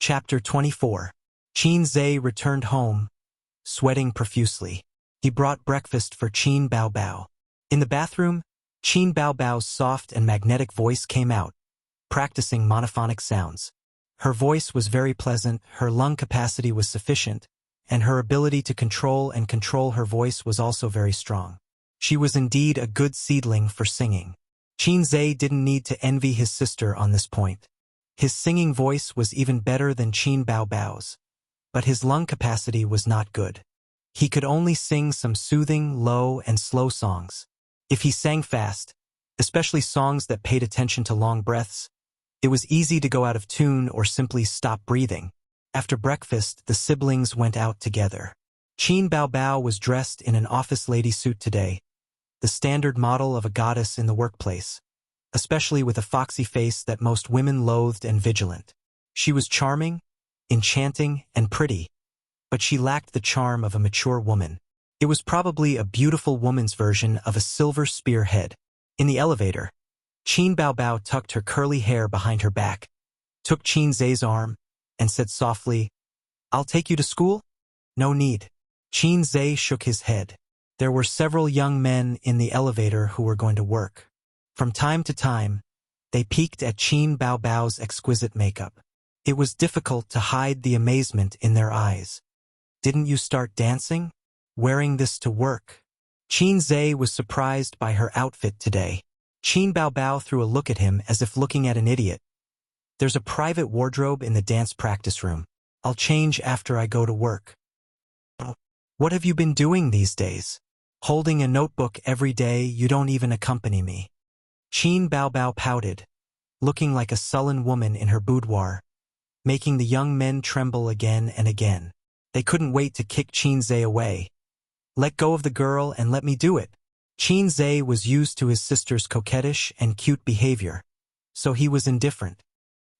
Chapter 24. Qin Zhe returned home, sweating profusely. He brought breakfast for Qin Bao Bao. In the bathroom, Qin Bao Bao's soft and magnetic voice came out, practicing monophonic sounds. Her voice was very pleasant, her lung capacity was sufficient, and her ability to control her voice was also very strong. She was indeed a good seedling for singing. Qin Zhe didn't need to envy his sister on this point. His singing voice was even better than Qin Bao Bao's, but his lung capacity was not good. He could only sing some soothing, low, and slow songs. If he sang fast, especially songs that paid attention to long breaths, it was easy to go out of tune or simply stop breathing. After breakfast, the siblings went out together. Qin Bao Bao was dressed in an office lady suit today, the standard model of a goddess in the workplace, especially with a foxy face that most women loathed and vigilant. She was charming, enchanting, and pretty, but she lacked the charm of a mature woman. It was probably a beautiful woman's version of a silver spearhead. In the elevator, Qin Bao Bao tucked her curly hair behind her back, took Qin Zhe's arm, and said softly, "I'll take you to school?" "No need." Qin Zhe shook his head. There were several young men in the elevator who were going to work. From time to time, they peeked at Qin Bao Bao's exquisite makeup. It was difficult to hide the amazement in their eyes. "Didn't you start dancing? Wearing this to work?" Qin Zhe was surprised by her outfit today. Qin Bao Bao threw a look at him as if looking at an idiot. "There's a private wardrobe in the dance practice room. I'll change after I go to work." "What have you been doing these days? Holding a notebook every day, you don't even accompany me." Qin Bao Bao pouted, looking like a sullen woman in her boudoir, making the young men tremble again and again. They couldn't wait to kick Qin Zhe away. "Let go of the girl and let me do it." Qin Zhe was used to his sister's coquettish and cute behavior, so he was indifferent.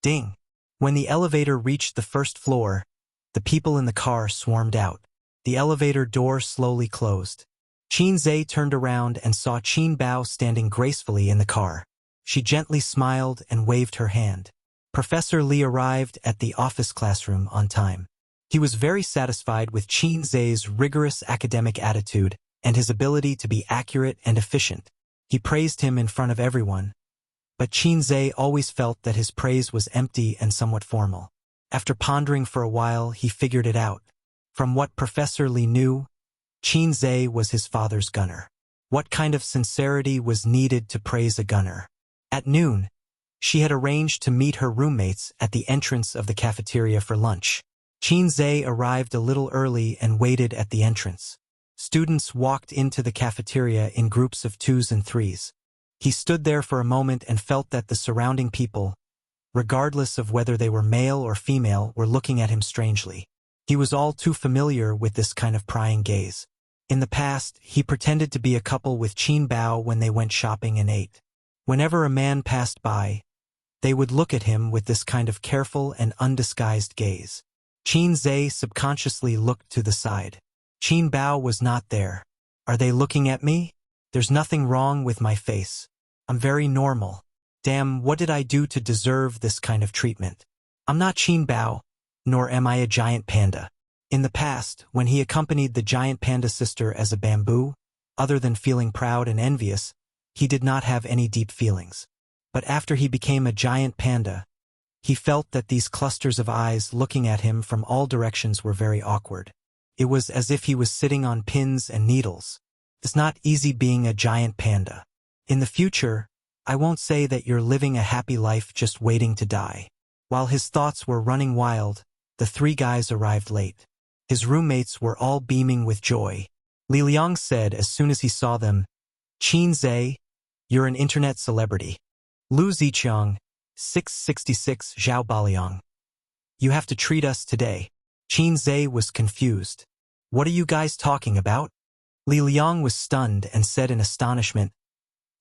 Ding! When the elevator reached the first floor, the people in the car swarmed out. The elevator door slowly closed. Qin Zhe turned around and saw Qin Bao standing gracefully in the car. She gently smiled and waved her hand. Professor Li arrived at the office classroom on time. He was very satisfied with Qin Zhe's rigorous academic attitude and his ability to be accurate and efficient. He praised him in front of everyone, but Qin Zhe always felt that his praise was empty and somewhat formal. After pondering for a while, he figured it out. From what Professor Li knew, Qin Zhe was his father's gunner. What kind of sincerity was needed to praise a gunner? At noon, she had arranged to meet her roommates at the entrance of the cafeteria for lunch. Qin Zhe arrived a little early and waited at the entrance. Students walked into the cafeteria in groups of 2s and 3s. He stood there for a moment and felt that the surrounding people, regardless of whether they were male or female, were looking at him strangely. He was all too familiar with this kind of prying gaze. In the past, he pretended to be a couple with Qin Bao when they went shopping and ate. Whenever a man passed by, they would look at him with this kind of careful and undisguised gaze. Qin Zhe subconsciously looked to the side. Qin Bao was not there. "Are they looking at me? There's nothing wrong with my face. I'm very normal. Damn, what did I do to deserve this kind of treatment? I'm not Qin Bao, nor am I a giant panda." In the past, when he accompanied the giant panda sister as a bamboo, other than feeling proud and envious, he did not have any deep feelings. But after he became a giant panda, he felt that these clusters of eyes looking at him from all directions were very awkward. It was as if he was sitting on pins and needles. It's not easy being a giant panda. In the future, I won't say that you're living a happy life just waiting to die. While his thoughts were running wild, the 3 guys arrived late. His roommates were all beaming with joy. Li Liang said as soon as he saw them, "Qin Zhe, you're an internet celebrity." Lu Ziqiang, 666 Zhao Baliang. "You have to treat us today." Qin Zhe was confused. "What are you guys talking about?" Li Liang was stunned and said in astonishment,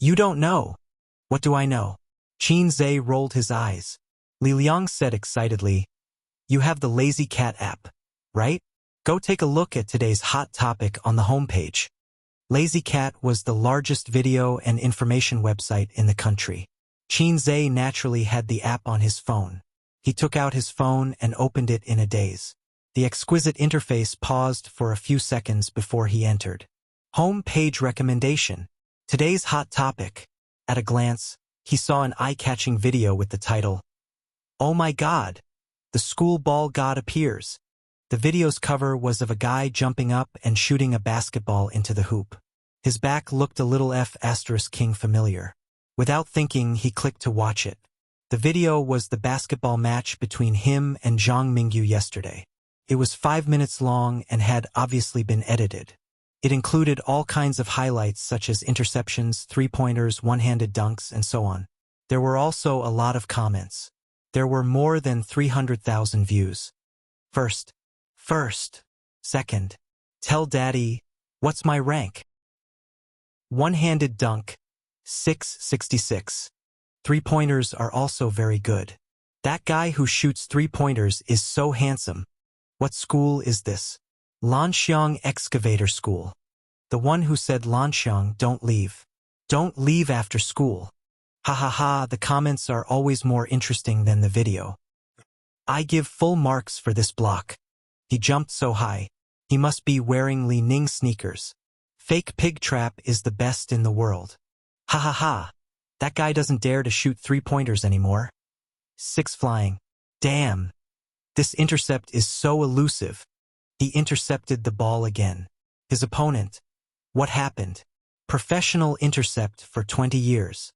"You don't know." "What do I know?" Qin Zhe rolled his eyes. Li Liang said excitedly, "You have the Lazy Cat app, right? Go take a look at today's hot topic on the homepage." Lazy Cat was the largest video and information website in the country. Qin Zhe naturally had the app on his phone. He took out his phone and opened it in a daze. The exquisite interface paused for a few seconds before he entered. Home page recommendation. Today's hot topic. At a glance, he saw an eye-catching video with the title, "Oh my God! The school ball god appears." The video's cover was of a guy jumping up and shooting a basketball into the hoop. His back looked a little F***king familiar. Without thinking, he clicked to watch it. The video was the basketball match between him and Zhang Mingyu yesterday. It was 5 minutes long and had obviously been edited. It included all kinds of highlights such as interceptions, three-pointers, one-handed dunks, and so on. There were also a lot of comments. There were more than 300,000 views. First. Second. Tell daddy, what's my rank? One-handed dunk, 666. Three-pointers are also very good. That guy who shoots three-pointers is so handsome. What school is this? Lanxiang Excavator School. The one who said Lanxiang, don't leave. Don't leave after school. Ha ha ha, the comments are always more interesting than the video. I give full marks for this block. He jumped so high. He must be wearing Li Ning sneakers. Fake pig trap is the best in the world. Ha ha ha. That guy doesn't dare to shoot three-pointers anymore. 6 flying. Damn. This intercept is so elusive. He intercepted the ball again. His opponent. What happened? Professional intercept for 20 years.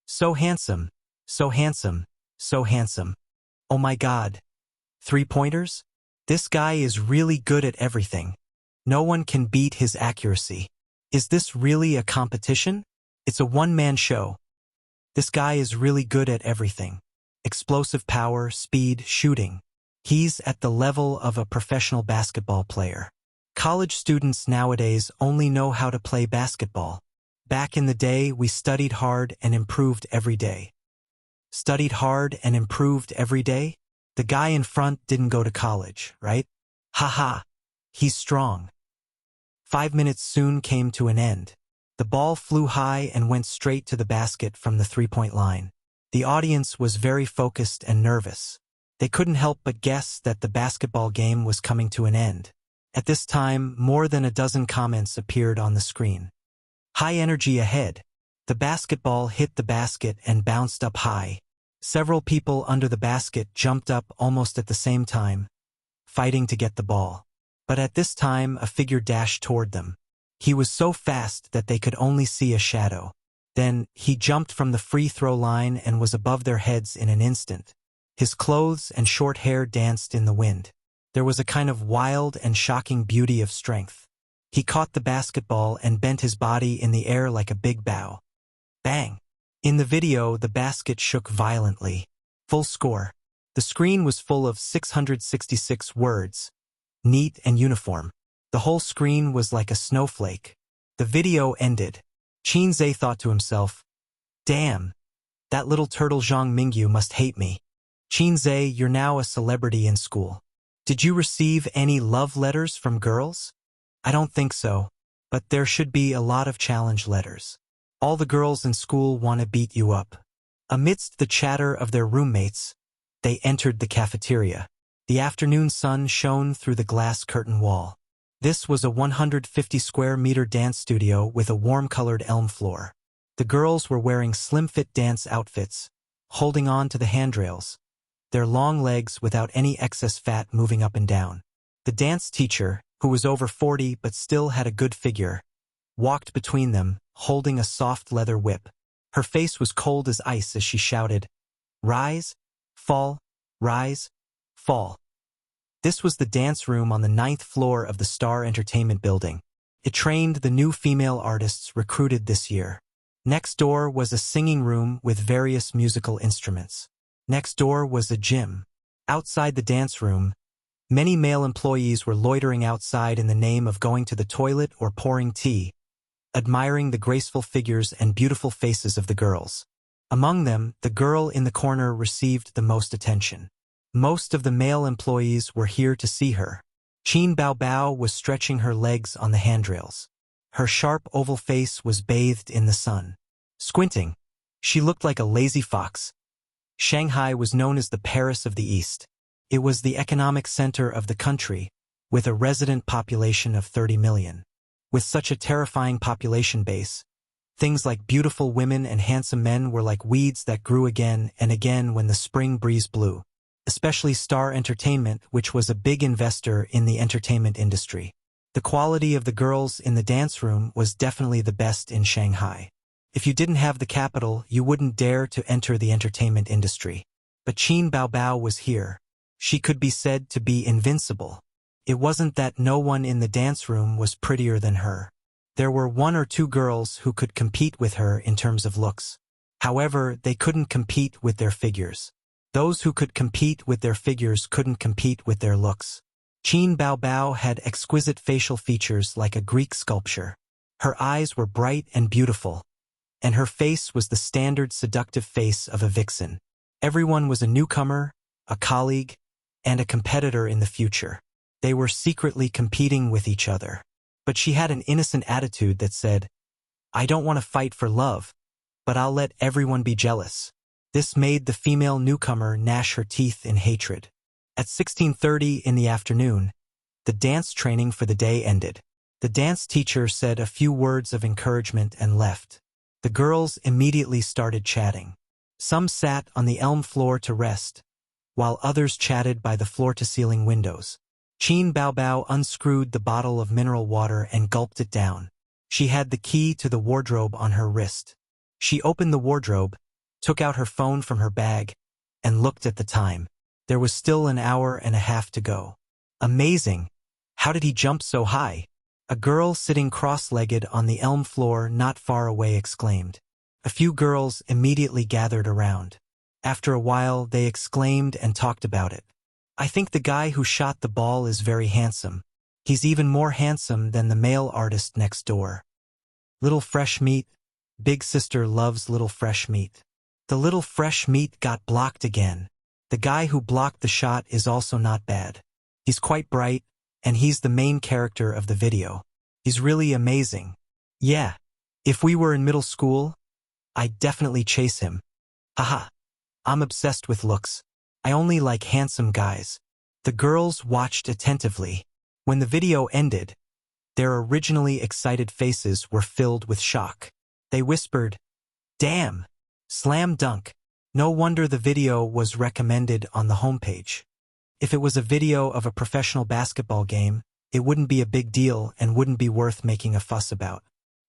So handsome. So handsome. So handsome. Oh my God. Three-pointers? This guy is really good at everything. No one can beat his accuracy. Is this really a competition? It's a one-man show. This guy is really good at everything. Explosive power, speed, shooting. He's at the level of a professional basketball player. College students nowadays only know how to play basketball. Back in the day, we studied hard and improved every day. Studied hard and improved every day? The guy in front didn't go to college, right? Ha. He's strong. 5 minutes soon came to an end. The ball flew high and went straight to the basket from the three-point line. The audience was very focused and nervous. They couldn't help but guess that the basketball game was coming to an end. At this time, more than a dozen comments appeared on the screen. High energy ahead. The basketball hit the basket and bounced up high. Several people under the basket jumped up almost at the same time, fighting to get the ball. But at this time, a figure dashed toward them. He was so fast that they could only see a shadow. Then, he jumped from the free throw line and was above their heads in an instant. His clothes and short hair danced in the wind. There was a kind of wild and shocking beauty of strength. He caught the basketball and bent his body in the air like a big bow. Bang! In the video, the basket shook violently. Full score. The screen was full of 666 words. Neat and uniform. The whole screen was like a snowflake. The video ended. Qin Zhe thought to himself, damn, that little turtle Zhang Mingyu must hate me. Qin Zhe, you're now a celebrity in school. Did you receive any love letters from girls? I don't think so, but there should be a lot of challenge letters. All the girls in school want to beat you up. Amidst the chatter of their roommates, they entered the cafeteria. The afternoon sun shone through the glass curtain wall. This was a 150-square-meter dance studio with a warm-colored elm floor. The girls were wearing slim-fit dance outfits, holding on to the handrails, their long legs without any excess fat moving up and down. The dance teacher, who was over 40 but still had a good figure, walked between them, holding a soft leather whip. Her face was cold as ice as she shouted, "Rise, fall, rise, fall." This was the dance room on the 9th floor of the Star Entertainment building. It trained the new female artists recruited this year. Next door was a singing room with various musical instruments. Next door was a gym. Outside the dance room, many male employees were loitering outside in the name of going to the toilet or pouring tea, admiring the graceful figures and beautiful faces of the girls. Among them, the girl in the corner received the most attention. Most of the male employees were here to see her. Qin Baobao was stretching her legs on the handrails. Her sharp oval face was bathed in the sun. Squinting, she looked like a lazy fox. Shanghai was known as the Paris of the East. It was the economic center of the country, with a resident population of 30 million. With such a terrifying population base, things like beautiful women and handsome men were like weeds that grew again and again when the spring breeze blew. Especially Star Entertainment, which was a big investor in the entertainment industry. The quality of the girls in the dance room was definitely the best in Shanghai. If you didn't have the capital, you wouldn't dare to enter the entertainment industry. But Qin Baobao was here. She could be said to be invincible. It wasn't that no one in the dance room was prettier than her. There were one or two girls who could compete with her in terms of looks. However, they couldn't compete with their figures. Those who could compete with their figures couldn't compete with their looks. Qin Baobao had exquisite facial features like a Greek sculpture. Her eyes were bright and beautiful, and her face was the standard seductive face of a vixen. Everyone was a newcomer, a colleague, and a competitor in the future. They were secretly competing with each other. But she had an innocent attitude that said, "I don't want to fight for love, but I'll let everyone be jealous." This made the female newcomer gnash her teeth in hatred. At 16:30 in the afternoon, the dance training for the day ended. The dance teacher said a few words of encouragement and left. The girls immediately started chatting. Some sat on the elm floor to rest, while others chatted by the floor-to-ceiling windows. Qin Baobao unscrewed the bottle of mineral water and gulped it down. She had the key to the wardrobe on her wrist. She opened the wardrobe, took out her phone from her bag, and looked at the time. There was still an hour and a half to go. Amazing! How did he jump so high? A girl sitting cross-legged on the elm floor not far away exclaimed. A few girls immediately gathered around. After a while, they exclaimed and talked about it. "I think the guy who shot the ball is very handsome. He's even more handsome than the male artist next door. Little fresh meat. Big sister loves little fresh meat." The little fresh meat got blocked again. The guy who blocked the shot is also not bad. He's quite bright, and he's the main character of the video. He's really amazing. Yeah, if we were in middle school, I'd definitely chase him. Haha. I'm obsessed with looks. I only like handsome guys. The girls watched attentively. When the video ended, their originally excited faces were filled with shock. They whispered, "Damn! Slam dunk." No wonder the video was recommended on the homepage. If it was a video of a professional basketball game, it wouldn't be a big deal and wouldn't be worth making a fuss about.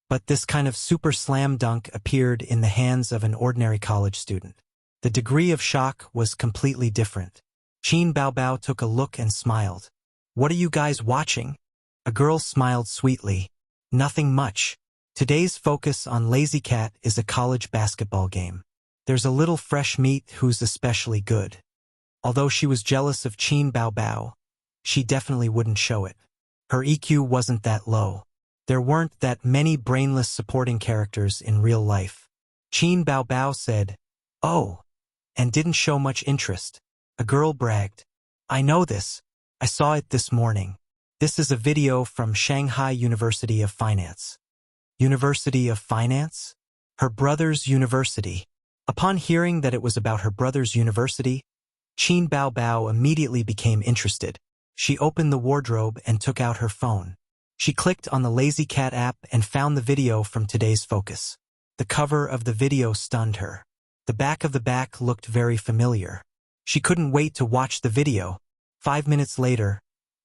But this kind of super slam dunk appeared in the hands of an ordinary college student. The degree of shock was completely different. Qin Baobao took a look and smiled. "What are you guys watching?" A girl smiled sweetly. "Nothing much. Today's focus on Lazy Cat is a college basketball game. There's a little fresh meat who's especially good." Although she was jealous of Qin Baobao, she definitely wouldn't show it. Her EQ wasn't that low. There weren't that many brainless supporting characters in real life. Qin Baobao said, "Oh," and didn't show much interest. A girl bragged, "I know this. I saw it this morning. This is a video from Shanghai University of Finance." University of Finance? Her brother's university. Upon hearing that it was about her brother's university, Qin Baobao immediately became interested. She opened the wardrobe and took out her phone. She clicked on the Lazy Cat app and found the video from today's focus. The cover of the video stunned her. The back of the back looked very familiar. She couldn't wait to watch the video. 5 minutes later,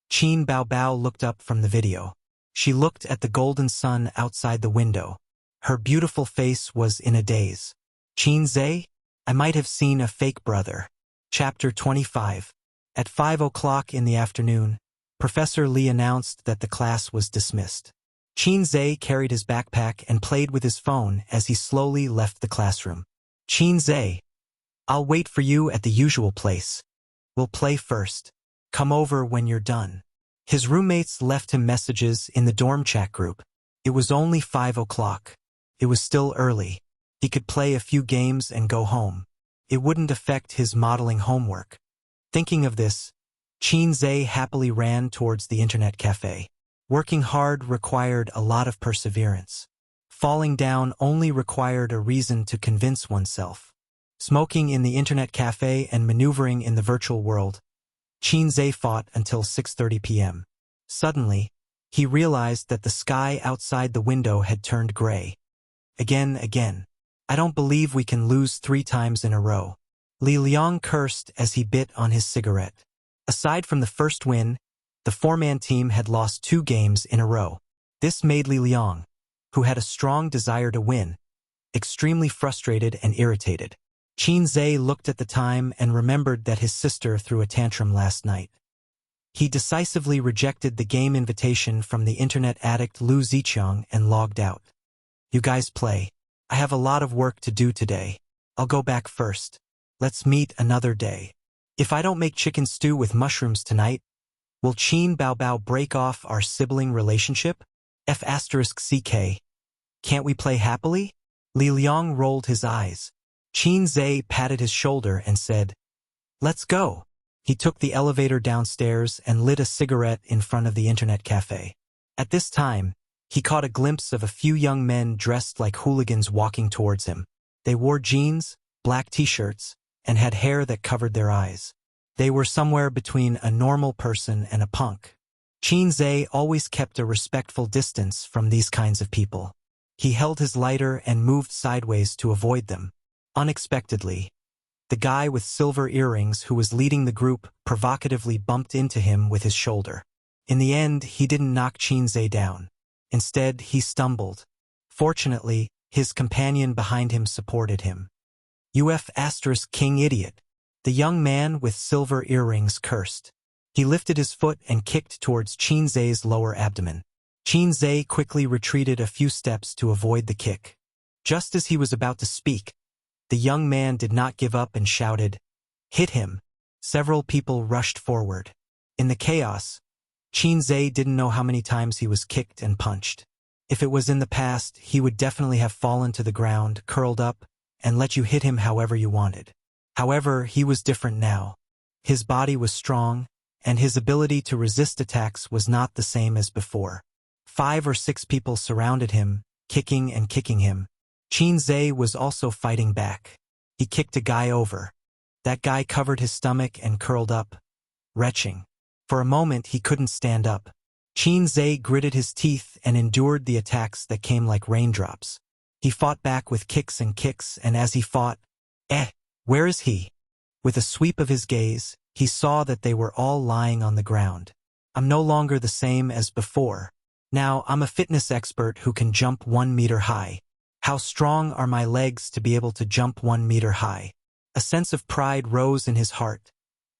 Qin Baobao looked up from the video. She looked at the golden sun outside the window. Her beautiful face was in a daze. "Qin Zhe? I might have seen a fake brother." Chapter 25. At 5 o'clock in the afternoon, Professor Li announced that the class was dismissed. Qin Zhe carried his backpack and played with his phone as he slowly left the classroom. "Qin Zhe, I'll wait for you at the usual place. We'll play first. Come over when you're done." His roommates left him messages in the dorm chat group. It was only 5 o'clock. It was still early. He could play a few games and go home. It wouldn't affect his modeling homework. Thinking of this, Qin Zhe happily ran towards the internet cafe. Working hard required a lot of perseverance. Falling down only required a reason to convince oneself. Smoking in the internet cafe and maneuvering in the virtual world, Qin Zhe fought until 6:30 p.m. Suddenly, he realized that the sky outside the window had turned gray. Again. I don't believe we can lose 3 times in a row. Li Liang cursed as he bit on his cigarette. Aside from the first win, the 4-man team had lost 2 games in a row. This made Li Liang, who had a strong desire to win, extremely frustrated and irritated. Qin Zhe looked at the time and remembered that his sister threw a tantrum last night. He decisively rejected the game invitation from the internet addict Lu Ziqiang and logged out. You guys play. I have a lot of work to do today. I'll go back first. Let's meet another day. If I don't make chicken stew with mushrooms tonight, will Qin Baobao break off our sibling relationship? F***CK. Can't we play happily? Li Liang rolled his eyes. Qin Zhe patted his shoulder and said, Let's go. He took the elevator downstairs and lit a cigarette in front of the internet cafe. At this time, he caught a glimpse of a few young men dressed like hooligans walking towards him. They wore jeans, black t-shirts, and had hair that covered their eyes. They were somewhere between a normal person and a punk. Qin Zhe always kept a respectful distance from these kinds of people. He held his lighter and moved sideways to avoid them. Unexpectedly, the guy with silver earrings who was leading the group provocatively bumped into him with his shoulder. In the end, he didn't knock Qin Zhe down. Instead, he stumbled. Fortunately, his companion behind him supported him. King idiot. The young man with silver earrings cursed. He lifted his foot and kicked towards Qin Zhe's lower abdomen. Qin Zhe quickly retreated a few steps to avoid the kick. Just as he was about to speak, the young man did not give up and shouted, Hit him! Several people rushed forward. In the chaos, Qin Zhe didn't know how many times he was kicked and punched. If it was in the past, he would definitely have fallen to the ground, curled up, and let you hit him however you wanted. However, he was different now. His body was strong, and his ability to resist attacks was not the same as before. 5 or 6 people surrounded him, kicking him. Qin Zhe was also fighting back. He kicked a guy over. That guy covered his stomach and curled up, retching. For a moment he couldn't stand up. Qin Zhe gritted his teeth and endured the attacks that came like raindrops. He fought back with kicks, and as he fought, where is he? With a sweep of his gaze, he saw that they were all lying on the ground. I'm no longer the same as before. Now I'm a fitness expert who can jump 1 meter high. How strong are my legs to be able to jump 1 meter high? A sense of pride rose in his heart,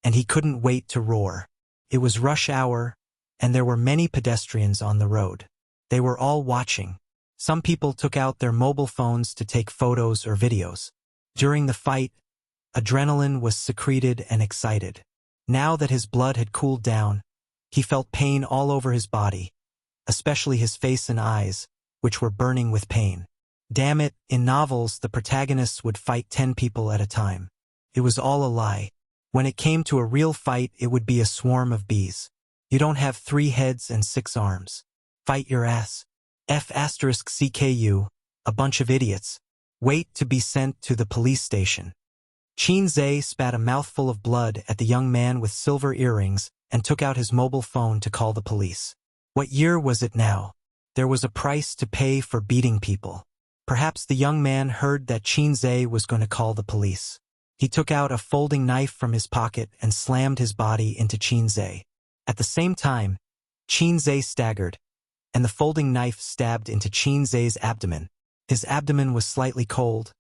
and he couldn't wait to roar. It was rush hour, and there were many pedestrians on the road. They were all watching. Some people took out their mobile phones to take photos or videos. During the fight, adrenaline was secreted and excited. Now that his blood had cooled down, he felt pain all over his body, especially his face and eyes, which were burning with pain. Damn it, in novels the protagonists would fight 10 people at a time. It was all a lie. When it came to a real fight, it would be a swarm of bees. You don't have 3 heads and 6 arms. Fight your ass. F***CKU, a bunch of idiots. Wait to be sent to the police station. Qin Zhe spat a mouthful of blood at the young man with silver earrings and took out his mobile phone to call the police. What year was it now? There was a price to pay for beating people. Perhaps the young man heard that Qin Zhe was going to call the police. He took out a folding knife from his pocket and slammed his body into Qin Zhe. At the same time, Qin Zhe staggered, and the folding knife stabbed into Qin Zhe's abdomen. His abdomen was slightly cold,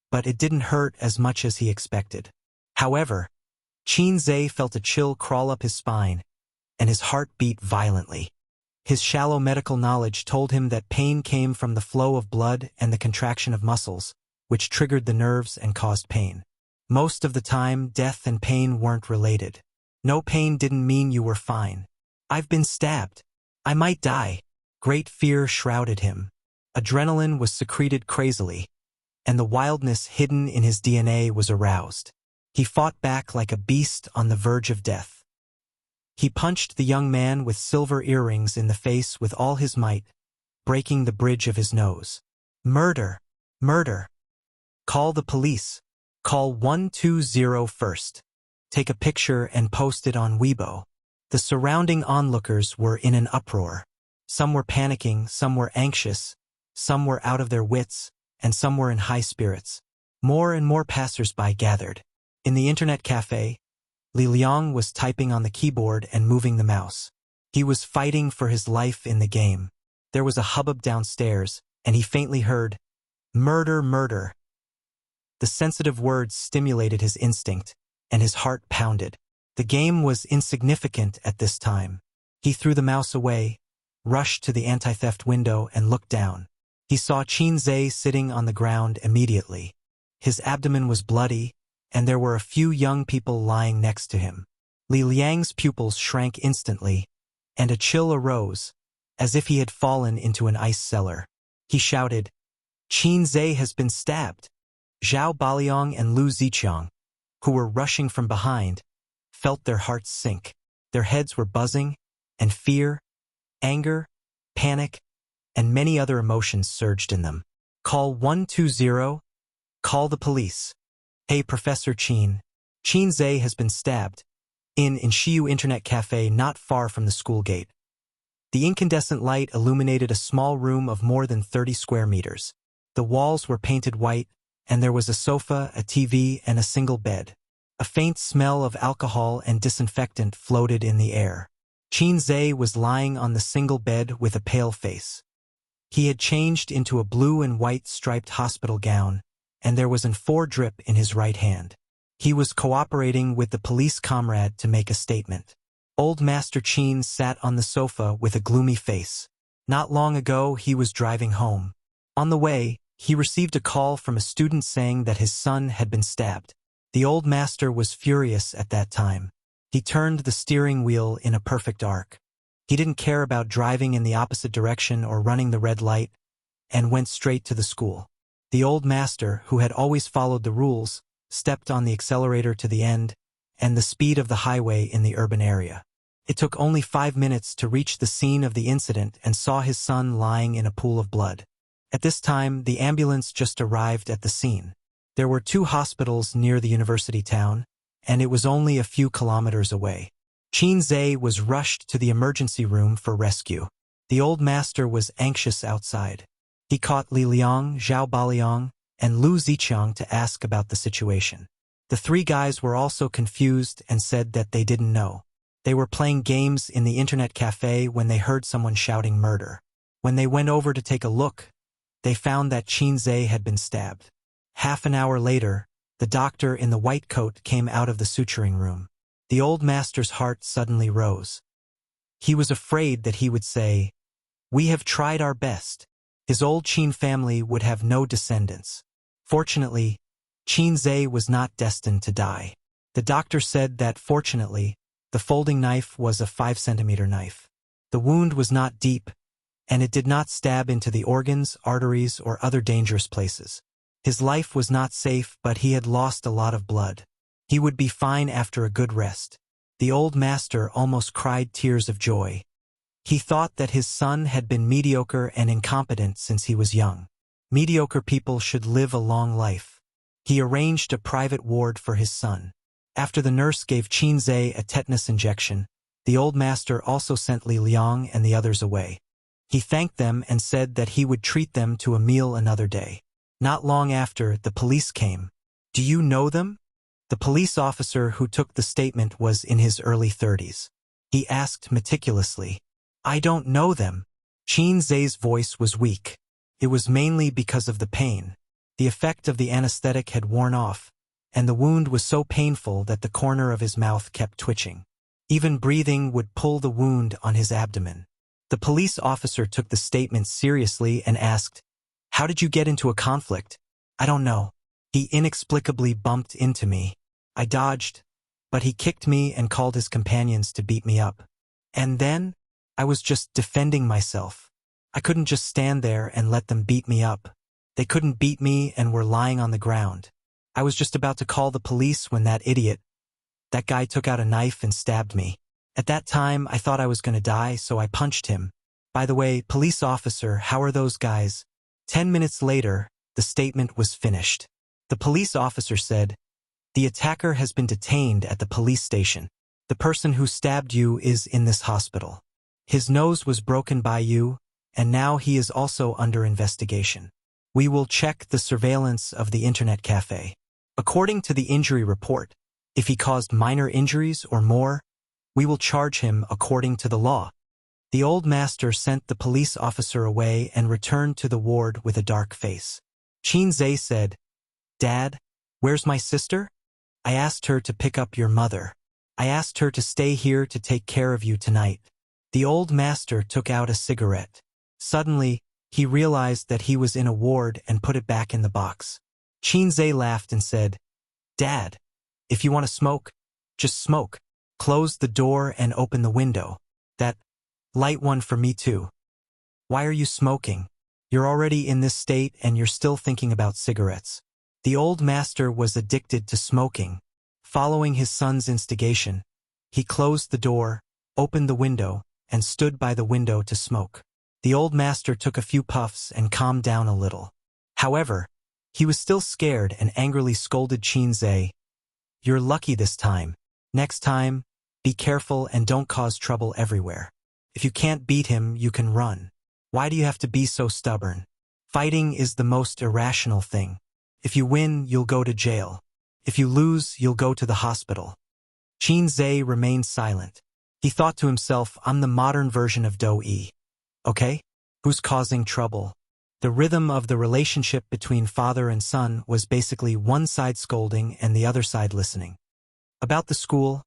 but it didn't hurt as much as he expected. However, Qin Zhe felt a chill crawl up his spine, and his heart beat violently. His shallow medical knowledge told him that pain came from the flow of blood and the contraction of muscles, which triggered the nerves and caused pain. Most of the time, death and pain weren't related. No pain didn't mean you were fine. I've been stabbed. I might die. Great fear shrouded him. Adrenaline was secreted crazily, and the wildness hidden in his DNA was aroused. He fought back like a beast on the verge of death. He punched the young man with silver earrings in the face with all his might, breaking the bridge of his nose. Murder! Murder! Call the police! Call 120 first. Take a picture and post it on Weibo. The surrounding onlookers were in an uproar. Some were panicking, some were anxious, some were out of their wits, and some were in high spirits. More and more passers-by gathered. In the internet cafe, Li Liang was typing on the keyboard and moving the mouse. He was fighting for his life in the game. There was a hubbub downstairs, and he faintly heard, "Murder, murder." The sensitive words stimulated his instinct, and his heart pounded. The game was insignificant at this time. He threw the mouse away, rushed to the anti-theft window, and looked down. He saw Qin Zhe sitting on the ground immediately. His abdomen was bloody, and there were a few young people lying next to him. Li Liang's pupils shrank instantly, and a chill arose, as if he had fallen into an ice cellar. He shouted, "Qin Zhe has been stabbed!" Zhao Baliang and Lu Ziqiang, who were rushing from behind, felt their hearts sink. Their heads were buzzing, and fear, anger, panic, and many other emotions surged in them. Call 120. Call the police. Hey, Professor Qin. Qin Zhe has been stabbed. In Shiyu Internet Cafe not far from the school gate. The incandescent light illuminated a small room of more than 30 square meters. The walls were painted white, and there was a sofa, a TV, and a single bed. A faint smell of alcohol and disinfectant floated in the air. Qin Zhe was lying on the single bed with a pale face. He had changed into a blue and white striped hospital gown, and there was an 4 drip in his right hand. He was cooperating with the police comrade to make a statement. Old Master Qin sat on the sofa with a gloomy face. Not long ago, he was driving home. On the way, he received a call from a student saying that his son had been stabbed. The old master was furious at that time. He turned the steering wheel in a perfect arc. He didn't care about driving in the opposite direction or running the red light, and went straight to the school. The old master, who had always followed the rules, stepped on the accelerator to the end, and the speed of the highway in the urban area. It took only 5 minutes to reach the scene of the incident and saw his son lying in a pool of blood. At this time, the ambulance just arrived at the scene. There were 2 hospitals near the university town, and it was only a few kilometers away. Qin Zhe was rushed to the emergency room for rescue. The old master was anxious outside. He caught Li Liang, Zhao Baliang, and Lu Ziqiang to ask about the situation. The 3 guys were also confused and said that they didn't know. They were playing games in the internet cafe when they heard someone shouting murder. When they went over to take a look, they found that Qin Zhe had been stabbed. Half an hour later, the doctor in the white coat came out of the suturing room. The old master's heart suddenly rose. He was afraid that he would say, "We have tried our best." His old Qin family would have no descendants. Fortunately, Qin Zhe was not destined to die. The doctor said that, fortunately, the folding knife was a 5-centimeter knife. The wound was not deep, and it did not stab into the organs, arteries, or other dangerous places. His life was not safe, but he had lost a lot of blood. He would be fine after a good rest. The old master almost cried tears of joy. He thought that his son had been mediocre and incompetent since he was young. Mediocre people should live a long life. He arranged a private ward for his son. After the nurse gave Qin Zhe a tetanus injection, the old master also sent Li Liang and the others away. He thanked them and said that he would treat them to a meal another day. Not long after, the police came. "Do you know them?" The police officer who took the statement was in his early 30s. He asked meticulously, "I don't know them." Qin Zhe's voice was weak. It was mainly because of the pain. The effect of the anesthetic had worn off, and the wound was so painful that the corner of his mouth kept twitching. Even breathing would pull the wound on his abdomen. The police officer took the statement seriously and asked, "How did you get into a conflict?" "I don't know. He inexplicably bumped into me. I dodged, but he kicked me and called his companions to beat me up. And then, I was just defending myself. I couldn't just stand there and let them beat me up. They couldn't beat me and were lying on the ground. I was just about to call the police when that guy took out a knife and stabbed me. At that time, I thought I was going to die, so I punched him. By the way, police officer, how are those guys?" 10 minutes later, the statement was finished. The police officer said, "The attacker has been detained at the police station. The person who stabbed you is in this hospital. His nose was broken by you, and now he is also under investigation. We will check the surveillance of the internet cafe. According to the injury report, if he caused minor injuries or more, we will charge him according to the law." The old master sent the police officer away and returned to the ward with a dark face. Qin said, "Dad, where's my sister? I asked her to pick up your mother. I asked her to stay here to take care of you tonight." The old master took out a cigarette. Suddenly, he realized that he was in a ward and put it back in the box. Qin laughed and said, "Dad, if you want to smoke, just smoke. Close the door and open the window. Light one for me too. Why are you smoking? You're already in this state and you're still thinking about cigarettes." The old master was addicted to smoking. Following his son's instigation, he closed the door, opened the window, and stood by the window to smoke. The old master took a few puffs and calmed down a little. However, he was still scared and angrily scolded Qin. "You're lucky this time. Next time, be careful and don't cause trouble everywhere. If you can't beat him, you can run. Why do you have to be so stubborn? Fighting is the most irrational thing. If you win, you'll go to jail. If you lose, you'll go to the hospital." Qin remained silent. He thought to himself, "I'm the modern version of Do-E. Okay? Who's causing trouble?" The rhythm of the relationship between father and son was basically one side scolding and the other side listening. "About the school,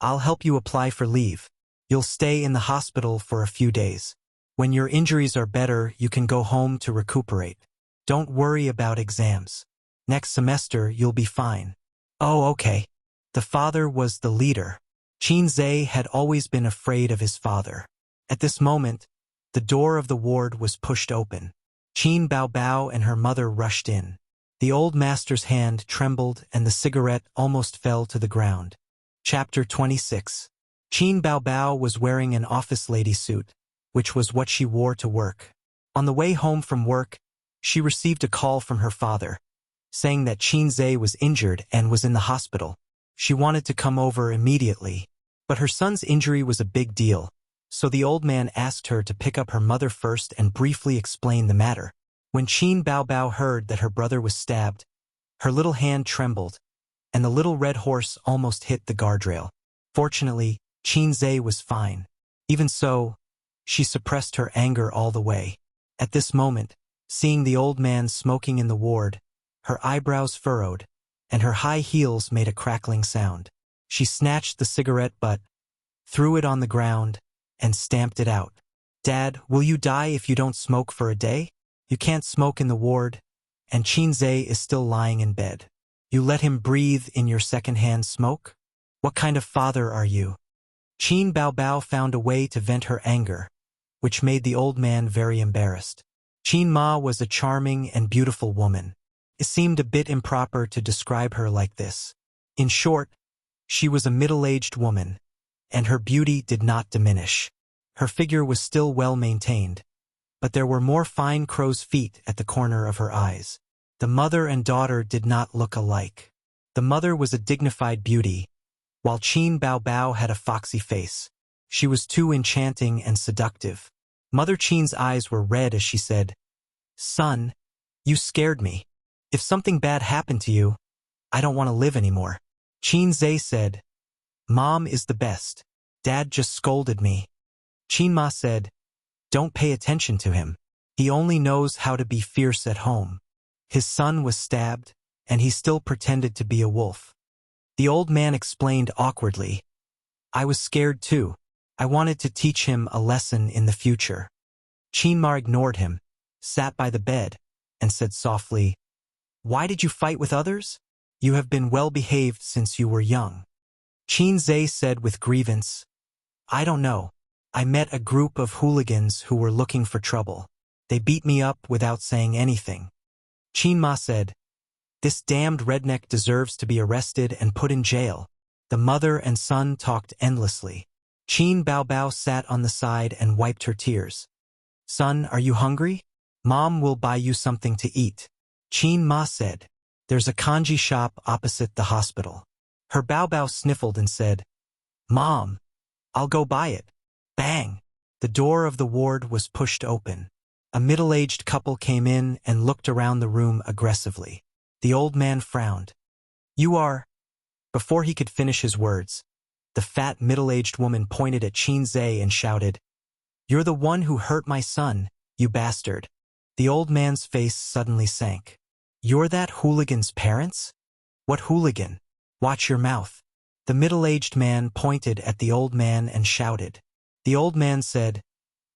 I'll help you apply for leave. You'll stay in the hospital for a few days. When your injuries are better, you can go home to recuperate. Don't worry about exams. Next semester, you'll be fine." "Oh, okay." The father was the leader. Qin had always been afraid of his father. At this moment, the door of the ward was pushed open. Qin Baobao and her mother rushed in. The old master's hand trembled and the cigarette almost fell to the ground. Chapter 26. Qin Baobao was wearing an office lady suit, which was what she wore to work. On the way home from work, she received a call from her father, saying that Qin was injured and was in the hospital. She wanted to come over immediately, but her son's injury was a big deal, so the old man asked her to pick up her mother first and briefly explain the matter. When Qin Baobao heard that her brother was stabbed, her little hand trembled, and the little red horse almost hit the guardrail. Fortunately, Qin was fine. Even so, she suppressed her anger all the way. At this moment, seeing the old man smoking in the ward, her eyebrows furrowed, and her high heels made a crackling sound. She snatched the cigarette butt, threw it on the ground, and stamped it out. "Dad, will you die if you don't smoke for a day? You can't smoke in the ward, and Qin is still lying in bed. You let him breathe in your second-hand smoke? What kind of father are you?" Qin Baobao found a way to vent her anger, which made the old man very embarrassed. Qin Ma was a charming and beautiful woman. It seemed a bit improper to describe her like this. In short, she was a middle-aged woman, and her beauty did not diminish. Her figure was still well maintained, but there were more fine crow's feet at the corner of her eyes. The mother and daughter did not look alike. The mother was a dignified beauty, while Qin Baobao had a foxy face. She was too enchanting and seductive. Mother Qin's eyes were red as she said, "Son, you scared me. If something bad happened to you, I don't want to live anymore." Qin said, "Mom is the best. Dad just scolded me." Qin Ma said, "Don't pay attention to him. He only knows how to be fierce at home. His son was stabbed, and he still pretended to be a wolf." The old man explained awkwardly, "I was scared too. I wanted to teach him a lesson in the future." Qin Ma ignored him, sat by the bed, and said softly, "Why did you fight with others? You have been well-behaved since you were young." Qin said with grievance, "I don't know. I met a group of hooligans who were looking for trouble. They beat me up without saying anything." Qin Ma said, "This damned redneck deserves to be arrested and put in jail." The mother and son talked endlessly. Qin Baobao sat on the side and wiped her tears. "Son, are you hungry? Mom will buy you something to eat." Qin Ma said, There's a kanji shop opposite the hospital. Her Bao sniffled and said, Mom, I'll go buy it. Bang! The door of the ward was pushed open. A middle-aged couple came in and looked around the room aggressively. The old man frowned. You are... Before he could finish his words, the fat middle-aged woman pointed at Qin Zhe and shouted, You're the one who hurt my son, you bastard. The old man's face suddenly sank. You're that hooligan's parents? What hooligan? Watch your mouth. The middle-aged man pointed at the old man and shouted. The old man said,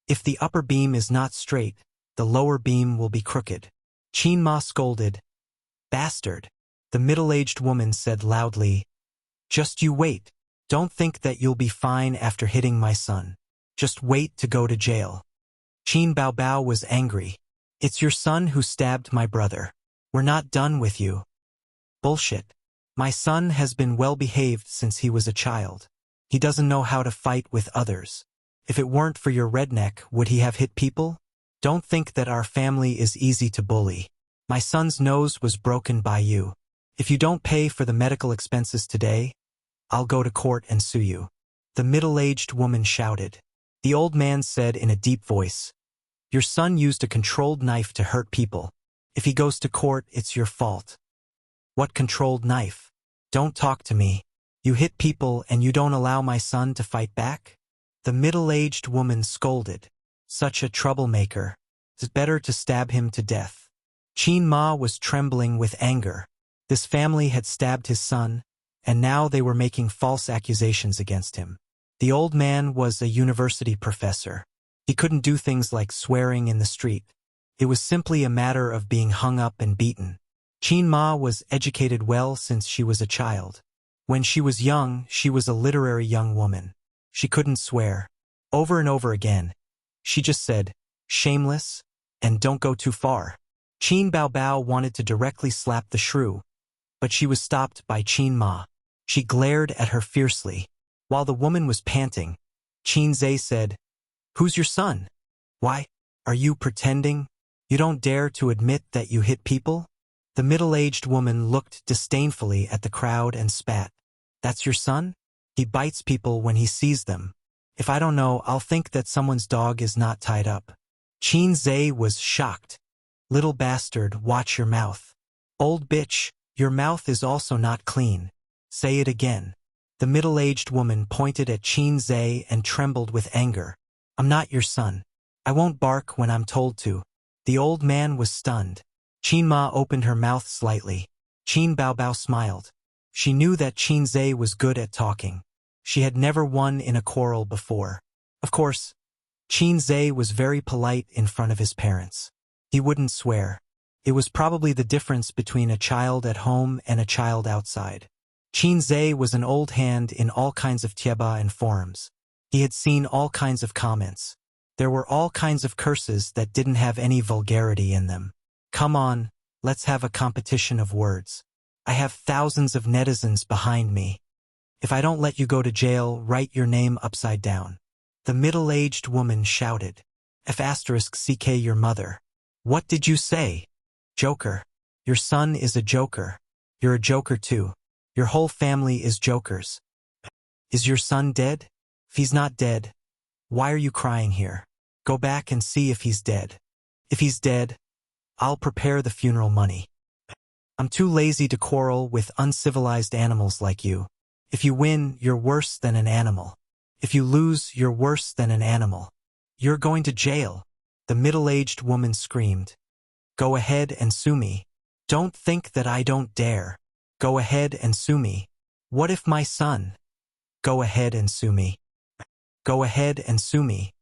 If the upper beam is not straight, the lower beam will be crooked. Qin Ma scolded. Bastard. The middle-aged woman said loudly, Just you wait. Don't think that you'll be fine after hitting my son. Just wait to go to jail. Qin Bao was angry. It's your son who stabbed my brother. We're not done with you. Bullshit. My son has been well-behaved since he was a child. He doesn't know how to fight with others. If it weren't for your redneck, would he have hit people? Don't think that our family is easy to bully. My son's nose was broken by you. If you don't pay for the medical expenses today, I'll go to court and sue you. The middle-aged woman shouted. The old man said in a deep voice, Your son used a controlled knife to hurt people. If he goes to court, it's your fault. What controlled knife? Don't talk to me. You hit people and you don't allow my son to fight back? The middle-aged woman scolded. Such a troublemaker. It's better to stab him to death. Qin Ma was trembling with anger. This family had stabbed his son, and now they were making false accusations against him. The old man was a university professor. He couldn't do things like swearing in the street. It was simply a matter of being hung up and beaten. Qin Ma was educated well since she was a child. When she was young, she was a literary young woman. She couldn't swear. Over and over again, she just said, shameless, and don't go too far. Qin Bao wanted to directly slap the shrew, but she was stopped by Qin Ma. She glared at her fiercely. While the woman was panting, Qin Zhe said, Who's your son? Why, are you pretending? You don't dare to admit that you hit people? The middle-aged woman looked disdainfully at the crowd and spat. That's your son? He bites people when he sees them. If I don't know, I'll think that someone's dog is not tied up. Qin Zhe was shocked. Little bastard, watch your mouth. Old bitch, your mouth is also not clean. Say it again. The middle-aged woman pointed at Qin Zhe and trembled with anger. I'm not your son. I won't bark when I'm told to. The old man was stunned. Qin Ma opened her mouth slightly. Qin Bao smiled. She knew that Qin Zhe was good at talking. She had never won in a quarrel before. Of course, Qin Zhe was very polite in front of his parents. He wouldn't swear. It was probably the difference between a child at home and a child outside. Qin Zhe was an old hand in all kinds of tieba and forums. He had seen all kinds of comments. There were all kinds of curses that didn't have any vulgarity in them. Come on, let's have a competition of words. I have thousands of netizens behind me. If I don't let you go to jail, write your name upside down. The middle-aged woman shouted. F***ck your mother. What did you say? Joker. Your son is a joker. You're a joker too. Your whole family is jokers. Is your son dead? If he's not dead, why are you crying here? Go back and see if he's dead. If he's dead, I'll prepare the funeral money. I'm too lazy to quarrel with uncivilized animals like you. If you win, you're worse than an animal. If you lose, you're worse than an animal. You're going to jail. The middle-aged woman screamed. Go ahead and sue me. Don't think that I don't dare. Go ahead and sue me. What if my son? Go ahead and sue me. Go ahead and sue me.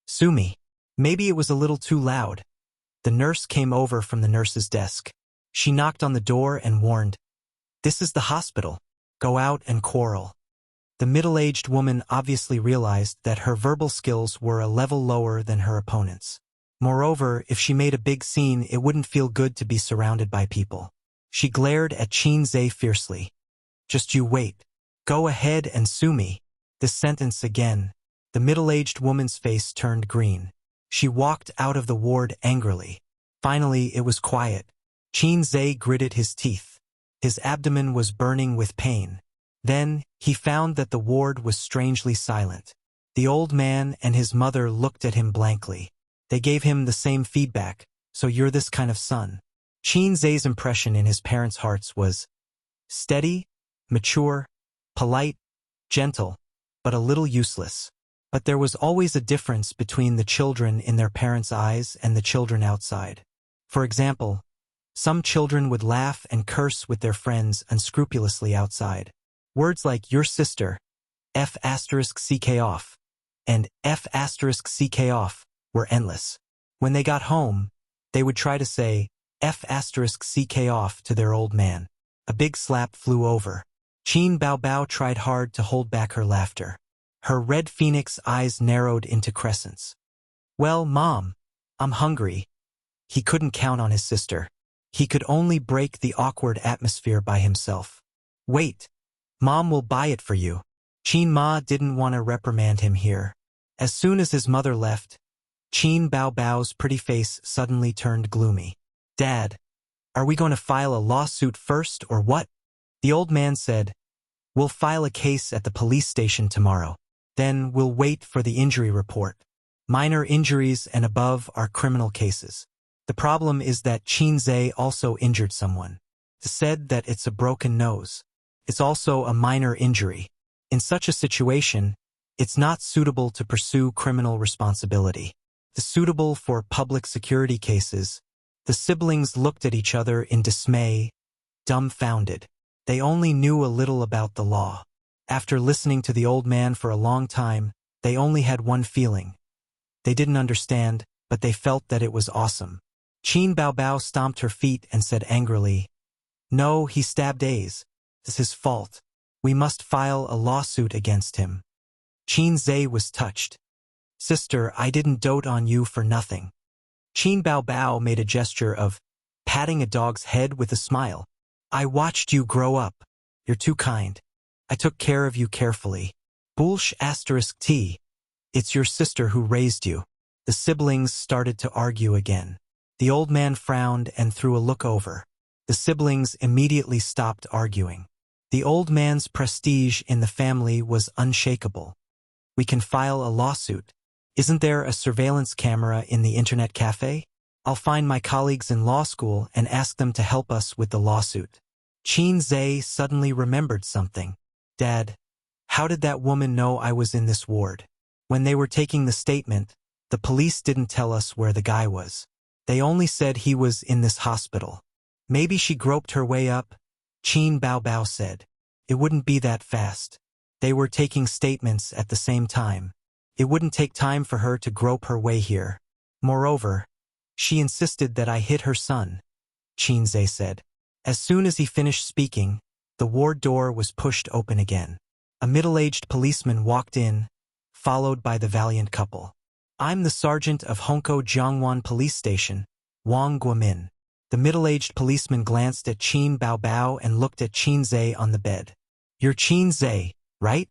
Sue me. Maybe it was a little too loud. The nurse came over from the nurse's desk. She knocked on the door and warned, This is the hospital. Go out and quarrel. The middle-aged woman obviously realized that her verbal skills were a level lower than her opponent's. Moreover, if she made a big scene, it wouldn't feel good to be surrounded by people. She glared at Qin Zhe fiercely. Just you wait. Go ahead and sue me. This sentence again. The middle-aged woman's face turned green. She walked out of the ward angrily. Finally, it was quiet. Qin Zhe gritted his teeth. His abdomen was burning with pain. Then, he found that the ward was strangely silent. The old man and his mother looked at him blankly. They gave him the same feedback, "So you're this kind of son." Qin Zhe's impression in his parents' hearts was steady, mature, polite, gentle, but a little useless. But there was always a difference between the children in their parents' eyes and the children outside. For example, some children would laugh and curse with their friends unscrupulously outside. Words like "your sister," F*ck off, and F*ck off were endless. When they got home, they would try to say F*ck off to their old man. A big slap flew over. Qin Baobao tried hard to hold back her laughter. Her red phoenix eyes narrowed into crescents. "Well, Mom, I'm hungry." He couldn't count on his sister. He could only break the awkward atmosphere by himself. "Wait. Mom will buy it for you." Qin Ma didn't want to reprimand him here. As soon as his mother left, Qin Baobao's pretty face suddenly turned gloomy. "Dad, are we going to file a lawsuit first or what?" The old man said, "We'll file a case at the police station tomorrow. Then we'll wait for the injury report. Minor injuries and above are criminal cases. The problem is that Qin Zhe also injured someone. It's said that it's a broken nose. It's also a minor injury. In such a situation, it's not suitable to pursue criminal responsibility. It's suitable for public security cases." The siblings looked at each other in dismay, dumbfounded. They only knew a little about the law. After listening to the old man for a long time, they only had one feeling. They didn't understand, but they felt that it was awesome. Qin Baobao stomped her feet and said angrily, "No, he stabbed A's. It's his fault. We must file a lawsuit against him." Qin Zhe was touched. "Sister, I didn't dote on you for nothing." Qin Baobao made a gesture of patting a dog's head with a smile. "I watched you grow up. You're too kind. I took care of you carefully. Bullsh*t. It's your sister who raised you." The siblings started to argue again. The old man frowned and threw a look over. The siblings immediately stopped arguing. The old man's prestige in the family was unshakable. "We can file a lawsuit. Isn't there a surveillance camera in the internet cafe? I'll find my colleagues in law school and ask them to help us with the lawsuit." Qin Zhe suddenly remembered something. "Dad, how did that woman know I was in this ward? When they were taking the statement, the police didn't tell us where the guy was. They only said he was in this hospital." "Maybe she groped her way up," Qin Baobao said. "It wouldn't be that fast. They were taking statements at the same time. It wouldn't take time for her to grope her way here. Moreover, she insisted that I hit her son," Qin Zhe said. As soon as he finished speaking, the ward door was pushed open again. A middle-aged policeman walked in, followed by the valiant couple. "I'm the sergeant of Hongkou Jiangwan Police Station, Wang Guomin." The middle-aged policeman glanced at Qin Baobao and looked at Qin Zhe on the bed. "You're Qin Zhe, right?"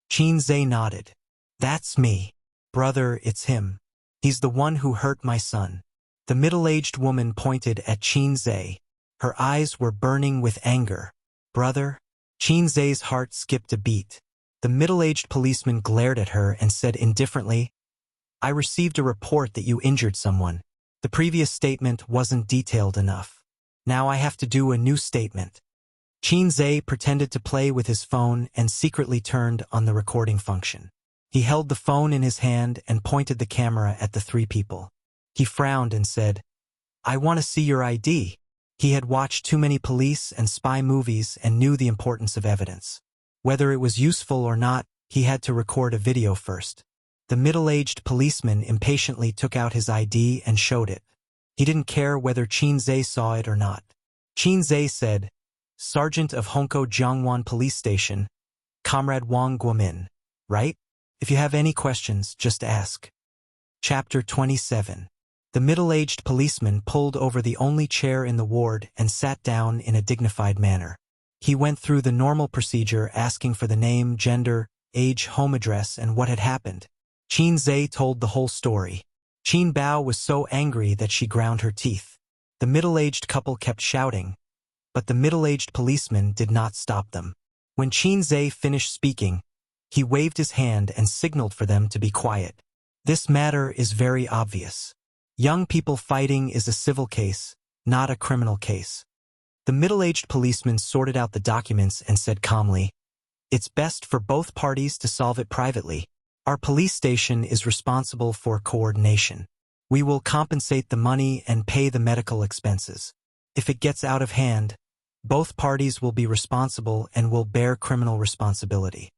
Qin Zhe nodded. "That's me. Brother, it's him. He's the one who hurt my son." The middle-aged woman pointed at Qin Zhe. Her eyes were burning with anger. "Brother?" Qin Zhe's heart skipped a beat. The middle-aged policeman glared at her and said indifferently, "I received a report that you injured someone. The previous statement wasn't detailed enough. Now I have to do a new statement." Qin Zhe pretended to play with his phone and secretly turned on the recording function. He held the phone in his hand and pointed the camera at the three people. He frowned and said, "I want to see your ID." He had watched too many police and spy movies and knew the importance of evidence. Whether it was useful or not, he had to record a video first. The middle-aged policeman impatiently took out his ID and showed it. He didn't care whether Qin Zhe saw it or not. Qin Zhe said, "Sergeant of Hongkou Jiangwan Police Station, Comrade Wang Guomin, right? If you have any questions, just ask." Chapter 27. The middle-aged policeman pulled over the only chair in the ward and sat down in a dignified manner. He went through the normal procedure asking for the name, gender, age, home address, and what had happened. Qin Zhe told the whole story. Qin Bao was so angry that she ground her teeth. The middle-aged couple kept shouting, but the middle-aged policeman did not stop them. When Qin Zhe finished speaking, he waved his hand and signaled for them to be quiet. This matter is very obvious. Young people fighting is a civil case, not a criminal case. The middle-aged policeman sorted out the documents and said calmly, "It's best for both parties to solve it privately. Our police station is responsible for coordination. We will compensate the money and pay the medical expenses. If it gets out of hand, both parties will be responsible and will bear criminal responsibility."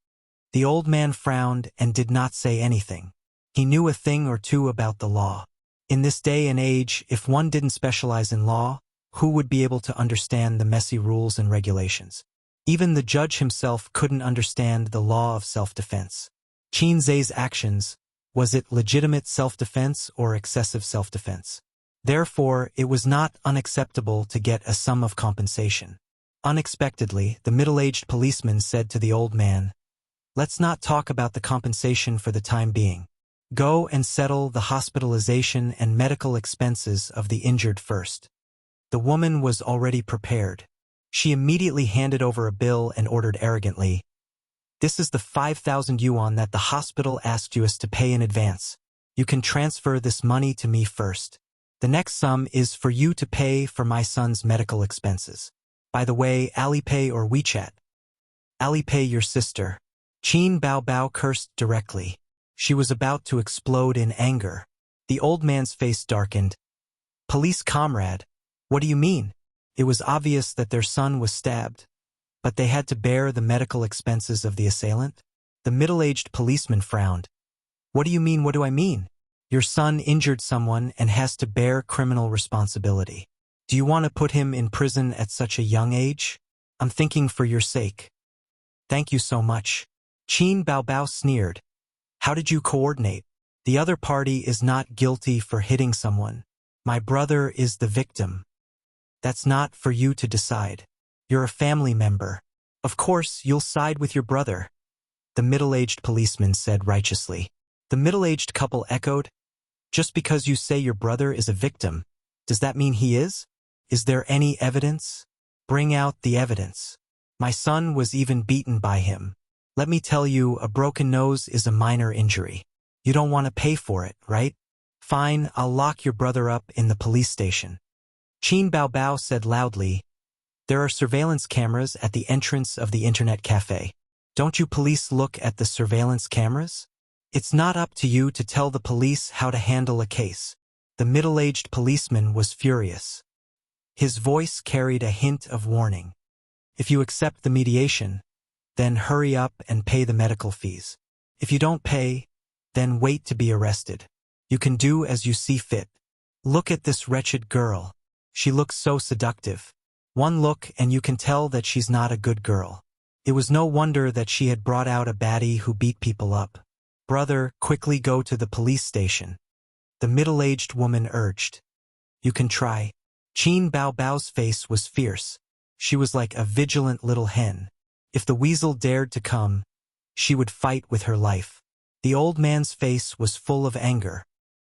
The old man frowned and did not say anything. He knew a thing or two about the law. In this day and age, if one didn't specialize in law, who would be able to understand the messy rules and regulations? Even the judge himself couldn't understand the law of self-defense. Qin Zhe's actions, was it legitimate self-defense or excessive self-defense? Therefore, it was not unacceptable to get a sum of compensation. Unexpectedly, the middle-aged policeman said to the old man, "Let's not talk about the compensation for the time being. Go and settle the hospitalization and medical expenses of the injured first." The woman was already prepared. She immediately handed over a bill and ordered arrogantly, "This is the 5,000 yuan that the hospital asked us to pay in advance. You can transfer this money to me first. The next sum is for you to pay for my son's medical expenses. By the way, Alipay or WeChat?" "Alipay, your sister." Qin Baobao cursed directly. She was about to explode in anger. The old man's face darkened. "Police comrade, what do you mean?" It was obvious that their son was stabbed, but they had to bear the medical expenses of the assailant. The middle-aged policeman frowned. "What do you mean, what do I mean? Your son injured someone and has to bear criminal responsibility. Do you want to put him in prison at such a young age? I'm thinking for your sake." "Thank you so much." Qin Baobao sneered. "How did you coordinate? The other party is not guilty for hitting someone. My brother is the victim. That's not for you to decide. You're a family member. Of course, you'll side with your brother," the middle-aged policeman said righteously. The middle-aged couple echoed, "Just because you say your brother is a victim, does that mean he is? Is there any evidence? Bring out the evidence. My son was even beaten by him. Let me tell you, a broken nose is a minor injury. You don't want to pay for it, right? Fine, I'll lock your brother up in the police station." Qin Baobao said loudly, "There are surveillance cameras at the entrance of the internet cafe. Don't you police look at the surveillance cameras? It's not up to you to tell the police how to handle a case." The middle-aged policeman was furious. His voice carried a hint of warning. "If you accept the mediation, then hurry up and pay the medical fees. If you don't pay, then wait to be arrested. You can do as you see fit. Look at this wretched girl. She looks so seductive. One look and you can tell that she's not a good girl. It was no wonder that she had brought out a baddie who beat people up. Brother, quickly go to the police station." The middle-aged woman urged. "You can try." Qin Baobao's face was fierce. She was like a vigilant little hen. If the weasel dared to come, she would fight with her life. The old man's face was full of anger.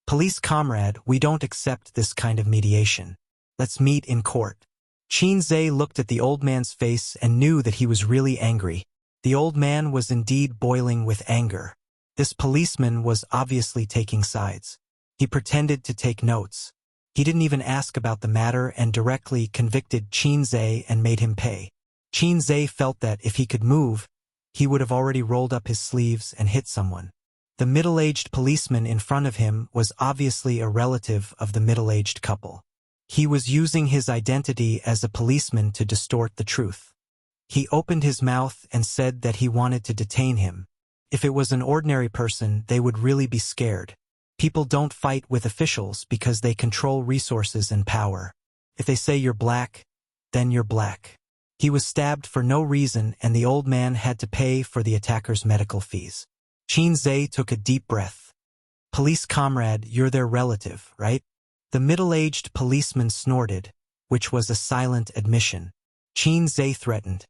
"Police comrade, we don't accept this kind of mediation. Let's meet in court." Qin Zhe looked at the old man's face and knew that he was really angry. The old man was indeed boiling with anger. This policeman was obviously taking sides. He pretended to take notes. He didn't even ask about the matter and directly convicted Qin Zhe and made him pay. Qin Zhe felt that if he could move, he would have already rolled up his sleeves and hit someone. The middle-aged policeman in front of him was obviously a relative of the middle-aged couple. He was using his identity as a policeman to distort the truth. He opened his mouth and said that he wanted to detain him. If it was an ordinary person, they would really be scared. People don't fight with officials because they control resources and power. If they say you're black, then you're black. He was stabbed for no reason and the old man had to pay for the attacker's medical fees. Qin Zhe took a deep breath. "Police comrade, you're their relative, right?" The middle-aged policeman snorted, which was a silent admission. Qin Zhe threatened.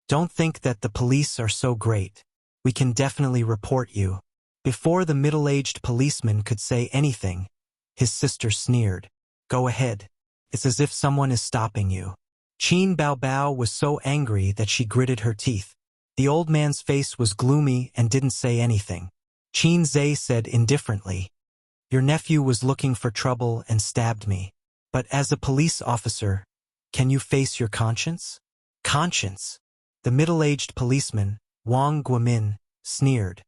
"Don't think that the police are so great. We can definitely report you." Before the middle-aged policeman could say anything, his sister sneered. "Go ahead. It's as if someone is stopping you. Qin Bao Bao was so angry that she gritted her teeth. The old man's face was gloomy and didn't say anything. Qin Zhe said indifferently, "Your nephew was looking for trouble and stabbed me. But as a police officer, can you face your conscience?" Conscience? The middle-aged policeman, Wang Guomin, sneered.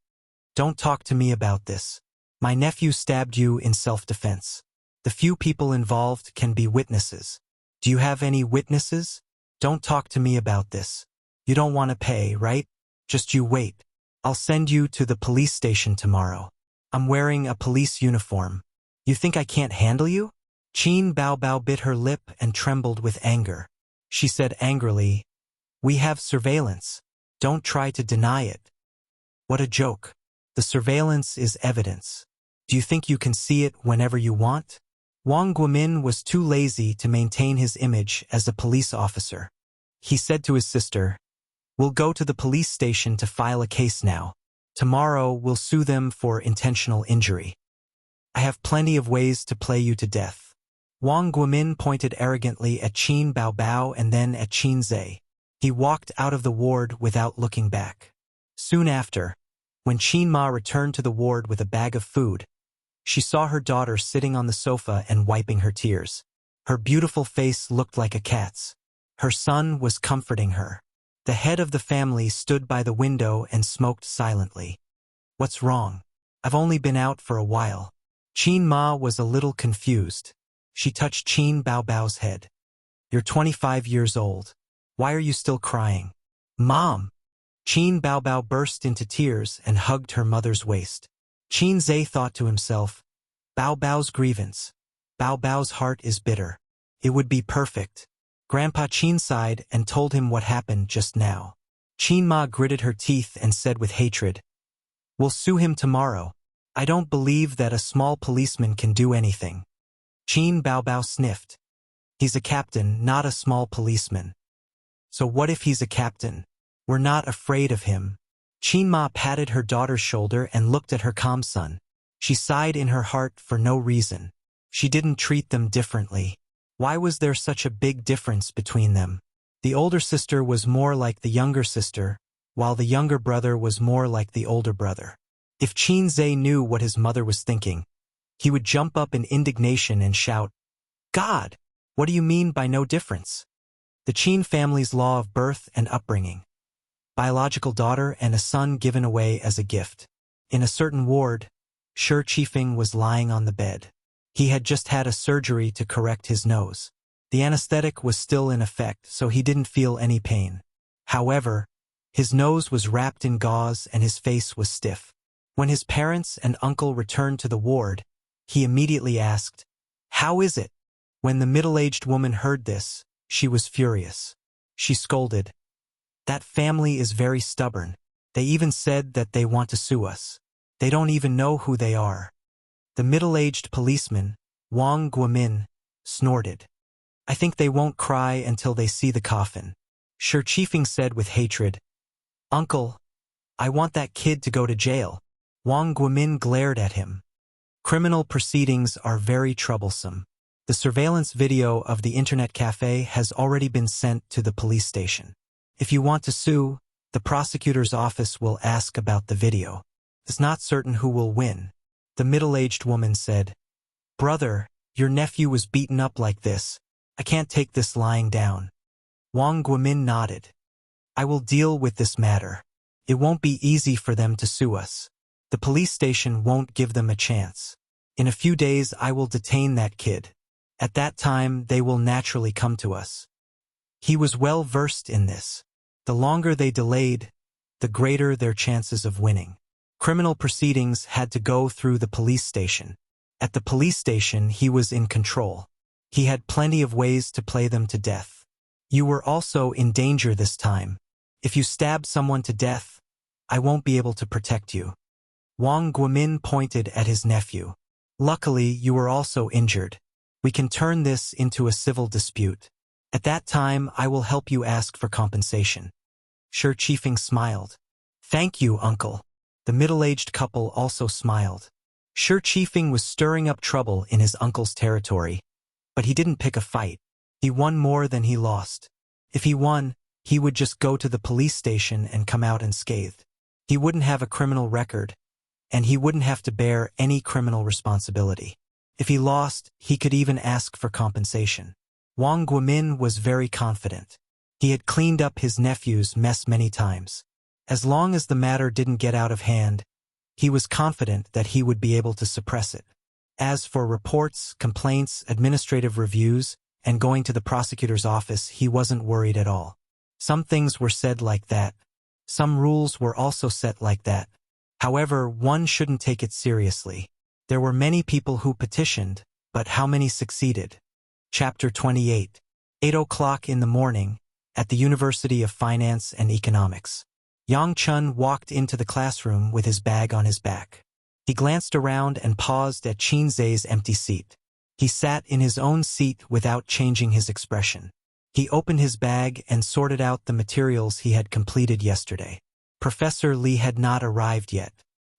"Don't talk to me about this. My nephew stabbed you in self-defense. The few people involved can be witnesses. Do you have any witnesses? Don't talk to me about this. You don't want to pay, right? Just you wait. I'll send you to the police station tomorrow. I'm wearing a police uniform. You think I can't handle you?" Qin Bao Bao bit her lip and trembled with anger. She said angrily, "We have surveillance. Don't try to deny it." What a joke. The surveillance is evidence. Do you think you can see it whenever you want? Wang Guomin was too lazy to maintain his image as a police officer. He said to his sister, "We'll go to the police station to file a case now. Tomorrow we'll sue them for intentional injury. I have plenty of ways to play you to death." Wang Guomin pointed arrogantly at Qin Bao Bao and then at Qin Zhe. He walked out of the ward without looking back. Soon after, when Qin Ma returned to the ward with a bag of food, she saw her daughter sitting on the sofa and wiping her tears. Her beautiful face looked like a cat's. Her son was comforting her. The head of the family stood by the window and smoked silently. "What's wrong? I've only been out for a while." Qin Ma was a little confused. She touched Qin Bao Bao's head. "You're 25 years old. Why are you still crying?" "Mom!" Qin Bao Bao burst into tears and hugged her mother's waist. Qin Zhe thought to himself, "Bao Bao's grievance. Bao Bao's heart is bitter. It would be perfect." Grandpa Qin sighed and told him what happened just now. Qin Ma gritted her teeth and said with hatred, "We'll sue him tomorrow. I don't believe that a small policeman can do anything." Qin Bao Bao sniffed. "He's a captain, not a small policeman." "So what if he's a captain? We're not afraid of him." Qin Ma patted her daughter's shoulder and looked at her calm son. She sighed in her heart for no reason. She didn't treat them differently. Why was there such a big difference between them? The older sister was more like the younger sister, while the younger brother was more like the older brother. If Qin Zhe knew what his mother was thinking, he would jump up in indignation and shout, "God! What do you mean by no difference?" The Qin family's law of birth and upbringing. Biological daughter and a son given away as a gift. In a certain ward, Shi Qifeng was lying on the bed. He had just had a surgery to correct his nose. The anesthetic was still in effect, so he didn't feel any pain. However, his nose was wrapped in gauze and his face was stiff. When his parents and uncle returned to the ward, he immediately asked, "How is it?" When the middle-aged woman heard this, she was furious. She scolded, "That family is very stubborn. They even said that they want to sue us. They don't even know who they are." The middle-aged policeman, Wang Guomin, snorted. "I think they won't cry until they see the coffin." Shi Qifeng said with hatred, "Uncle, I want that kid to go to jail." Wang Guomin glared at him. Criminal proceedings are very troublesome. The surveillance video of the internet cafe has already been sent to the police station. If you want to sue, the prosecutor's office will ask about the video. It's not certain who will win. The middle-aged woman said, "Brother, your nephew was beaten up like this. I can't take this lying down." Wang Guomin nodded. "I will deal with this matter. It won't be easy for them to sue us. The police station won't give them a chance. In a few days I will detain that kid. At that time they will naturally come to us." He was well versed in this. The longer they delayed, the greater their chances of winning. Criminal proceedings had to go through the police station. At the police station he was in control. He had plenty of ways to play them to death. "You were also in danger this time. If you stab someone to death, I won't be able to protect you." Wang Guomin pointed at his nephew. "Luckily, you were also injured. We can turn this into a civil dispute. At that time, I will help you ask for compensation." Shi Qifeng smiled. "Thank you, uncle." The middle-aged couple also smiled. Shi Qifeng was stirring up trouble in his uncle's territory. But he didn't pick a fight. He won more than he lost. If he won, he would just go to the police station and come out unscathed. He wouldn't have a criminal record, and he wouldn't have to bear any criminal responsibility. If he lost, he could even ask for compensation. Wang Guomin was very confident. He had cleaned up his nephew's mess many times. As long as the matter didn't get out of hand, he was confident that he would be able to suppress it. As for reports, complaints, administrative reviews, and going to the prosecutor's office, he wasn't worried at all. Some things were said like that. Some rules were also set like that. However, one shouldn't take it seriously. There were many people who petitioned, but how many succeeded? Chapter 28. 8 o'clock in the morning, at the University of Finance and Economics. Yang Chun walked into the classroom with his bag on his back. He glanced around and paused at Qin Zhe's empty seat. He sat in his own seat without changing his expression. He opened his bag and sorted out the materials he had completed yesterday. Professor Li had not arrived yet.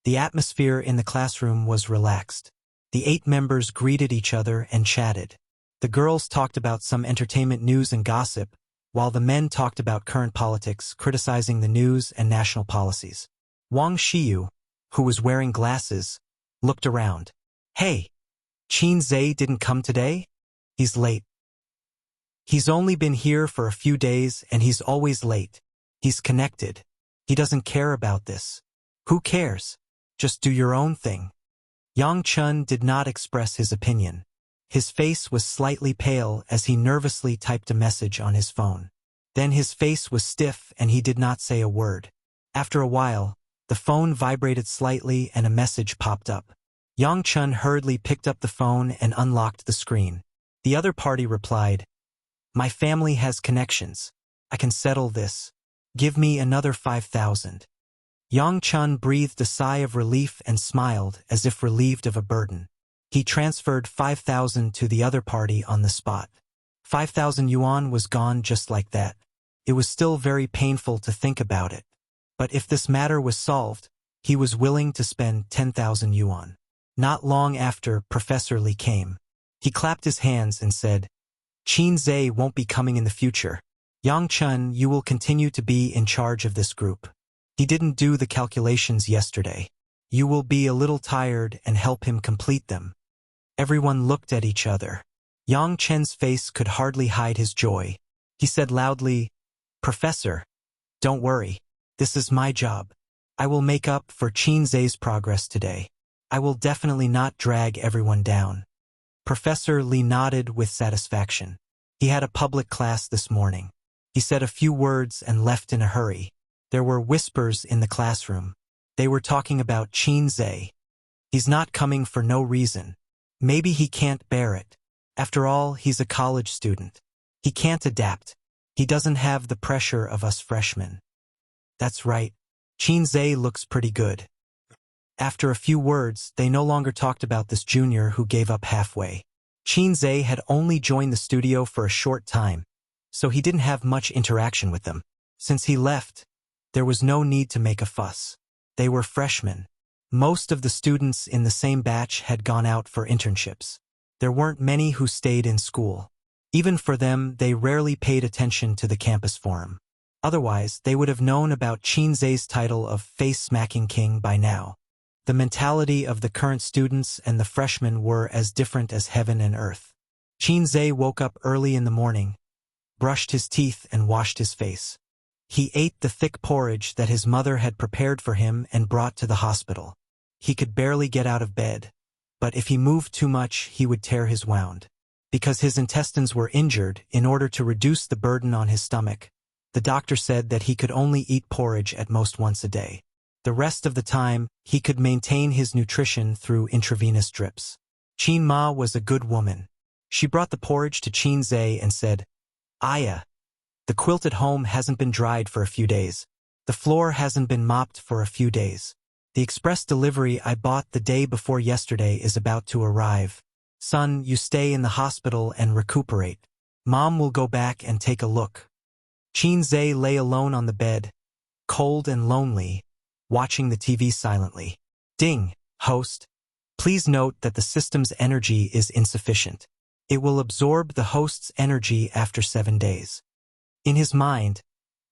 The atmosphere in the classroom was relaxed. The 8 members greeted each other and chatted. The girls talked about some entertainment news and gossip, while the men talked about current politics, criticizing the news and national policies. Wang Xiyu, who was wearing glasses, looked around. Hey, Qin Zhe didn't come today? He's late. He's only been here for a few days and he's always late. He's connected. He doesn't care about this. Who cares? Just do your own thing. Yang Chun did not express his opinion. His face was slightly pale as he nervously typed a message on his phone. Then his face was stiff and he did not say a word. After a while, the phone vibrated slightly and a message popped up. Yang Chun hurriedly picked up the phone and unlocked the screen. The other party replied, "My family has connections. I can settle this. Give me another 5,000. Yang Chun breathed a sigh of relief and smiled as if relieved of a burden. He transferred 5,000 to the other party on the spot. 5,000 yuan was gone just like that. It was still very painful to think about it. But if this matter was solved, he was willing to spend 10,000 yuan. Not long after, Professor Li came. He clapped his hands and said, "Qin Zhe won't be coming in the future. Yang Chun, you will continue to be in charge of this group. He didn't do the calculations yesterday. You will be a little tired and help him complete them." Everyone looked at each other. Yang Chen's face could hardly hide his joy. He said loudly, "Professor, don't worry. This is my job. I will make up for Qin Zhe's progress today. I will definitely not drag everyone down." Professor Li nodded with satisfaction. He had a public class this morning. He said a few words and left in a hurry. There were whispers in the classroom. They were talking about Qin Zhe. He's not coming for no reason. Maybe he can't bear it. After all, he's a college student. He can't adapt. He doesn't have the pressure of us freshmen. That's right. Qin Zhe looks pretty good. After a few words, they no longer talked about this junior who gave up halfway. Qin Zhe had only joined the studio for a short time, so he didn't have much interaction with them. Since he left, there was no need to make a fuss. They were freshmen. Most of the students in the same batch had gone out for internships. There weren't many who stayed in school. Even for them, they rarely paid attention to the campus forum. Otherwise, they would have known about Qin Zhe's title of face-smacking king by now. The mentality of the current students and the freshmen were as different as heaven and earth. Qin Zhe woke up early in the morning, brushed his teeth and washed his face. He ate the thick porridge that his mother had prepared for him and brought to the hospital. He could barely get out of bed, but if he moved too much, he would tear his wound. Because his intestines were injured, in order to reduce the burden on his stomach, the doctor said that he could only eat porridge at most once a day. The rest of the time, he could maintain his nutrition through intravenous drips. Qin Ma was a good woman. She brought the porridge to Qin Zhe and said, "Aya, the quilt at home hasn't been dried for a few days. The floor hasn't been mopped for a few days. The express delivery I bought the day before yesterday is about to arrive. Son, you stay in the hospital and recuperate. Mom will go back and take a look." Qin Zhe lay alone on the bed, cold and lonely, watching the TV silently. "Ding, host. Please note that the system's energy is insufficient. It will absorb the host's energy after 7 days. In his mind,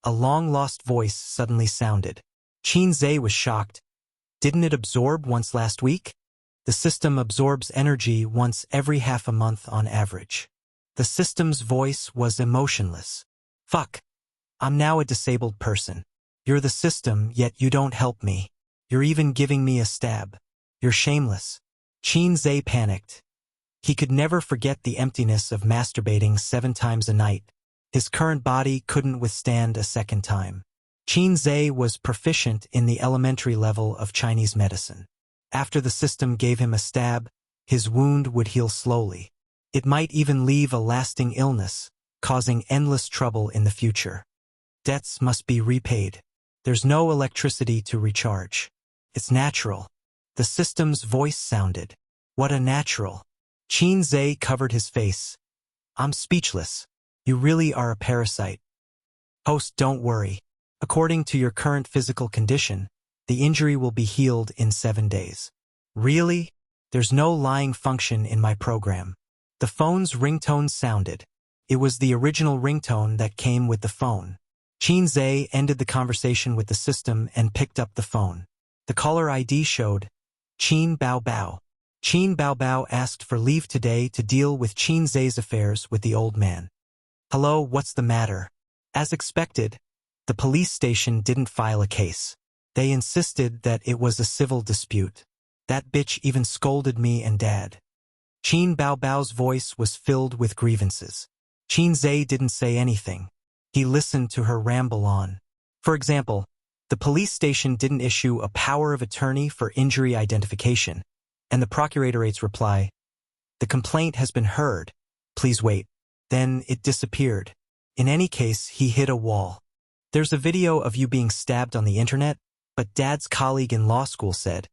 a long-lost voice suddenly sounded. Qin Zhe was shocked. Didn't it absorb once last week? The system absorbs energy once every half a month on average. The system's voice was emotionless. Fuck. I'm now a disabled person. You're the system, yet you don't help me. You're even giving me a stab. You're shameless. Qin Zhe panicked. He could never forget the emptiness of masturbating 7 times a night. His current body couldn't withstand a second time. Qin Zhe was proficient in the elementary level of Chinese medicine. After the system gave him a stab, his wound would heal slowly. It might even leave a lasting illness, causing endless trouble in the future. Debts must be repaid. There's no electricity to recharge. It's natural. The system's voice sounded. What a natural. Qin Zhe covered his face. I'm speechless. You really are a parasite. Host, don't worry. According to your current physical condition, the injury will be healed in 7 days. Really? There's no lying function in my program. The phone's ringtone sounded. It was the original ringtone that came with the phone. Qin Zhe ended the conversation with the system and picked up the phone. The caller ID showed Qin Bao Bao. Qin Bao Bao asked for leave today to deal with Qin Zhe's affairs with the old man. Hello, what's the matter? As expected, the police station didn't file a case. They insisted that it was a civil dispute. That bitch even scolded me and Dad. Qin Bao Bao's voice was filled with grievances. Qin Zhe didn't say anything. He listened to her ramble on. For example, the police station didn't issue a power of attorney for injury identification, and the procurator's reply, "The complaint has been heard. Please wait." Then it disappeared. In any case, he hit a wall. There's a video of you being stabbed on the internet, but Dad's colleague in law school said,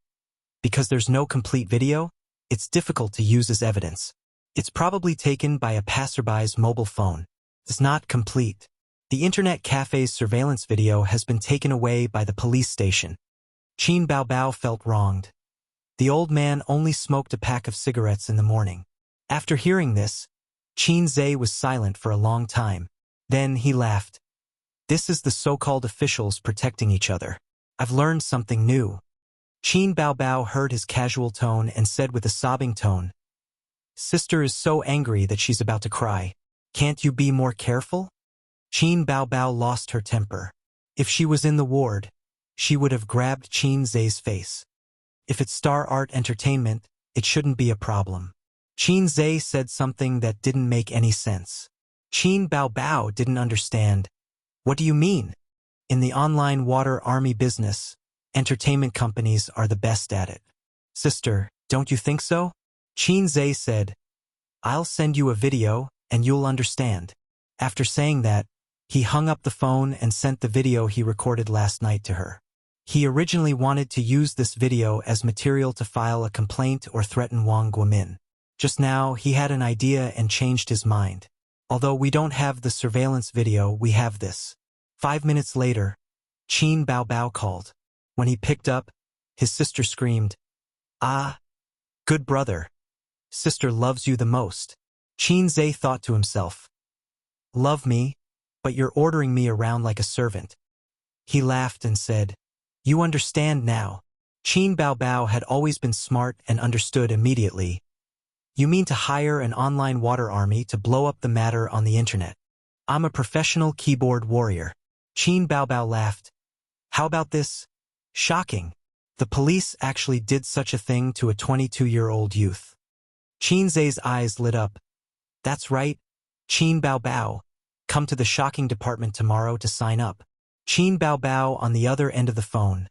because there's no complete video, it's difficult to use as evidence. It's probably taken by a passerby's mobile phone. It's not complete. The internet cafe's surveillance video has been taken away by the police station. Qin Bao Bao felt wronged. The old man only smoked a pack of cigarettes in the morning. After hearing this, Qin Zhe was silent for a long time. Then he laughed. This is the so-called officials protecting each other. I've learned something new. Qin Bao Bao heard his casual tone and said with a sobbing tone, Sister is so angry that she's about to cry. Can't you be more careful? Qin Bao Bao lost her temper. If she was in the ward, she would have grabbed Qin Zhe's face. If it's Star Art Entertainment, it shouldn't be a problem. Qin Zhe said something that didn't make any sense. Qin Bao Bao didn't understand. What do you mean? In the online water army business, entertainment companies are the best at it. Sister, don't you think so? Qin Zhe said, I'll send you a video, and you'll understand. After saying that, he hung up the phone and sent the video he recorded last night to her. He originally wanted to use this video as material to file a complaint or threaten Wang Guomin. Just now, he had an idea and changed his mind. Although we don't have the surveillance video, we have this. 5 minutes later, Qin Bao Bao called. When he picked up, his sister screamed, Ah, good brother. Sister loves you the most. Qin Zhe thought to himself, Love me, but you're ordering me around like a servant. He laughed and said, You understand now. Qin Bao Bao had always been smart and understood immediately. You mean to hire an online water army to blow up the matter on the internet? I'm a professional keyboard warrior. Qin Bao Bao laughed. How about this? Shocking. The police actually did such a thing to a 22-year-old youth. Qin Zhe's eyes lit up. That's right. Qin Bao Bao. Come to the shocking department tomorrow to sign up. Qin Bao Bao on the other end of the phone.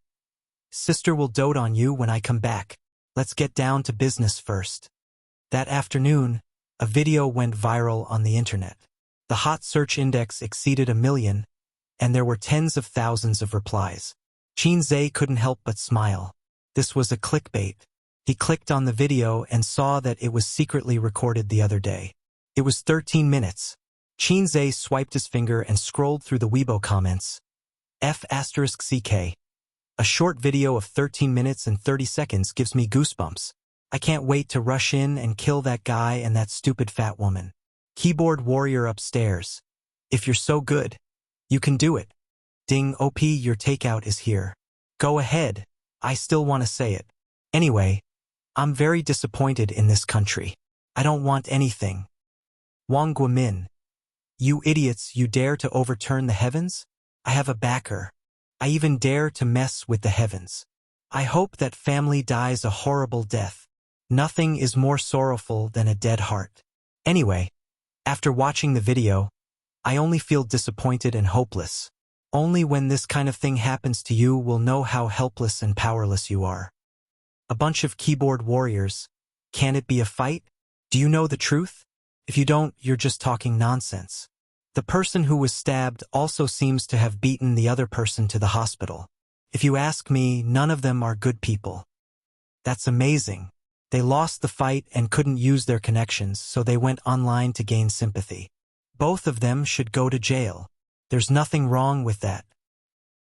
Sister will dote on you when I come back. Let's get down to business first. That afternoon, a video went viral on the internet. The hot search index exceeded 1 million, and there were tens of thousands of replies. Qin Zhe couldn't help but smile. This was a clickbait. He clicked on the video and saw that it was secretly recorded the other day. It was 13 minutes. Qin Zhe swiped his finger and scrolled through the Weibo comments. F***CK. A short video of 13 minutes and 30 seconds gives me goosebumps. I can't wait to rush in and kill that guy and that stupid fat woman. Keyboard warrior upstairs. If you're so good, you can do it. Ding, OP, your takeout is here. Go ahead. I still want to say it. Anyway, I'm very disappointed in this country. I don't want anything. Wang Guomin. You idiots, you dare to overturn the heavens? I have a backer. I even dare to mess with the heavens. I hope that family dies a horrible death. Nothing is more sorrowful than a dead heart. Anyway, after watching the video, I only feel disappointed and hopeless. Only when this kind of thing happens to you will know how helpless and powerless you are. A bunch of keyboard warriors. Can it be a fight? Do you know the truth? If you don't, you're just talking nonsense. The person who was stabbed also seems to have beaten the other person to the hospital. If you ask me, none of them are good people. That's amazing. They lost the fight and couldn't use their connections, so they went online to gain sympathy. Both of them should go to jail. There's nothing wrong with that.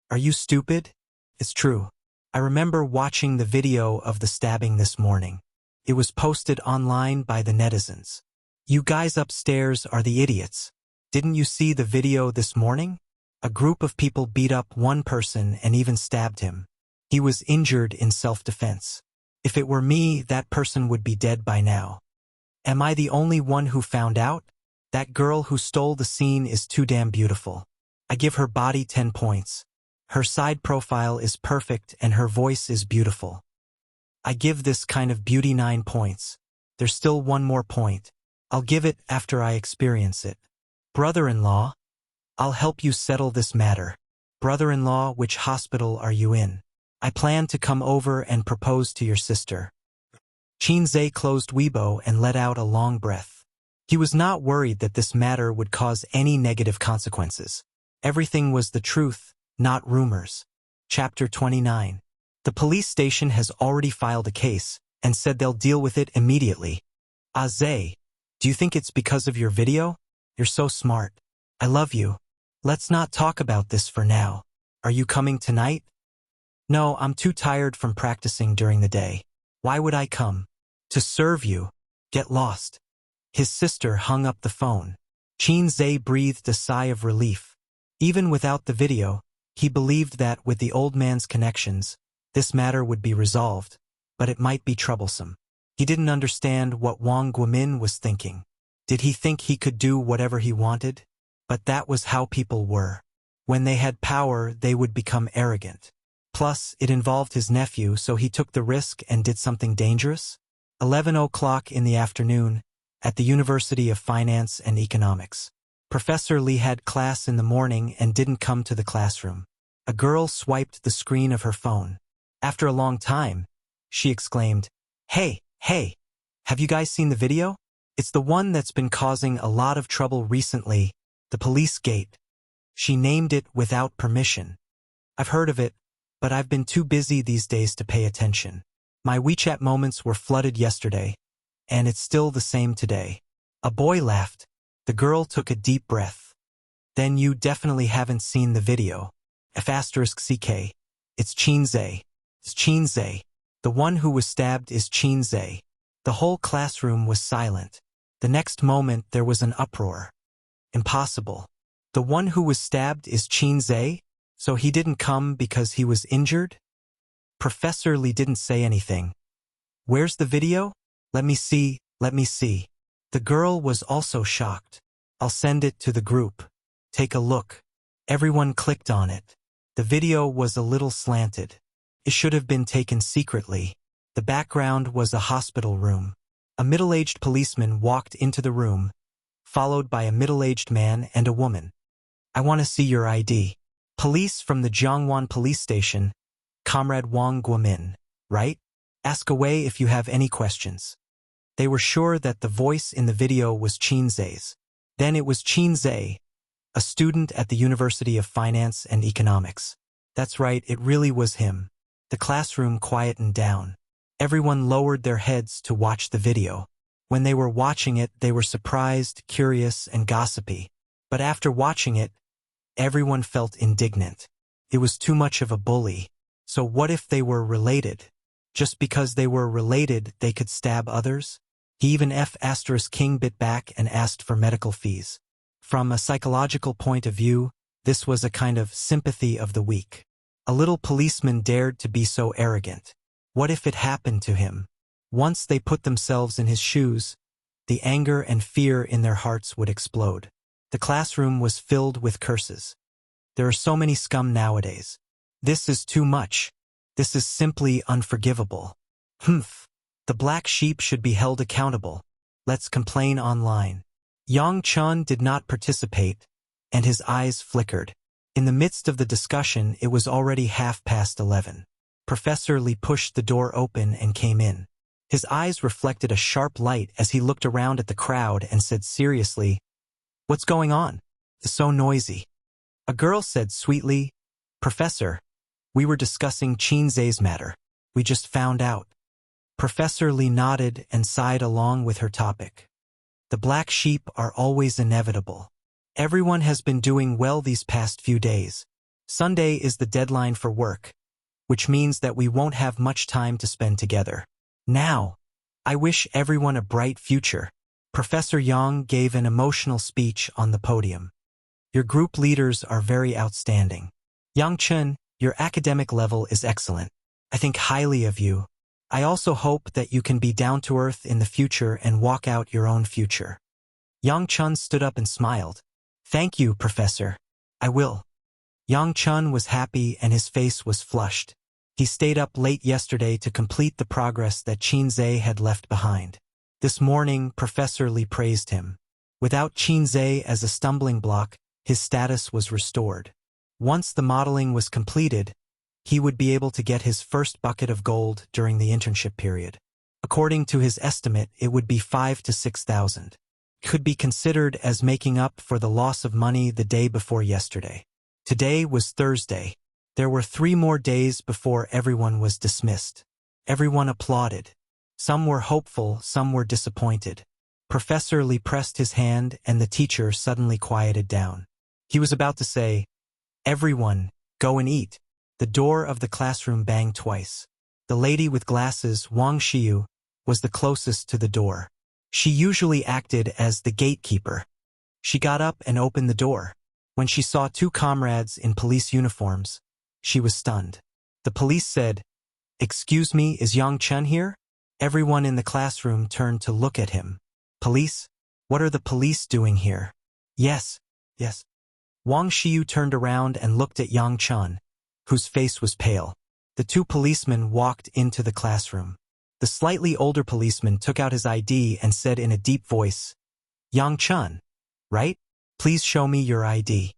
Are you stupid? It's true. I remember watching the video of the stabbing this morning. It was posted online by the netizens. You guys upstairs are the idiots. Didn't you see the video this morning? A group of people beat up one person and even stabbed him. He was injured in self-defense. If it were me, that person would be dead by now. Am I the only one who found out? That girl who stole the scene is too damn beautiful. I give her body 10 points. Her side profile is perfect and her voice is beautiful. I give this kind of beauty 9 points. There's still one more point. I'll give it after I experience it. Brother-in-law, I'll help you settle this matter. Brother-in-law, which hospital are you in? I plan to come over and propose to your sister. Qinzhe closed Weibo and let out a long breath. He was not worried that this matter would cause any negative consequences. Everything was the truth, not rumors. Chapter 29. The police station has already filed a case and said they'll deal with it immediately. Aze, do you think it's because of your video? You're so smart. I love you. Let's not talk about this for now. Are you coming tonight? No, I'm too tired from practicing during the day. Why would I come? To serve you. Get lost. His sister hung up the phone. Qinzhe breathed a sigh of relief. Even without the video, he believed that with the old man's connections, this matter would be resolved, but it might be troublesome. He didn't understand what Wang Guomin was thinking. Did he think he could do whatever he wanted? But that was how people were. When they had power, they would become arrogant. Plus, it involved his nephew, so he took the risk and did something dangerous. 11 o'clock in the afternoon, at the University of Finance and Economics. Professor Li had class in the morning and didn't come to the classroom. A girl swiped the screen of her phone. After a long time, she exclaimed, Hey, have you guys seen the video? It's the one that's been causing a lot of trouble recently, the police gate. She named it without permission. I've heard of it, but I've been too busy these days to pay attention. My WeChat moments were flooded yesterday, and it's still the same today. A boy laughed. The girl took a deep breath. Then you definitely haven't seen the video. F***CK. It's Qinzhe. It's Qinzhe. The one who was stabbed is Qinzhe. The whole classroom was silent. The next moment there was an uproar. Impossible. The one who was stabbed is Qinzhe? So he didn't come because he was injured? Professor Li didn't say anything. Where's the video? Let me see. The girl was also shocked. I'll send it to the group. Take a look. Everyone clicked on it. The video was a little slanted. It should have been taken secretly. The background was a hospital room. A middle-aged policeman walked into the room, followed by a middle-aged man and a woman. I want to see your ID. Police from the Jiangwan police station. Comrade Wang Guomin, right? Ask away if you have any questions. They were sure that the voice in the video was Qinzhe's. Then it was Qinzhe, a student at the University of Finance and Economics. That's right, it really was him. The classroom quietened down. Everyone lowered their heads to watch the video. When they were watching it, they were surprised, curious, and gossipy. But after watching it, everyone felt indignant. It was too much of a bully. So what if they were related? Just because they were related, they could stab others? He even King bit back and asked for medical fees. From a psychological point of view, this was a kind of sympathy of the weak. A little policeman dared to be so arrogant. What if it happened to him? Once they put themselves in his shoes, the anger and fear in their hearts would explode. The classroom was filled with curses. There are so many scum nowadays. This is too much. This is simply unforgivable. Humph. The black sheep should be held accountable. Let's complain online. Yang Chun did not participate, and his eyes flickered. In the midst of the discussion, it was already 11:30. Professor Li pushed the door open and came in. His eyes reflected a sharp light as he looked around at the crowd and said seriously, "What's going on? It's so noisy." A girl said sweetly, "Professor, we were discussing Qin Zhe's matter. We just found out." Professor Li nodded and sighed along with her topic. The black sheep are always inevitable. Everyone has been doing well these past few days. Sunday is the deadline for work, which means that we won't have much time to spend together. Now, I wish everyone a bright future. Professor Yang gave an emotional speech on the podium. Your group leaders are very outstanding. Yang Chun, your academic level is excellent. I think highly of you. I also hope that you can be down to earth in the future and walk out your own future. Yang Chun stood up and smiled. Thank you, Professor. I will. Yang Chun was happy and his face was flushed. He stayed up late yesterday to complete the progress that Qin Zhe had left behind. This morning, Professor Li praised him. Without Qin Zhe as a stumbling block, his status was restored. Once the modeling was completed, he would be able to get his first bucket of gold during the internship period. According to his estimate, it would be 5,000 to 6,000. Could be considered as making up for the loss of money the day before yesterday. Today was Thursday. There were 3 more days before everyone was dismissed. Everyone applauded. Some were hopeful, some were disappointed. Professor Li pressed his hand and the teacher suddenly quieted down. He was about to say, "Everyone, go and eat." The door of the classroom banged twice. The lady with glasses, Wang Xiu, was the closest to the door. She usually acted as the gatekeeper. She got up and opened the door. When she saw 2 comrades in police uniforms, she was stunned. The police said, "Excuse me, is Yang Chun here?" Everyone in the classroom turned to look at him. "Police? What are the police doing here?" Yes. Wang Xiu turned around and looked at Yang Chun, whose face was pale. The 2 policemen walked into the classroom. The slightly older policeman took out his ID and said in a deep voice, "Yang Chun, right? Please show me your ID."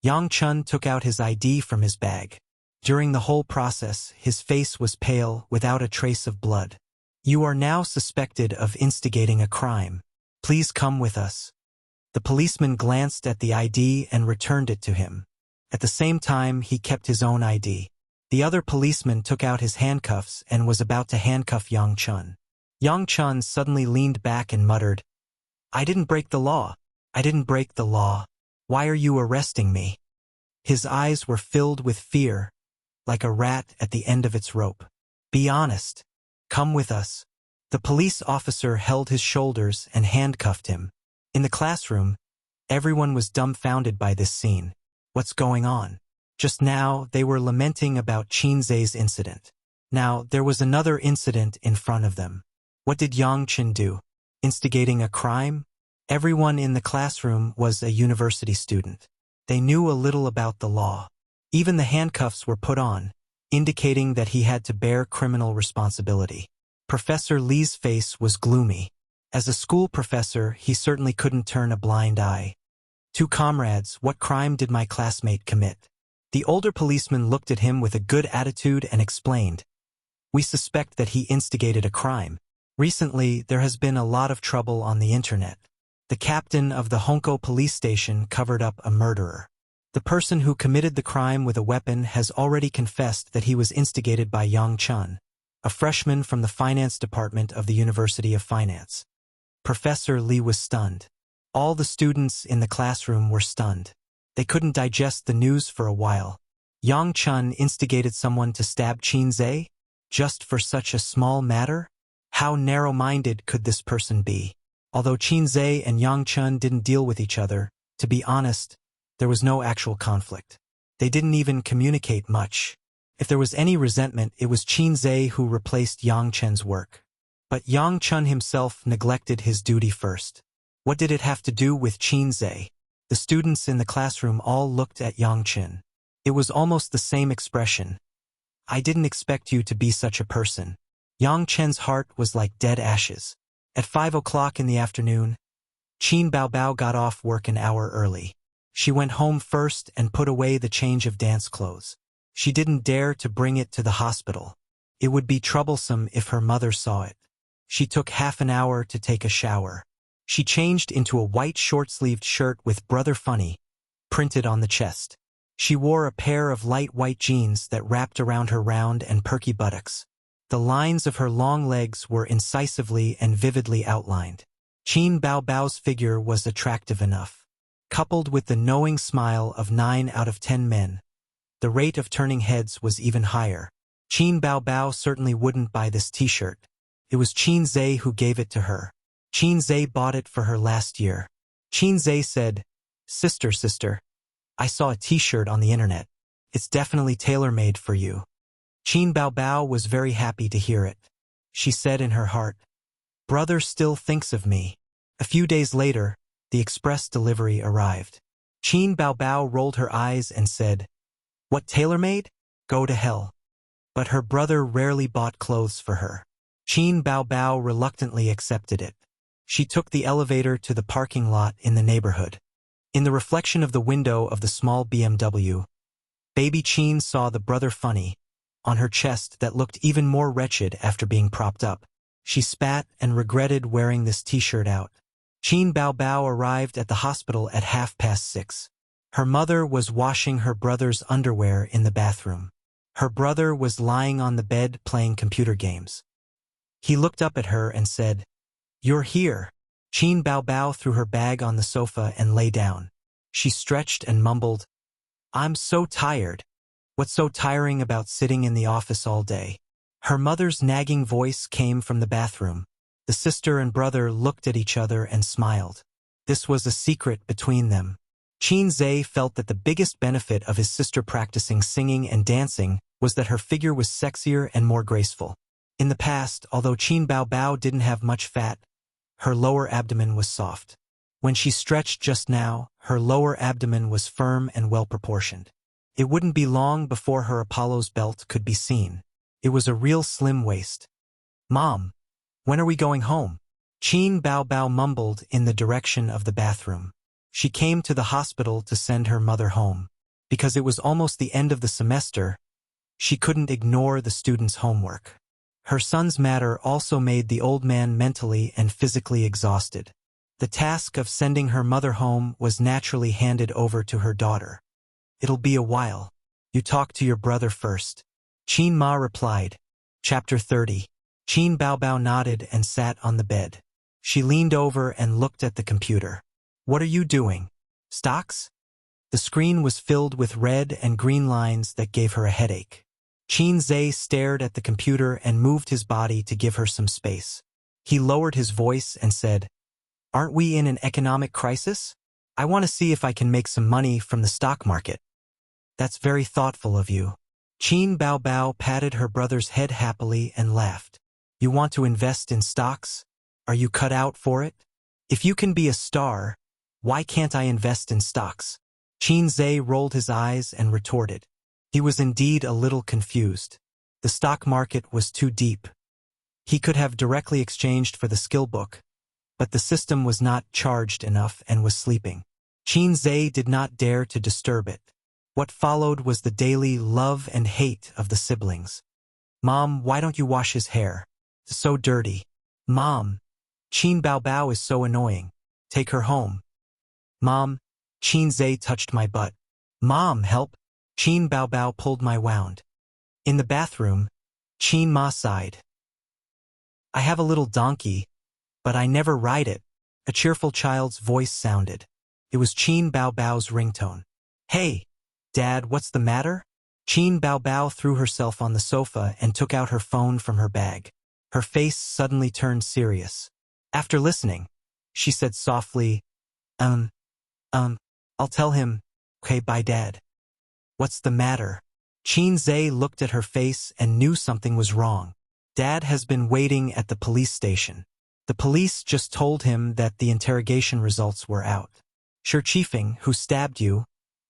Yang Chun took out his ID from his bag. During the whole process, his face was pale, without a trace of blood. "You are now suspected of instigating a crime. Please come with us." The policeman glanced at the ID and returned it to him. At the same time, he kept his own ID. The other policeman took out his handcuffs and was about to handcuff Yang Chun. Yang Chun suddenly leaned back and muttered, "I didn't break the law. I didn't break the law. Why are you arresting me?" His eyes were filled with fear, like a rat at the end of its rope. "Be honest. Come with us." The police officer held his shoulders and handcuffed him. In the classroom, everyone was dumbfounded by this scene. What's going on? Just now, they were lamenting about Qin Zhe's incident. Now, there was another incident in front of them. What did Yang Chun do? Instigating a crime? Everyone in the classroom was a university student. They knew a little about the law. Even the handcuffs were put on, indicating that he had to bear criminal responsibility. Professor Li's face was gloomy. As a school professor, he certainly couldn't turn a blind eye. "2 comrades, what crime did my classmate commit?" The older policeman looked at him with a good attitude and explained, "We suspect that he instigated a crime. Recently, there has been a lot of trouble on the internet. The captain of the Honko police station covered up a murderer. The person who committed the crime with a weapon has already confessed that he was instigated by Yang Chun, a freshman from the finance department of the University of Finance." Professor Li was stunned. All the students in the classroom were stunned. They couldn't digest the news for a while. Yang Chun instigated someone to stab Qin Zhe? Just for such a small matter? How narrow-minded could this person be? Although Qinzhe and Yang Chun didn't deal with each other, to be honest, there was no actual conflict. They didn't even communicate much. If there was any resentment, it was Qinzhe who replaced Yang Chen's work. But Yang Chun himself neglected his duty first. What did it have to do with Qinzhe? The students in the classroom all looked at Yang Chen. It was almost the same expression. I didn't expect you to be such a person. Yang Chen's heart was like dead ashes. At 5 o'clock in the afternoon, Qin Baobao got off work an hour early. She went home first and put away the change of dance clothes. She didn't dare to bring it to the hospital. It would be troublesome if her mother saw it. She took half an hour to take a shower. She changed into a white short-sleeved shirt with Brother Funny printed on the chest. She wore a pair of light white jeans that wrapped around her round and perky buttocks. The lines of her long legs were incisively and vividly outlined. Qin Baobao's figure was attractive enough. Coupled with the knowing smile of 9 out of 10 men, the rate of turning heads was even higher. Qin Baobao certainly wouldn't buy this t-shirt. It was Qinzhe who gave it to her. Qinzhe bought it for her last year. Qinzhe said, Sister, I saw a t-shirt on the internet. It's definitely tailor-made for you." Qin Baobao was very happy to hear it. She said in her heart, "Brother still thinks of me." A few days later, the express delivery arrived. Qin Baobao rolled her eyes and said, "What, tailor-made? Go to hell." But her brother rarely bought clothes for her. Qin Baobao reluctantly accepted it. She took the elevator to the parking lot in the neighborhood. In the reflection of the window of the small BMW, baby Qin saw the Brother Funny on her chest that looked even more wretched after being propped up. She spat and regretted wearing this t-shirt out. Qin Baobao arrived at the hospital at 6:30. Her mother was washing her brother's underwear in the bathroom. Her brother was lying on the bed playing computer games. He looked up at her and said, "You're here." Qin Baobao threw her bag on the sofa and lay down. She stretched and mumbled, "I'm so tired. What's so tiring about sitting in the office all day?" Her mother's nagging voice came from the bathroom. The sister and brother looked at each other and smiled. This was a secret between them. Qinzhe felt that the biggest benefit of his sister practicing singing and dancing was that her figure was sexier and more graceful. In the past, although Qin Baobao didn't have much fat, her lower abdomen was soft. When she stretched just now, her lower abdomen was firm and well-proportioned. It wouldn't be long before her Apollo's belt could be seen. It was a real slim waist. "Mom, when are we going home?" Qin Baobao mumbled in the direction of the bathroom. She came to the hospital to send her mother home. Because it was almost the end of the semester, she couldn't ignore the students' homework. Her son's matter also made the old man mentally and physically exhausted. The task of sending her mother home was naturally handed over to her daughter. "It'll be a while. You talk to your brother first." Qin Ma replied. Chapter 30. Qin Baobao nodded and sat on the bed. She leaned over and looked at the computer. "What are you doing? Stocks?" The screen was filled with red and green lines that gave her a headache. Qinzhe stared at the computer and moved his body to give her some space. He lowered his voice and said, "Aren't we in an economic crisis? I want to see if I can make some money from the stock market." "That's very thoughtful of you." Qin Baobao patted her brother's head happily and laughed. "You want to invest in stocks? Are you cut out for it? If you can be a star, why can't I invest in stocks?" Qinzhe rolled his eyes and retorted. He was indeed a little confused. The stock market was too deep. He could have directly exchanged for the skill book, but the system was not charged enough and was sleeping. Qinzhe did not dare to disturb it. What followed was the daily love and hate of the siblings. "Mom, why don't you wash his hair? It's so dirty." "Mom, Qin Baobao is so annoying. Take her home." "Mom, Qinzhe touched my butt." "Mom, help." Qin Baobao pulled my wound. In the bathroom, Qin Ma sighed. "I have a little donkey, but I never ride it." A cheerful child's voice sounded. It was Qin Baobao's ringtone. "Hey, Dad, what's the matter?" Qin Baobao threw herself on the sofa and took out her phone from her bag. Her face suddenly turned serious. After listening, she said softly, I'll tell him. Okay, bye, Dad. What's the matter? Qin Zhe looked at her face and knew something was wrong. Dad has been waiting at the police station. The police just told him that the interrogation results were out. Shi Qifeng, who stabbed you,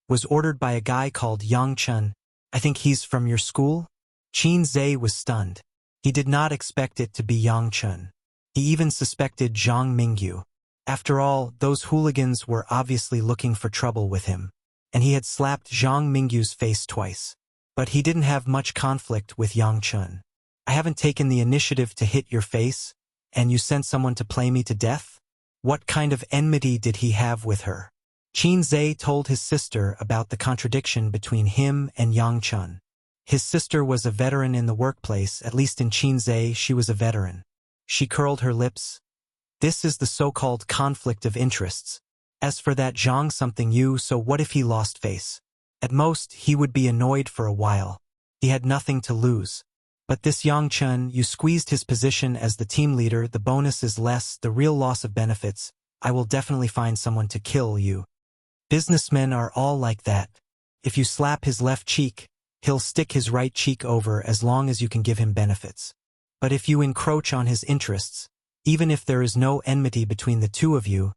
was ordered by a guy called Yang Chun. I think he's from your school? Qin Zhe was stunned. He did not expect it to be Yang Chun. He even suspected Zhang Mingyu. After all, those hooligans were obviously looking for trouble with him, and he had slapped Zhang Mingyu's face twice. But he didn't have much conflict with Yang Chun. I haven't taken the initiative to hit your face, and you sent someone to play me to death? What kind of enmity did he have with her? Qin Zhe told his sister about the contradiction between him and Yang Chun. His sister was a veteran in the workplace, at least in Qin Zhe she was a veteran. She curled her lips. This is the so-called conflict of interests. As for that Zhang something you, so what if he lost face? At most, he would be annoyed for a while. He had nothing to lose. But this Yang Chun, you squeezed his position as the team leader, the bonus is less, the real loss of benefits. I will definitely find someone to kill you. Businessmen are all like that. If you slap his left cheek, he'll stick his right cheek over as long as you can give him benefits. But if you encroach on his interests, even if there is no enmity between the two of you,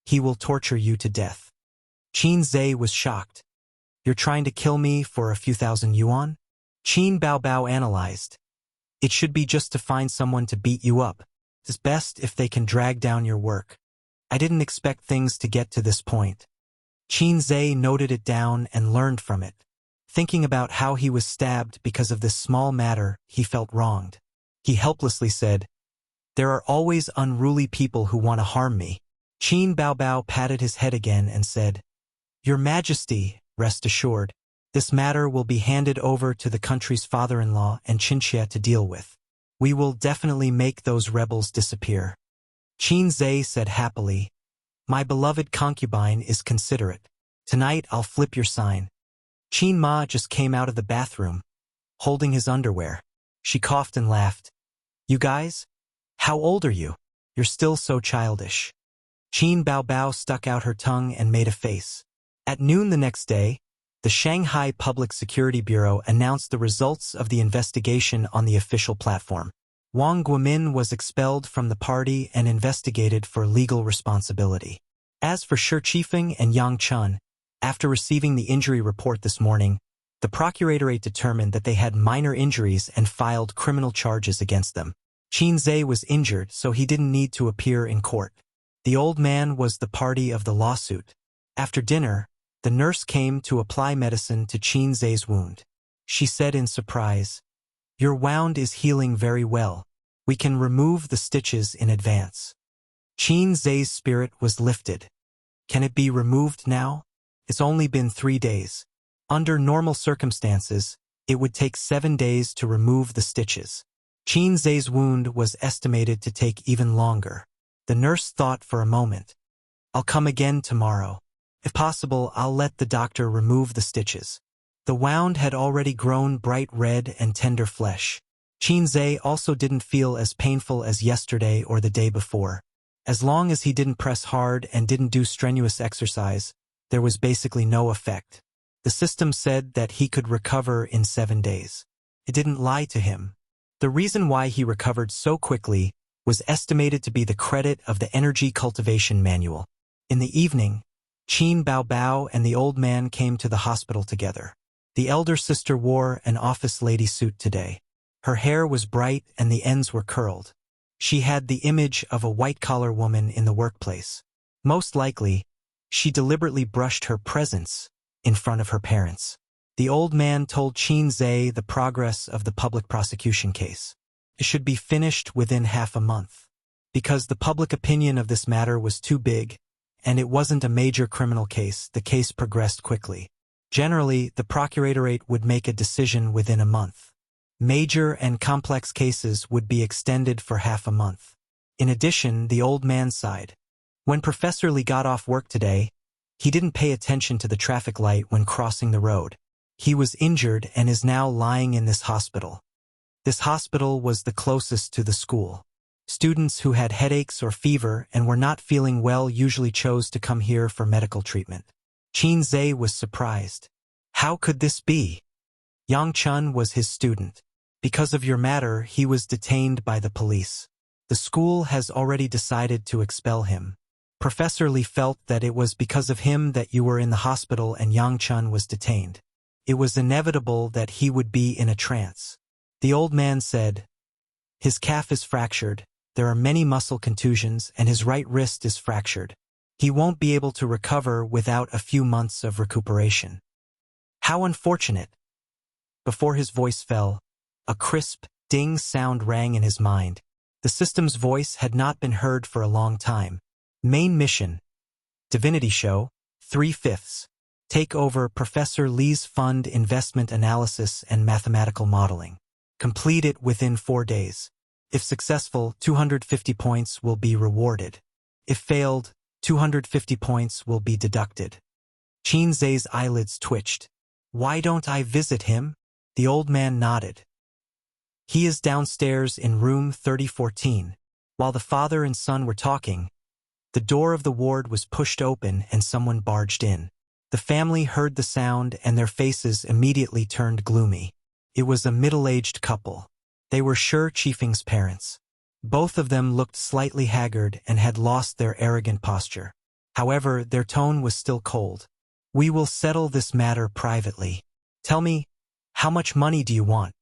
he will torture you to death. Qin Zhe was shocked. You're trying to kill me for a few thousand yuan? Qin Baobao analyzed. It should be just to find someone to beat you up. It's best if they can drag down your work. I didn't expect things to get to this point. Qin Zhe noted it down and learned from it. Thinking about how he was stabbed because of this small matter, he felt wronged. He helplessly said, there are always unruly people who want to harm me. Qin Baobao patted his head again and said, Your Majesty, rest assured, this matter will be handed over to the country's father-in-law and Qinxia to deal with. We will definitely make those rebels disappear. Qin Zhe said happily, My beloved concubine is considerate. Tonight I'll flip your sign. Qin Ma just came out of the bathroom, holding his underwear. She coughed and laughed. You guys? How old are you? You're still so childish. Qin Baobao stuck out her tongue and made a face. At noon the next day, the Shanghai Public Security Bureau announced the results of the investigation on the official platform. Wang Guomin was expelled from the party and investigated for legal responsibility. As for Shi Qifeng and Yang Chun, after receiving the injury report this morning, the procuratorate determined that they had minor injuries and filed criminal charges against them. Qin Zhe was injured, so he didn't need to appear in court. The old man was the party of the lawsuit. After dinner, the nurse came to apply medicine to Qin Zhe's wound. She said in surprise, Your wound is healing very well. We can remove the stitches in advance. Qin Zhe's spirit was lifted. Can it be removed now? It's only been 3 days. Under normal circumstances, it would take 7 days to remove the stitches. Qin Zhe's wound was estimated to take even longer. The nurse thought for a moment. I'll come again tomorrow. If possible, I'll let the doctor remove the stitches. The wound had already grown bright red and tender flesh. Qin Zhe also didn't feel as painful as yesterday or the day before. As long as he didn't press hard and didn't do strenuous exercise, there was basically no effect. The system said that he could recover in 7 days. It didn't lie to him. The reason why he recovered so quickly was estimated to be the credit of the Energy Cultivation Manual. In the evening, Qin Baobao and the old man came to the hospital together. The elder sister wore an office lady suit today. Her hair was bright and the ends were curled. She had the image of a white-collar woman in the workplace. Most likely, she deliberately brushed her presence in front of her parents. The old man told Qin Zhe the progress of the public prosecution case. It should be finished within half a month. Because the public opinion of this matter was too big, and it wasn't a major criminal case, the case progressed quickly. Generally, the procuratorate would make a decision within a month. Major and complex cases would be extended for half a month. In addition, the old man sighed. When Professor Li got off work today, he didn't pay attention to the traffic light when crossing the road. He was injured and is now lying in this hospital. This hospital was the closest to the school. Students who had headaches or fever and were not feeling well usually chose to come here for medical treatment. Qin Zhe was surprised. How could this be? Yang Chun was his student. Because of your matter, he was detained by the police. The school has already decided to expel him. Professor Li felt that it was because of him that you were in the hospital and Yang Chun was detained. It was inevitable that he would be in a trance. The old man said, his calf is fractured, there are many muscle contusions, and his right wrist is fractured. He won't be able to recover without a few months of recuperation. How unfortunate! Before his voice fell, a crisp, ding sound rang in his mind. The system's voice had not been heard for a long time. Main mission. Divinity Show, 3/5. Take over Professor Li's Fund Investment Analysis and Mathematical Modeling. Complete it within 4 days. If successful, 250 points will be rewarded. If failed, 250 points will be deducted. Qin Zhe's eyelids twitched. Why don't I visit him? The old man nodded. He is downstairs in room 3014. While the father and son were talking, the door of the ward was pushed open and someone barged in. The family heard the sound and their faces immediately turned gloomy. It was a middle-aged couple. They were Shi Qifeng's parents. Both of them looked slightly haggard and had lost their arrogant posture. However, their tone was still cold. We will settle this matter privately. Tell me, how much money do you want?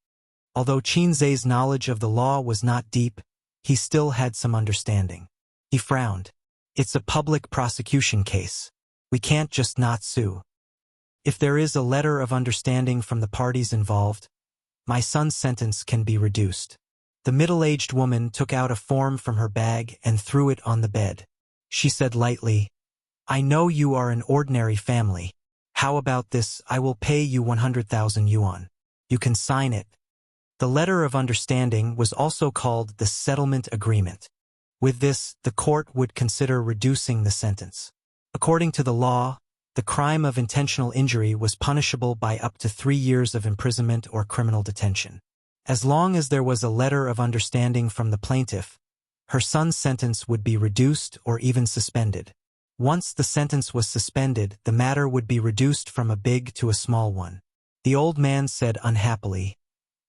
Although Qin Zhe's knowledge of the law was not deep, he still had some understanding. He frowned. It's a public prosecution case. We can't just not sue. If there is a letter of understanding from the parties involved, my son's sentence can be reduced. The middle-aged woman took out a form from her bag and threw it on the bed. She said lightly, I know you are an ordinary family. How about this? I will pay you 100,000 yuan. You can sign it. The letter of understanding was also called the settlement agreement. With this, the court would consider reducing the sentence. According to the law, the crime of intentional injury was punishable by up to 3 years of imprisonment or criminal detention. As long as there was a letter of understanding from the plaintiff, her son's sentence would be reduced or even suspended. Once the sentence was suspended, the matter would be reduced from a big to a small one. The old man said unhappily,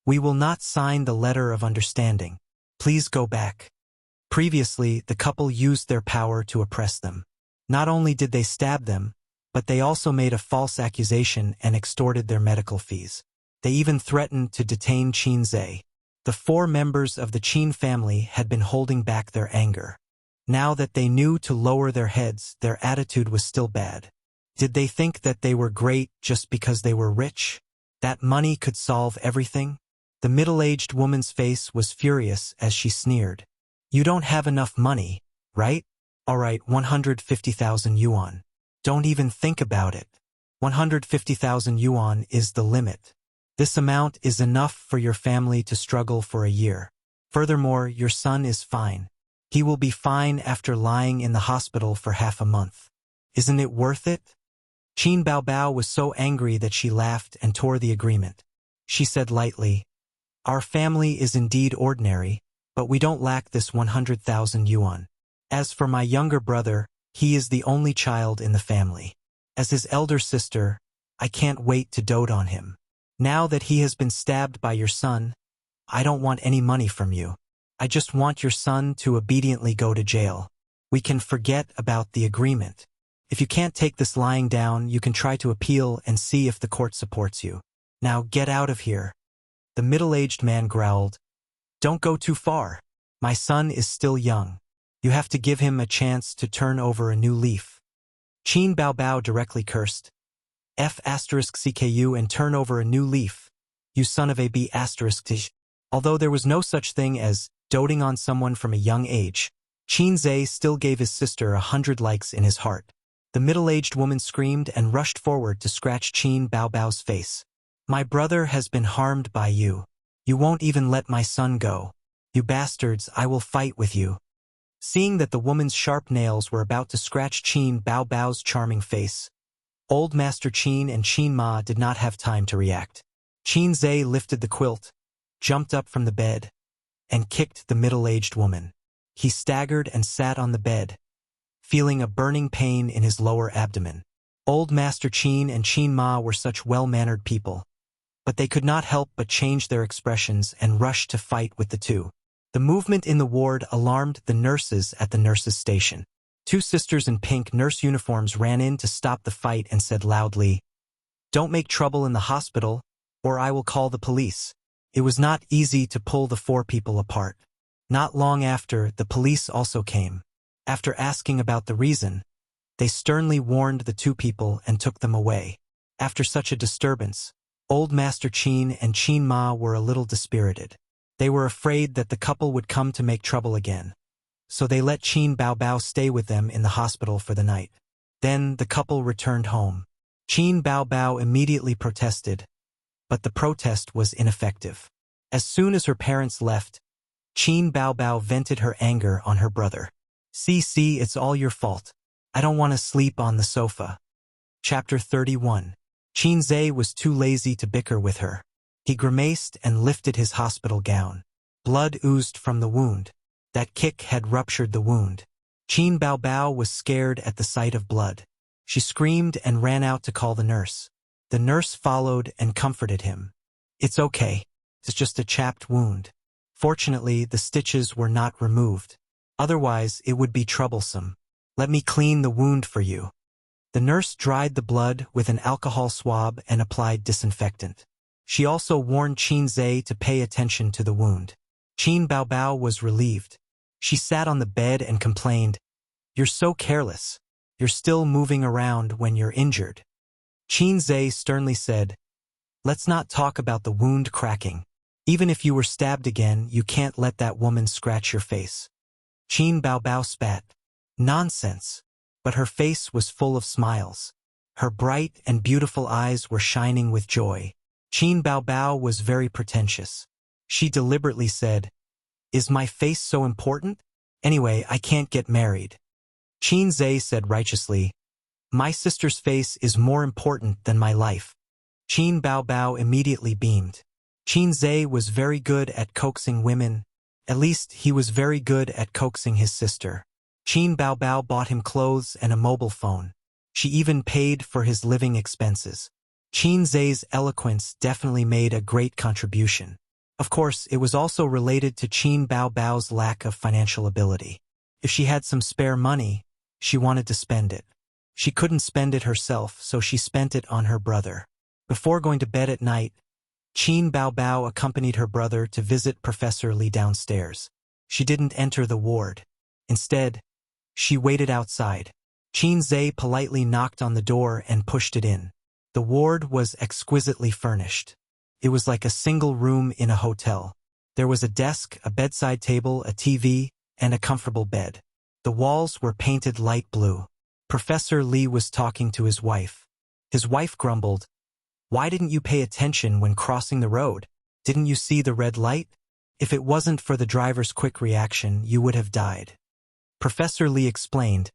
We will not sign the letter of understanding. Please go back. Previously, the couple used their power to oppress them. Not only did they stab them, but they also made a false accusation and extorted their medical fees. They even threatened to detain Qin Zhe. The 4 members of the Qin family had been holding back their anger. Now that they knew to lower their heads, their attitude was still bad. Did they think that they were great just because they were rich? That money could solve everything? The middle-aged woman's face was furious as she sneered. You don't have enough money, right? All right, 150,000 yuan. Don't even think about it. 150,000 yuan is the limit. This amount is enough for your family to struggle for a year. Furthermore, your son is fine. He will be fine after lying in the hospital for half a month. Isn't it worth it? Qin Baobao was so angry that she laughed and tore the agreement. She said lightly, Our family is indeed ordinary, but we don't lack this 100,000 yuan. As for my younger brother, he is the only child in the family. As his elder sister, I can't wait to dote on him. Now that he has been stabbed by your son, I don't want any money from you. I just want your son to obediently go to jail. We can forget about the agreement. If you can't take this lying down, you can try to appeal and see if the court supports you. Now get out of here. The middle-aged man growled, Don't go too far. My son is still young. You have to give him a chance to turn over a new leaf. Qin Baobao directly cursed, F*CKU and turn over a new leaf. You son of a B***. Although there was no such thing as doting on someone from a young age, Qin Zhe still gave his sister 100 likes in his heart. The middle-aged woman screamed and rushed forward to scratch Qin Baobao's face. My brother has been harmed by you. You won't even let my son go. You bastards, I will fight with you. Seeing that the woman's sharp nails were about to scratch Qin Baobao's charming face, Old Master Qin and Qin Ma did not have time to react. Qin Zhe lifted the quilt, jumped up from the bed, and kicked the middle-aged woman. He staggered and sat on the bed, feeling a burning pain in his lower abdomen. Old Master Qin and Qin Ma were such well-mannered people, but they could not help but change their expressions and rush to fight with the two. The movement in the ward alarmed the nurses at the nurses' station. Two sisters in pink nurse uniforms ran in to stop the fight and said loudly, "Don't make trouble in the hospital, or I will call the police." It was not easy to pull the four people apart. Not long after, the police also came. After asking about the reason, they sternly warned the two people and took them away. After such a disturbance, Old Master Qin and Qin Ma were a little dispirited. They were afraid that the couple would come to make trouble again, so they let Qin Baobao stay with them in the hospital for the night. Then the couple returned home. Qin Baobao immediately protested, but the protest was ineffective. As soon as her parents left, Qin Baobao vented her anger on her brother. See, it's all your fault. I don't want to sleep on the sofa." Chapter 31. Qin Zhe was too lazy to bicker with her. He grimaced and lifted his hospital gown. Blood oozed from the wound. That kick had ruptured the wound. Qin Baobao was scared at the sight of blood. She screamed and ran out to call the nurse. The nurse followed and comforted him. "It's okay. It's just a chapped wound. Fortunately, the stitches were not removed. Otherwise, it would be troublesome. Let me clean the wound for you." The nurse dried the blood with an alcohol swab and applied disinfectant. She also warned Qin Zhe to pay attention to the wound. Qin Baobao was relieved. She sat on the bed and complained, "You're so careless. You're still moving around when you're injured." Qin Zhe sternly said, "Let's not talk about the wound cracking. Even if you were stabbed again, you can't let that woman scratch your face." Qin Baobao spat. "Nonsense." But her face was full of smiles. Her bright and beautiful eyes were shining with joy. Qin Baobao was very pretentious. She deliberately said, "Is my face so important? Anyway, I can't get married." Qin Zhe said righteously, "My sister's face is more important than my life." Qin Baobao immediately beamed. Qin Zhe was very good at coaxing women. At least he was very good at coaxing his sister. Qin Baobao bought him clothes and a mobile phone. She even paid for his living expenses. Qin Zhe's eloquence definitely made a great contribution. Of course, it was also related to Qin Baobao's lack of financial ability. If she had some spare money, she wanted to spend it. She couldn't spend it herself, so she spent it on her brother. Before going to bed at night, Qin Baobao accompanied her brother to visit Professor Li downstairs. She didn't enter the ward. Instead, she waited outside. Qin Zhe politely knocked on the door and pushed it in. The ward was exquisitely furnished. It was like a single room in a hotel. There was a desk, a bedside table, a TV, and a comfortable bed. The walls were painted light blue. Professor Li was talking to his wife. His wife grumbled, "Why didn't you pay attention when crossing the road? Didn't you see the red light? If it wasn't for the driver's quick reaction, you would have died." Professor Li explained,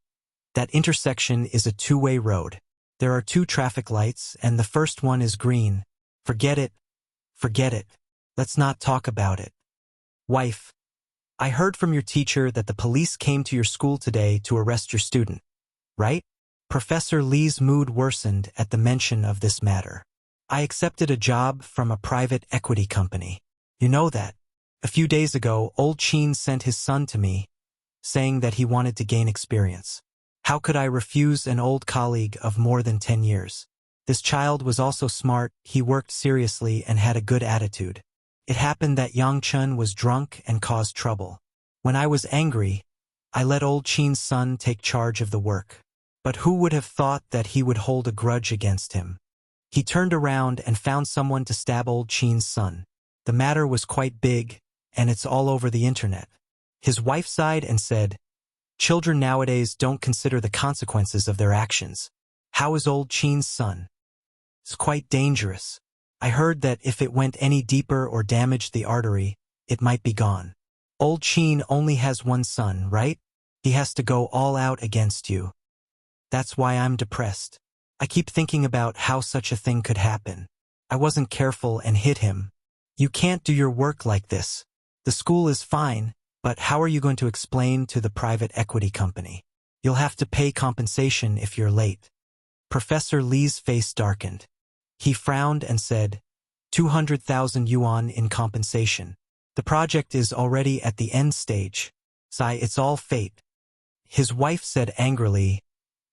"That intersection is a two-way road. There are two traffic lights, and the first one is green. Forget it. Forget it. Let's not talk about it." "Wife, I heard from your teacher that the police came to your school today to arrest your student, right?" Professor Li's mood worsened at the mention of this matter. "I accepted a job from a private equity company. You know that. A few days ago, old Qin sent his son to me, saying that he wanted to gain experience. How could I refuse an old colleague of more than 10 years? This child was also smart, he worked seriously and had a good attitude. It happened that Yang Chun was drunk and caused trouble. When I was angry, I let old Qin's son take charge of the work. But who would have thought that he would hold a grudge against him? He turned around and found someone to stab old Qin's son. The matter was quite big, and it's all over the internet." His wife sighed and said, "Children nowadays don't consider the consequences of their actions. How is old Qin's son? It's quite dangerous. I heard that if it went any deeper or damaged the artery, it might be gone. Old Qin only has one son, right? He has to go all out against you. That's why I'm depressed. I keep thinking about how such a thing could happen. I wasn't careful and hit him. You can't do your work like this. The school is fine, but how are you going to explain to the private equity company? You'll have to pay compensation if you're late. Professor Li's face darkened. He frowned and said, 200,000 yuan in compensation. The project is already at the end stage. Sai, it's all fate. His wife said angrily,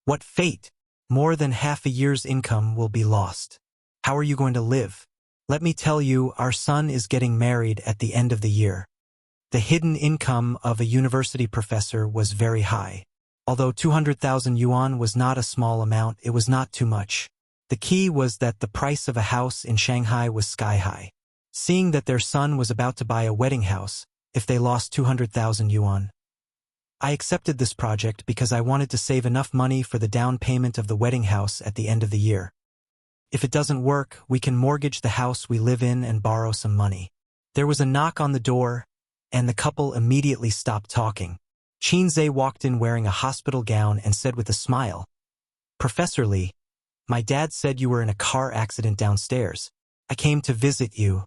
what fate? More than half a year's income will be lost. How are you going to live? Let me tell you, our son is getting married at the end of the year. The hidden income of a university professor was very high. Although 200,000 yuan was not a small amount, it was not too much. The key was that the price of a house in Shanghai was sky high. Seeing that their son was about to buy a wedding house, if they lost 200,000 yuan. I accepted this project because I wanted to save enough money for the down payment of the wedding house at the end of the year. If it doesn't work, we can mortgage the house we live in and borrow some money. There was a knock on the door, and the couple immediately stopped talking. Qinze walked in wearing a hospital gown and said with a smile, Professor Li, my dad said you were in a car accident downstairs. I came to visit you.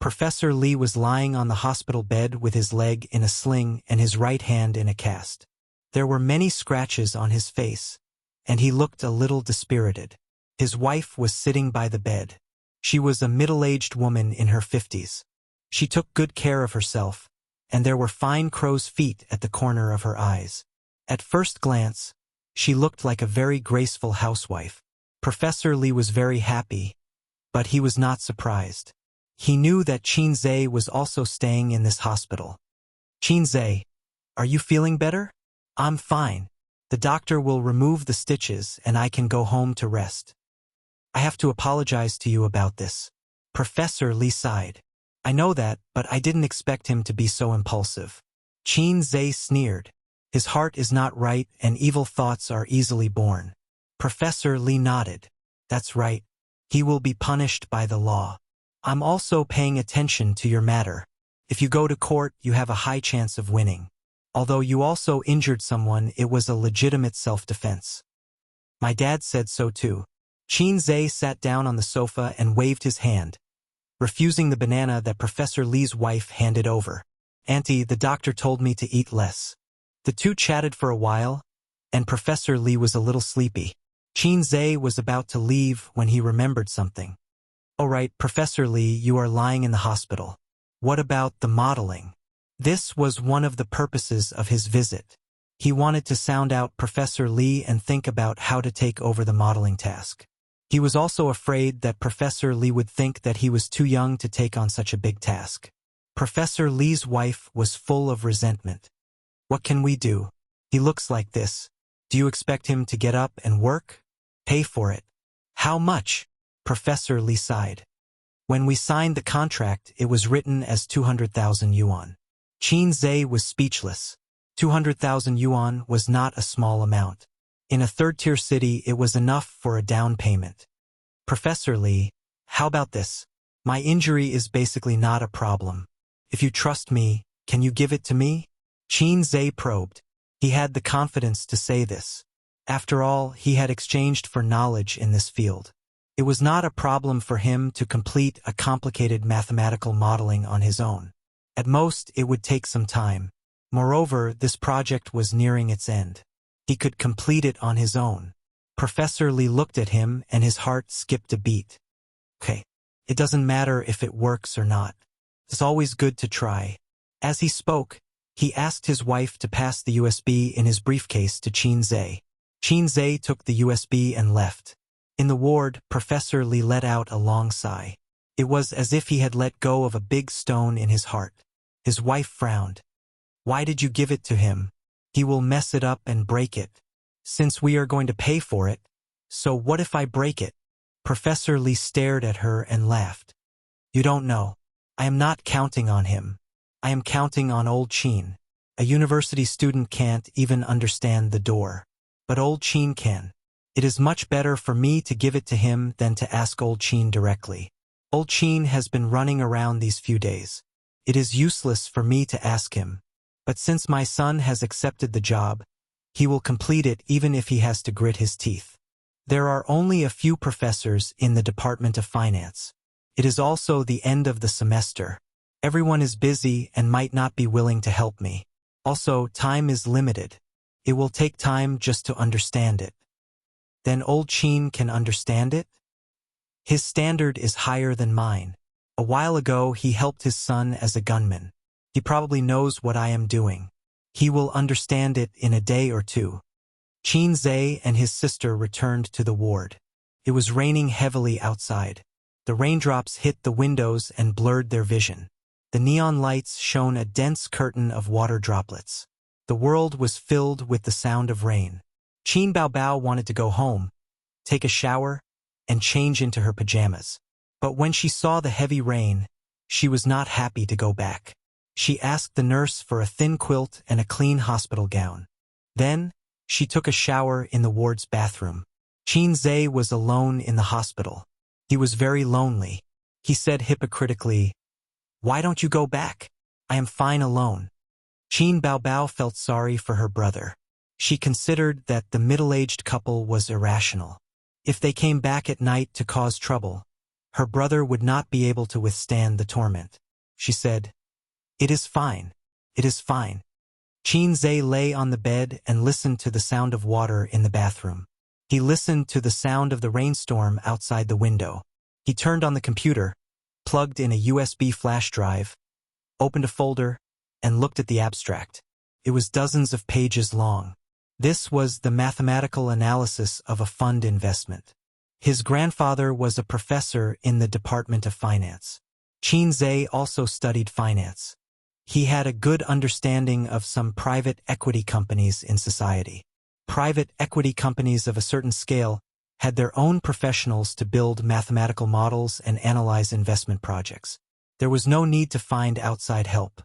Professor Li was lying on the hospital bed with his leg in a sling and his right hand in a cast. There were many scratches on his face, and he looked a little dispirited. His wife was sitting by the bed. She was a middle-aged woman in her 50s. She took good care of herself, and there were fine crow's feet at the corner of her eyes. At first glance, she looked like a very graceful housewife. Professor Li was very happy, but he was not surprised. He knew that Qinze was also staying in this hospital. Qinze, are you feeling better? I'm fine. The doctor will remove the stitches and I can go home to rest. I have to apologize to you about this. Professor Li sighed. I know that, but I didn't expect him to be so impulsive. Qinze sneered. His heart is not right and evil thoughts are easily born. Professor Li nodded. That's right. He will be punished by the law. I'm also paying attention to your matter. If you go to court, you have a high chance of winning. Although you also injured someone, it was a legitimate self-defense. My dad said so too. Qinze sat down on the sofa and waved his hand, refusing the banana that Professor Li's wife handed over. Auntie, the doctor told me to eat less. The two chatted for a while, and Professor Li was a little sleepy. Qinze was about to leave when he remembered something. All right, Professor Li, you are lying in the hospital. What about the modeling? This was one of the purposes of his visit. He wanted to sound out Professor Li and think about how to take over the modeling task. He was also afraid that Professor Li would think that he was too young to take on such a big task. Professor Li's wife was full of resentment. What can we do? He looks like this. Do you expect him to get up and work? Pay for it. How much? Professor Li sighed. When we signed the contract, it was written as 200,000 yuan. Qinze was speechless. 200,000 yuan was not a small amount. In a third-tier city, it was enough for a down payment. Professor Li, how about this? My injury is basically not a problem. If you trust me, can you give it to me? Qinze probed. He had the confidence to say this. After all, he had exchanged for knowledge in this field. It was not a problem for him to complete a complicated mathematical modeling on his own. At most, it would take some time. Moreover, this project was nearing its end. He could complete it on his own. Professor Li looked at him and his heart skipped a beat. Okay, it doesn't matter if it works or not. It's always good to try. As he spoke, he asked his wife to pass the USB in his briefcase to Qinze. Qinze took the USB and left. In the ward, Professor Li let out a long sigh. It was as if he had let go of a big stone in his heart. His wife frowned. Why did you give it to him? He will mess it up and break it. Since we are going to pay for it, so what if I break it? Professor Li stared at her and laughed. You don't know. I am not counting on him. I am counting on old Qin. A university student can't even understand the door. But old Qin can. It is much better for me to give it to him than to ask old Qin directly. Old Qin has been running around these few days. It is useless for me to ask him. But since my son has accepted the job, he will complete it even if he has to grit his teeth. There are only a few professors in the Department of Finance. It is also the end of the semester. Everyone is busy and might not be willing to help me. Also, time is limited. It will take time just to understand it. Then old Qin can understand it? His standard is higher than mine. A while ago, he helped his son as a gunman. He probably knows what I am doing. He will understand it in a day or two. Qin Zhe and his sister returned to the ward. It was raining heavily outside. The raindrops hit the windows and blurred their vision. The neon lights shone a dense curtain of water droplets. The world was filled with the sound of rain. Qin Baobao wanted to go home, take a shower, and change into her pajamas. But when she saw the heavy rain, she was not happy to go back. She asked the nurse for a thin quilt and a clean hospital gown. Then, she took a shower in the ward's bathroom. Qin Zhe was alone in the hospital. He was very lonely. He said hypocritically, "Why don't you go back? I am fine alone." Qin Baobao felt sorry for her brother. She considered that the middle-aged couple was irrational. If they came back at night to cause trouble, her brother would not be able to withstand the torment. She said, "It is fine. It is fine." Qin Zhe lay on the bed and listened to the sound of water in the bathroom. He listened to the sound of the rainstorm outside the window. He turned on the computer, plugged in a USB flash drive, opened a folder, and looked at the abstract. It was dozens of pages long. This was the mathematical analysis of a fund investment. His grandfather was a professor in the Department of Finance. Qin Zhe also studied finance. He had a good understanding of some private equity companies in society. Private equity companies of a certain scale had their own professionals to build mathematical models and analyze investment projects. There was no need to find outside help.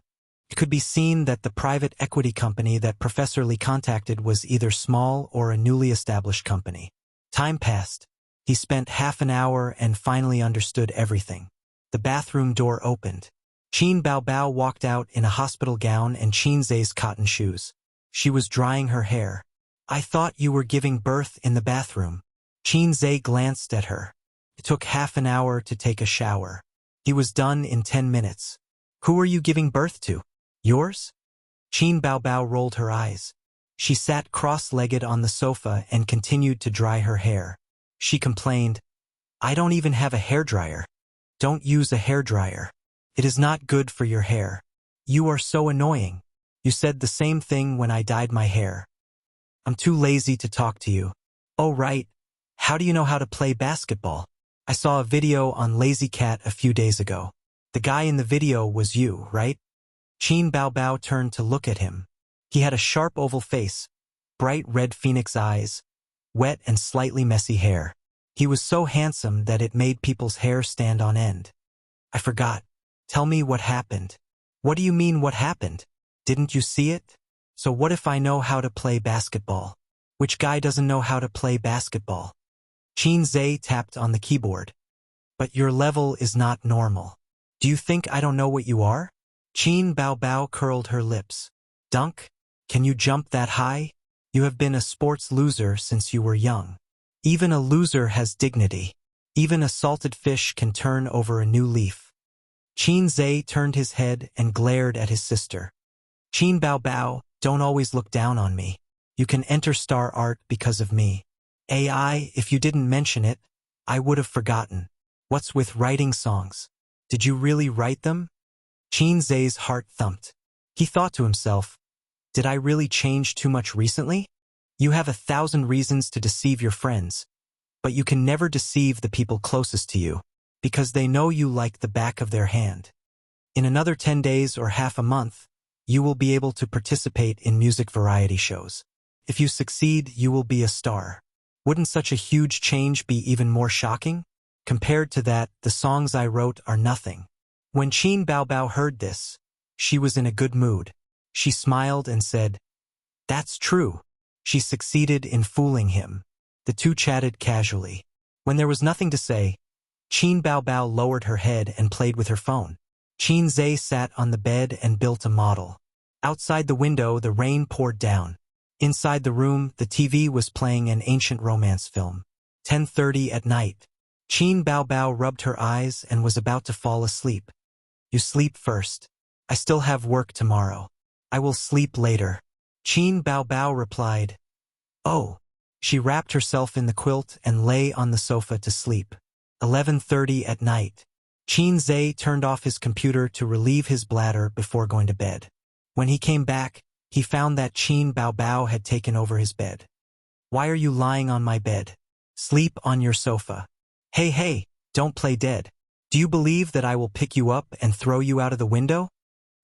It could be seen that the private equity company that Professor Li contacted was either small or a newly established company. Time passed. He spent half an hour and finally understood everything. The bathroom door opened. Qin Baobao walked out in a hospital gown and Qin Zhe's cotton shoes. She was drying her hair. "I thought you were giving birth in the bathroom." Qin Zhe glanced at her. It took half an hour to take a shower. He was done in 10 minutes. "Who are you giving birth to? Yours?" Qin Baobao rolled her eyes. She sat cross-legged on the sofa and continued to dry her hair. She complained, "I don't even have a hairdryer." "Don't use a hairdryer. It is not good for your hair. You are so annoying. You said the same thing when I dyed my hair. I'm too lazy to talk to you." "Oh right. How do you know how to play basketball?" "I saw a video on Lazy Cat a few days ago. The guy in the video was you, right?" Qin Baobao turned to look at him. He had a sharp oval face, bright red phoenix eyes, wet and slightly messy hair. He was so handsome that it made people's hair stand on end. "I forgot. Tell me what happened." "What do you mean what happened? Didn't you see it? So what if I know how to play basketball?" "Which guy doesn't know how to play basketball?" Qin Zhe tapped on the keyboard. "But your level is not normal. Do you think I don't know what you are?" Qin Baobao curled her lips. "Dunk? Can you jump that high? You have been a sports loser since you were young. Even a loser has dignity. Even a salted fish can turn over a new leaf." Qin Zhe turned his head and glared at his sister. "Qin Baobao, don't always look down on me. You can enter star art because of me. AI, if you didn't mention it, I would have forgotten. What's with writing songs? Did you really write them?" Qin Zhe's heart thumped. He thought to himself, "Did I really change too much recently? You have 1,000 reasons to deceive your friends, but you can never deceive the people closest to you, because they know you like the back of their hand. In another 10 days or half a month, you will be able to participate in music variety shows. If you succeed, you will be a star. Wouldn't such a huge change be even more shocking? Compared to that, the songs I wrote are nothing." When Qin Baobao heard this, she was in a good mood. She smiled and said, "That's true." She succeeded in fooling him. The two chatted casually. When there was nothing to say, Qin Baobao lowered her head and played with her phone. Qin Zhe sat on the bed and built a model. Outside the window, the rain poured down. Inside the room, the TV was playing an ancient romance film. 10:30 at night. Qin Baobao rubbed her eyes and was about to fall asleep. You sleep first. I still have work tomorrow. I will sleep later. Qin Baobao replied. Oh. She wrapped herself in the quilt and lay on the sofa to sleep. 11:30 at night. Qin Zhe turned off his computer to relieve his bladder before going to bed. When he came back, he found that Qin Baobao had taken over his bed. Why are you lying on my bed? Sleep on your sofa. Hey, don't play dead. Do you believe that I will pick you up and throw you out of the window?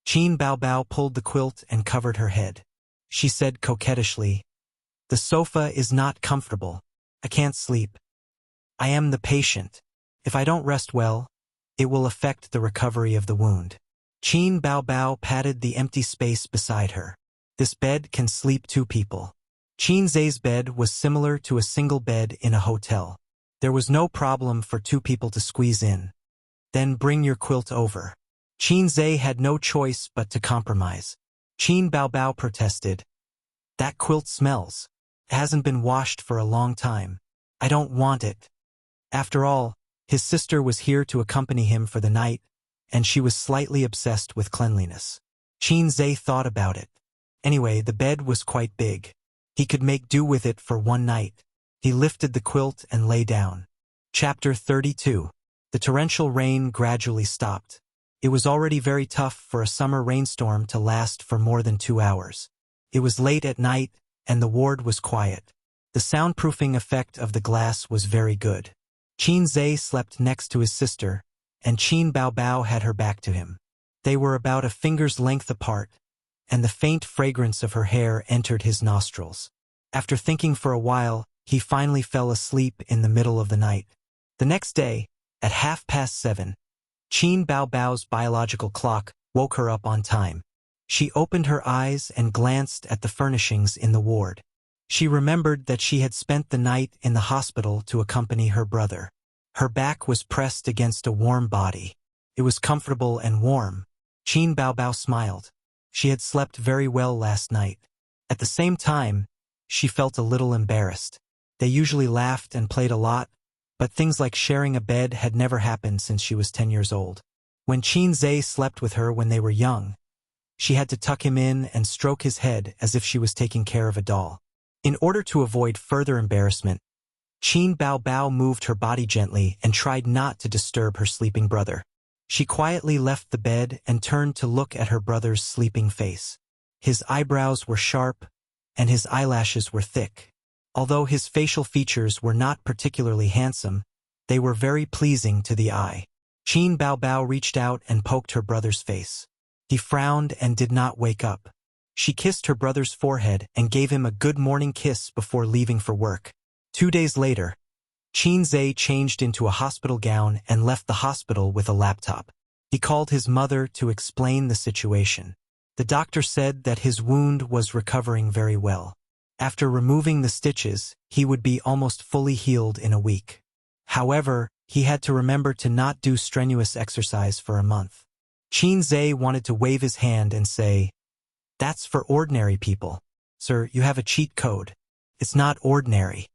Qin Baobao pulled the quilt and covered her head. She said coquettishly, the sofa is not comfortable. I can't sleep. I am the patient. If I don't rest well, it will affect the recovery of the wound. Qin Baobao patted the empty space beside her. This bed can sleep 2 people. Qin Zhe's bed was similar to a single bed in a hotel. There was no problem for 2 people to squeeze in. Then bring your quilt over. Qin Zhe had no choice but to compromise. Qin Baobao protested. That quilt smells. It hasn't been washed for a long time. I don't want it. After all, his sister was here to accompany him for the night, and she was slightly obsessed with cleanliness. Qin Zhe thought about it. Anyway, the bed was quite big. He could make do with it for one night. He lifted the quilt and lay down. Chapter 32. The torrential rain gradually stopped. It was already very tough for a summer rainstorm to last for more than 2 hours. It was late at night, and the ward was quiet. The soundproofing effect of the glass was very good. Qin Zhe slept next to his sister, and Qin Baobao had her back to him. They were about a finger's length apart, and the faint fragrance of her hair entered his nostrils. After thinking for a while, he finally fell asleep in the middle of the night. The next day, at 7:30, Qin Baobao's biological clock woke her up on time. She opened her eyes and glanced at the furnishings in the ward. She remembered that she had spent the night in the hospital to accompany her brother. Her back was pressed against a warm body. It was comfortable and warm. Qin Baobao smiled. She had slept very well last night. At the same time, she felt a little embarrassed. They usually laughed and played a lot, but things like sharing a bed had never happened since she was 10 years old. When Qin Zhe slept with her when they were young, she had to tuck him in and stroke his head as if she was taking care of a doll. In order to avoid further embarrassment, Qin Baobao moved her body gently and tried not to disturb her sleeping brother. She quietly left the bed and turned to look at her brother's sleeping face. His eyebrows were sharp, and his eyelashes were thick. Although his facial features were not particularly handsome, they were very pleasing to the eye. Qin Baobao reached out and poked her brother's face. He frowned and did not wake up. She kissed her brother's forehead and gave him a good morning kiss before leaving for work. 2 days later, Qin Zhe changed into a hospital gown and left the hospital with a laptop. He called his mother to explain the situation. The doctor said that his wound was recovering very well. After removing the stitches, he would be almost fully healed in a week. However, he had to remember to not do strenuous exercise for a month. Qin Zhe wanted to wave his hand and say, "That's for ordinary people. Sir, you have a cheat code. It's not ordinary."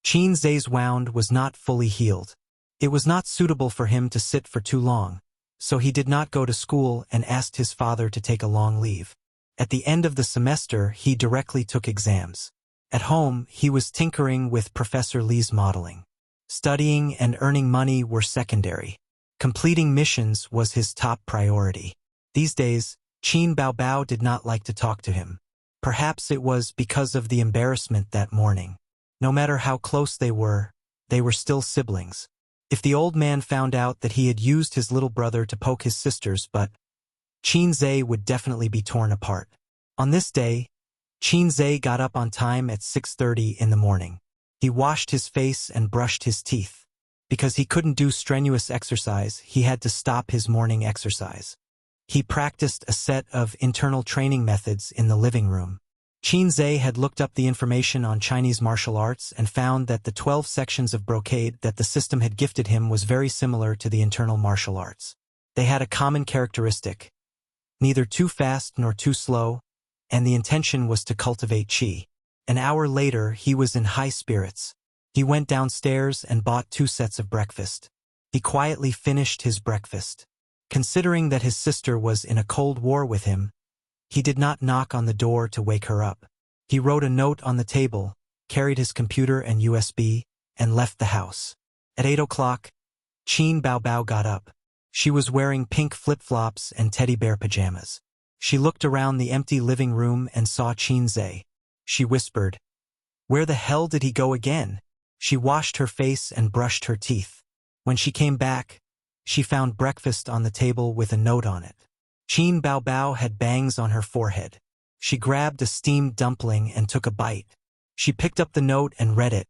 Qin Zhe's wound was not fully healed. It was not suitable for him to sit for too long, so he did not go to school and asked his father to take a long leave. At the end of the semester, he directly took exams. At home, he was tinkering with Professor Li's modeling. Studying and earning money were secondary. Completing missions was his top priority. These days, Qin Baobao did not like to talk to him. Perhaps it was because of the embarrassment that morning. No matter how close they were still siblings. If the old man found out that he had used his little brother to poke his sisters, but Qin Zhe would definitely be torn apart. On this day, Qin Zhe got up on time at 6:30 in the morning. He washed his face and brushed his teeth. Because he couldn't do strenuous exercise, he had to stop his morning exercise. He practiced a set of internal training methods in the living room. Qin Zhe had looked up the information on Chinese martial arts and found that the 12 sections of brocade that the system had gifted him was very similar to the internal martial arts. They had a common characteristic: neither too fast nor too slow, and the intention was to cultivate qi. An hour later, he was in high spirits. He went downstairs and bought 2 sets of breakfast. He quietly finished his breakfast. Considering that his sister was in a cold war with him, he did not knock on the door to wake her up. He wrote a note on the table, carried his computer and USB, and left the house. At 8 o'clock, Qin Baobao got up. She was wearing pink flip-flops and teddy bear pajamas. She looked around the empty living room and saw Qin Zhe. She whispered, "Where the hell did he go again?" She washed her face and brushed her teeth. When she came back, she found breakfast on the table with a note on it. Qin Baobao had bangs on her forehead. She grabbed a steamed dumpling and took a bite. She picked up the note and read it.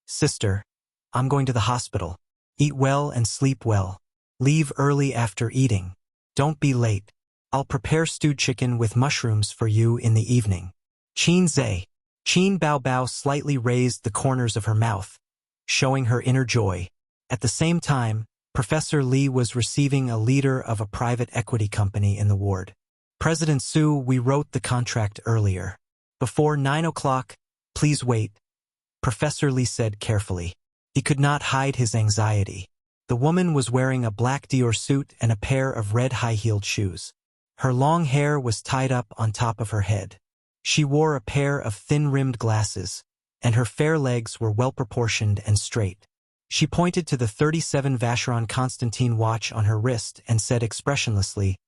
"Sister, I'm going to the hospital. Eat well and sleep well. Leave early after eating. Don't be late. I'll prepare stewed chicken with mushrooms for you in the evening. Qin Zhe." Qin Baobao slightly raised the corners of her mouth, showing her inner joy. At the same time, Professor Li was receiving a leader of a private equity company in the ward. "President Su, we wrote the contract earlier. Before 9 o'clock, please wait," Professor Li said carefully. He could not hide his anxiety. The woman was wearing a black Dior suit and a pair of red high-heeled shoes. Her long hair was tied up on top of her head. She wore a pair of thin-rimmed glasses, and her fair legs were well-proportioned and straight. She pointed to the 37 Vacheron Constantin watch on her wrist and said expressionlessly,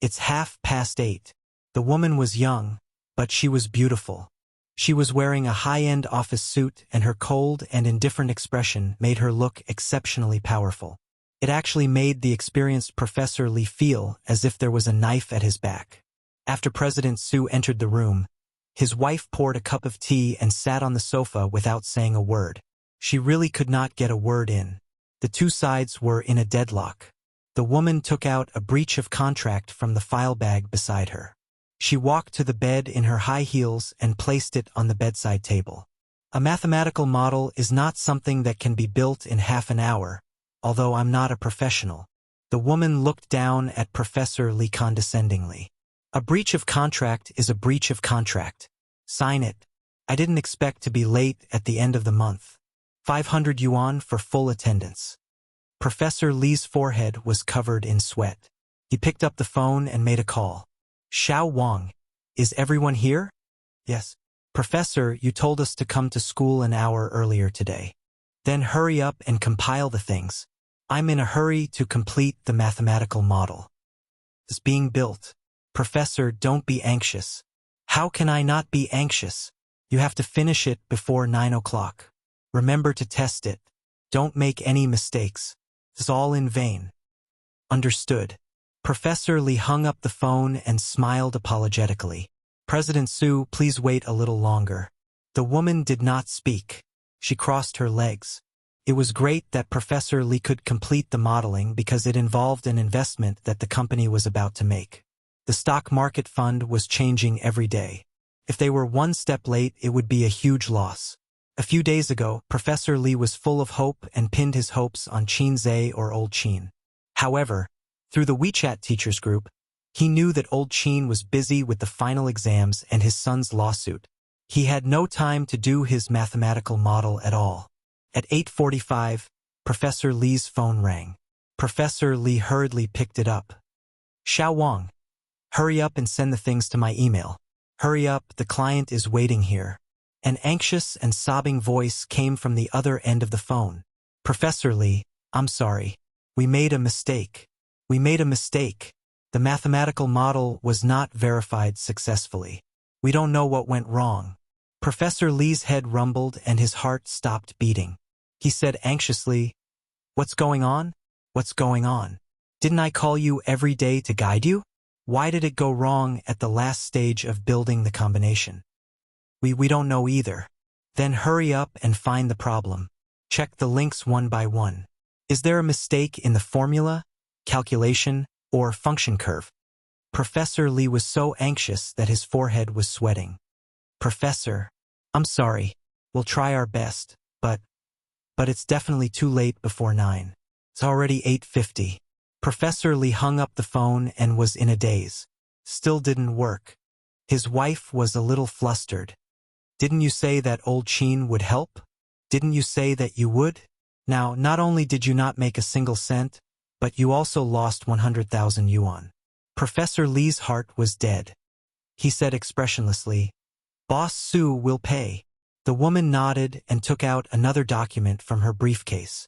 "It's 8:30. The woman was young, but she was beautiful. She was wearing a high-end office suit, and her cold and indifferent expression made her look exceptionally powerful. It actually made the experienced Professor Li feel as if there was a knife at his back. After President Su entered the room, his wife poured a cup of tea and sat on the sofa without saying a word. She really could not get a word in. The two sides were in a deadlock. The woman took out a breach of contract from the file bag beside her. She walked to the bed in her high heels and placed it on the bedside table. A mathematical model is not something that can be built in half an hour, although I'm not a professional. The woman looked down at Professor Li condescendingly. A breach of contract is a breach of contract. Sign it. I didn't expect to be late at the end of the month. 500 yuan for full attendance. Professor Li's forehead was covered in sweat. He picked up the phone and made a call. Xiao Wang, is everyone here? Yes. Professor, you told us to come to school an hour earlier today. Then hurry up and compile the things. I'm in a hurry to complete the mathematical model. It's being built. Professor, don't be anxious. How can I not be anxious? You have to finish it before 9 o'clock. Remember to test it. Don't make any mistakes. It's all in vain. Understood. Professor Li hung up the phone and smiled apologetically. President Su, please wait a little longer. The woman did not speak. She crossed her legs. It was great that Professor Li could complete the modeling because it involved an investment that the company was about to make. The stock market fund was changing every day. If they were one step late, it would be a huge loss. A few days ago, Professor Li was full of hope and pinned his hopes on Qin Zhe or Old Qin. However, through the WeChat teachers group, he knew that Old Qin was busy with the final exams and his son's lawsuit. He had no time to do his mathematical model at all. At 8:45, Professor Li's phone rang. Professor Li hurriedly picked it up. Xiao Wang, hurry up and send the things to my email. Hurry up, the client is waiting here. An anxious and sobbing voice came from the other end of the phone. Professor Li, I'm sorry. We made a mistake. We made a mistake. The mathematical model was not verified successfully. We don't know what went wrong. Professor Li's head rumbled and his heart stopped beating. He said anxiously, What's going on? What's going on? Didn't I call you every day to guide you? Why did it go wrong at the last stage of building the combination? We don't know either. Then hurry up and find the problem. Check the links one by one. Is there a mistake in the formula, calculation, or function curve? Professor Li was so anxious that his forehead was sweating. Professor, I'm sorry. We'll try our best, but it's definitely too late before 9. It's already 8:50. Professor Li hung up the phone and was in a daze. Still didn't work. His wife was a little flustered. Didn't you say that Old Qin would help? Didn't you say that you would? Now, not only did you not make a single cent, but you also lost 100,000 yuan. Professor Li's heart was dead. He said expressionlessly, Boss Su will pay. The woman nodded and took out another document from her briefcase.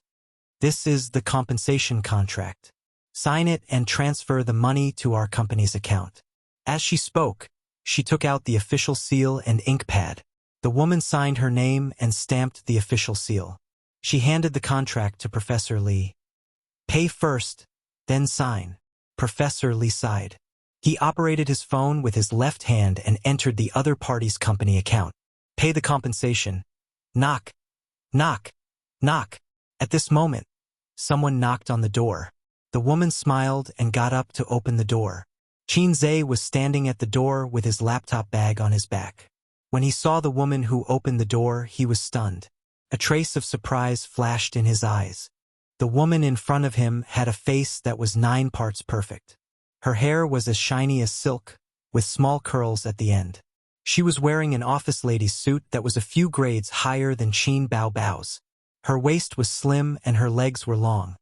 This is the compensation contract. Sign it and transfer the money to our company's account. As she spoke, she took out the official seal and ink pad. The woman signed her name and stamped the official seal. She handed the contract to Professor Li. Pay first, then sign. Professor Li sighed. He operated his phone with his left hand and entered the other party's company account. Pay the compensation. Knock. Knock. Knock. At this moment, someone knocked on the door. The woman smiled and got up to open the door. Qin Zhe was standing at the door with his laptop bag on his back. When he saw the woman who opened the door, he was stunned. A trace of surprise flashed in his eyes. The woman in front of him had a face that was 9 parts perfect. Her hair was as shiny as silk, with small curls at the end. She was wearing an office lady's suit that was a few grades higher than Qin Baobao's. Her waist was slim and her legs were long,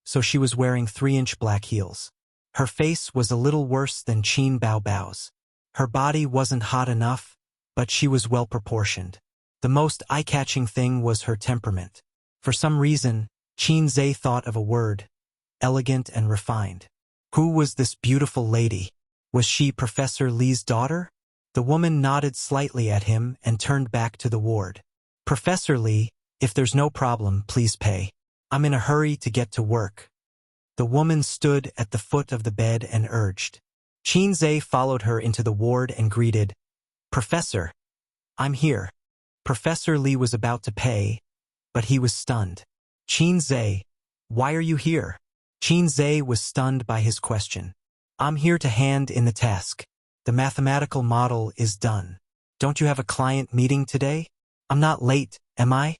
so she was wearing 3-inch black heels. Her face was a little worse than Qin Baobao's. Her body wasn't hot enough, but she was well proportioned. The most eye-catching thing was her temperament. For some reason, Qin Zhe thought of a word, elegant and refined. Who was this beautiful lady? Was she Professor Li's daughter? The woman nodded slightly at him and turned back to the ward. Professor Li, if there's no problem, please pay. I'm in a hurry to get to work. The woman stood at the foot of the bed and urged. Qin Zhe followed her into the ward and greeted, Professor, I'm here. Professor Li was about to pay, but he was stunned. Qin Zhe, why are you here? Qin Zhe was stunned by his question. I'm here to hand in the task. The mathematical model is done. Don't you have a client meeting today? I'm not late, am I?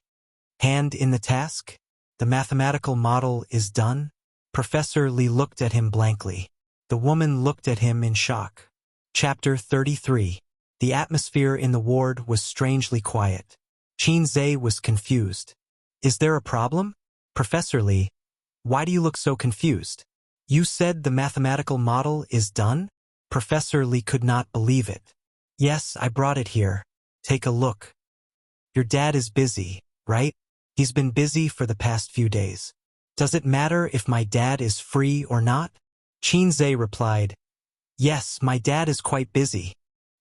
Hand in the task? The mathematical model is done? Professor Li looked at him blankly. The woman looked at him in shock. Chapter 33. The atmosphere in the ward was strangely quiet. Qin Zhe was confused. Is there a problem? Professor Li, why do you look so confused? You said the mathematical model is done? Professor Li could not believe it. Yes, I brought it here. Take a look. Your dad is busy, right? He's been busy for the past few days. Does it matter if my dad is free or not? Qin Zhe replied, Yes, my dad is quite busy.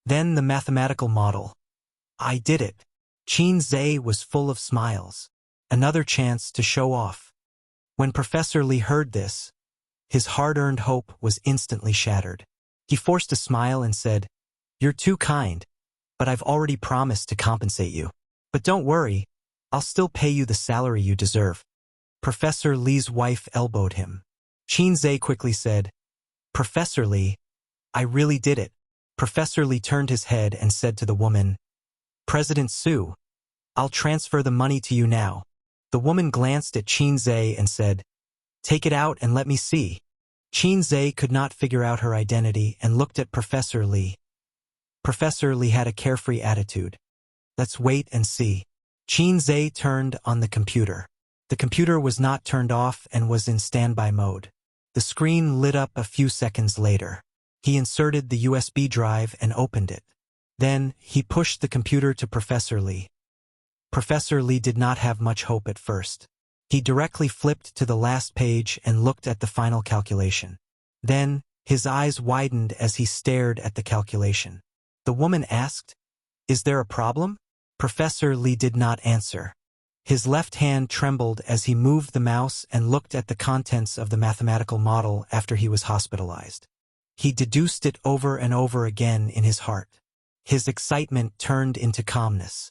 Then the mathematical model. I did it. Qin Zhe was full of smiles. Another chance to show off. When Professor Li heard this, his hard-earned hope was instantly shattered. He forced a smile and said, You're too kind, but I've already promised to compensate you. But don't worry, I'll still pay you the salary you deserve. Professor Li's wife elbowed him. Qin Zhe quickly said, Professor Li, I really did it. Professor Li turned his head and said to the woman, President Su, I'll transfer the money to you now. The woman glanced at Qin Zhe and said, Take it out and let me see. Qin Zhe could not figure out her identity and looked at Professor Li. Professor Li had a carefree attitude. Let's wait and see. Qin Zhe turned on the computer. The computer was not turned off and was in standby mode. The screen lit up a few seconds later. He inserted the USB drive and opened it. Then, he pushed the computer to Professor Li. Professor Li did not have much hope at first. He directly flipped to the last page and looked at the final calculation. Then, his eyes widened as he stared at the calculation. The woman asked, Is there a problem? Professor Li did not answer. His left hand trembled as he moved the mouse and looked at the contents of the mathematical model after he was hospitalized. He deduced it over and over again in his heart. His excitement turned into calmness.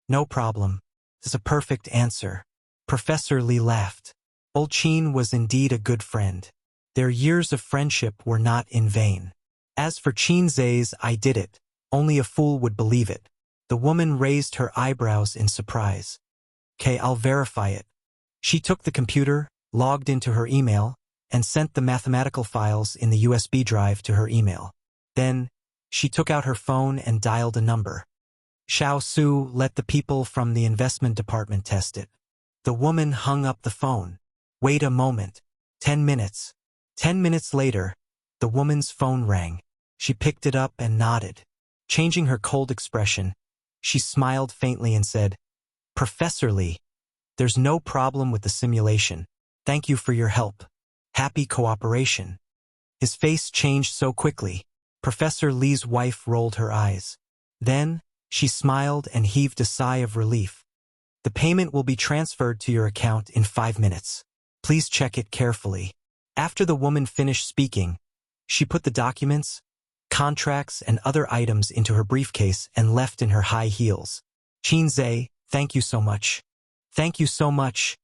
No problem. It's a perfect answer. Professor Li laughed. Old Qin was indeed a good friend. Their years of friendship were not in vain. As for Qin Zhe's I did it, only a fool would believe it. The woman raised her eyebrows in surprise. Okay, I'll verify it. She took the computer, logged into her email, and sent the mathematical files in the USB drive to her email. Then, she took out her phone and dialed a number. Xiao Su, let the people from the investment department test it. The woman hung up the phone. Wait a moment. 10 minutes. 10 minutes later, the woman's phone rang. She picked it up and nodded. Changing her cold expression, she smiled faintly and said, Professor Lee, there's no problem with the simulation. Thank you for your help. Happy cooperation. His face changed so quickly. Professor Lee's wife rolled her eyes. Then, she smiled and heaved a sigh of relief. The payment will be transferred to your account in 5 minutes. Please check it carefully. After the woman finished speaking, she put the documents, contracts, and other items into her briefcase and left in her high heels. Qin Zhe, thank you so much. Thank you so much,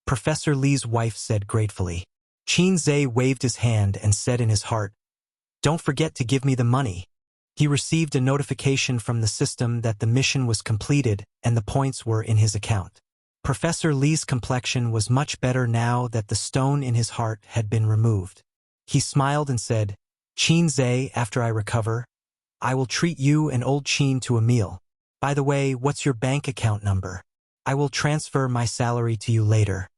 Professor Lee's wife said gratefully. Qin Zhe waved his hand and said in his heart, Don't forget to give me the money. He received a notification from the system that the mission was completed and the points were in his account. Professor Lee's complexion was much better now that the stone in his heart had been removed. He smiled and said, Qin Zhe, after I recover, I will treat you and old Qin to a meal. By the way, what's your bank account number? I will transfer my salary to you later.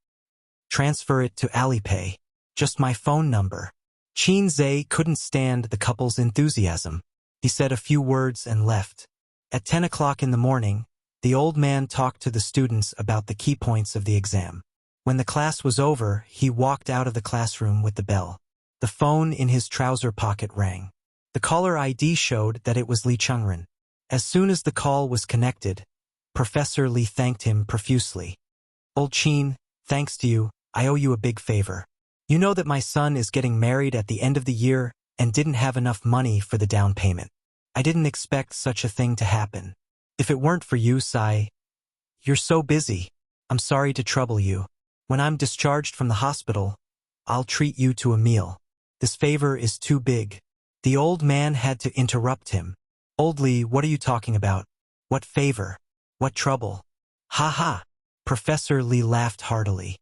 Transfer it to Alipay. Just my phone number. Qin Zhe couldn't stand the couple's enthusiasm. He said a few words and left. At 10 o'clock in the morning, the old man talked to the students about the key points of the exam. When the class was over, he walked out of the classroom with the bell. The phone in his trouser pocket rang. The caller ID showed that it was Li Chengren. As soon as the call was connected, Professor Li thanked him profusely. Old Qin, thanks to you, I owe you a big favor. You know that my son is getting married at the end of the year and didn't have enough money for the down payment. I didn't expect such a thing to happen. If it weren't for you, Sai, you're so busy. I'm sorry to trouble you. When I'm discharged from the hospital, I'll treat you to a meal. This favor is too big. The old man had to interrupt him. Old Li, what are you talking about? What favor? What trouble? Ha ha! Professor Li laughed heartily.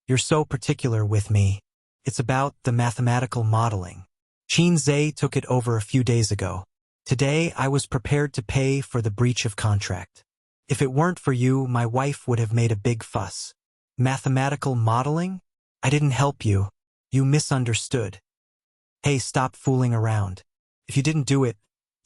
You're so particular with me. It's about the mathematical modeling. Qin Zhe took it over a few days ago. Today I was prepared to pay for the breach of contract. If it weren't for you, my wife would have made a big fuss. Mathematical modeling? I didn't help you. You misunderstood. Hey, stop fooling around. If you didn't do it,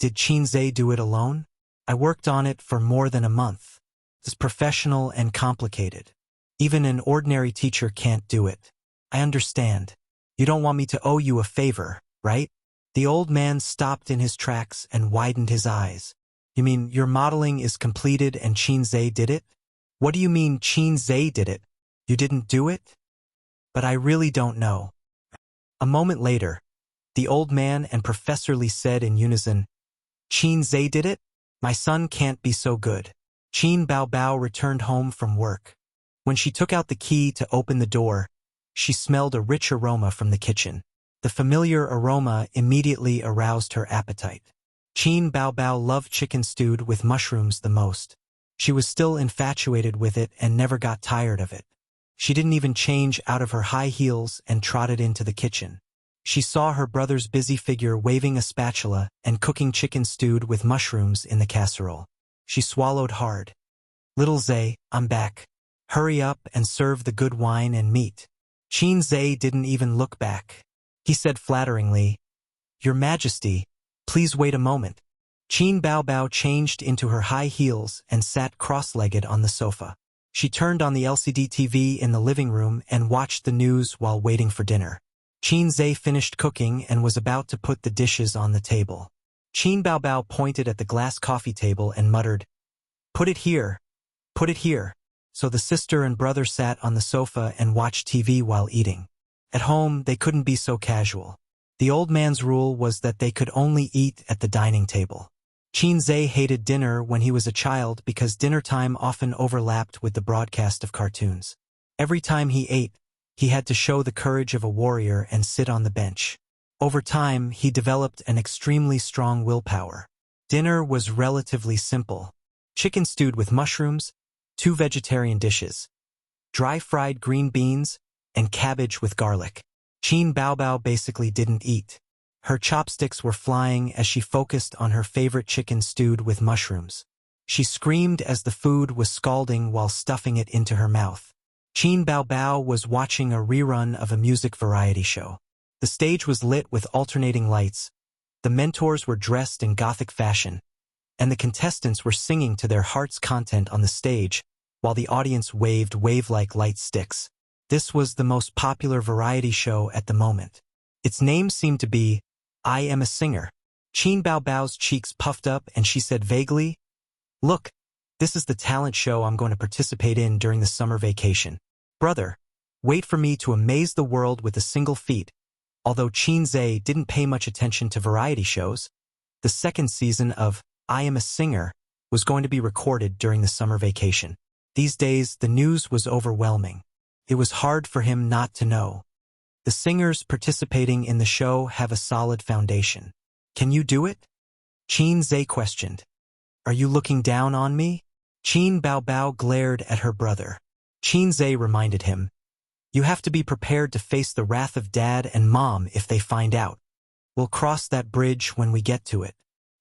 did Qin Zhe do it alone? I worked on it for more than a month. It's professional and complicated. Even an ordinary teacher can't do it. I understand. You don't want me to owe you a favor, right? The old man stopped in his tracks and widened his eyes. You mean your modeling is completed and Qin Zhe did it? What do you mean Qin Zhe did it? You didn't do it? But I really don't know. A moment later, the old man and Professor Li said in unison, Qin Zhe did it? My son can't be so good. Qin Baobao returned home from work. When she took out the key to open the door, she smelled a rich aroma from the kitchen. The familiar aroma immediately aroused her appetite. Qin Baobao loved chicken stewed with mushrooms the most. She was still infatuated with it and never got tired of it. She didn't even change out of her high heels and trotted into the kitchen. She saw her brother's busy figure waving a spatula and cooking chicken stewed with mushrooms in the casserole. She swallowed hard. Little Zhe, I'm back. Hurry up and serve the good wine and meat. Qin Zhe didn't even look back. He said flatteringly, Your Majesty, please wait a moment. Qin Baobao changed into her high heels and sat cross-legged on the sofa. She turned on the LCD TV in the living room and watched the news while waiting for dinner. Qin Zhe finished cooking and was about to put the dishes on the table. Qin Baobao pointed at the glass coffee table and muttered, Put it here. Put it here. So the sister and brother sat on the sofa and watched TV while eating. At home, they couldn't be so casual. The old man's rule was that they could only eat at the dining table. Qin Zhe hated dinner when he was a child because dinner time often overlapped with the broadcast of cartoons. Every time he ate, he had to show the courage of a warrior and sit on the bench. Over time, he developed an extremely strong willpower. Dinner was relatively simple. Chicken stewed with mushrooms, 2 vegetarian dishes, dry-fried green beans, and cabbage with garlic. Qin Baobao basically didn't eat. Her chopsticks were flying as she focused on her favorite chicken stewed with mushrooms. She screamed as the food was scalding while stuffing it into her mouth. Qin Baobao was watching a rerun of a music variety show. The stage was lit with alternating lights, the mentors were dressed in Gothic fashion, and the contestants were singing to their heart's content on the stage, while the audience waved wave-like light sticks. This was the most popular variety show at the moment. Its name seemed to be, I Am a Singer. Qin Baobao's cheeks puffed up and she said vaguely, "Look, this is the talent show I'm going to participate in during the summer vacation. Brother, wait for me to amaze the world with a single feat." Although Qin Zhe didn't pay much attention to variety shows, the second season of I Am a Singer was going to be recorded during the summer vacation. These days, the news was overwhelming. It was hard for him not to know. The singers participating in the show have a solid foundation. Can you do it? Qin Zhe questioned. Are you looking down on me? Qin Baobao glared at her brother. Qin Zhe reminded him, you have to be prepared to face the wrath of Dad and Mom if they find out. We'll cross that bridge when we get to it.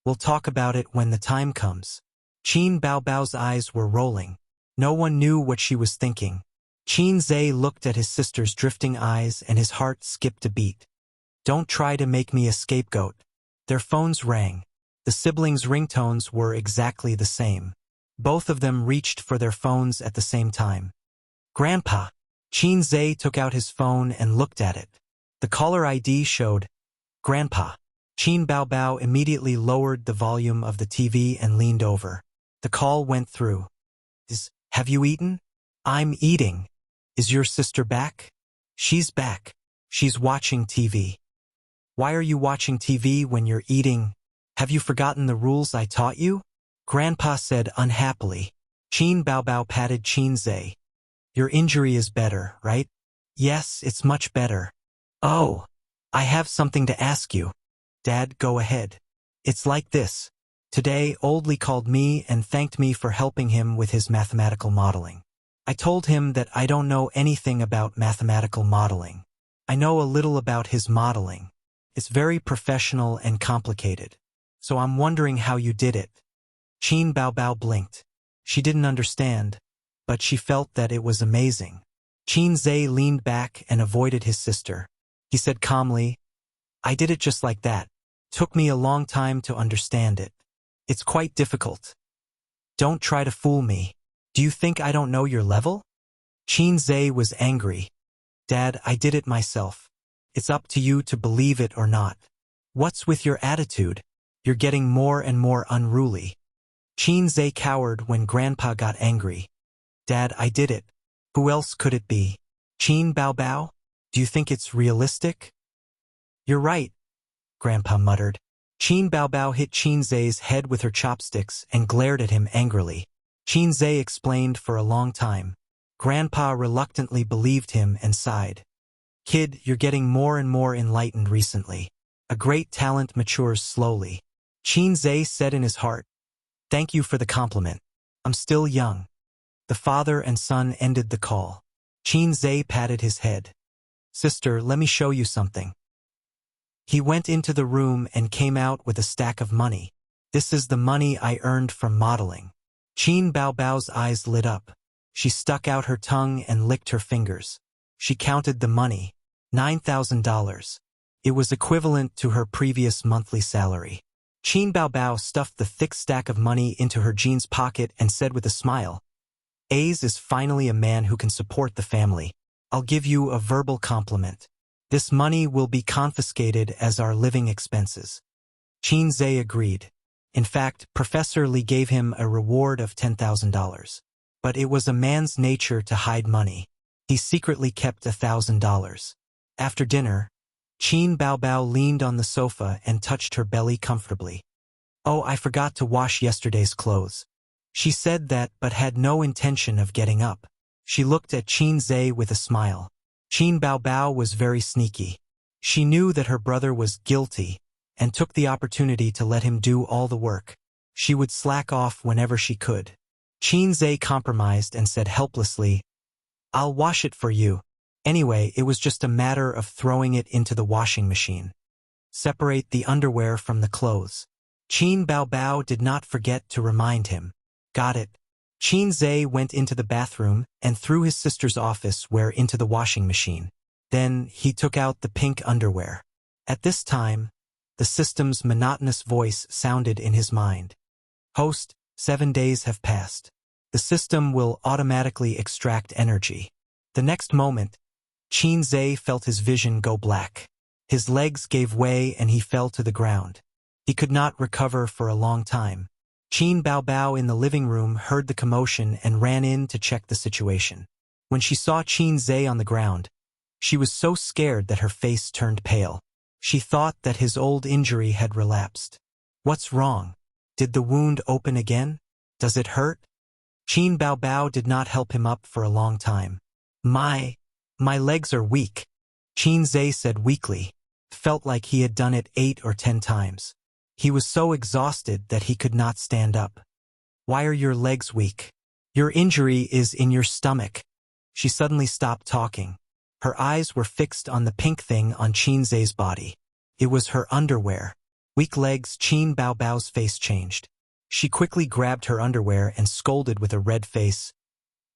We'll talk about it when the time comes. Qin Baobao's eyes were rolling. No one knew what she was thinking. Qin Zhe looked at his sister's drifting eyes and his heart skipped a beat. Don't try to make me a scapegoat. Their phones rang. The siblings' ringtones were exactly the same. Both of them reached for their phones at the same time. Grandpa. Qin Zhe took out his phone and looked at it. The caller ID showed, Grandpa. Qin Baobao immediately lowered the volume of the TV and leaned over. The call went through. Have you eaten? I'm eating. Is your sister back? She's back. She's watching TV. Why are you watching TV when you're eating? Have you forgotten the rules I taught you? Grandpa said unhappily. Qin Baobao patted Qin Zhe. Your injury is better, right? Yes, it's much better. Oh, I have something to ask you. Dad, go ahead. It's like this. Today, Oldly called me and thanked me for helping him with his mathematical modeling. I told him that I don't know anything about mathematical modeling. I know a little about his modeling. It's very professional and complicated. So I'm wondering how you did it. Qin Baobao blinked. She didn't understand, but she felt that it was amazing. Qin Zhe leaned back and avoided his sister. He said calmly, I did it just like that. Took me a long time to understand it. It's quite difficult. Don't try to fool me. Do you think I don't know your level? Qin Zhe was angry. Dad, I did it myself. It's up to you to believe it or not. What's with your attitude? You're getting more and more unruly. Qin Zhe cowered when Grandpa got angry. Dad, I did it. Who else could it be? Qin Baobao? Do you think it's realistic? You're right, Grandpa muttered. Qin Baobao hit Qin Zhe's head with her chopsticks and glared at him angrily. Qin Zhe explained for a long time. Grandpa reluctantly believed him and sighed. Kid, you're getting more and more enlightened recently. A great talent matures slowly. Qin Zhe said in his heart. Thank you for the compliment. I'm still young. The father and son ended the call. Qin Zhe patted his head. Sister, let me show you something. He went into the room and came out with a stack of money. This is the money I earned from modeling. Qin Baobao's eyes lit up. She stuck out her tongue and licked her fingers. She counted the money. $9,000. It was equivalent to her previous monthly salary. Qin Baobao stuffed the thick stack of money into her jeans pocket and said with a smile, Ace is finally a man who can support the family. I'll give you a verbal compliment. This money will be confiscated as our living expenses. Qin Zhe agreed. In fact, Professor Li gave him a reward of $10,000. But it was a man's nature to hide money. He secretly kept $1,000. After dinner, Qin Baobao leaned on the sofa and touched her belly comfortably. Oh, I forgot to wash yesterday's clothes. She said that but had no intention of getting up. She looked at Qin Zhe with a smile. Qin Baobao was very sneaky. She knew that her brother was guilty and took the opportunity to let him do all the work. She would slack off whenever she could. Qin Zhe compromised and said helplessly, I'll wash it for you. Anyway, it was just a matter of throwing it into the washing machine. Separate the underwear from the clothes. Qin Baobao did not forget to remind him. Got it. Qin Zhe went into the bathroom and threw his sister's office wear into the washing machine. Then he took out the pink underwear. At this time, the system's monotonous voice sounded in his mind. Host, 7 days have passed. The system will automatically extract energy. The next moment, Qin Zhe felt his vision go black. His legs gave way and he fell to the ground. He could not recover for a long time. Qin Baobao in the living room heard the commotion and ran in to check the situation. When she saw Qin Zhe on the ground, she was so scared that her face turned pale. She thought that his old injury had relapsed. What's wrong? Did the wound open again? Does it hurt? Qin Baobao did not help him up for a long time. My legs are weak, Qin Zhe said weakly. Felt like he had done it 8 or 10 times. He was so exhausted that he could not stand up. Why are your legs weak? Your injury is in your stomach. She suddenly stopped talking. Her eyes were fixed on the pink thing on Qin Zhe's body. It was her underwear. Weak legs. Qin Baobao's face changed. She quickly grabbed her underwear and scolded with a red face.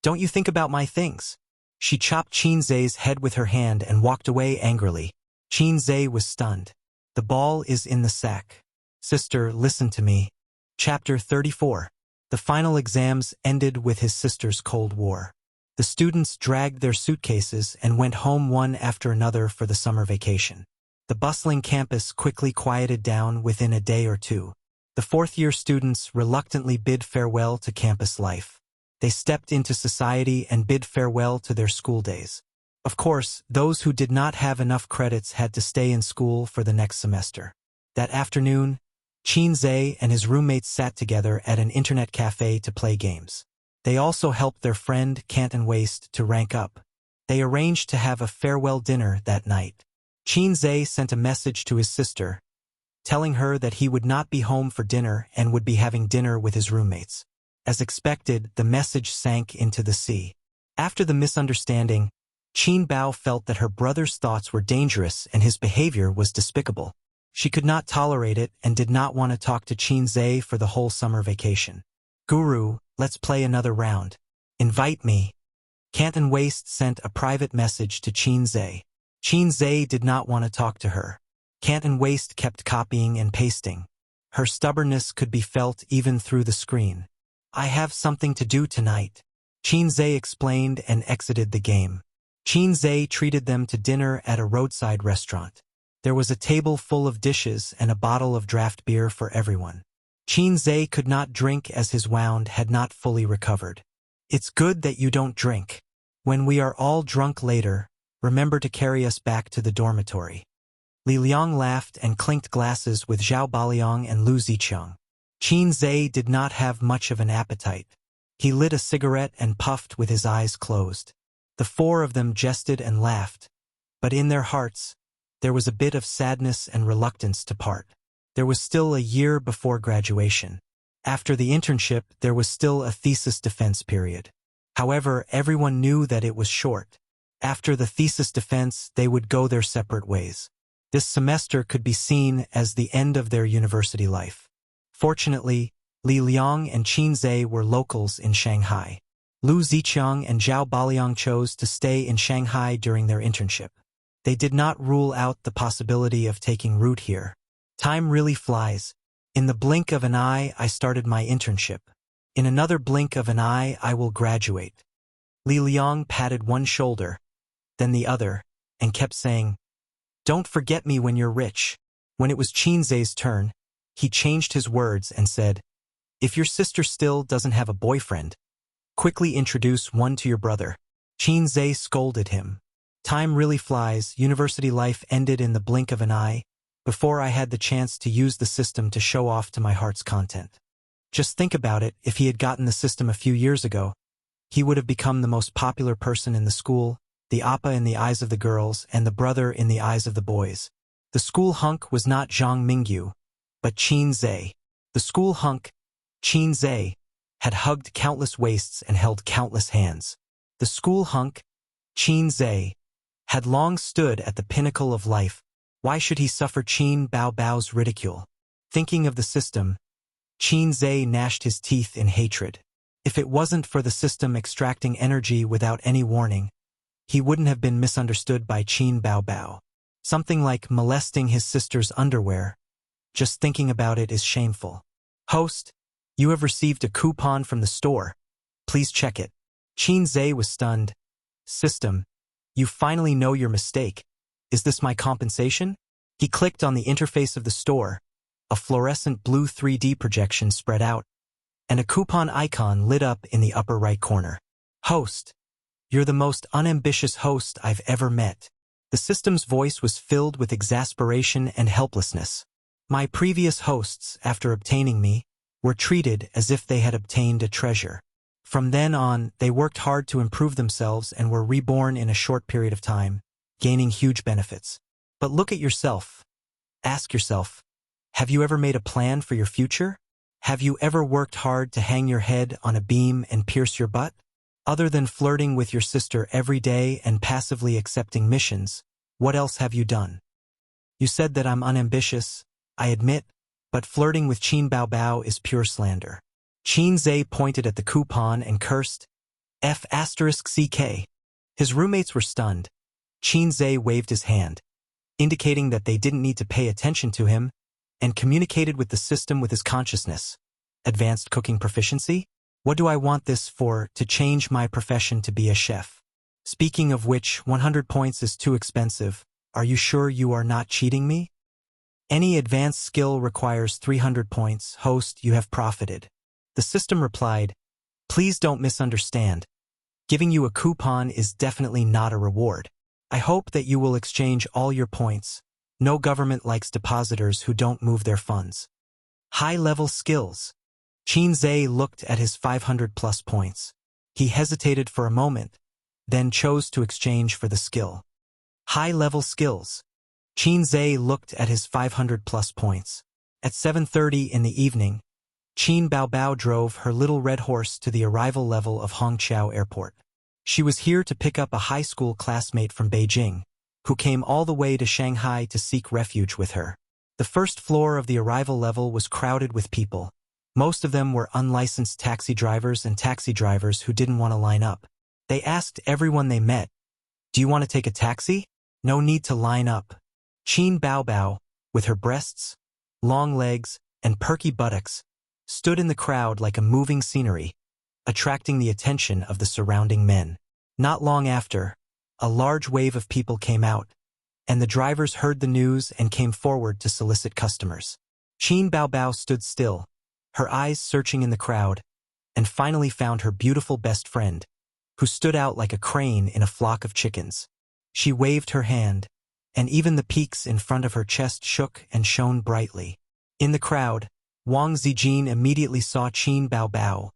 Don't you think about my things? She chopped Qin Zhe's head with her hand and walked away angrily. Qin Zhe was stunned. The ball is in the sack. Sister, listen to me. Chapter 34. The final exams ended with his sister's Cold War. The students dragged their suitcases and went home one after another for the summer vacation. The bustling campus quickly quieted down within a day or two. The fourth-year students reluctantly bid farewell to campus life. They stepped into society and bid farewell to their school days. Of course, those who did not have enough credits had to stay in school for the next semester. That afternoon, Qin Zhe and his roommates sat together at an internet cafe to play games. They also helped their friend Canton Waste to rank up. They arranged to have a farewell dinner that night. Qin Zhe sent a message to his sister, telling her that he would not be home for dinner and would be having dinner with his roommates. As expected, the message sank into the sea. After the misunderstanding, Qin Bao felt that her brother's thoughts were dangerous and his behavior was despicable. She could not tolerate it and did not want to talk to Qin Zhe for the whole summer vacation. Guru, let's play another round. Invite me. Canton Waste sent a private message to Qin Zhe. Qin Zhe did not want to talk to her. Canton Waste kept copying and pasting. Her stubbornness could be felt even through the screen. I have something to do tonight, Qin Zhe explained and exited the game. Qin Zhe treated them to dinner at a roadside restaurant. There was a table full of dishes and a bottle of draft beer for everyone. Qin Zhe could not drink as his wound had not fully recovered. It's good that you don't drink. When we are all drunk later, remember to carry us back to the dormitory. Li Liang laughed and clinked glasses with Zhao Baliang and Lu Ziqiang. Qin Zhe did not have much of an appetite. He lit a cigarette and puffed with his eyes closed. The four of them jested and laughed, but in their hearts, there was a bit of sadness and reluctance to part. There was still a year before graduation. After the internship, there was still a thesis defense period. However, everyone knew that it was short. After the thesis defense, they would go their separate ways. This semester could be seen as the end of their university life. Fortunately, Li Liang and Qin Zhe were locals in Shanghai. Lu Ziqiang and Zhao Baliang chose to stay in Shanghai during their internship. They did not rule out the possibility of taking root here. Time really flies. In the blink of an eye, I started my internship. In another blink of an eye, I will graduate. Li Liang patted one shoulder, then the other, and kept saying, "Don't forget me when you're rich." When it was Qin Zhe's turn, he changed his words and said, "If your sister still doesn't have a boyfriend, quickly introduce one to your brother." Qin Zhe scolded him. Time really flies. University life ended in the blink of an eye, before I had the chance to use the system to show off to my heart's content. Just think about it, if he had gotten the system a few years ago, he would have become the most popular person in the school, the appa in the eyes of the girls, and the brother in the eyes of the boys. The school hunk was not Zhang Mingyu, but Qin Zhe. The school hunk, Qin Zhe, had hugged countless waists and held countless hands. The school hunk, Qin Zhe, had long stood at the pinnacle of life. Why should he suffer Qin Baobao's ridicule? Thinking of the system, Qin Zhe gnashed his teeth in hatred. If it wasn't for the system extracting energy without any warning, he wouldn't have been misunderstood by Qin Baobao. Something like molesting his sister's underwear. Just thinking about it is shameful. Host, you have received a coupon from the store. Please check it. Qin Zhe was stunned. System, you finally know your mistake. Is this my compensation? He clicked on the interface of the store. A fluorescent blue 3D projection spread out, and a coupon icon lit up in the upper right corner. Host, you're the most unambitious host I've ever met. The system's voice was filled with exasperation and helplessness. My previous hosts, after obtaining me, were treated as if they had obtained a treasure. From then on, they worked hard to improve themselves and were reborn in a short period of time, gaining huge benefits. But look at yourself. Ask yourself, have you ever made a plan for your future? Have you ever worked hard to hang your head on a beam and pierce your butt? Other than flirting with your sister every day and passively accepting missions, what else have you done? You said that I'm unambitious, I admit, but flirting with Qin Baobao is pure slander. Qin Zhe pointed at the coupon and cursed, F***CK. His roommates were stunned. Qin Zhe waved his hand, indicating that they didn't need to pay attention to him, and communicated with the system with his consciousness. Advanced cooking proficiency? What do I want this for? To change my profession to be a chef. Speaking of which, 100 points is too expensive. Are you sure you are not cheating me? Any advanced skill requires 300 points. Host, you have profited. The system replied, please don't misunderstand. Giving you a coupon is definitely not a reward. I hope that you will exchange all your points. No government likes depositors who don't move their funds. High-level skills. Qin Zhe looked at his 500-plus points. He hesitated for a moment, then chose to exchange for the skill. High-level skills. Qin Zhe looked at his 500-plus points. At 7:30 in the evening, Qin Baobao drove her little red horse to the arrival level of Hongqiao Airport. She was here to pick up a high school classmate from Beijing, who came all the way to Shanghai to seek refuge with her. The first floor of the arrival level was crowded with people. Most of them were unlicensed taxi drivers and taxi drivers who didn't want to line up. They asked everyone they met, do you want to take a taxi? No need to line up. Qin Baobao, with her breasts, long legs, and perky buttocks, stood in the crowd like a moving scenery, attracting the attention of the surrounding men. Not long after, a large wave of people came out, and the drivers heard the news and came forward to solicit customers. Qin Baobao stood still, her eyes searching in the crowd, and finally found her beautiful best friend, who stood out like a crane in a flock of chickens. She waved her hand, and even the peaks in front of her chest shook and shone brightly. In the crowd, Wang Zijin immediately saw Qin Baobao,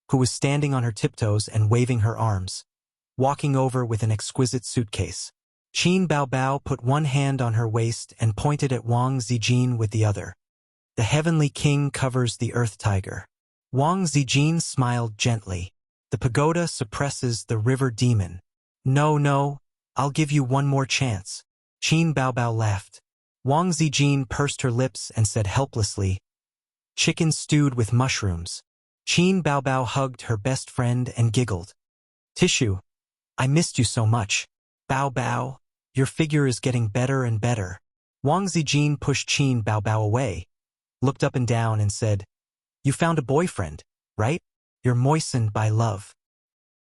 who was standing on her tiptoes and waving her arms, walking over with an exquisite suitcase. Qin Baobao put one hand on her waist and pointed at Wang Zijin with the other. The heavenly king covers the earth tiger. Wang Zijin smiled gently. The pagoda suppresses the river demon. No, I'll give you one more chance. Qin Baobao laughed. Wang Zijin pursed her lips and said helplessly, chicken stewed with mushrooms. Qin Baobao hugged her best friend and giggled. Tissue, I missed you so much. Baobao, your figure is getting better and better. Wang Zijin pushed Qin Baobao away, looked up and down and said, you found a boyfriend, right? You're moistened by love.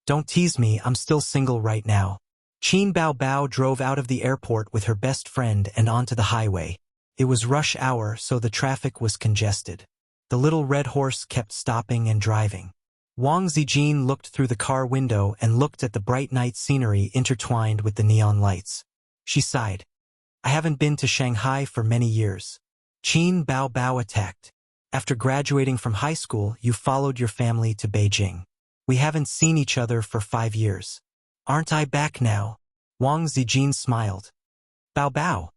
Don't tease me, I'm still single right now. Qin Baobao drove out of the airport with her best friend and onto the highway. It was rush hour, so the traffic was congested. The little red horse kept stopping and driving. Wang Zijin looked through the car window and looked at the bright night scenery intertwined with the neon lights. She sighed. I haven't been to Shanghai for many years. Qin Baobao attacked. After graduating from high school, you followed your family to Beijing. We haven't seen each other for 5 years. Aren't I back now? Wang Zijin smiled. Baobao,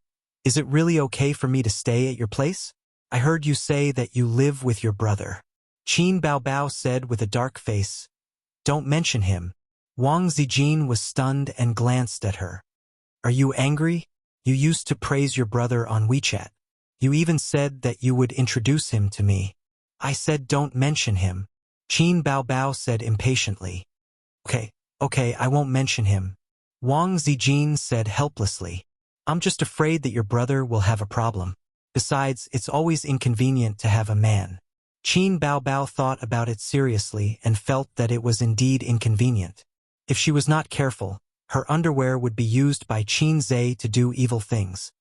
is it really okay for me to stay at your place? I heard you say that you live with your brother. Qin Baobao said with a dark face. Don't mention him. Wang Zijin was stunned and glanced at her. Are you angry? You used to praise your brother on WeChat. You even said that you would introduce him to me. I said don't mention him. Qin Baobao said impatiently. Okay, I won't mention him. Wang Zijin said helplessly. I'm just afraid that your brother will have a problem. Besides, it's always inconvenient to have a man. Qin Baobao thought about it seriously and felt that it was indeed inconvenient. If she was not careful, her underwear would be used by Qin Zhe to do evil things.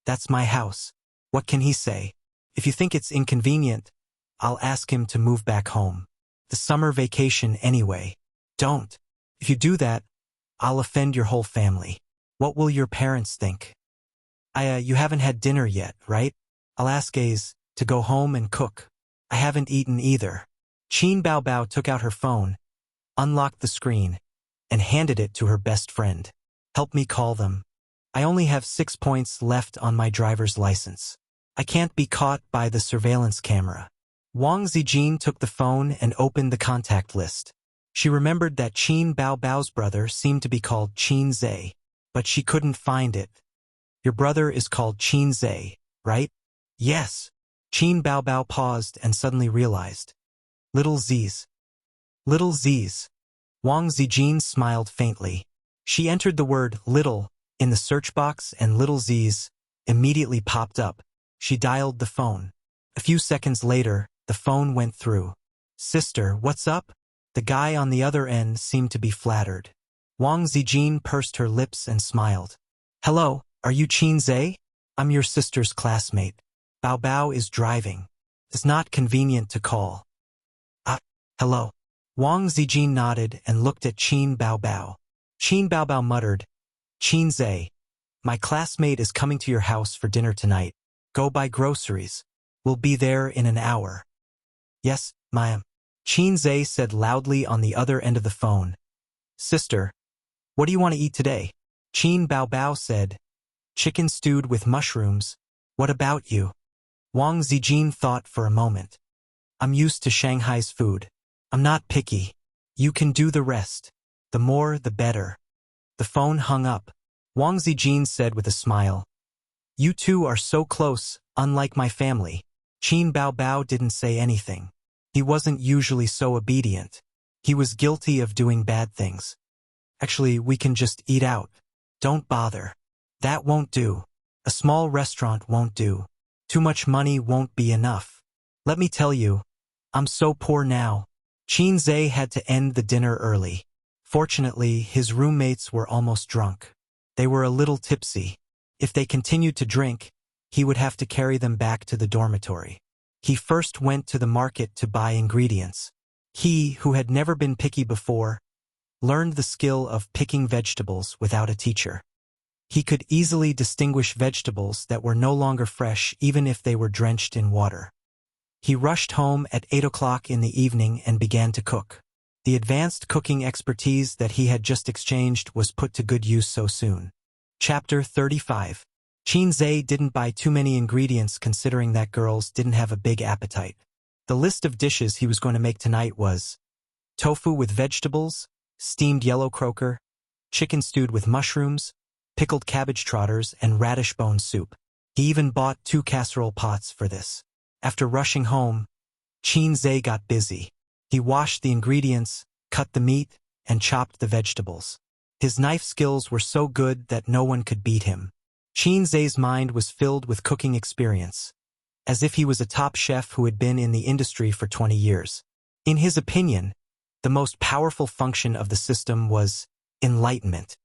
That's my house. What can he say? If you think it's inconvenient, I'll ask him to move back home. The summer vacation anyway. Don't. If you do that, I'll offend your whole family. What will your parents think? You haven't had dinner yet, right? I'll ask Ace to go home and cook. I haven't eaten either. Qin Baobao took out her phone, unlocked the screen, and handed it to her best friend. Help me call them. I only have 6 points left on my driver's license. I can't be caught by the surveillance camera. Wang Zijin took the phone and opened the contact list. She remembered that Qin Baobao's brother seemed to be called Qin Zhe, but she couldn't find it. Your brother is called Qin Zhe, right? Yes. Qin Baobao paused and suddenly realized. Little Z's. Little Z's. Wang Zijin smiled faintly. She entered the word little in the search box and Little Z's immediately popped up. She dialed the phone. A few seconds later, the phone went through. Sister, what's up? The guy on the other end seemed to be flattered. Wang Zijin pursed her lips and smiled. Hello, are you Qin Zhe? I'm your sister's classmate. Baobao is driving. It's not convenient to call. Hello. Wang Zijin nodded and looked at Qin Baobao. Qin Baobao muttered, Qin Zhe, my classmate is coming to your house for dinner tonight. Go buy groceries. We'll be there in an hour. Yes, ma'am. Qin Zhe said loudly on the other end of the phone. Sister, what do you want to eat today? Qin Baobao said, chicken stewed with mushrooms. What about you? Wang Zijin thought for a moment. I'm used to Shanghai's food. I'm not picky. You can do the rest. The more, the better. The phone hung up. Wang Zijin said with a smile. You two are so close, unlike my family. Qin Baobao didn't say anything. He wasn't usually so obedient. He was guilty of doing bad things. Actually, we can just eat out. Don't bother. That won't do. A small restaurant won't do. Too much money won't be enough. Let me tell you, I'm so poor now. Qin Zhe had to end the dinner early. Fortunately, his roommates were almost drunk. They were a little tipsy. If they continued to drink, he would have to carry them back to the dormitory. He first went to the market to buy ingredients. He, who had never been picky before, learned the skill of picking vegetables without a teacher. He could easily distinguish vegetables that were no longer fresh even if they were drenched in water. He rushed home at 8 o'clock in the evening and began to cook. The advanced cooking expertise that he had just exchanged was put to good use so soon. Chapter 35. Qin Zhe didn't buy too many ingredients considering that girls didn't have a big appetite. The list of dishes he was going to make tonight was tofu with vegetables, steamed yellow croaker, chicken stewed with mushrooms, pickled cabbage trotters, and radish bone soup. He even bought 2 casserole pots for this. After rushing home, Qin Zhe got busy. He washed the ingredients, cut the meat, and chopped the vegetables. His knife skills were so good that no one could beat him. Qin Zhe's mind was filled with cooking experience, as if he was a top chef who had been in the industry for 20 years. In his opinion, the most powerful function of the system was enlightenment.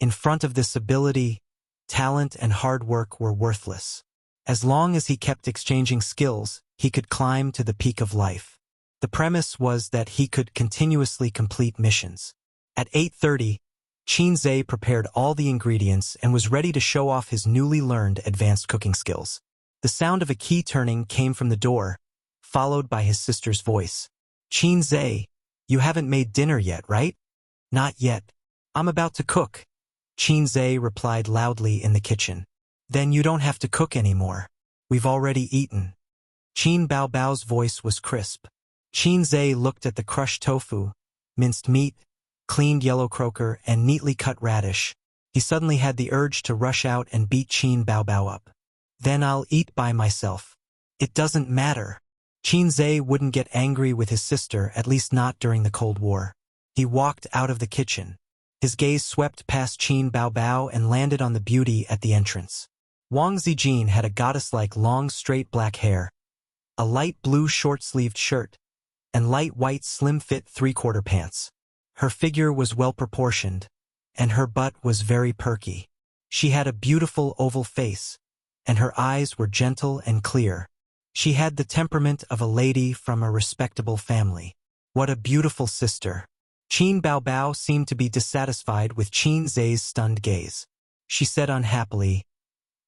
In front of this ability, talent and hard work were worthless. As long as he kept exchanging skills, he could climb to the peak of life. The premise was that he could continuously complete missions. At 8:30, Qin Zhe prepared all the ingredients and was ready to show off his newly learned advanced cooking skills. The sound of a key turning came from the door, followed by his sister's voice. Qin Zhe, you haven't made dinner yet, right? Not yet. I'm about to cook. Qin Zhe replied loudly in the kitchen. Then you don't have to cook anymore. We've already eaten. Qin Baobao's voice was crisp. Qin Zhe looked at the crushed tofu, minced meat, cleaned yellow croaker, and neatly cut radish. He suddenly had the urge to rush out and beat Qin Baobao up. Then I'll eat by myself. It doesn't matter. Qin wouldn't get angry with his sister, at least not during the Cold War. He walked out of the kitchen. His gaze swept past Qin Baobao and landed on the beauty at the entrance. Wang Zijin had a goddess-like long straight black hair, a light blue short-sleeved shirt, and light white slim-fit three-quarter pants. Her figure was well-proportioned, and her butt was very perky. She had a beautiful oval face, and her eyes were gentle and clear. She had the temperament of a lady from a respectable family. What a beautiful sister. Qin Baobao seemed to be dissatisfied with Qin Zai's stunned gaze. She said unhappily,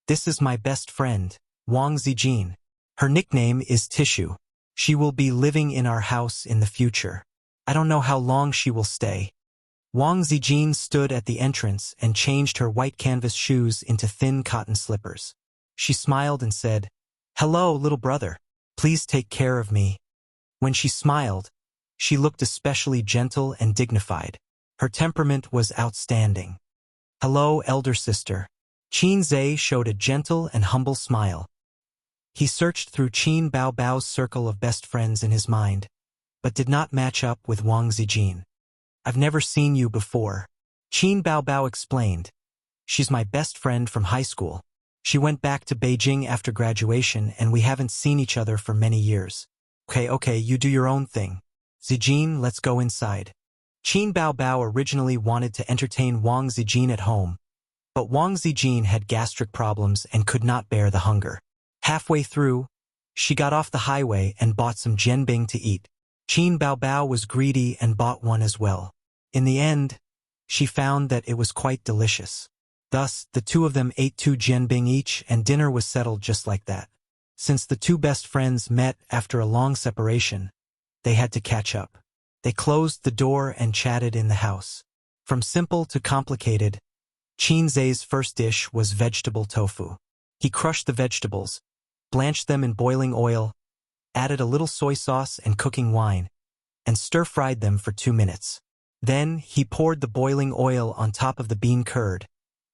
"This is my best friend, Wang Zijin. Her nickname is Tissue. She will be living in our house in the future. I don't know how long she will stay." Wang Zijin stood at the entrance and changed her white canvas shoes into thin cotton slippers. She smiled and said, "Hello, little brother. Please take care of me." When she smiled, she looked especially gentle and dignified. Her temperament was outstanding. "Hello, elder sister." Qin Zai showed a gentle and humble smile. He searched through Qin Baobao's circle of best friends in his mind, but did not match up with Wang Zijin. "I've never seen you before," Qin Baobao explained. "She's my best friend from high school. She went back to Beijing after graduation and we haven't seen each other for many years." Okay, you do your own thing. Zijin, let's go inside." Qin Baobao originally wanted to entertain Wang Zijin at home, but Wang Zijin had gastric problems and could not bear the hunger. Halfway through, she got off the highway and bought some jianbing to eat. Qin Baobao was greedy and bought one as well. In the end, she found that it was quite delicious. Thus, the two of them ate 2 jianbing each and dinner was settled just like that. Since the two best friends met after a long separation, they had to catch up. They closed the door and chatted in the house. From simple to complicated, Qin Zai's first dish was vegetable tofu. He crushed the vegetables, blanched them in boiling oil, added a little soy sauce and cooking wine, and stir-fried them for 2 minutes. Then, he poured the boiling oil on top of the bean curd,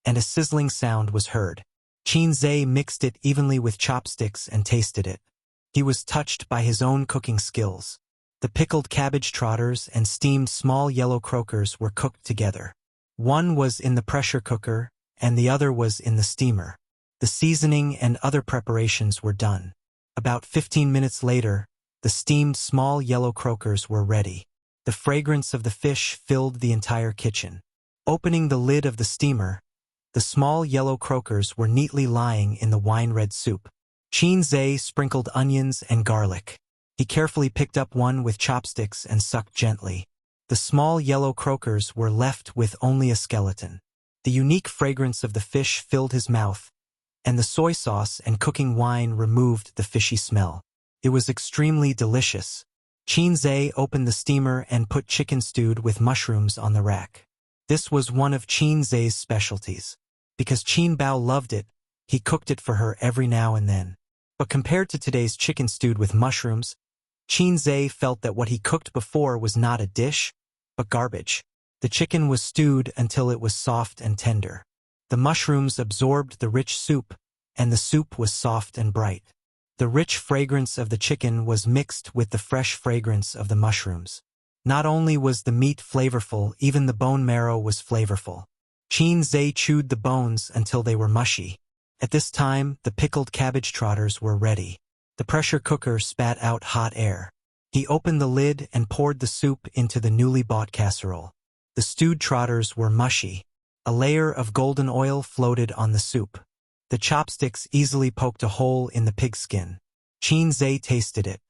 and a sizzling sound was heard. Qin Zai mixed it evenly with chopsticks and tasted it. He was touched by his own cooking skills. The pickled cabbage trotters and steamed small yellow croakers were cooked together. One was in the pressure cooker, and the other was in the steamer. The seasoning and other preparations were done. About 15 minutes later, the steamed small yellow croakers were ready. The fragrance of the fish filled the entire kitchen. Opening the lid of the steamer, the small yellow croakers were neatly lying in the wine-red soup. Qin Zai sprinkled onions and garlic. He carefully picked up one with chopsticks and sucked gently. The small yellow croakers were left with only a skeleton. The unique fragrance of the fish filled his mouth, and the soy sauce and cooking wine removed the fishy smell. It was extremely delicious. Qin Zai opened the steamer and put chicken stewed with mushrooms on the rack. This was one of Qin Zai's specialties. Because Qin Bao loved it, he cooked it for her every now and then. But compared to today's chicken stewed with mushrooms, Qin Zai felt that what he cooked before was not a dish, but garbage. The chicken was stewed until it was soft and tender. The mushrooms absorbed the rich soup, and the soup was soft and bright. The rich fragrance of the chicken was mixed with the fresh fragrance of the mushrooms. Not only was the meat flavorful, even the bone marrow was flavorful. Qin Zai chewed the bones until they were mushy. At this time, the pickled cabbage trotters were ready. The pressure cooker spat out hot air. He opened the lid and poured the soup into the newly bought casserole. The stewed trotters were mushy. A layer of golden oil floated on the soup. The chopsticks easily poked a hole in the pig skin. Qin Zai tasted it.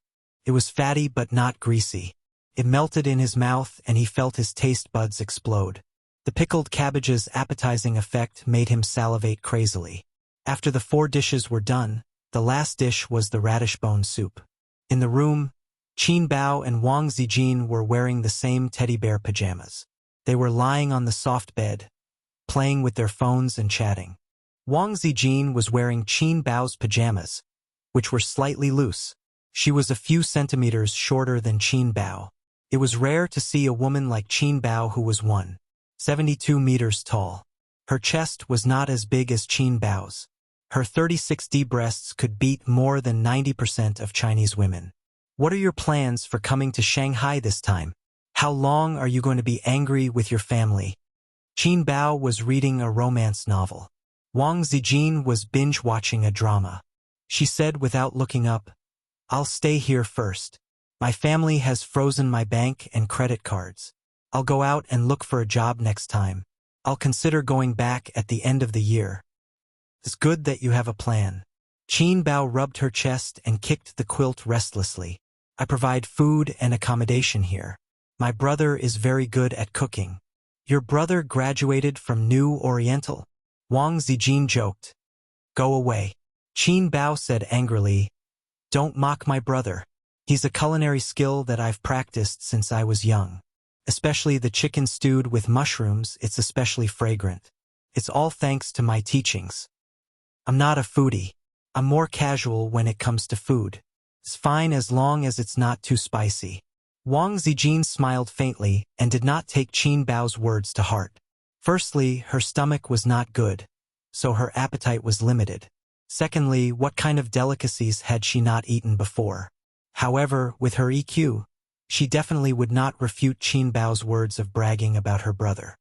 It was fatty but not greasy. It melted in his mouth and he felt his taste buds explode. The pickled cabbage's appetizing effect made him salivate crazily. After the 4 dishes were done, the last dish was the radish bone soup. In the room, Qin Bao and Wang Zijin were wearing the same teddy bear pajamas. They were lying on the soft bed, playing with their phones and chatting. Wang Zijin was wearing Qin Bao's pajamas, which were slightly loose. She was a few centimeters shorter than Qin Bao. It was rare to see a woman like Qin Bao who was 172 meters tall. Her chest was not as big as Qin Bao's. Her 36D breasts could beat more than 90% of Chinese women. What are your plans for coming to Shanghai this time? How long are you going to be angry with your family? Qin Bao was reading a romance novel. Wang Zijin was binge-watching a drama. She said without looking up, "I'll stay here first. My family has frozen my bank and credit cards. I'll go out and look for a job next time. I'll consider going back at the end of the year." "It's good that you have a plan." Qin Bao rubbed her chest and kicked the quilt restlessly. "I provide food and accommodation here. My brother is very good at cooking." "Your brother graduated from New Oriental?" Wang Zijin joked. "Go away." Qin Bao said angrily, "Don't mock my brother. He's a culinary skill that I've practiced since I was young. Especially the chicken stewed with mushrooms, it's especially fragrant. It's all thanks to my teachings. I'm not a foodie. I'm more casual when it comes to food. It's fine as long as it's not too spicy." Wang Zijin smiled faintly and did not take Qin Bao's words to heart. Firstly, her stomach was not good, so her appetite was limited. Secondly, what kind of delicacies had she not eaten before? However, with her EQ, she definitely would not refute Qin Bao's words of bragging about her brother.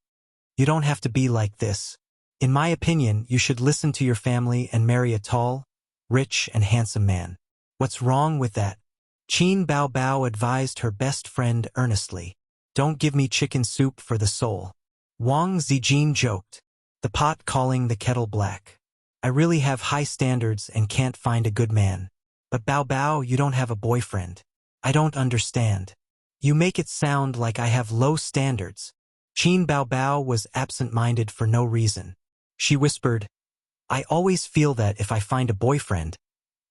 "You don't have to be like this. In my opinion, you should listen to your family and marry a tall, rich, and handsome man. What's wrong with that?" Qin Bao advised her best friend earnestly. "Don't give me chicken soup for the soul." Wang Zijin joked, the pot calling the kettle black. "I really have high standards and can't find a good man. But Bao, you don't have a boyfriend. I don't understand. You make it sound like I have low standards." Qin Bao was absent-minded for no reason. She whispered, "I always feel that if I find a boyfriend,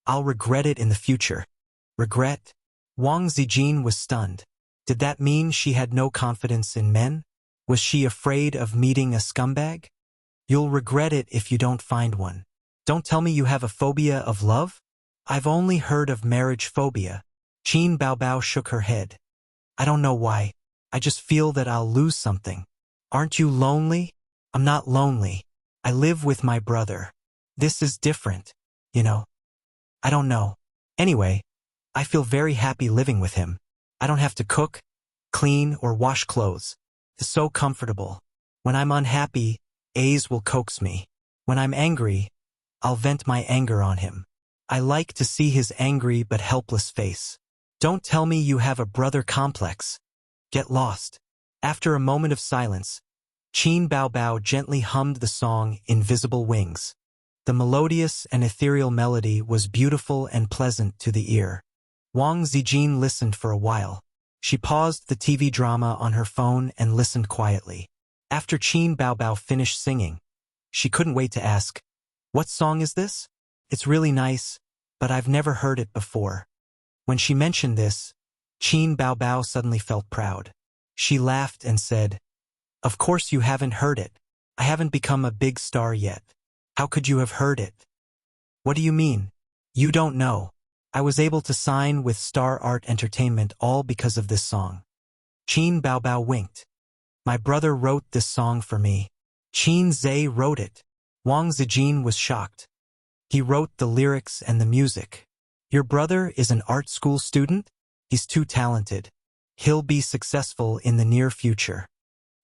I'll regret it in the future." "Regret?" Wang Zijin was stunned. Did that mean she had no confidence in men? Was she afraid of meeting a scumbag? "You'll regret it if you don't find one. Don't tell me you have a phobia of love?" "I've only heard of marriage phobia." Qin Bao shook her head. "I don't know why. I just feel that I'll lose something." "Aren't you lonely?" "I'm not lonely. I live with my brother. This is different, you know." "I don't know. Anyway, I feel very happy living with him. I don't have to cook, clean, or wash clothes. It's so comfortable. When I'm unhappy, A's will coax me. When I'm angry, I'll vent my anger on him. I like to see his angry but helpless face. Don't tell me you have a brother complex. Get lost." After a moment of silence, Qin Bao gently hummed the song Invisible Wings. The melodious and ethereal melody was beautiful and pleasant to the ear. Wang Zijin listened for a while. She paused the TV drama on her phone and listened quietly. After Qin Bao finished singing, she couldn't wait to ask, "What song is this? It's really nice, but I've never heard it before." When she mentioned this, Qin Bao suddenly felt proud. She laughed and said, "Of course you haven't heard it. I haven't become a big star yet. How could you have heard it?" "What do you mean? You don't know. I was able to sign with Star Art Entertainment all because of this song." Qin Bao winked. "My brother wrote this song for me." "Qin Zhe wrote it." Wang Zijin was shocked. "He wrote the lyrics and the music." "Your brother is an art school student? He's too talented. He'll be successful in the near future."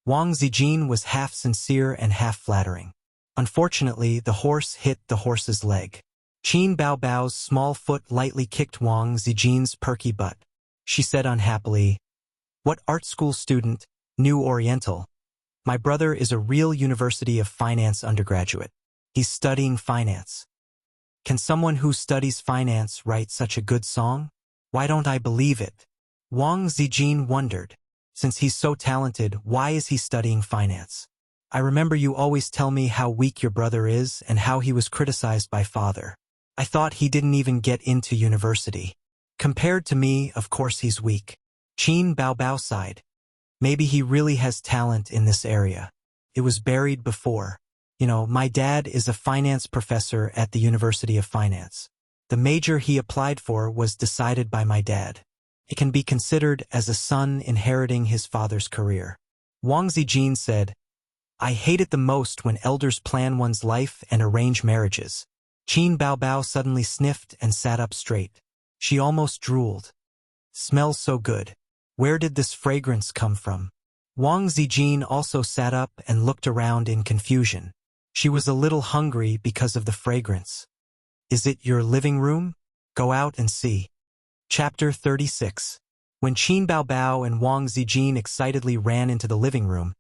Wang Zijin was half sincere and half flattering. Unfortunately, the horse hit the horse's leg. Qin Bao's small foot lightly kicked Wang Zijin's perky butt. She said unhappily, "What art school student? New Oriental? My brother is a real University of Finance undergraduate. He's studying finance." "Can someone who studies finance write such a good song? Why don't I believe it?" Wang Zijin wondered. Since he's so talented, why is he studying finance? "I remember you always tell me how weak your brother is and how he was criticized by father. I thought he didn't even get into university. Compared to me, of course he's weak." Qin Bao sighed. "Maybe he really has talent in this area. It was buried before. You know, my dad is a finance professor at the University of Finance. The major he applied for was decided by my dad. It can be considered as a son inheriting his father's career." Wang Zijin said, "I hate it the most when elders plan one's life and arrange marriages." Qin Bao suddenly sniffed and sat up straight. She almost drooled. Smells so good. Where did this fragrance come from? Wang Zijin also sat up and looked around in confusion. She was a little hungry because of the fragrance. Is it your living room? Go out and see. Chapter 36. When Qin Baobao and Wang Zijin excitedly ran into the living room,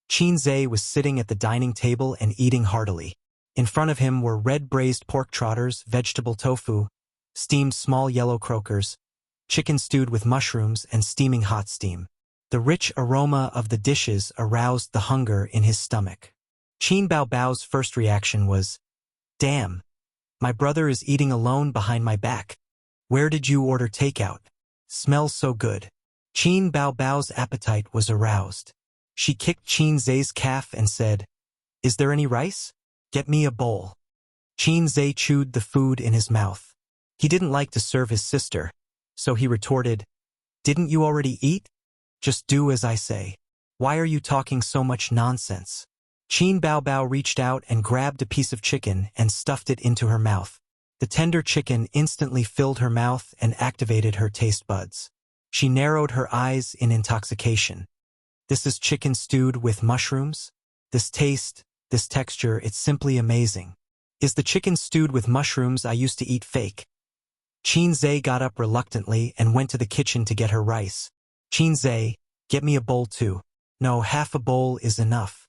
Qin Zhe was sitting at the dining table and eating heartily. In front of him were red braised pork trotters, vegetable tofu, steamed small yellow croakers, chicken stewed with mushrooms, and steaming hot steam. The rich aroma of the dishes aroused the hunger in his stomach. Qin Baobao's first reaction was, "Damn, my brother is eating alone behind my back. Where did you order takeout? Smells so good." Qin Baobao's appetite was aroused. She kicked Qin Zhe's calf and said, "Is there any rice? Get me a bowl." Qin Zhe chewed the food in his mouth. He didn't like to serve his sister, so he retorted, "Didn't you already eat? Just do as I say. Why are you talking so much nonsense?" Qin Baobao reached out and grabbed a piece of chicken and stuffed it into her mouth. The tender chicken instantly filled her mouth and activated her taste buds. She narrowed her eyes in intoxication. This is chicken stewed with mushrooms? This taste, this texture, it's simply amazing. Is the chicken stewed with mushrooms I used to eat fake? Qin Zhe got up reluctantly and went to the kitchen to get her rice. Qin Zhe, get me a bowl too. No, half a bowl is enough.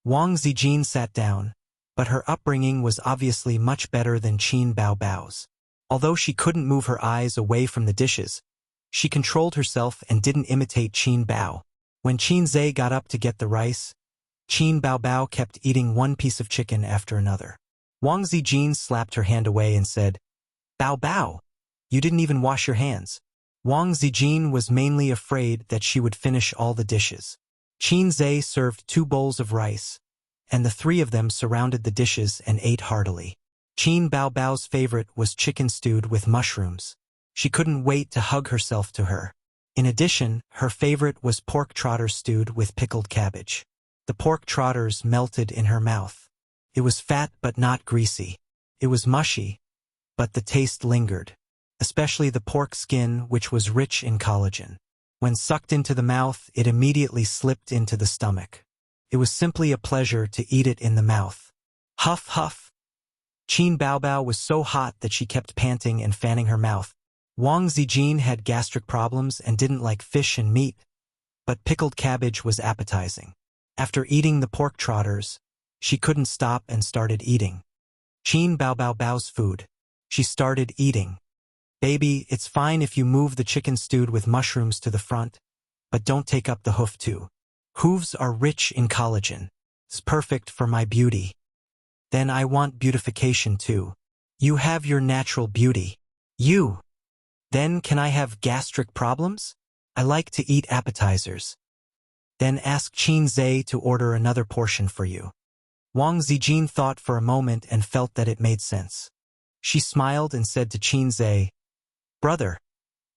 Wang Zijin sat down, but her upbringing was obviously much better than Qin Baobao's. Although she couldn't move her eyes away from the dishes, she controlled herself and didn't imitate Qin Bao. When Qin Zhe got up to get the rice, Qin Baobao kept eating one piece of chicken after another. Wang Zijin slapped her hand away and said, "Baobao, you didn't even wash your hands." Wang Zijin was mainly afraid that she would finish all the dishes. Qin Zhe served 2 bowls of rice, and the 3 of them surrounded the dishes and ate heartily. Qin Baobao's favorite was chicken stewed with mushrooms. She couldn't wait to hug herself to her. In addition, her favorite was pork trotters stewed with pickled cabbage. The pork trotters melted in her mouth. It was fat but not greasy. It was mushy, but the taste lingered, especially the pork skin, which was rich in collagen. When sucked into the mouth, it immediately slipped into the stomach. It was simply a pleasure to eat it in the mouth. Huff, huff. Qin Baobao was so hot that she kept panting and fanning her mouth. Wang Zijin had gastric problems and didn't like fish and meat, but pickled cabbage was appetizing. After eating the pork trotters, she couldn't stop and started eating. Qin Baobao's food. She started eating. "Baby, it's fine if you move the chicken stewed with mushrooms to the front, but don't take up the hoof too. Hooves are rich in collagen. It's perfect for my beauty." "Then I want beautification too. You have your natural beauty. You. Then can I have gastric problems? I like to eat appetizers." "Then ask Qin Zhe to order another portion for you." Wang Zijin thought for a moment and felt that it made sense. She smiled and said to Qin Zhe, "Brother,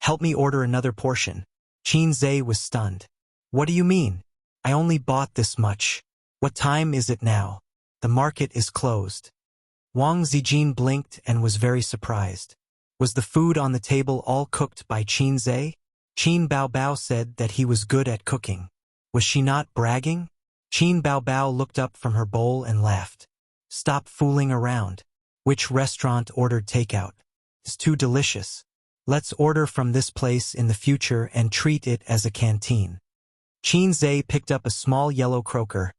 help me order another portion." Qin Zhe was stunned. "What do you mean? I only bought this much. What time is it now? The market is closed." Wang Zijin blinked and was very surprised. Was the food on the table all cooked by Qin Zhe? Qin Baobao said that he was good at cooking. Was she not bragging? Qin Baobao looked up from her bowl and laughed. "Stop fooling around. Which restaurant ordered takeout? It's too delicious. Let's order from this place in the future and treat it as a canteen." Qin Zhe picked up a small yellow croaker,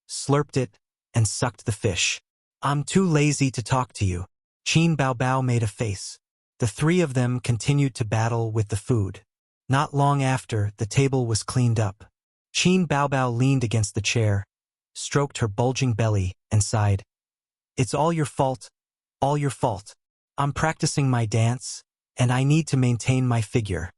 slurped it, and sucked the fish. "I'm too lazy to talk to you." Qin Baobao made a face. The 3 of them continued to battle with the food. Not long after, the table was cleaned up. Qin Baobao leaned against the chair, stroked her bulging belly, and sighed. "It's all your fault. All your fault. I'm practicing my dance, and I need to maintain my figure."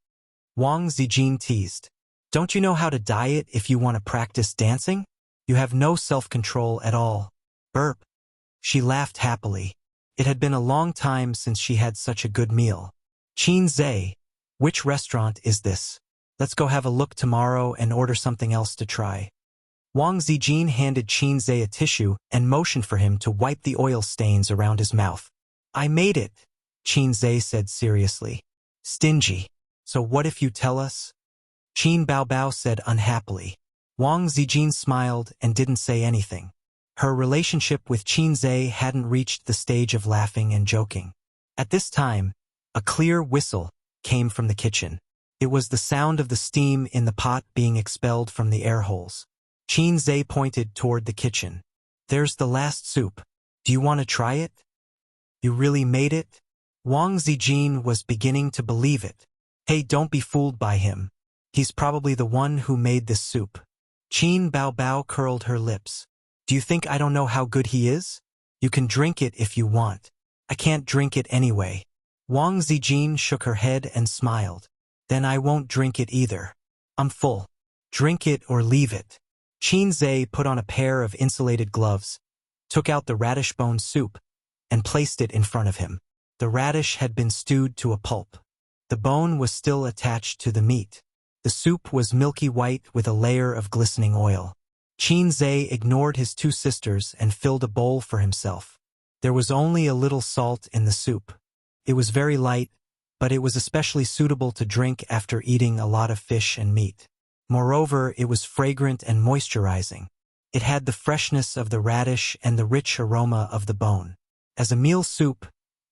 Wang Zijin teased. "Don't you know how to diet if you want to practice dancing? You have no self-control at all." Burp. She laughed happily. It had been a long time since she had such a good meal. "Qin Zhe, which restaurant is this? Let's go have a look tomorrow and order something else to try." Wang Zijin handed Qin Zhe a tissue and motioned for him to wipe the oil stains around his mouth. "I made it," Qin Zhe said seriously. "Stingy. So what if you tell us? Qin Baobao said unhappily. Wang Zijin smiled and didn't say anything. Her relationship with Qin Zhe hadn't reached the stage of laughing and joking. At this time, a clear whistle came from the kitchen. It was the sound of the steam in the pot being expelled from the air holes. Qin Zhe pointed toward the kitchen. There's the last soup. Do you want to try it? You really made it? Wang Zijin was beginning to believe it. Hey, don't be fooled by him. He's probably the one who made this soup. Qin Baobao curled her lips. Do you think I don't know how good he is? You can drink it if you want. I can't drink it anyway. Wang Zijin shook her head and smiled. Then I won't drink it either. I'm full. Drink it or leave it. Qin Zhe put on a pair of insulated gloves, took out the radish bone soup, and placed it in front of him. The radish had been stewed to a pulp. The bone was still attached to the meat. The soup was milky white with a layer of glistening oil. Qin Zhe ignored his two sisters and filled a bowl for himself. There was only a little salt in the soup. It was very light, but it was especially suitable to drink after eating a lot of fish and meat. Moreover, it was fragrant and moisturizing. It had the freshness of the radish and the rich aroma of the bone. As a meal soup,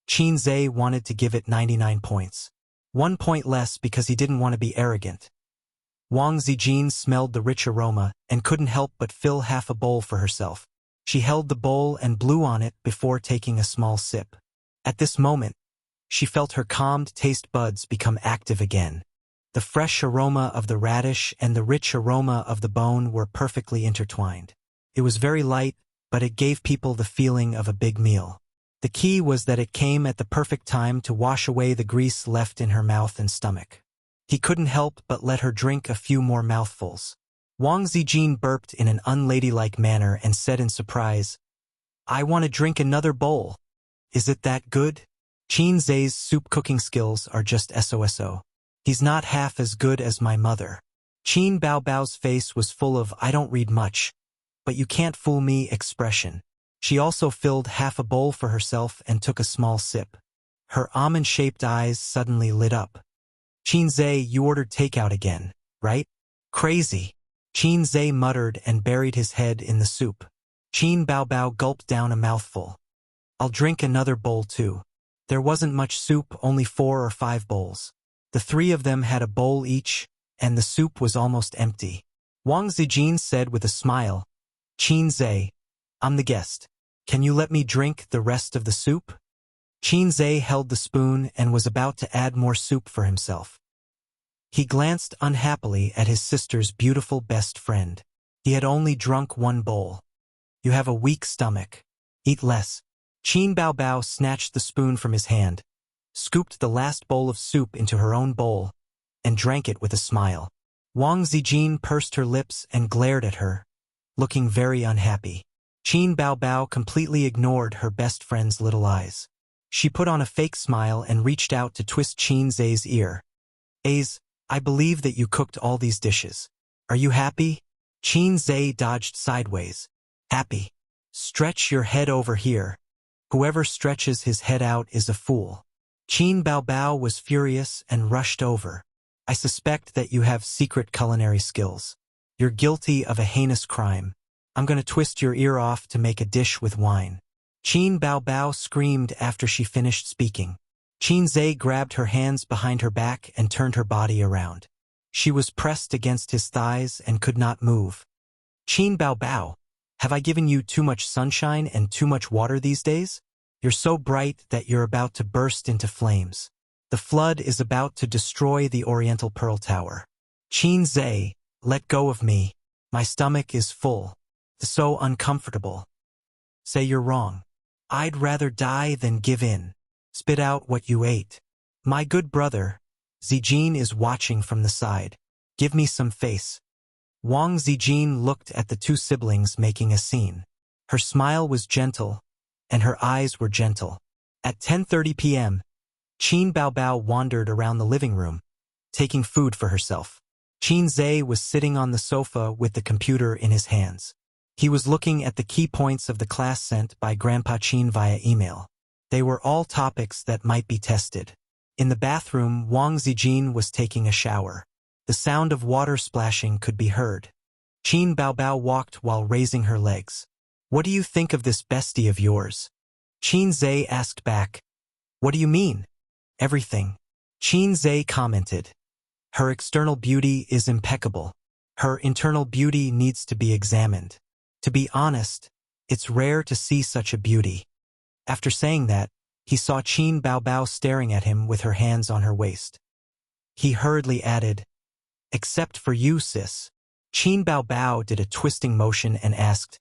Qin Zhe wanted to give it 99 points. 1 point less because he didn't want to be arrogant. Wang Zijin smelled the rich aroma and couldn't help but fill half a bowl for herself. She held the bowl and blew on it before taking a small sip. At this moment, she felt her calmed taste buds become active again. The fresh aroma of the radish and the rich aroma of the bone were perfectly intertwined. It was very light, but it gave people the feeling of a big meal. The key was that it came at the perfect time to wash away the grease left in her mouth and stomach. He couldn't help but let her drink a few more mouthfuls. Wang Zijin burped in an unladylike manner and said in surprise, I want to drink another bowl. Is it that good? Qin Zhe's soup cooking skills are just SOSO. He's not half as good as my mother. Qin Baobao's face was full of I don't read much, but you can't fool me expression. She also filled half a bowl for herself and took a small sip. Her almond-shaped eyes suddenly lit up. Qin Zhe, you ordered takeout again, right? Crazy. Qin Zhe muttered and buried his head in the soup. Qin Baobao gulped down a mouthful. I'll drink another bowl too. There wasn't much soup, only 4 or 5 bowls. The 3 of them had a bowl each, and the soup was almost empty. Wang Zijin said with a smile, Qin Zhe, I'm the guest. Can you let me drink the rest of the soup? Qin Zhe held the spoon and was about to add more soup for himself. He glanced unhappily at his sister's beautiful best friend. He had only drunk 1 bowl. You have a weak stomach. Eat less. Qin Baobao snatched the spoon from his hand, scooped the last bowl of soup into her own bowl, and drank it with a smile. Wang Zijin pursed her lips and glared at her, looking very unhappy. Qin Baobao completely ignored her best friend's little eyes. She put on a fake smile and reached out to twist Qin Zhe's ear. I believe that you cooked all these dishes. Are you happy? Qin Zhe dodged sideways. Happy. Stretch your head over here. Whoever stretches his head out is a fool. Qin Baobao was furious and rushed over. I suspect that you have secret culinary skills. You're guilty of a heinous crime. I'm going to twist your ear off to make a dish with wine. Qin Baobao screamed after she finished speaking. Qin Zhe grabbed her hands behind her back and turned her body around. She was pressed against his thighs and could not move. Qin Baobao, have I given you too much sunshine and too much water these days? You're so bright that you're about to burst into flames. The flood is about to destroy the Oriental Pearl Tower. Qin Zhe, let go of me. My stomach is full. So uncomfortable. Say you're wrong. I'd rather die than give in. Spit out what you ate. My good brother, Zijin is watching from the side. Give me some face. Wang Zijin looked at the 2 siblings making a scene. Her smile was gentle, and her eyes were gentle. At 10:30 p.m., Qin Baobao wandered around the living room, taking food for herself. Qin Zhe was sitting on the sofa with the computer in his hands. He was looking at the key points of the class sent by Grandpa Qin via email. They were all topics that might be tested. In the bathroom, Wang Zijin was taking a shower. The sound of water splashing could be heard. Qin Baobao walked while raising her legs. "What do you think of this bestie of yours?" Qin Zhe asked back. "What do you mean?" "Everything." Qin Zhe commented. "Her external beauty is impeccable. Her internal beauty needs to be examined. To be honest, it's rare to see such a beauty." After saying that, he saw Qin Baobao staring at him with her hands on her waist. He hurriedly added, "Except for you, sis." Qin Baobao did a twisting motion and asked,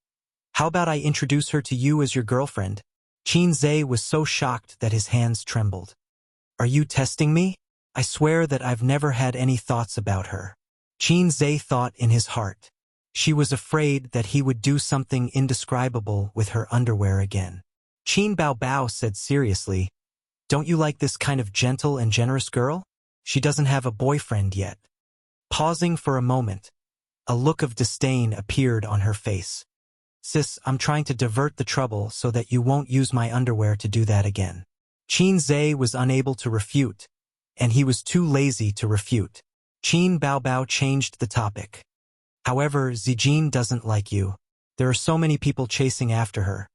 "How about I introduce her to you as your girlfriend?" Qin Zhe was so shocked that his hands trembled. "Are you testing me? I swear that I've never had any thoughts about her." Qin Zhe thought in his heart. She was afraid that he would do something indescribable with her underwear again. Qin Baobao said seriously, "Don't you like this kind of gentle and generous girl? She doesn't have a boyfriend yet." Pausing for a moment, a look of disdain appeared on her face. "Sis, I'm trying to divert the trouble so that you won't use my underwear to do that again." Qin Zhe was unable to refute, and he was too lazy to refute. Qin Baobao changed the topic. "However, Zijin doesn't like you. There are so many people chasing after her.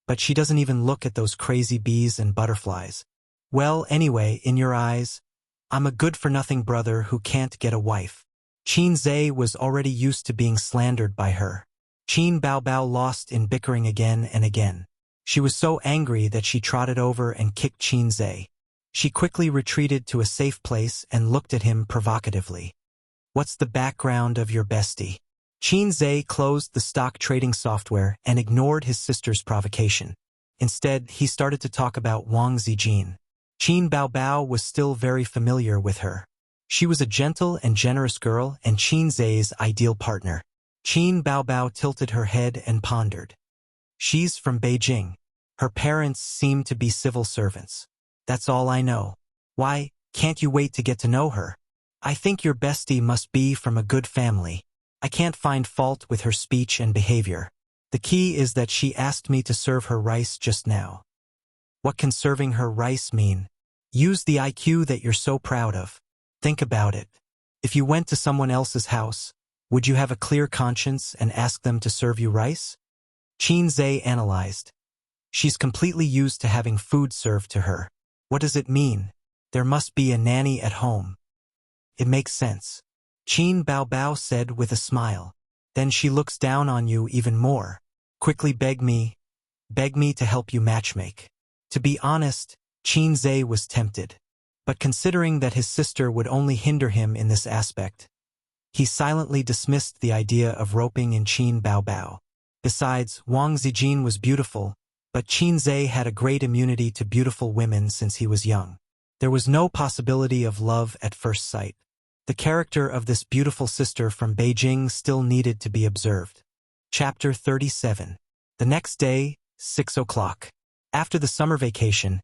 But she doesn't even look at those crazy bees and butterflies. Well, anyway, in your eyes, I'm a good-for-nothing brother who can't get a wife." Qin Zhe was already used to being slandered by her. Qin Baobao lost in bickering again and again. She was so angry that she trotted over and kicked Qin Zhe. She quickly retreated to a safe place and looked at him provocatively. "What's the background of your bestie?" Qin Zhe closed the stock trading software and ignored his sister's provocation. Instead, he started to talk about Wang Zijin. Qin Baobao was still very familiar with her. She was a gentle and generous girl and Qin Zhe's ideal partner. Qin Baobao tilted her head and pondered. "She's from Beijing. Her parents seem to be civil servants. That's all I know. Why, can't you wait to get to know her? I think your bestie must be from a good family. I can't find fault with her speech and behavior. The key is that she asked me to serve her rice just now." "What can serving her rice mean?" "Use the IQ that you're so proud of. Think about it. If you went to someone else's house, would you have a clear conscience and ask them to serve you rice?" Qin Zhe analyzed. "She's completely used to having food served to her. What does it mean? There must be a nanny at home." "It makes sense," Qin Baobao said with a smile. "Then she looks down on you even more. Quickly beg me to help you matchmake." To be honest, Qin Zhe was tempted. But considering that his sister would only hinder him in this aspect, he silently dismissed the idea of roping in Qin Baobao. Besides, Wang Zijin was beautiful, but Qin Zhe had a great immunity to beautiful women since he was young. There was no possibility of love at first sight. The character of this beautiful sister from Beijing still needed to be observed. Chapter 37. The next day, 6 o'clock. After the summer vacation,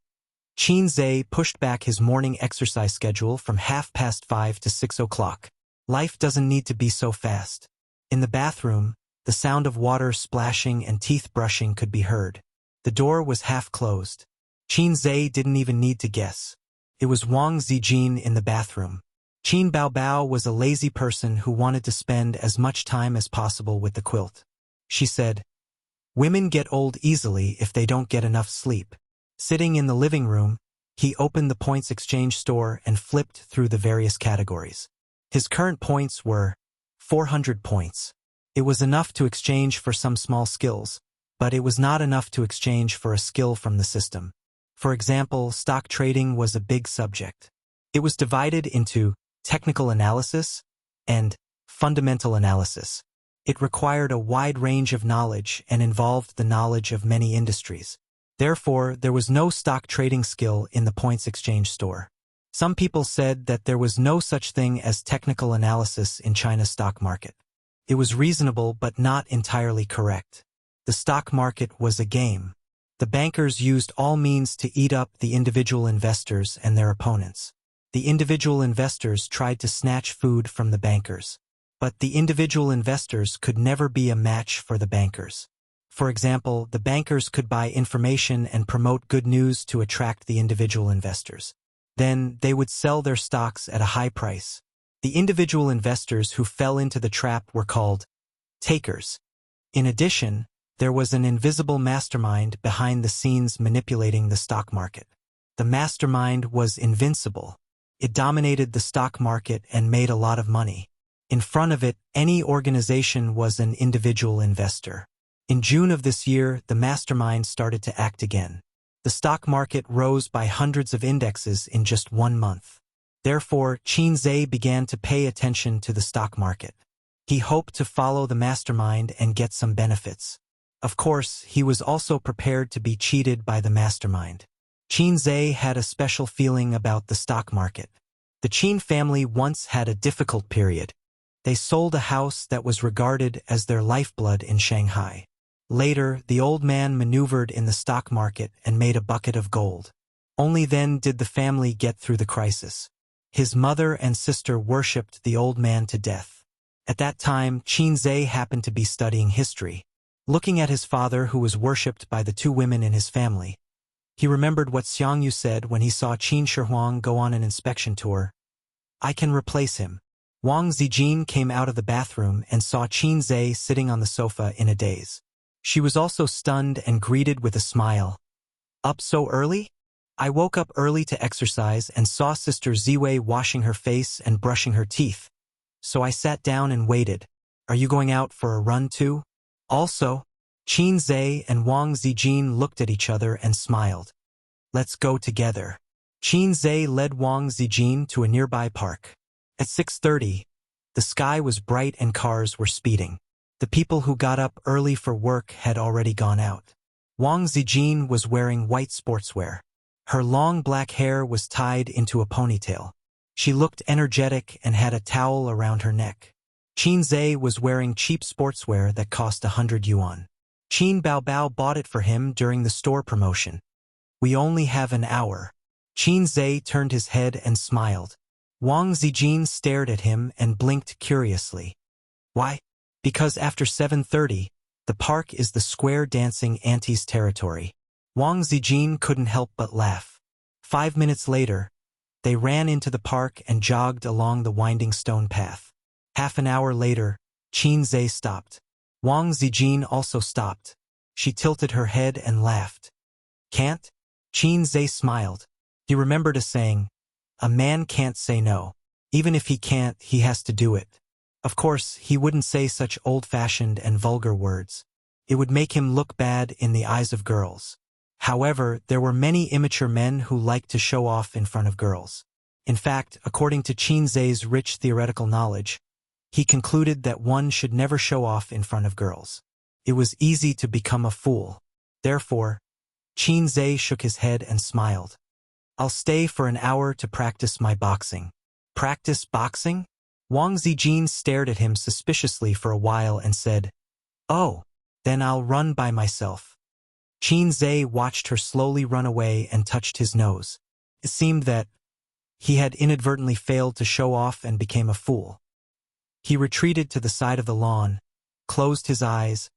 Qin Zhe pushed back his morning exercise schedule from 5:30 to 6 o'clock. Life doesn't need to be so fast. In the bathroom, the sound of water splashing and teeth brushing could be heard. The door was half closed. Qin Zhe didn't even need to guess. It was Wang Zijin in the bathroom. Qin Baobao was a lazy person who wanted to spend as much time as possible with the quilt. She said, "Women get old easily if they don't get enough sleep." Sitting in the living room, he opened the points exchange store and flipped through the various categories. His current points were 400 points. It was enough to exchange for some small skills, but it was not enough to exchange for a skill from the system. For example, stock trading was a big subject. It was divided into technical analysis and fundamental analysis. It required a wide range of knowledge and involved the knowledge of many industries. Therefore, there was no stock trading skill in the points exchange store. Some people said that there was no such thing as technical analysis in China's stock market. It was reasonable but not entirely correct. The stock market was a game. The bankers used all means to eat up the individual investors and their opponents. The individual investors tried to snatch food from the bankers. But the individual investors could never be a match for the bankers. For example, the bankers could buy information and promote good news to attract the individual investors. Then they would sell their stocks at a high price. The individual investors who fell into the trap were called takers. In addition, there was an invisible mastermind behind the scenes manipulating the stock market. The mastermind was invincible. It dominated the stock market and made a lot of money. In front of it, any organization was an individual investor. In June of this year, the mastermind started to act again. The stock market rose by hundreds of indexes in just 1 month. Therefore, Qin Zhe began to pay attention to the stock market. He hoped to follow the mastermind and get some benefits. Of course, he was also prepared to be cheated by the mastermind. Qin Zhe had a special feeling about the stock market. The Qin family once had a difficult period. They sold a house that was regarded as their lifeblood in Shanghai. Later, the old man maneuvered in the stock market and made a bucket of gold. Only then did the family get through the crisis. His mother and sister worshipped the old man to death. At that time, Qin Zhe happened to be studying history. Looking at his father, who was worshipped by the 2 women in his family, he remembered what Xiang Yu said when he saw Qin Shihuang go on an inspection tour. "I can replace him." Wang Zijin came out of the bathroom and saw Qin Zhe sitting on the sofa in a daze. She was also stunned and greeted with a smile. "Up so early?" "I woke up early to exercise and saw Sister Ziwei washing her face and brushing her teeth. So I sat down and waited. Are you going out for a run too?" Also, Qin Zhe and Wang Zijin looked at each other and smiled. "Let's go together." Qin Zhe led Wang Zijin to a nearby park. At 6:30, the sky was bright and cars were speeding. The people who got up early for work had already gone out. Wang Zijin was wearing white sportswear. Her long black hair was tied into a ponytail. She looked energetic and had a towel around her neck. Qin Zhe was wearing cheap sportswear that cost 100 yuan. Qin Baobao bought it for him during the store promotion. "We only have an hour." Qin Zhe turned his head and smiled. Wang Zijin stared at him and blinked curiously. "Why?" "Because after 7:30, the park is the square dancing auntie's territory." Wang Zijin couldn't help but laugh. 5 minutes later, they ran into the park and jogged along the winding stone path. Half an hour later, Qin Zhe stopped. Wang Zijin also stopped. She tilted her head and laughed. "Can't?" Qin Zhe smiled. He remembered a saying, "A man can't say no. Even if he can't, he has to do it." Of course, he wouldn't say such old-fashioned and vulgar words. It would make him look bad in the eyes of girls. However, there were many immature men who liked to show off in front of girls. In fact, according to Qin Zhe's rich theoretical knowledge, he concluded that one should never show off in front of girls. It was easy to become a fool. Therefore, Qin Zhe shook his head and smiled. "I'll stay for an hour to practice my boxing." "Practice boxing?" Wang Zijin stared at him suspiciously for a while and said, "Oh, then I'll run by myself." Qin Zhe watched her slowly run away and touched his nose. It seemed that he had inadvertently failed to show off and became a fool. He retreated to the side of the lawn, closed his eyes,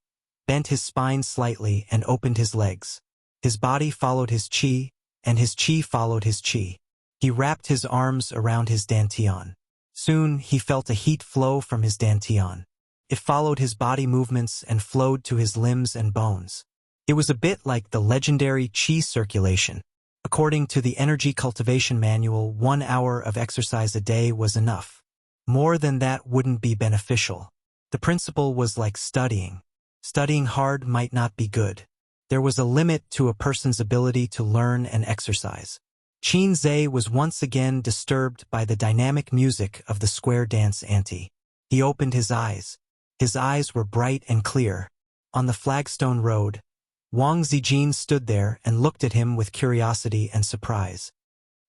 bent his spine slightly and opened his legs. His body followed his qi, and his qi followed his qi. He wrapped his arms around his dantian. Soon he felt a heat flow from his dantian. It followed his body movements and flowed to his limbs and bones. It was a bit like the legendary qi circulation. According to the Energy Cultivation Manual, 1 hour of exercise a day was enough. More than that wouldn't be beneficial. The principle was like studying. Studying hard might not be good. There was a limit to a person's ability to learn and exercise. Qin Zhe was once again disturbed by the dynamic music of the square dance ante. He opened his eyes. His eyes were bright and clear. On the flagstone road, Wang Zijin stood there and looked at him with curiosity and surprise.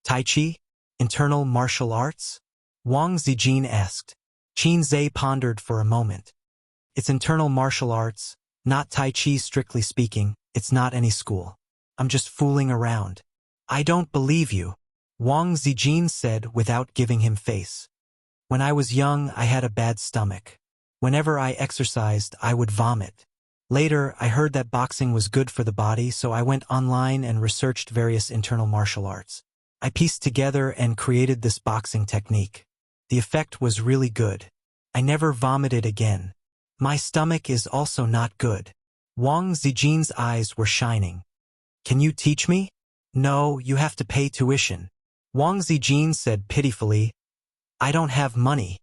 "Tai Chi? Internal martial arts?" Wang Zijin asked. Qin Zhe pondered for a moment. "It's internal martial arts, not Tai Chi strictly speaking. It's not any school. I'm just fooling around." "I don't believe you," Wang Zijin said without giving him face. "When I was young, I had a bad stomach. Whenever I exercised, I would vomit. Later, I heard that boxing was good for the body, so I went online and researched various internal martial arts. I pieced together and created this boxing technique. The effect was really good. I never vomited again. My stomach is also not good. Wang Zijin's eyes were shining. Can you teach me? No, you have to pay tuition. Wang Zijin said pitifully, I don't have money.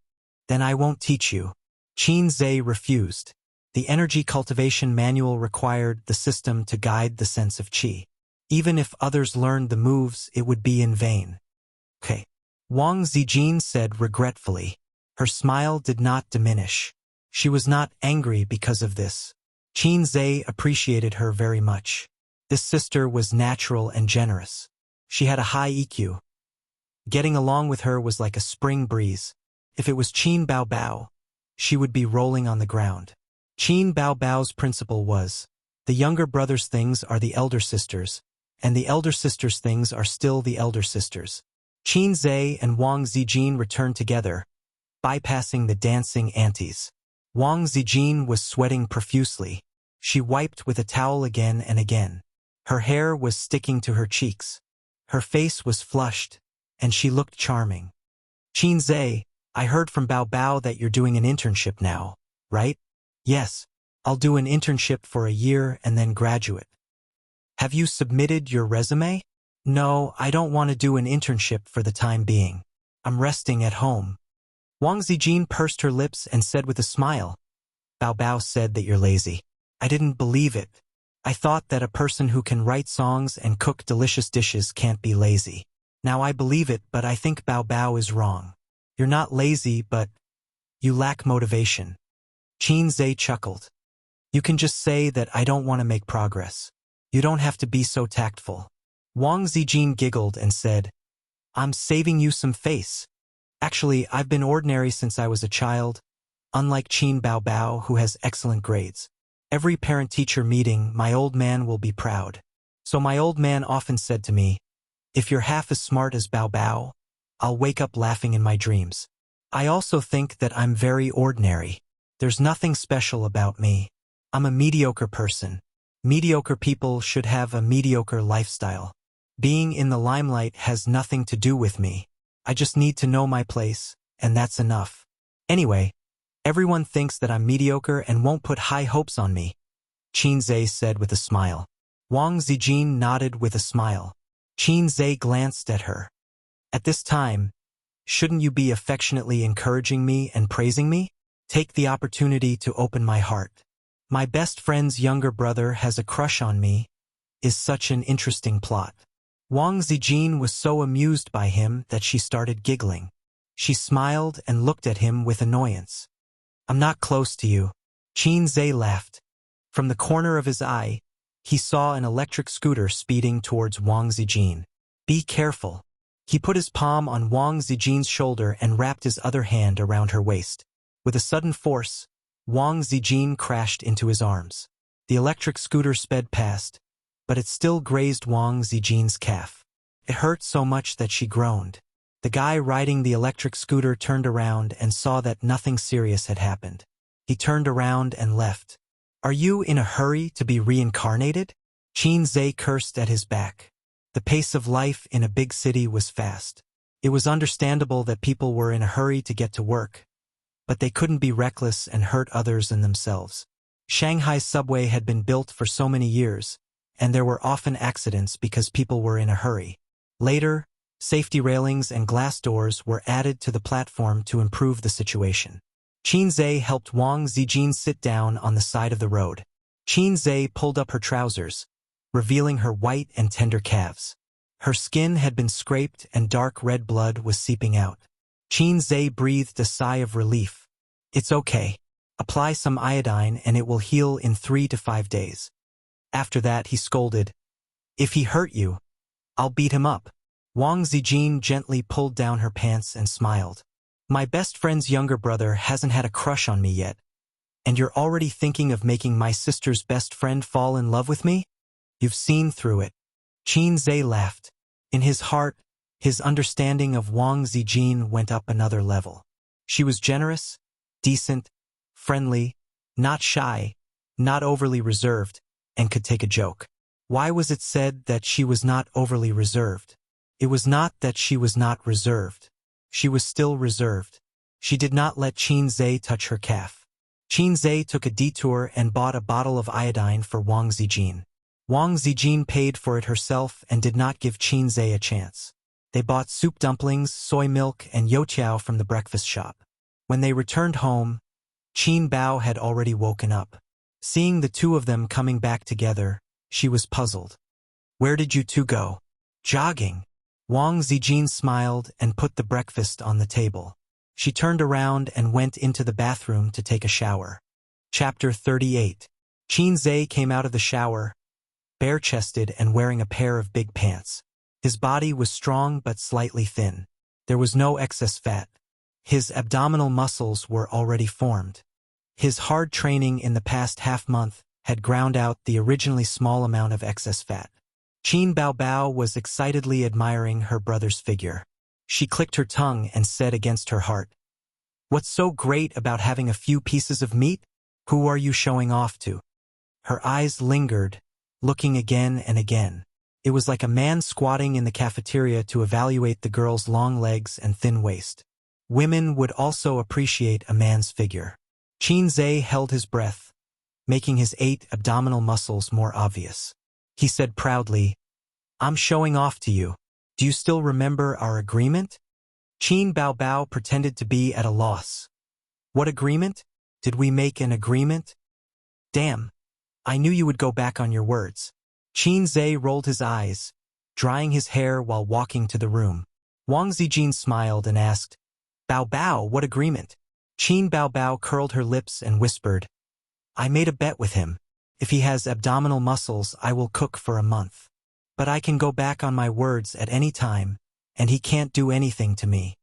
Then I won't teach you. Qin Zhe refused. The energy cultivation manual required the system to guide the sense of qi. Even if others learned the moves, it would be in vain. Okay. Wang Zijin said regretfully. Her smile did not diminish. She was not angry because of this. Qin Zhe appreciated her very much. This sister was natural and generous. She had a high EQ. Getting along with her was like a spring breeze. If it was Qin Bao Bao, she would be rolling on the ground. Qin Bao Bao's principle was, the younger brother's things are the elder sister's, and the elder sister's things are still the elder sister's. Qin Zhe and Wang Zijin returned together, bypassing the dancing aunties. Wang Zijin was sweating profusely. She wiped with a towel again and again. Her hair was sticking to her cheeks. Her face was flushed, and she looked charming. Qin Zhe, I heard from Bao Bao that you're doing an internship now, right? Yes, I'll do an internship for a year and then graduate. Have you submitted your resume? No, I don't want to do an internship for the time being. I'm resting at home. Wang Zijin pursed her lips and said with a smile, Bao Bao said that you're lazy. I didn't believe it. I thought that a person who can write songs and cook delicious dishes can't be lazy. Now I believe it, but I think Bao Bao is wrong. You're not lazy, but you lack motivation. Qin Zhe chuckled. You can just say that I don't want to make progress. You don't have to be so tactful. Wang Zijin giggled and said, I'm saving you some face. Actually, I've been ordinary since I was a child, unlike Qin Bao Bao, who has excellent grades. Every parent-teacher meeting, my old man will be proud. So my old man often said to me, if you're half as smart as Bao Bao, I'll wake up laughing in my dreams. I also think that I'm very ordinary. There's nothing special about me. I'm a mediocre person. Mediocre people should have a mediocre lifestyle. Being in the limelight has nothing to do with me. I just need to know my place, and that's enough. Anyway, everyone thinks that I'm mediocre and won't put high hopes on me, Qin Zhe said with a smile. Wang Zijin nodded with a smile. Qin Zhe glanced at her. At this time, shouldn't you be affectionately encouraging me and praising me? Take the opportunity to open my heart. My best friend's younger brother has a crush on me, is such an interesting plot. Wang Zijin was so amused by him that she started giggling. She smiled and looked at him with annoyance. I'm not close to you. Qin Zhe laughed. From the corner of his eye, he saw an electric scooter speeding towards Wang Zijin. Be careful. He put his palm on Wang Zijin's shoulder and wrapped his other hand around her waist. With a sudden force, Wang Zijin crashed into his arms. The electric scooter sped past, but it still grazed Wang Zijin's calf. It hurt so much that she groaned. The guy riding the electric scooter turned around and saw that nothing serious had happened. He turned around and left. Are you in a hurry to be reincarnated? Qin Zhe cursed at his back. The pace of life in a big city was fast. It was understandable that people were in a hurry to get to work, but they couldn't be reckless and hurt others and themselves. Shanghai's subway had been built for so many years, and there were often accidents because people were in a hurry. Later, safety railings and glass doors were added to the platform to improve the situation. Qin Zhe helped Wang Zijin sit down on the side of the road. Qin Zhe pulled up her trousers, revealing her white and tender calves. Her skin had been scraped and dark red blood was seeping out. Qin Zhe breathed a sigh of relief. It's okay. Apply some iodine and it will heal in 3 to 5 days. After that, he scolded, if he hurt you, I'll beat him up. Wang Zijin gently pulled down her pants and smiled. My best friend's younger brother hasn't had a crush on me yet, and you're already thinking of making my sister's best friend fall in love with me? You've seen through it. Qin Zhe laughed. In his heart, his understanding of Wang Zijin went up another level. She was generous, decent, friendly, not shy, not overly reserved, and could take a joke. Why was it said that she was not overly reserved? It was not that she was not reserved. She was still reserved. She did not let Qin Zhe touch her calf. Qin Zhe took a detour and bought a bottle of iodine for Wang Zijin. Wang Zijin paid for it herself and did not give Qin Zhe a chance. They bought soup dumplings, soy milk, and youtiao from the breakfast shop. When they returned home, Qin Bao had already woken up. Seeing the two of them coming back together, she was puzzled. "Where did you two go?" "Jogging." Wang Zijin smiled and put the breakfast on the table. She turned around and went into the bathroom to take a shower. Chapter 38. Qin Zhe came out of the shower, bare-chested and wearing a pair of big pants. His body was strong but slightly thin. There was no excess fat. His abdominal muscles were already formed. His hard training in the past half-month had ground out the originally small amount of excess fat. Qin Baobao was excitedly admiring her brother's figure. She clicked her tongue and said against her heart, "What's so great about having a few pieces of meat? Who are you showing off to?" Her eyes lingered, looking again and again. It was like a man squatting in the cafeteria to evaluate the girl's long legs and thin waist. Women would also appreciate a man's figure. Qin Zhe held his breath, making his 8 abdominal muscles more obvious. He said proudly, "I'm showing off to you. Do you still remember our agreement?" Qin Baobao pretended to be at a loss. "What agreement? Did we make an agreement?" "Damn. I knew you would go back on your words." Qin Zhe rolled his eyes, drying his hair while walking to the room. Wang Zijin smiled and asked, "Baobao, what agreement?" Qin Baobao curled her lips and whispered, "I made a bet with him. If he has abdominal muscles, I will cook for a month. But I can go back on my words at any time, and he can't do anything to me."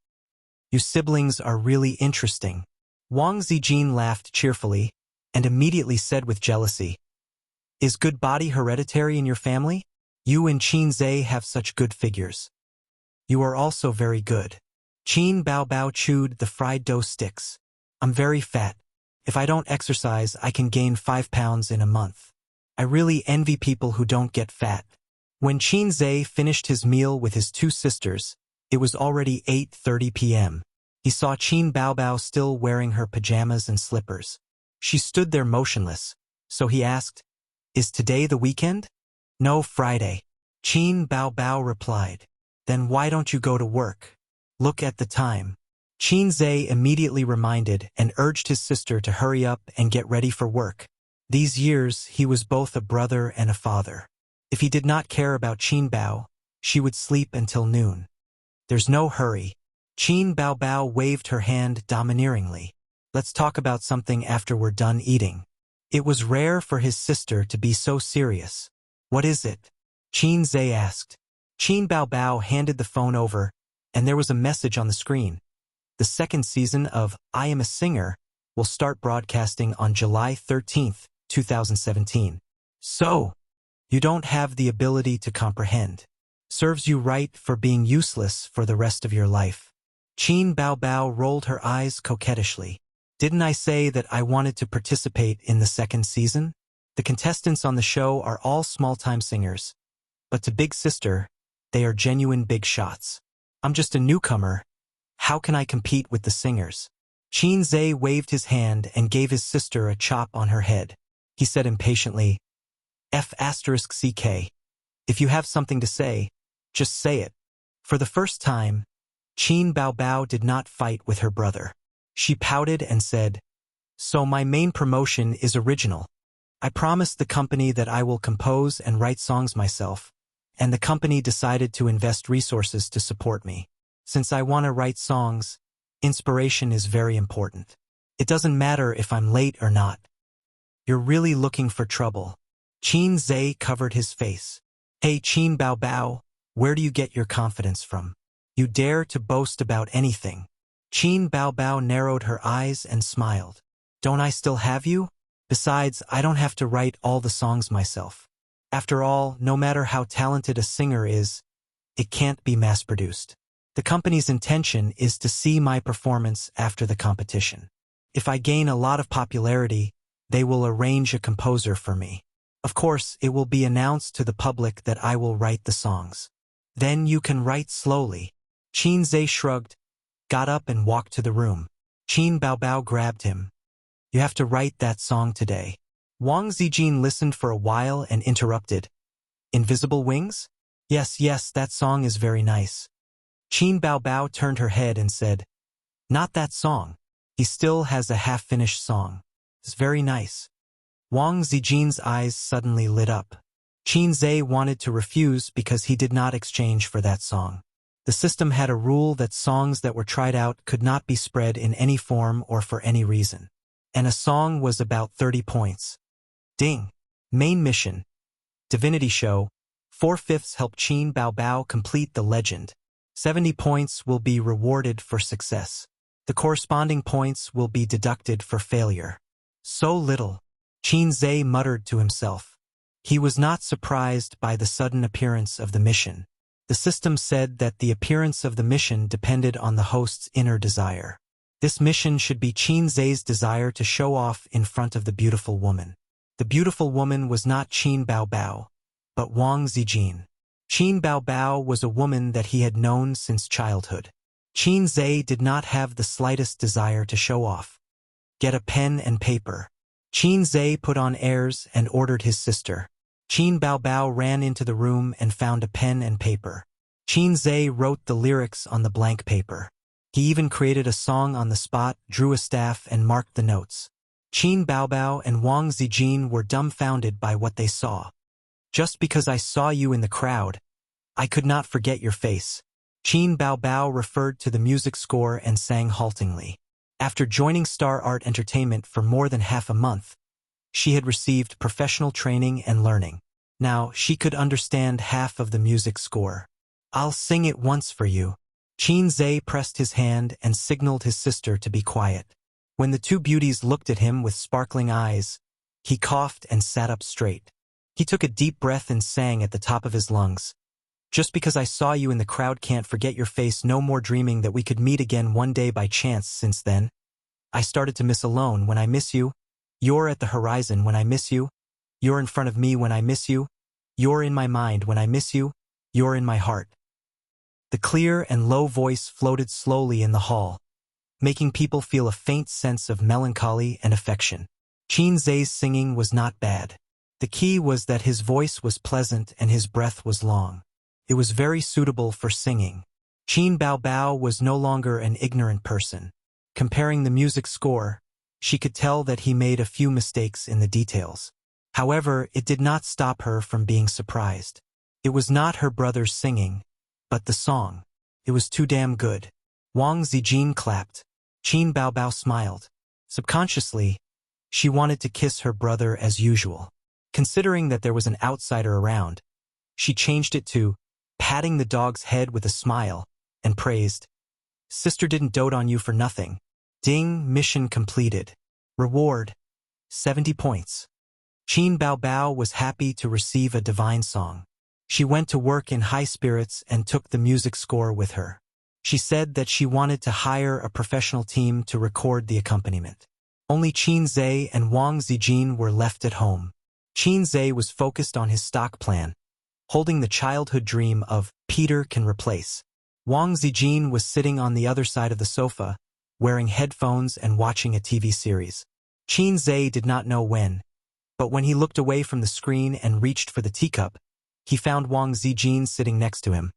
"You siblings are really interesting." Wang Zijin laughed cheerfully, and immediately said with jealousy, "Is good body hereditary in your family? You and Qin Zhe have such good figures. You are also very good." Qin Baobao chewed the fried dough sticks. "I'm very fat. If I don't exercise, I can gain 5 pounds in a month. I really envy people who don't get fat." When Qin Zhe finished his meal with his 2 sisters, it was already 8:30 p.m. He saw Qin Baobao still wearing her pajamas and slippers. She stood there motionless, so he asked, "Is today the weekend?" "No, Friday." Qin Baobao replied. "Then why don't you go to work? Look at the time." Qin Zhe immediately reminded and urged his sister to hurry up and get ready for work. These years, he was both a brother and a father. If he did not care about Qin Bao, she would sleep until noon. "There's no hurry." Qin Baobao waved her hand domineeringly. "Let's talk about something after we're done eating." It was rare for his sister to be so serious. "What is it?" Qin Zhe asked. Qin Baobao handed the phone over, and there was a message on the screen. The 2nd season of I Am a Singer will start broadcasting on July 13th, 2017. "So, you don't have the ability to comprehend. Serves you right for being useless for the rest of your life." Qin Baobao rolled her eyes coquettishly. "Didn't I say that I wanted to participate in the 2nd season? The contestants on the show are all small-time singers. But to Big Sister, they are genuine big shots. I'm just a newcomer. How can I compete with the singers?" Qin Zhe waved his hand and gave his sister a chop on her head. He said impatiently, F***CK. If you have something to say, just say it. For the first time, Qin Baobao did not fight with her brother. She pouted and said, "So my main promotion is original. I promised the company that I will compose and write songs myself, and the company decided to invest resources to support me. Since I want to write songs, inspiration is very important. It doesn't matter if I'm late or not." "You're really looking for trouble." Qin Zhe covered his face. "Hey Qin Baobao, where do you get your confidence from? You dare to boast about anything." Qin Baobao narrowed her eyes and smiled. "Don't I still have you? Besides, I don't have to write all the songs myself. After all, no matter how talented a singer is, it can't be mass-produced. The company's intention is to see my performance after the competition. If I gain a lot of popularity, they will arrange a composer for me. Of course, it will be announced to the public that I will write the songs. Then you can write slowly. Qin Zhe shrugged, got up and walked to the room. Qin Baobao grabbed him. You have to write that song today. Wang Zijin listened for a while and interrupted. Invisible wings? Yes, yes, that song is very nice. Qin Baobao turned her head and said, Not that song. He still has a half-finished song. It's very nice. Wang Zijin's eyes suddenly lit up. Qin Zhe wanted to refuse because he did not exchange for that song. The system had a rule that songs that were tried out could not be spread in any form or for any reason. And a song was about 30 points. Ding. Main mission. Divinity show. 4/5 help Qin Baobao complete the legend. 70 points will be rewarded for success. The corresponding points will be deducted for failure. So little. Qin Zhe muttered to himself. He was not surprised by the sudden appearance of the mission. The system said that the appearance of the mission depended on the host's inner desire. This mission should be Qin Zhe's desire to show off in front of the beautiful woman. The beautiful woman was not Qin Baobao, but Wang Zijin. Qin Baobao was a woman that he had known since childhood. Qin Zhe did not have the slightest desire to show off. Get a pen and paper. Qin Zhe put on airs and ordered his sister. Qin Baobao ran into the room and found a pen and paper. Qin Zhe wrote the lyrics on the blank paper. He even created a song on the spot, drew a staff and marked the notes. Qin Baobao and Wang Zijin were dumbfounded by what they saw. Just because I saw you in the crowd, I could not forget your face. Qin Baobao referred to the music score and sang haltingly. After joining Star Art Entertainment for more than half a month, she had received professional training and learning. Now, she could understand half of the music score. I'll sing it once for you. Qin Zhe pressed his hand and signaled his sister to be quiet. When the two beauties looked at him with sparkling eyes, he coughed and sat up straight. He took a deep breath and sang at the top of his lungs. Just because I saw you in the crowd can't forget your face, no more dreaming that we could meet again one day by chance. Since then, I started to miss alone when I miss you. You're at the horizon when I miss you. You're in front of me when I miss you. You're in my mind when I miss you. You're in my heart. The clear and low voice floated slowly in the hall, making people feel a faint sense of melancholy and affection. Qin Zhe's singing was not bad. The key was that his voice was pleasant and his breath was long. It was very suitable for singing. Qin Baobao was no longer an ignorant person. Comparing the music score, she could tell that he made a few mistakes in the details. However, it did not stop her from being surprised. It was not her brother's singing, but the song. It was too damn good. Wang Zijin clapped. Qin Baobao smiled. Subconsciously, she wanted to kiss her brother as usual. Considering that there was an outsider around, she changed it to patting the dog's head with a smile and praised, Sister didn't dote on you for nothing. Ding, mission completed. Reward, 70 points. Qin Baobao was happy to receive a divine song. She went to work in high spirits and took the music score with her. She said that she wanted to hire a professional team to record the accompaniment. Only Qin Zhe and Wang Zijin were left at home. Qin Zhe was focused on his stock plan, holding the childhood dream of Peter can replace. Wang Zijin was sitting on the other side of the sofa, wearing headphones and watching a TV series. Qin Zhe did not know when, but when he looked away from the screen and reached for the teacup, he found Wang Zijin sitting next to him,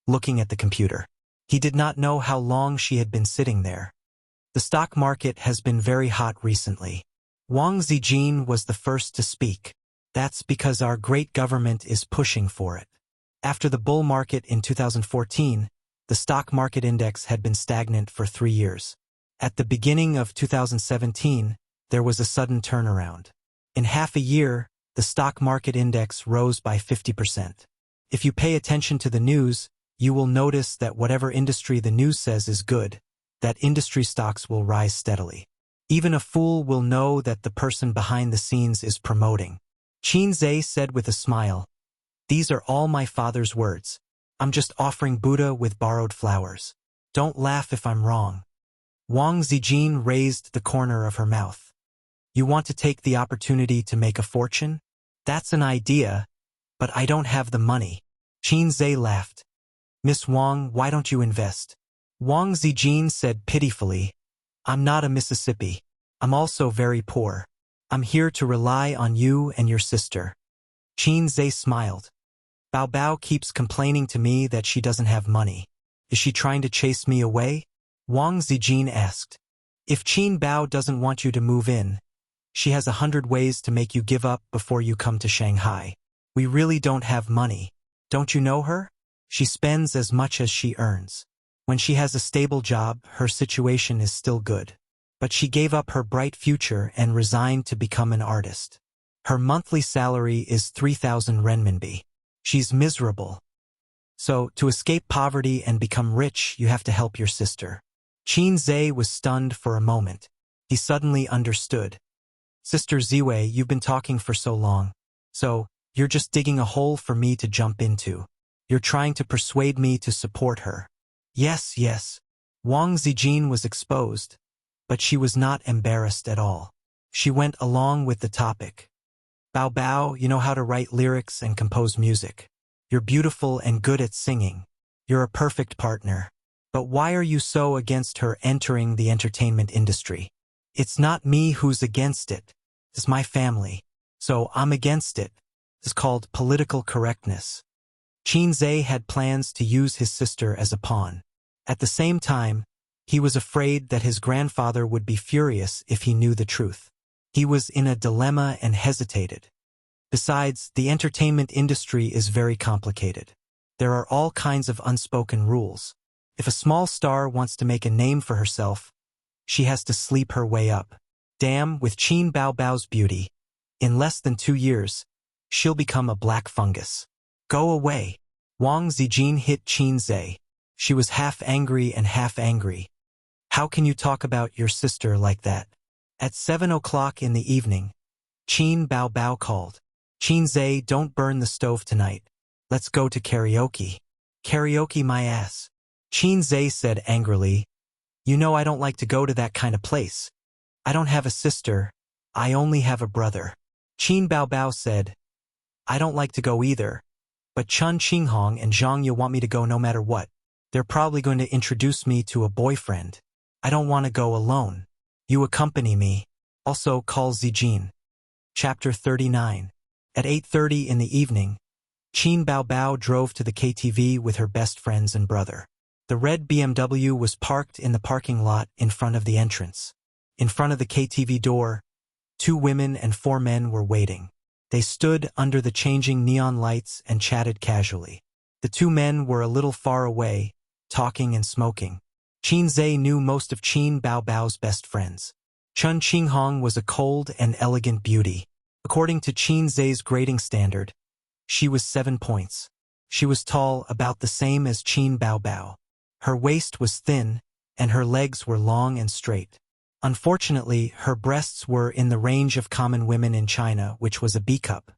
looking at the computer. He did not know how long she had been sitting there. The stock market has been very hot recently. Wang Zijin was the first to speak. That's because our great government is pushing for it. After the bull market in 2014, the stock market index had been stagnant for 3 years. At the beginning of 2017, there was a sudden turnaround. In half a year, the stock market index rose by 50%. If you pay attention to the news, you will notice that whatever industry the news says is good, that industry stocks will rise steadily. Even a fool will know that the person behind the scenes is promoting. Qin Zhe said with a smile, "These are all my father's words. I'm just offering Buddha with borrowed flowers. Don't laugh if I'm wrong." Wang Zijin raised the corner of her mouth. "You want to take the opportunity to make a fortune? That's an idea, but I don't have the money." Qin Zhe laughed. Miss Wang, why don't you invest? Wang Zijin said pitifully, I'm not a Mississippi. I'm also very poor. I'm here to rely on you and your sister. Qin Zhe smiled. Bao Bao keeps complaining to me that she doesn't have money. Is she trying to chase me away? Wang Zijin asked. If Qin Bao doesn't want you to move in, she has 100 ways to make you give up before you come to Shanghai. We really don't have money. Don't you know her? She spends as much as she earns. When she has a stable job, her situation is still good. But she gave up her bright future and resigned to become an artist. Her monthly salary is 3,000 renminbi. She's miserable. So, to escape poverty and become rich, you have to help your sister. Qin Zhe was stunned for a moment. He suddenly understood. Sister Ziwei, you've been talking for so long. So, you're just digging a hole for me to jump into. You're trying to persuade me to support her. Yes. Wang Zijin was exposed, but she was not embarrassed at all. She went along with the topic. Bao Bao, you know how to write lyrics and compose music. You're beautiful and good at singing. You're a perfect partner. But why are you so against her entering the entertainment industry? It's not me who's against it. It's my family. So I'm against it. It's called political correctness. Qin Zhe had plans to use his sister as a pawn. At the same time, he was afraid that his grandfather would be furious if he knew the truth. He was in a dilemma and hesitated. Besides, the entertainment industry is very complicated. There are all kinds of unspoken rules. If a small star wants to make a name for herself, she has to sleep her way up. Damn, with Qin Bao Bao's beauty, in less than 2 years, she'll become a black fungus. Go away. Wang Zijin hit Qin Zhe. She was half angry and half angry. How can you talk about your sister like that? At 7 o'clock in the evening, Qin Bao Bao called. Qin Zhe, don't burn the stove tonight. Let's go to karaoke. Karaoke my ass. Qin Zhe said angrily, you know I don't like to go to that kind of place. I don't have a sister, I only have a brother. Qin Bao Bao said, I don't like to go either, but Chun Qinghong and Zhang Ye want me to go no matter what. They're probably going to introduce me to a boyfriend. I don't want to go alone. You accompany me. Also call Zijin. Chapter 39. At 8:30 in the evening, Qin Bao Bao drove to the KTV with her best friends and brother. The red BMW was parked in the parking lot in front of the entrance. In front of the KTV door, 2 women and 4 men were waiting. They stood under the changing neon lights and chatted casually. The 2 men were a little far away, talking and smoking. Qin Zhe knew most of Qin Bao Bao's best friends. Chun Qinghong was a cold and elegant beauty. According to Qin Zhe's grading standard, she was 7 points. She was tall, about the same as Qin Bao Bao. Her waist was thin, and her legs were long and straight. Unfortunately, her breasts were in the range of common women in China, which was a B-cup.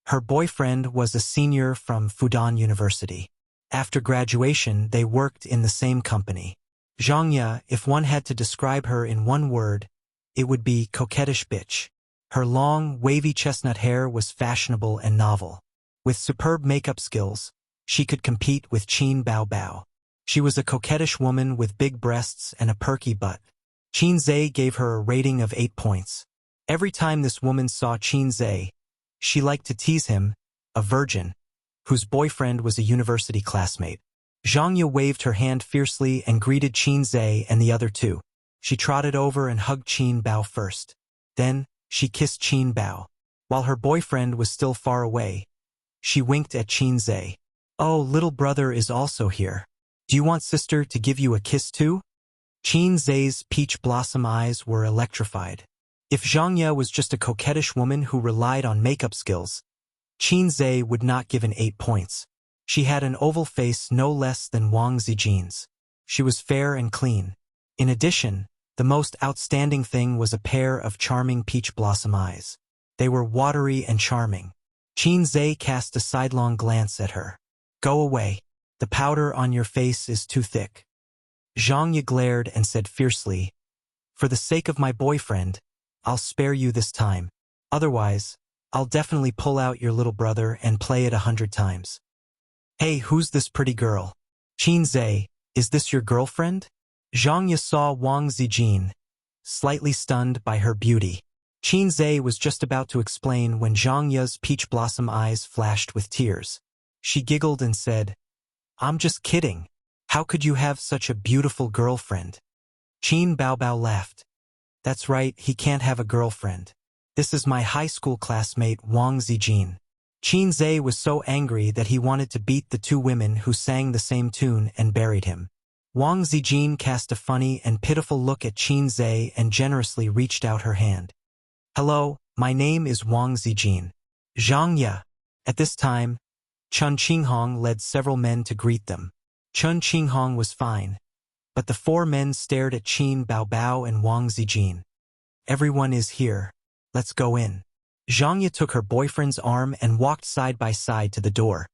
Her boyfriend was a senior from Fudan University. After graduation, they worked in the same company. Zhang Ye, if one had to describe her in one word, it would be coquettish bitch. Her long, wavy chestnut hair was fashionable and novel. With superb makeup skills, she could compete with Qin Bao Bao. She was a coquettish woman with big breasts and a perky butt. Qin Zhe gave her a rating of 8 points. Every time this woman saw Qin Zhe, she liked to tease him, a virgin, whose boyfriend was a university classmate. Zhang Ye waved her hand fiercely and greeted Qin Zhe and the other 2. She trotted over and hugged Qin Bao first. Then, she kissed Qin Bao. While her boyfriend was still far away, she winked at Qin Zhe. Oh, little brother is also here. Do you want sister to give you a kiss too? Qin Zhe's peach blossom eyes were electrified. If Zhang Ye was just a coquettish woman who relied on makeup skills, Qin Zhe would not give an 8 points. She had an oval face no less than Wang Zijin's. She was fair and clean. In addition, the most outstanding thing was a pair of charming peach blossom eyes. They were watery and charming. Qin Zhe cast a sidelong glance at her. Go away. The powder on your face is too thick. Zhang Ye glared and said fiercely, for the sake of my boyfriend, I'll spare you this time. Otherwise, I'll definitely pull out your little brother and play it 100 times. Hey, who's this pretty girl? Qin Zhe, is this your girlfriend? Zhang Ye saw Wang Zijin, slightly stunned by her beauty. Qin Zhe was just about to explain when Zhang Ye's peach blossom eyes flashed with tears. She giggled and said, I'm just kidding. How could you have such a beautiful girlfriend? Qin Baobao laughed. That's right, he can't have a girlfriend. This is my high school classmate Wang Zijin. Qin Zhe was so angry that he wanted to beat the two women who sang the same tune and buried him. Wang Zijin cast a funny and pitiful look at Qin Zhe and generously reached out her hand. Hello, my name is Wang Zijin. Zhang Ye. At this time, Chun Qinghong led several men to greet them. Chun Qinghong was fine, but the four men stared at Qin Baobao and Wang Zijin. Everyone is here. Let's go in. Zhang Ye took her boyfriend's arm and walked side by side to the door.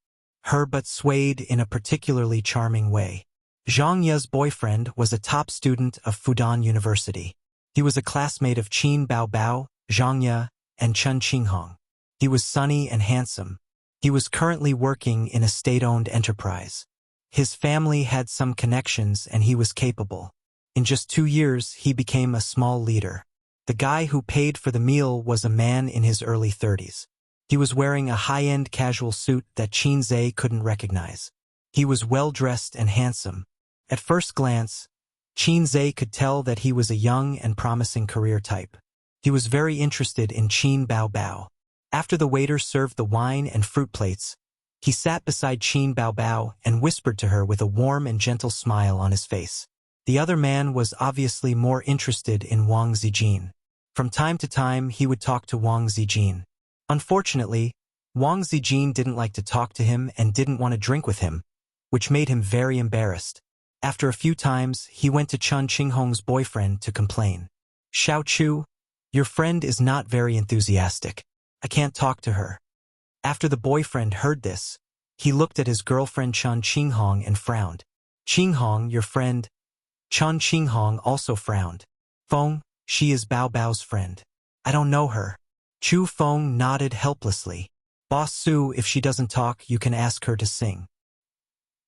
Her butt swayed in a particularly charming way. Zhang Ye's boyfriend was a top student of Fudan University. He was a classmate of Qin Baobao, Zhang Ye, and Chun Qinghong. He was sunny and handsome. He was currently working in a state-owned enterprise. His family had some connections and he was capable. In just 2 years, he became a small leader. The guy who paid for the meal was a man in his early 30s. He was wearing a high-end casual suit that Qin Zhe couldn't recognize. He was well-dressed and handsome. At first glance, Qin Zhe could tell that he was a young and promising career type. He was very interested in Qin Baobao. After the waiter served the wine and fruit plates, he sat beside Qin Baobao and whispered to her with a warm and gentle smile on his face. The other man was obviously more interested in Wang Zijin. From time to time, he would talk to Wang Zijin. Unfortunately, Wang Zijin didn't like to talk to him and didn't want to drink with him, which made him very embarrassed. After a few times, he went to Chun Qinghong's boyfriend to complain. Xiao Chu, your friend is not very enthusiastic. I can't talk to her. After the boyfriend heard this, he looked at his girlfriend Chun Qinghong and frowned. Qinghong, your friend. Chun Qinghong also frowned. Feng, she is Bao Bao's friend. I don't know her. Chu Feng nodded helplessly. Boss Su, if she doesn't talk, you can ask her to sing.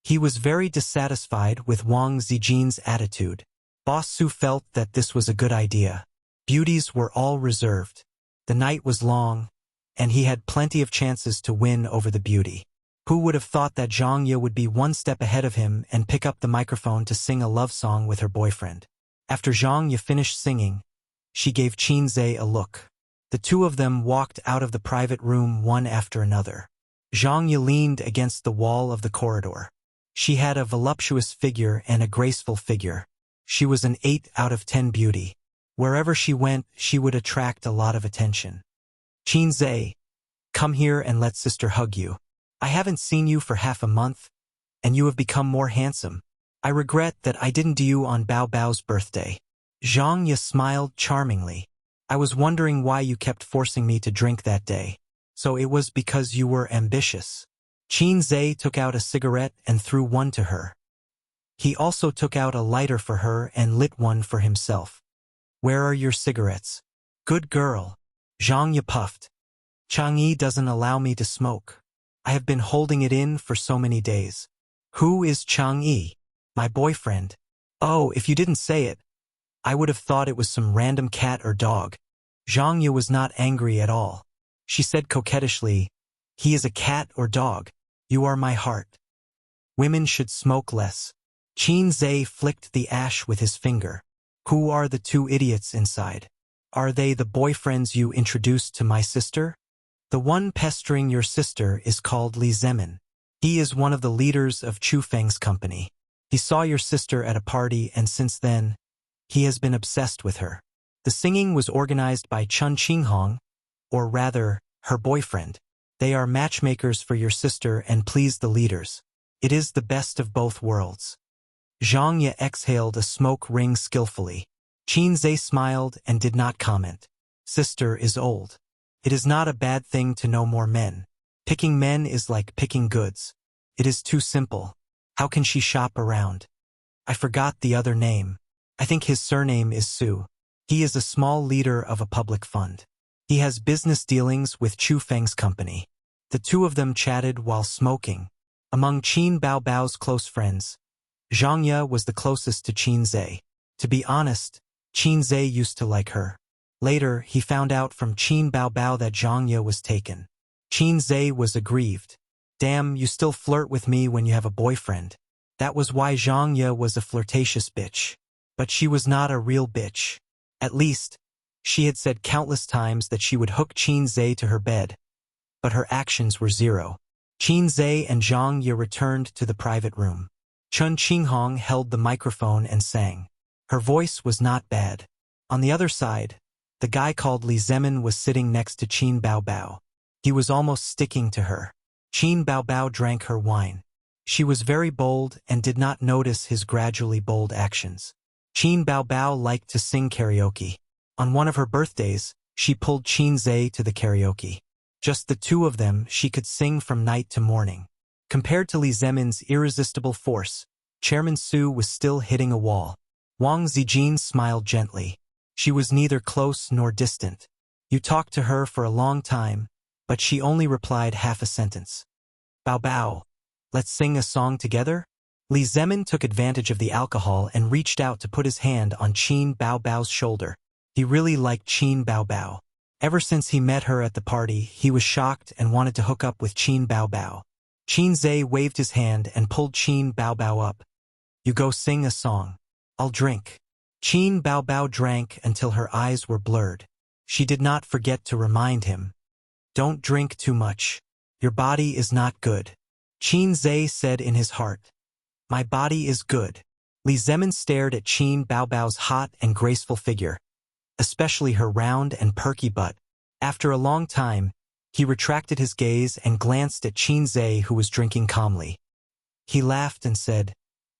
He was very dissatisfied with Wang Zijin's attitude. Boss Su felt that this was a good idea. Beauties were all reserved. The night was long, and he had plenty of chances to win over the beauty. Who would have thought that Zhang Ye would be one step ahead of him and pick up the microphone to sing a love song with her boyfriend? After Zhang Ye finished singing, she gave Qin Zhe a look. The two of them walked out of the private room one after another. Zhang Ye leaned against the wall of the corridor. She had a voluptuous figure and a graceful figure. She was an 8 out of 10 beauty. Wherever she went, she would attract a lot of attention. Qin Zhe, come here and let sister hug you. I haven't seen you for half a month, and you have become more handsome. I regret that I didn't do you on Bao Bao's birthday. Zhang Ye smiled charmingly. I was wondering why you kept forcing me to drink that day. So it was because you were ambitious. Qin Zhe took out a cigarette and threw one to her. He also took out a lighter for her and lit one for himself. Where are your cigarettes? Good girl. Zhang Ye puffed. Chang'e doesn't allow me to smoke. I have been holding it in for so many days. Who is Chang'e? My boyfriend. Oh, if you didn't say it, I would have thought it was some random cat or dog. Zhang Ye was not angry at all. She said coquettishly, he is a cat or dog. You are my heart. Women should smoke less. Qin Zhe flicked the ash with his finger. Who are the two idiots inside? Are they the boyfriends you introduced to my sister? The one pestering your sister is called Li Zemin. He is one of the leaders of Chu Feng's company. He saw your sister at a party and since then, he has been obsessed with her. The singing was organized by Chun Qinghong, or rather, her boyfriend. They are matchmakers for your sister and please the leaders. It is the best of both worlds. Zhang Ye exhaled a smoke ring skillfully. Qin Zhe smiled and did not comment. Sister is old. It is not a bad thing to know more men. Picking men is like picking goods. It is too simple. How can she shop around? I forgot the other name. I think his surname is Su. He is a small leader of a public fund. He has business dealings with Chu Feng's company. The two of them chatted while smoking. Among Qin Baobao's close friends, Zhang Ye was the closest to Qin Zhe. To be honest, Qin Zhe used to like her. Later, he found out from Qin Baobao that Zhang Ye was taken. Qin Zhe was aggrieved. Damn, you still flirt with me when you have a boyfriend. That was why Zhang Ye was a flirtatious bitch. But she was not a real bitch. At least, she had said countless times that she would hook Qin Zhe to her bed. But her actions were zero. Qin Zhe and Zhang Ye returned to the private room. Chun Qinghong held the microphone and sang. Her voice was not bad. On the other side, the guy called Li Zemin was sitting next to Qin Baobao. He was almost sticking to her. Qin Baobao drank her wine. She was very bold and did not notice his gradually bold actions. Qin Baobao liked to sing karaoke. On one of her birthdays, she pulled Qin Zhe to the karaoke. Just the two of them, she could sing from night to morning. Compared to Li Zemin's irresistible force, Chairman Su was still hitting a wall. Wang Zijin smiled gently. She was neither close nor distant. You talked to her for a long time, but she only replied half a sentence. Bao, let's sing a song together? Li Zemin took advantage of the alcohol and reached out to put his hand on Qin Baobao's shoulder. He really liked Qin Baobao. Ever since he met her at the party, he was shocked and wanted to hook up with Qin Baobao. Qin Zhe waved his hand and pulled Qin Baobao up. You go sing a song. I'll drink. Qin Baobao drank until her eyes were blurred. She did not forget to remind him. Don't drink too much. Your body is not good. Qin Zhe said in his heart. My body is good. Li Zemin stared at Qin Baobao's hot and graceful figure, especially her round and perky butt. After a long time, he retracted his gaze and glanced at Qin Zhe, who was drinking calmly. He laughed and said,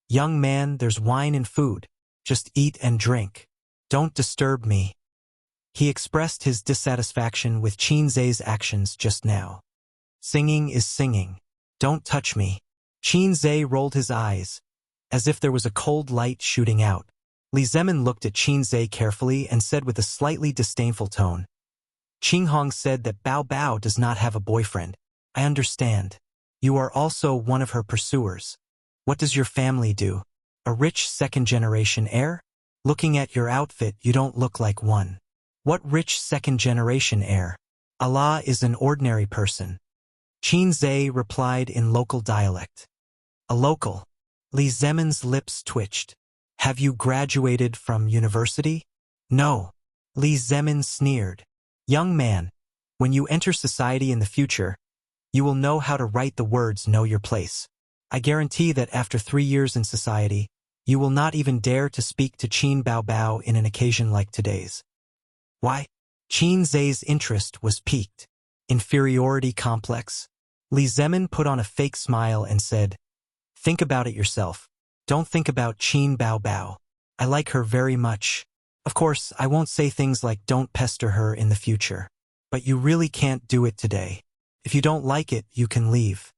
Young man, there's wine and food. Just eat and drink. Don't disturb me. He expressed his dissatisfaction with Qin Zhe's actions just now. Singing is singing. Don't touch me. Qin Zhe rolled his eyes, as if there was a cold light shooting out. Li Zemin looked at Qin Zhe carefully and said with a slightly disdainful tone. Qinghong said that Bao Bao does not have a boyfriend. I understand. You are also one of her pursuers. What does your family do? A rich second-generation heir? Looking at your outfit, you don't look like one. What rich second-generation heir? Allah is an ordinary person. Qin Zhe replied in local dialect. A local. Li Zemin's lips twitched. Have you graduated from university? No. Li Zemin sneered. Young man, when you enter society in the future, you will know how to write the words know your place. I guarantee that after 3 years in society, you will not even dare to speak to Qin Baobao in an occasion like today's. Why? Qin Zhe's interest was piqued. Inferiority complex? Li Zemin put on a fake smile and said, Think about it yourself. Don't think about Qin Baobao. I like her very much. Of course, I won't say things like don't pester her in the future. But you really can't do it today. If you don't like it, you can leave.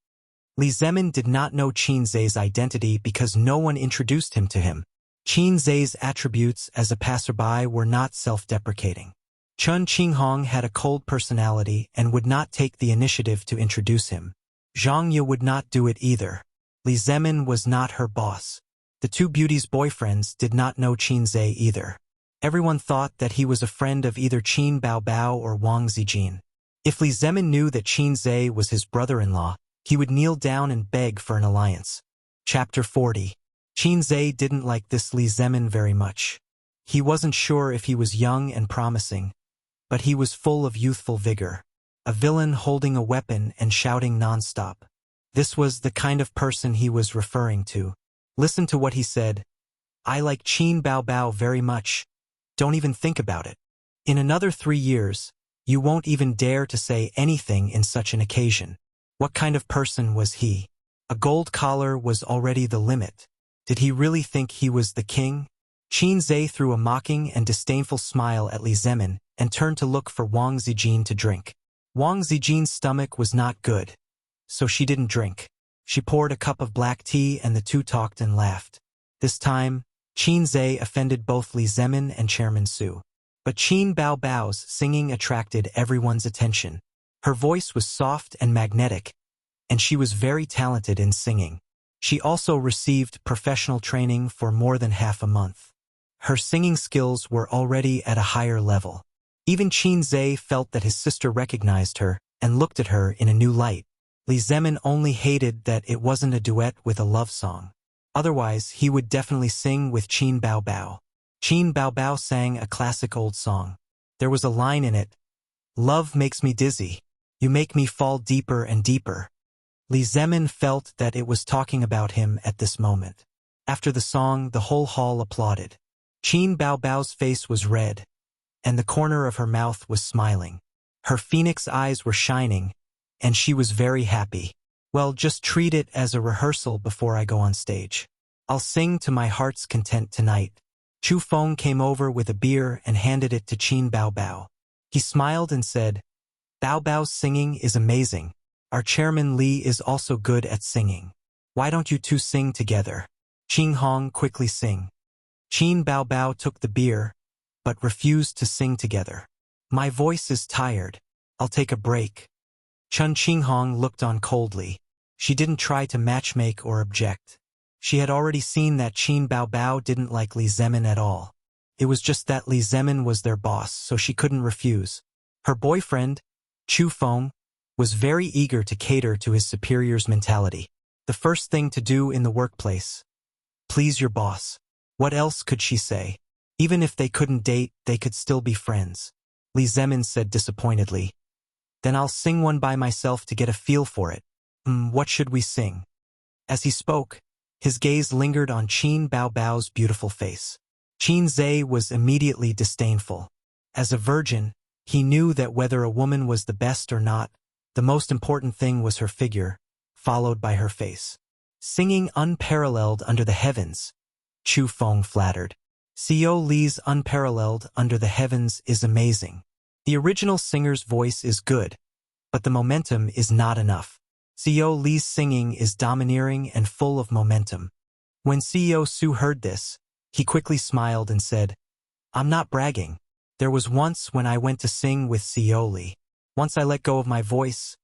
Li Zemin did not know Qin Zhe's identity because no one introduced him to him. Qin Zhe's attributes as a passerby were not self-deprecating. Chun Qinghong had a cold personality and would not take the initiative to introduce him. Zhang Ye would not do it either. Li Zemin was not her boss. The two beauties' boyfriends did not know Qin Zhe either. Everyone thought that he was a friend of either Qin Baobao or Wang Zijin. If Li Zemin knew that Qin Zhe was his brother-in-law, he would kneel down and beg for an alliance. Chapter 40. Qin Zhe didn't like this Li Zemin very much. He wasn't sure if he was young and promising, but he was full of youthful vigor. A villain holding a weapon and shouting non-stop. This was the kind of person he was referring to. Listen to what he said. I like Qin Baobao very much. Don't even think about it. In another 3 years, you won't even dare to say anything in such an occasion. What kind of person was he? A gold collar was already the limit. Did he really think he was the king? Qin Zhe threw a mocking and disdainful smile at Li Zemin and turned to look for Wang Zijin to drink. Wang Zijin's stomach was not good, so she didn't drink. She poured a cup of black tea and the two talked and laughed. This time, Qin Zhe offended both Li Zemin and Chairman Su. But Qin Baobao's singing attracted everyone's attention. Her voice was soft and magnetic, and she was very talented in singing. She also received professional training for more than half a month. Her singing skills were already at a higher level. Even Qin Zhe felt that his sister recognized her and looked at her in a new light. Li Zemin only hated that it wasn't a duet with a love song. Otherwise, he would definitely sing with Qin Baobao. Qin Baobao sang a classic old song. There was a line in it, "Love makes me dizzy. You make me fall deeper and deeper." Li Zemin felt that it was talking about him at this moment. After the song, the whole hall applauded. Qin Baobao's face was red, and the corner of her mouth was smiling. Her phoenix eyes were shining, and she was very happy. "Well, just treat it as a rehearsal before I go on stage. I'll sing to my heart's content tonight." Chu Feng came over with a beer and handed it to Qin Baobao. He smiled and said, "Baobao's singing is amazing. Our chairman Li is also good at singing. Why don't you two sing together?" Qing Hong quickly sing. Qin Baobao took the beer, but refused to sing together. "My voice is tired. I'll take a break." Chun Qinghong looked on coldly. She didn't try to matchmake or object. She had already seen that Qin Baobao didn't like Li Zemin at all. It was just that Li Zemin was their boss, so she couldn't refuse. Her boyfriend, Chu Feng, was very eager to cater to his superior's mentality. The first thing to do in the workplace. Please your boss. What else could she say? Even if they couldn't date, they could still be friends. Li Zemin said disappointedly. "Then I'll sing one by myself to get a feel for it." What should we sing?" As he spoke, his gaze lingered on Qin Baobao's beautiful face. Qin Zhe was immediately disdainful. As a virgin, he knew that whether a woman was the best or not, the most important thing was her figure, followed by her face. "Singing unparalleled under the heavens," Chu Feng flattered. "Xiao Li's Unparalleled Under the Heavens is amazing. The original singer's voice is good, but the momentum is not enough. Xiao Li's singing is domineering and full of momentum." When Xiao Su heard this, he quickly smiled and said, "I'm not bragging. There was once when I went to sing with Xiao Li. Once I let go of my voice,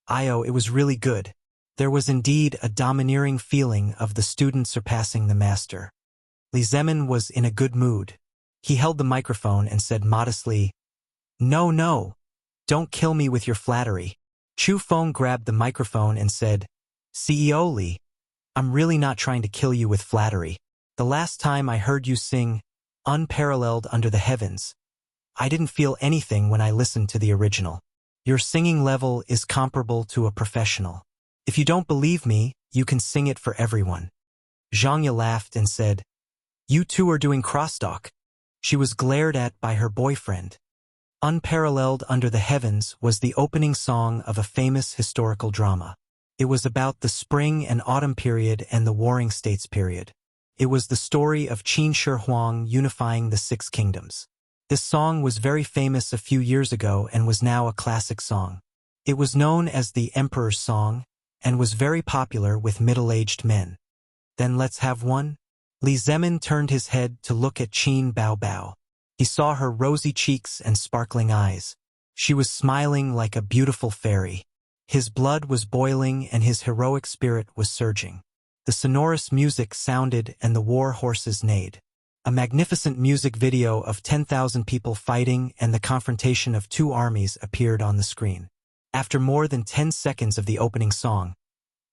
it was really good. There was indeed a domineering feeling of the student surpassing the master." Li Zemin was in a good mood. He held the microphone and said modestly, No, don't kill me with your flattery." Chu Feng grabbed the microphone and said, "CEO Li, I'm really not trying to kill you with flattery. The last time I heard you sing Unparalleled Under the Heavens, I didn't feel anything when I listened to the original. Your singing level is comparable to a professional. If you don't believe me, you can sing it for everyone." Zhangya laughed and said, "You two are doing crosstalk." She was glared at by her boyfriend. Unparalleled Under the Heavens was the opening song of a famous historical drama. It was about the spring and autumn period and the Warring States period. It was the story of Qin Shi Huang unifying the Six Kingdoms. This song was very famous a few years ago and was now a classic song. It was known as the Emperor's Song and was very popular with middle-aged men. "Then let's have one?" Li Zemin turned his head to look at Qin Baobao. He saw her rosy cheeks and sparkling eyes. She was smiling like a beautiful fairy. His blood was boiling and his heroic spirit was surging. The sonorous music sounded and the war horses neighed. A magnificent music video of 10,000 people fighting and the confrontation of two armies appeared on the screen. After more than 10 seconds of the opening song,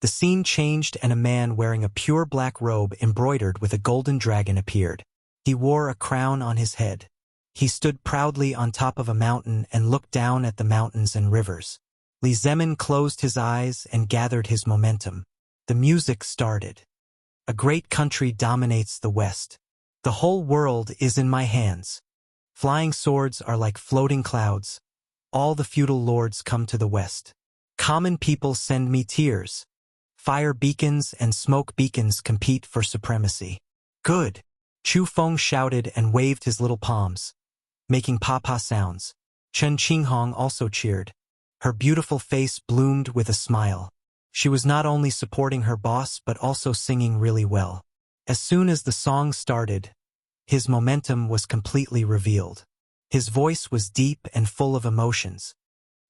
the scene changed and a man wearing a pure black robe embroidered with a golden dragon appeared. He wore a crown on his head. He stood proudly on top of a mountain and looked down at the mountains and rivers. Li Zemin closed his eyes and gathered his momentum. The music started. "A great country dominates the West. The whole world is in my hands. Flying swords are like floating clouds. All the feudal lords come to the West. Common people send me tears. Fire beacons and smoke beacons compete for supremacy." "Good!" Chu Feng shouted and waved his little palms, making pa-pa sounds. Chen Qinghong also cheered. Her beautiful face bloomed with a smile. She was not only supporting her boss but also singing really well. As soon as the song started, his momentum was completely revealed. His voice was deep and full of emotions.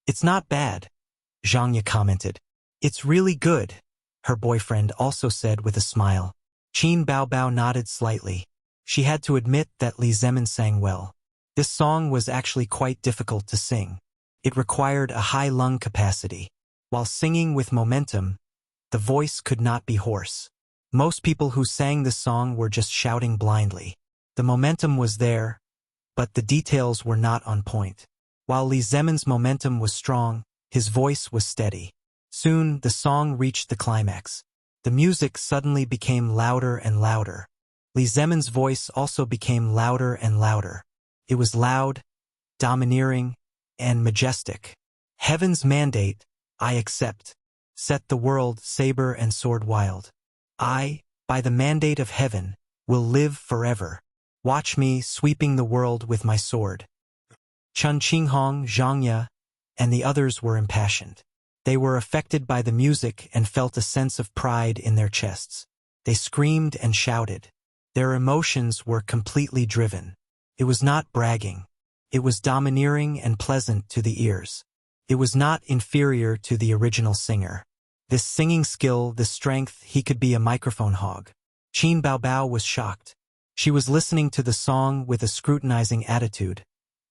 "It's not bad," Zhangya commented. "It's really good." her boyfriend also said with a smile. Qin Baobao nodded slightly. She had to admit that Li Zemin sang well. This song was actually quite difficult to sing. It required a high lung capacity. While singing with momentum, the voice could not be hoarse. Most people who sang this song were just shouting blindly. The momentum was there, but the details were not on point. While Li Zemin's momentum was strong, his voice was steady. Soon, the song reached the climax. The music suddenly became louder and louder. Li Zemin's voice also became louder and louder. It was loud, domineering, and majestic. Heaven's mandate, I accept. Set the world, saber and sword wild. I, by the mandate of heaven, will live forever. Watch me sweeping the world with my sword. Chun Qinghong, Zhang Ye, and the others were impassioned. They were affected by the music and felt a sense of pride in their chests. They screamed and shouted. Their emotions were completely driven. It was not bragging. It was domineering and pleasant to the ears. It was not inferior to the original singer. This singing skill, this strength, he could be a microphone hog. Qin Baobao was shocked. She was listening to the song with a scrutinizing attitude,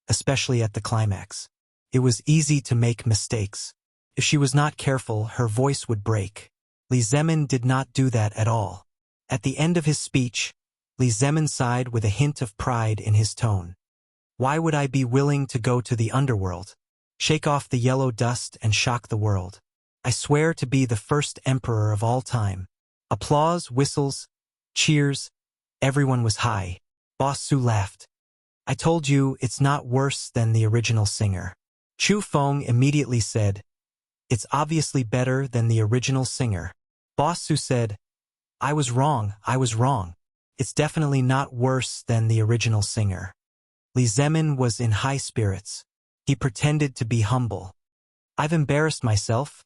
especially at the climax. It was easy to make mistakes. If she was not careful, her voice would break. Li Zemin did not do that at all. At the end of his speech, Li Zemin sighed with a hint of pride in his tone. Why would I be willing to go to the underworld, shake off the yellow dust and shock the world? I swear to be the first emperor of all time. Applause, whistles, cheers. Everyone was high. Boss Su laughed. I told you it's not worse than the original singer. Chu Feng immediately said, it's obviously better than the original singer. Boss Su said, I was wrong. It's definitely not worse than the original singer. Li Zemin was in high spirits. He pretended to be humble. I've embarrassed myself.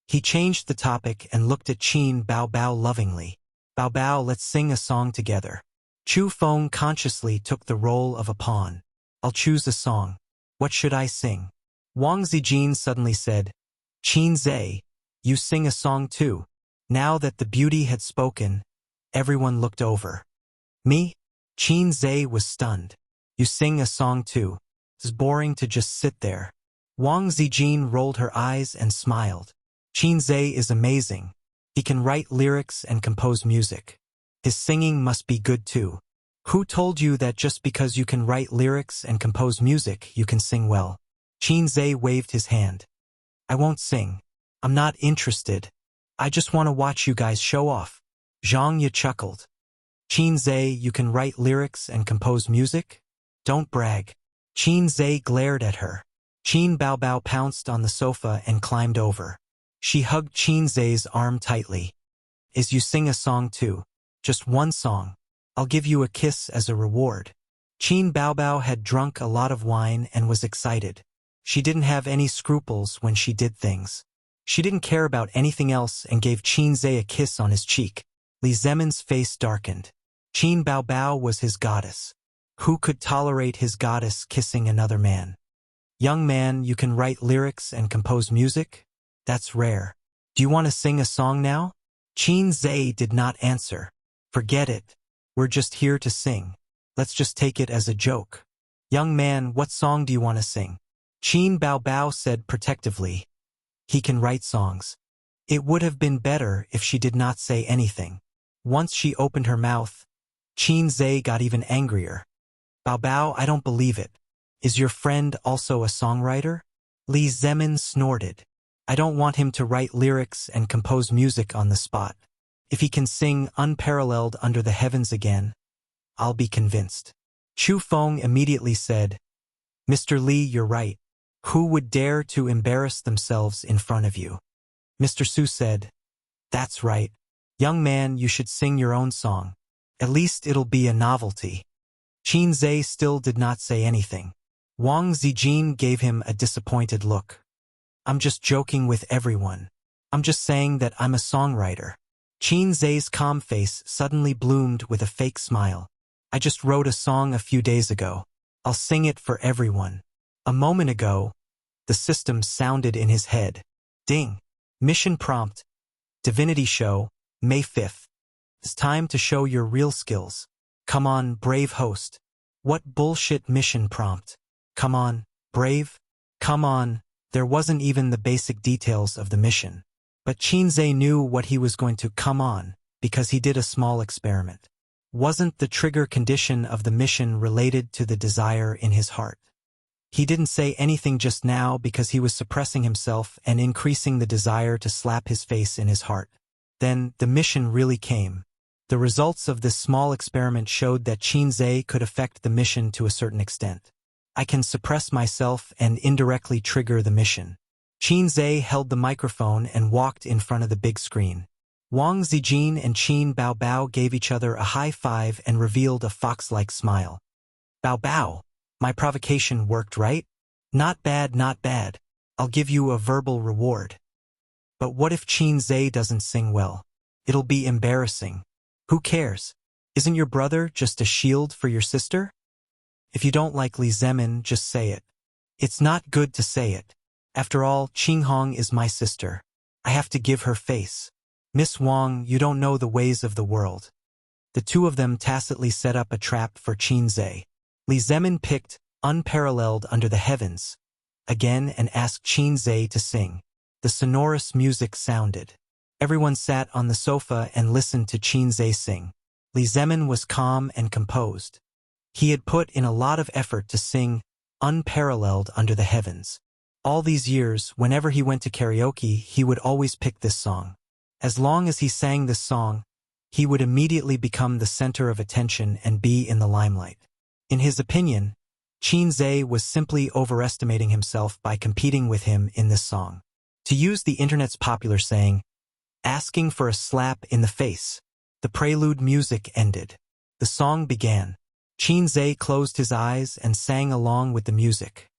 He changed the topic and looked at Qin Baobao lovingly. Baobao, let's sing a song together. Chu Feng consciously took the role of a pawn. I'll choose a song. What should I sing? Wang Zijin suddenly said, Qin Zhe, you sing a song too. Now that the beauty had spoken, everyone looked over. Me? Qin Zhe was stunned. You sing a song too. It's boring to just sit there. Wang Zijin rolled her eyes and smiled. Qin Zhe is amazing. He can write lyrics and compose music. His singing must be good too. Who told you that just because you can write lyrics and compose music, you can sing well? Qin Zhe waved his hand. I won't sing. I'm not interested. I just want to watch you guys show off. Zhang Ye chuckled. Qin Zhe, you can write lyrics and compose music? Don't brag. Qin Zhe glared at her. Qin Baobao pounced on the sofa and climbed over. She hugged Qin Zhe's arm tightly. As you sing a song too. Just one song. I'll give you a kiss as a reward. Qin Baobao had drunk a lot of wine and was excited. She didn't have any scruples when she did things. She didn't care about anything else and gave Qin Zhe a kiss on his cheek. Li Zemin's face darkened. Qin Baobao was his goddess. Who could tolerate his goddess kissing another man? Young man, you can write lyrics and compose music? That's rare. Do you want to sing a song now? Qin Zhe did not answer. Forget it. We're just here to sing. Let's just take it as a joke. Young man, what song do you want to sing? Qin Baobao said protectively. He can write songs. It would have been better if she did not say anything. Once she opened her mouth, Qin Zhe got even angrier. Baobao, I don't believe it. Is your friend also a songwriter? Li Zemin snorted. I don't want him to write lyrics and compose music on the spot. If he can sing unparalleled under the heavens again, I'll be convinced. Chu Feng immediately said, Mr. Li, you're right. Who would dare to embarrass themselves in front of you? Mr. Su said, that's right. Young man, you should sing your own song. At least it'll be a novelty. Qin Zhe still did not say anything. Wang Zijin gave him a disappointed look. I'm just joking with everyone. I'm just saying that I'm a songwriter. Qin Zhe's calm face suddenly bloomed with a fake smile. I just wrote a song a few days ago. I'll sing it for everyone. A moment ago, the system sounded in his head. Ding. Mission prompt, Divinity Show, May 5th. It's time to show your real skills. Come on, brave host. What bullshit mission prompt? Come on, brave? Come on, there wasn't even the basic details of the mission. But Qinze knew what he was going to come on, because he did a small experiment. Wasn't the trigger condition of the mission related to the desire in his heart? He didn't say anything just now because he was suppressing himself and increasing the desire to slap his face in his heart. Then, the mission really came. The results of this small experiment showed that Qinze could affect the mission to a certain extent. I can suppress myself and indirectly trigger the mission. Qinze held the microphone and walked in front of the big screen. Wang Zijin and Qin Baobao gave each other a high five and revealed a fox-like smile. Baobao, my provocation worked, right? Not bad, not bad. I'll give you a verbal reward. But what if Qinze doesn't sing well? It'll be embarrassing. Who cares? Isn't your brother just a shield for your sister? If you don't like Li Zemin, just say it. It's not good to say it. After all, Qinghong is my sister. I have to give her face. Miss Wang, you don't know the ways of the world. The two of them tacitly set up a trap for Qinze. Li Zemin picked Unparalleled Under the Heavens again and asked Qinze to sing. The sonorous music sounded. Everyone sat on the sofa and listened to Qinze sing. Li Zemin was calm and composed. He had put in a lot of effort to sing Unparalleled Under the Heavens. All these years, whenever he went to karaoke, he would always pick this song. As long as he sang this song, he would immediately become the center of attention and be in the limelight. In his opinion, Qinze was simply overestimating himself by competing with him in this song. To use the internet's popular saying, asking for a slap in the face, the prelude music ended. The song began. Qinze closed his eyes and sang along with the music.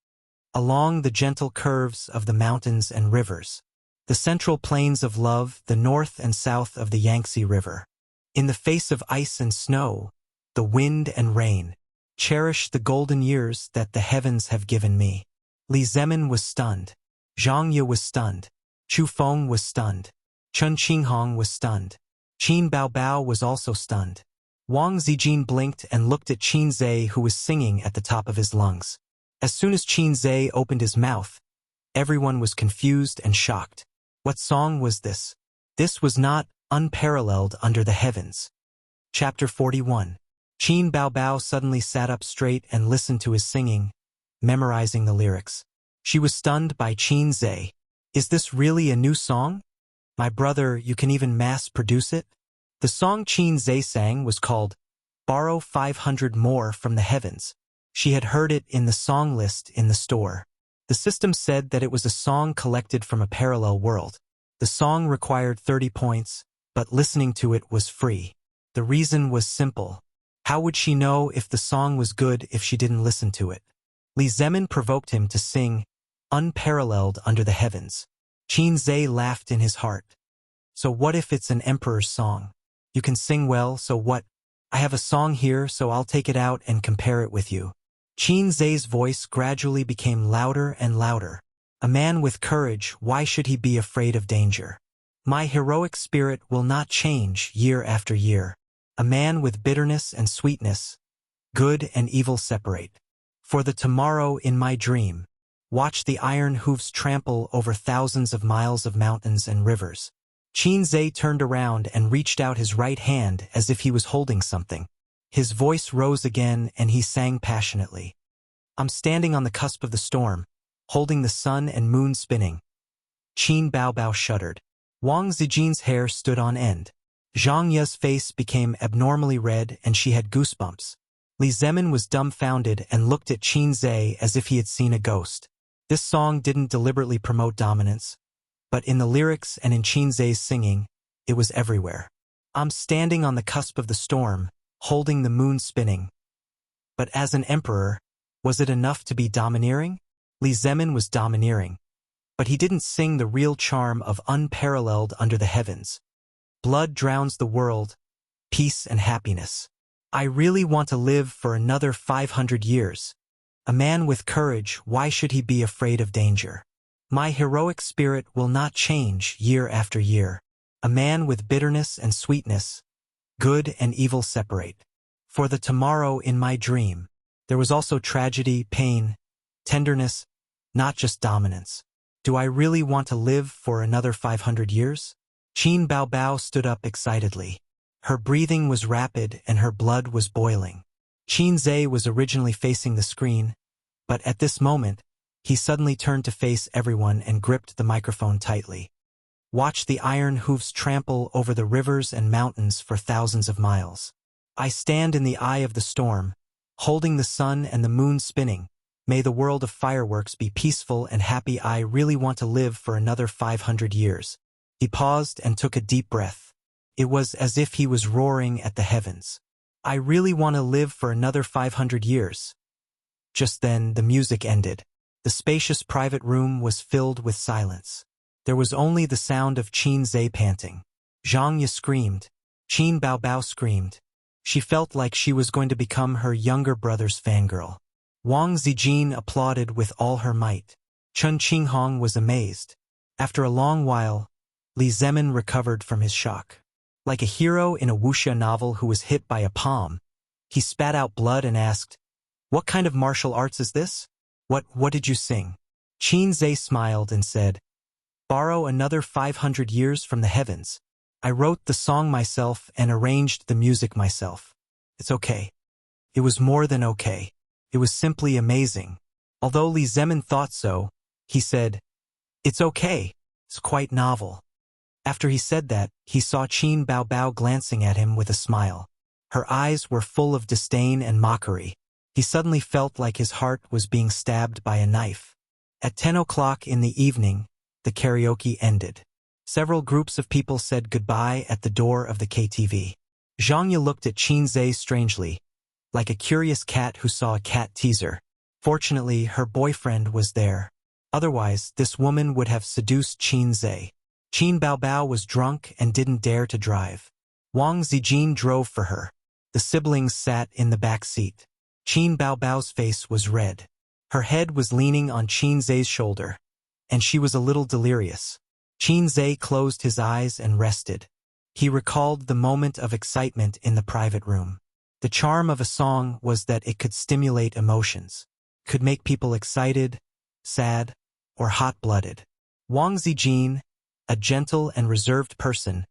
Along the gentle curves of the mountains and rivers, the central plains of love, the north and south of the Yangtze River. In the face of ice and snow, the wind and rain, cherish the golden years that the heavens have given me. Li Zemin was stunned. Zhang Ye was stunned. Chu Feng was stunned. Chen Qinghong was stunned. Qin Baobao was also stunned. Wang Zijin blinked and looked at Qinze, who was singing at the top of his lungs. As soon as Qinze opened his mouth, everyone was confused and shocked. What song was this? This was not Unparalleled Under the Heavens. Chapter 41. Qin Baobao suddenly sat up straight and listened to his singing, memorizing the lyrics. She was stunned by Qinze. Is this really a new song? My brother, you can even mass-produce it? The song Qinze sang was called Borrow 500 More from the Heavens. She had heard it in the song list in the store. The system said that it was a song collected from a parallel world. The song required 30 points, but listening to it was free. The reason was simple. How would she know if the song was good if she didn't listen to it? Li Zemin provoked him to sing Unparalleled Under the Heavens. Qinze laughed in his heart. So what if it's an emperor's song? You can sing well, so what? I have a song here, so I'll take it out and compare it with you. Qinze's voice gradually became louder and louder. A man with courage, why should he be afraid of danger? My heroic spirit will not change year after year. A man with bitterness and sweetness, good and evil separate. For the tomorrow in my dream, watch the iron hooves trample over thousands of miles of mountains and rivers. Qinze turned around and reached out his right hand as if he was holding something. His voice rose again and he sang passionately. I'm standing on the cusp of the storm, holding the sun and moon spinning. Qin Baobao shuddered. Wang Zijin's hair stood on end. Zhang Ye's face became abnormally red and she had goosebumps. Li Zemin was dumbfounded and looked at Qinze as if he had seen a ghost. This song didn't deliberately promote dominance, but in the lyrics and in Qinze's singing, it was everywhere. I'm standing on the cusp of the storm, holding the moon spinning. But as an emperor, was it enough to be domineering? Li Zemin was domineering, but he didn't sing the real charm of Unparalleled Under the Heavens. Blood drowns the world, peace and happiness. I really want to live for another 500 years. A man with courage, why should he be afraid of danger? My heroic spirit will not change year after year. A man with bitterness and sweetness, good and evil separate. For the tomorrow in my dream, there was also tragedy, pain, tenderness, not just dominance. Do I really want to live for another 500 years? Qin Baobao stood up excitedly. Her breathing was rapid and her blood was boiling. Qin Zhe was originally facing the screen, but at this moment, he suddenly turned to face everyone and gripped the microphone tightly. Watch the iron hooves trample over the rivers and mountains for thousands of miles. I stand in the eye of the storm, holding the sun and the moon spinning. May the world of fireworks be peaceful and happy. I really want to live for another 500 years. He paused and took a deep breath. It was as if he was roaring at the heavens. I really want to live for another 500 years. Just then, the music ended. The spacious private room was filled with silence. There was only the sound of Qin Zhe panting. Zhang Ye screamed. Qin Baobao screamed. She felt like she was going to become her younger brother's fangirl. Wang Zijin applauded with all her might. Chun Qinghong was amazed. After a long while, Li Zemin recovered from his shock. Like a hero in a Wuxia novel who was hit by a palm, he spat out blood and asked, "What kind of martial arts is this? What did you sing?" Qin Zhe smiled and said, "Borrow another 500 years from the heavens. I wrote the song myself and arranged the music myself. It's okay." It was more than okay. It was simply amazing. Although Li Zemin thought so, he said, "It's okay. It's quite novel." After he said that, he saw Qin Baobao glancing at him with a smile. Her eyes were full of disdain and mockery. He suddenly felt like his heart was being stabbed by a knife. At 10 o'clock in the evening, the karaoke ended. Several groups of people said goodbye at the door of the KTV. Zhang Ye looked at Qin Zhe strangely, like a curious cat who saw a cat teaser. Fortunately, her boyfriend was there. Otherwise, this woman would have seduced Qin Zhe. Qin Baobao was drunk and didn't dare to drive. Wang Zijin drove for her. The siblings sat in the back seat. Qin Baobao's face was red. Her head was leaning on Qin Zhe's shoulder, and she was a little delirious. Qin Zhe closed his eyes and rested. He recalled the moment of excitement in the private room. The charm of a song was that it could stimulate emotions, could make people excited, sad, or hot-blooded. Wang Zijin, a gentle and reserved person,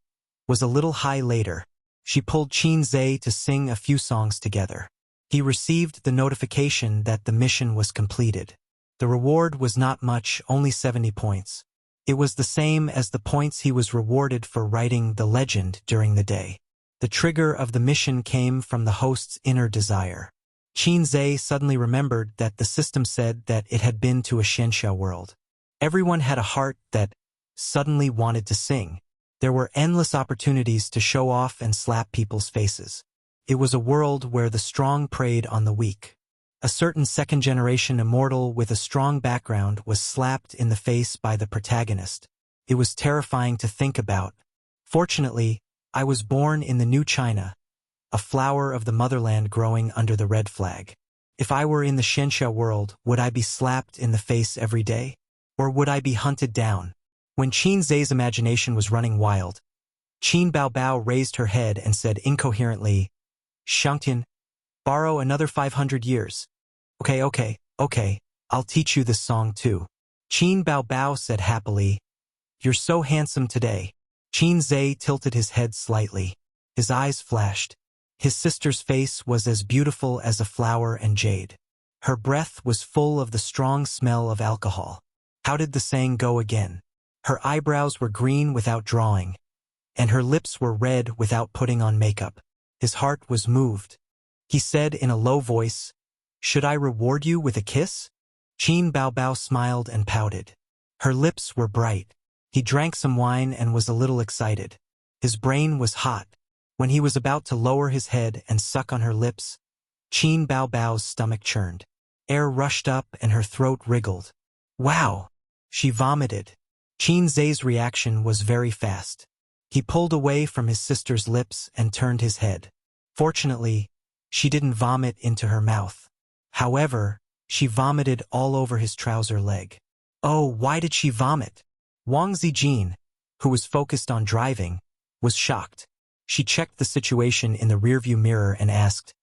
was a little high later. She pulled Qin Zhe to sing a few songs together. He received the notification that the mission was completed. The reward was not much, only 70 points. It was the same as the points he was rewarded for writing the legend during the day. The trigger of the mission came from the host's inner desire. Qin Zhe suddenly remembered that the system said that it had been to a Xianxia world. Everyone had a heart that suddenly wanted to sing. There were endless opportunities to show off and slap people's faces. It was a world where the strong preyed on the weak. A certain second-generation immortal with a strong background was slapped in the face by the protagonist. It was terrifying to think about. Fortunately, I was born in the new China, a flower of the motherland growing under the red flag. If I were in the Xianxia world, would I be slapped in the face every day? Or would I be hunted down? When Qin Zhe's imagination was running wild, Qin Baobao raised her head and said incoherently, "Shangtian, borrow another 500 years. Okay, I'll teach you this song too." Qin Baobao said happily, "You're so handsome today." Qin Zhe tilted his head slightly. His eyes flashed. His sister's face was as beautiful as a flower and jade. Her breath was full of the strong smell of alcohol. How did the saying go again? Her eyebrows were green without drawing, and her lips were red without putting on makeup. His heart was moved. He said in a low voice, "Should I reward you with a kiss?" Qin Baobao smiled and pouted. Her lips were bright. He drank some wine and was a little excited. His brain was hot. When he was about to lower his head and suck on her lips, Qin Baobao's stomach churned. Air rushed up and her throat wriggled. "Wow!" She vomited. Qin Zhe's reaction was very fast. He pulled away from his sister's lips and turned his head. Fortunately, she didn't vomit into her mouth. However, she vomited all over his trouser leg. Oh, why did she vomit? Wang Zijin, who was focused on driving, was shocked. She checked the situation in the rearview mirror and asked,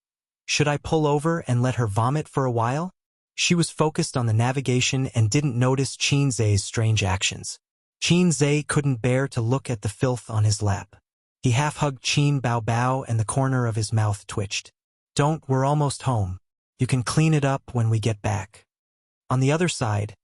should I pull over and let her vomit for a while? She was focused on the navigation and didn't notice Qin Zhe's strange actions. Qin Zhe couldn't bear to look at the filth on his lap. He half-hugged Qin Bao Bao and the corner of his mouth twitched. Don't, we're almost home. You can clean it up when we get back. On the other side,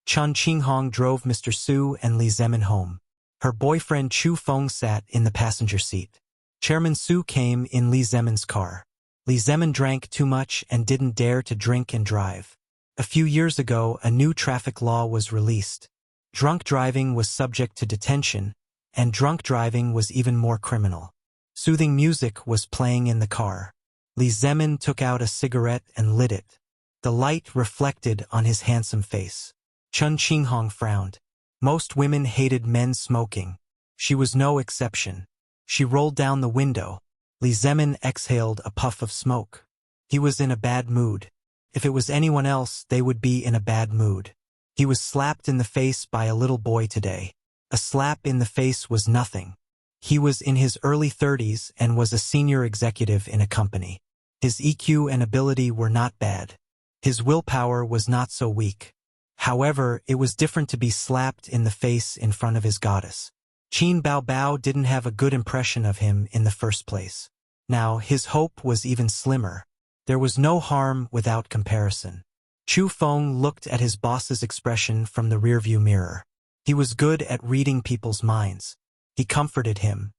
Chun Qinghong drove Mr. Su and Li Zemin home. Her boyfriend Chu Feng sat in the passenger seat. Chairman Su came in Li Zemin's car. Li Zemin drank too much and didn't dare to drink and drive. A few years ago, a new traffic law was released. Drunk driving was subject to detention, and drunk driving was even more criminal. Soothing music was playing in the car. Li Zemin took out a cigarette and lit it. The light reflected on his handsome face. Chun Qinghong frowned. Most women hated men smoking. She was no exception. She rolled down the window. Li Zemin exhaled a puff of smoke. He was in a bad mood. If it was anyone else, they would be in a bad mood. He was slapped in the face by a little boy today. A slap in the face was nothing. He was in his early 30s and was a senior executive in a company. His EQ and ability were not bad. His willpower was not so weak. However, it was different to be slapped in the face in front of his goddess. Qin Bao Bao didn't have a good impression of him in the first place. Now, his hope was even slimmer. There was no harm without comparison. Chu Feng looked at his boss's expression from the rearview mirror. He was good at reading people's minds. He comforted him.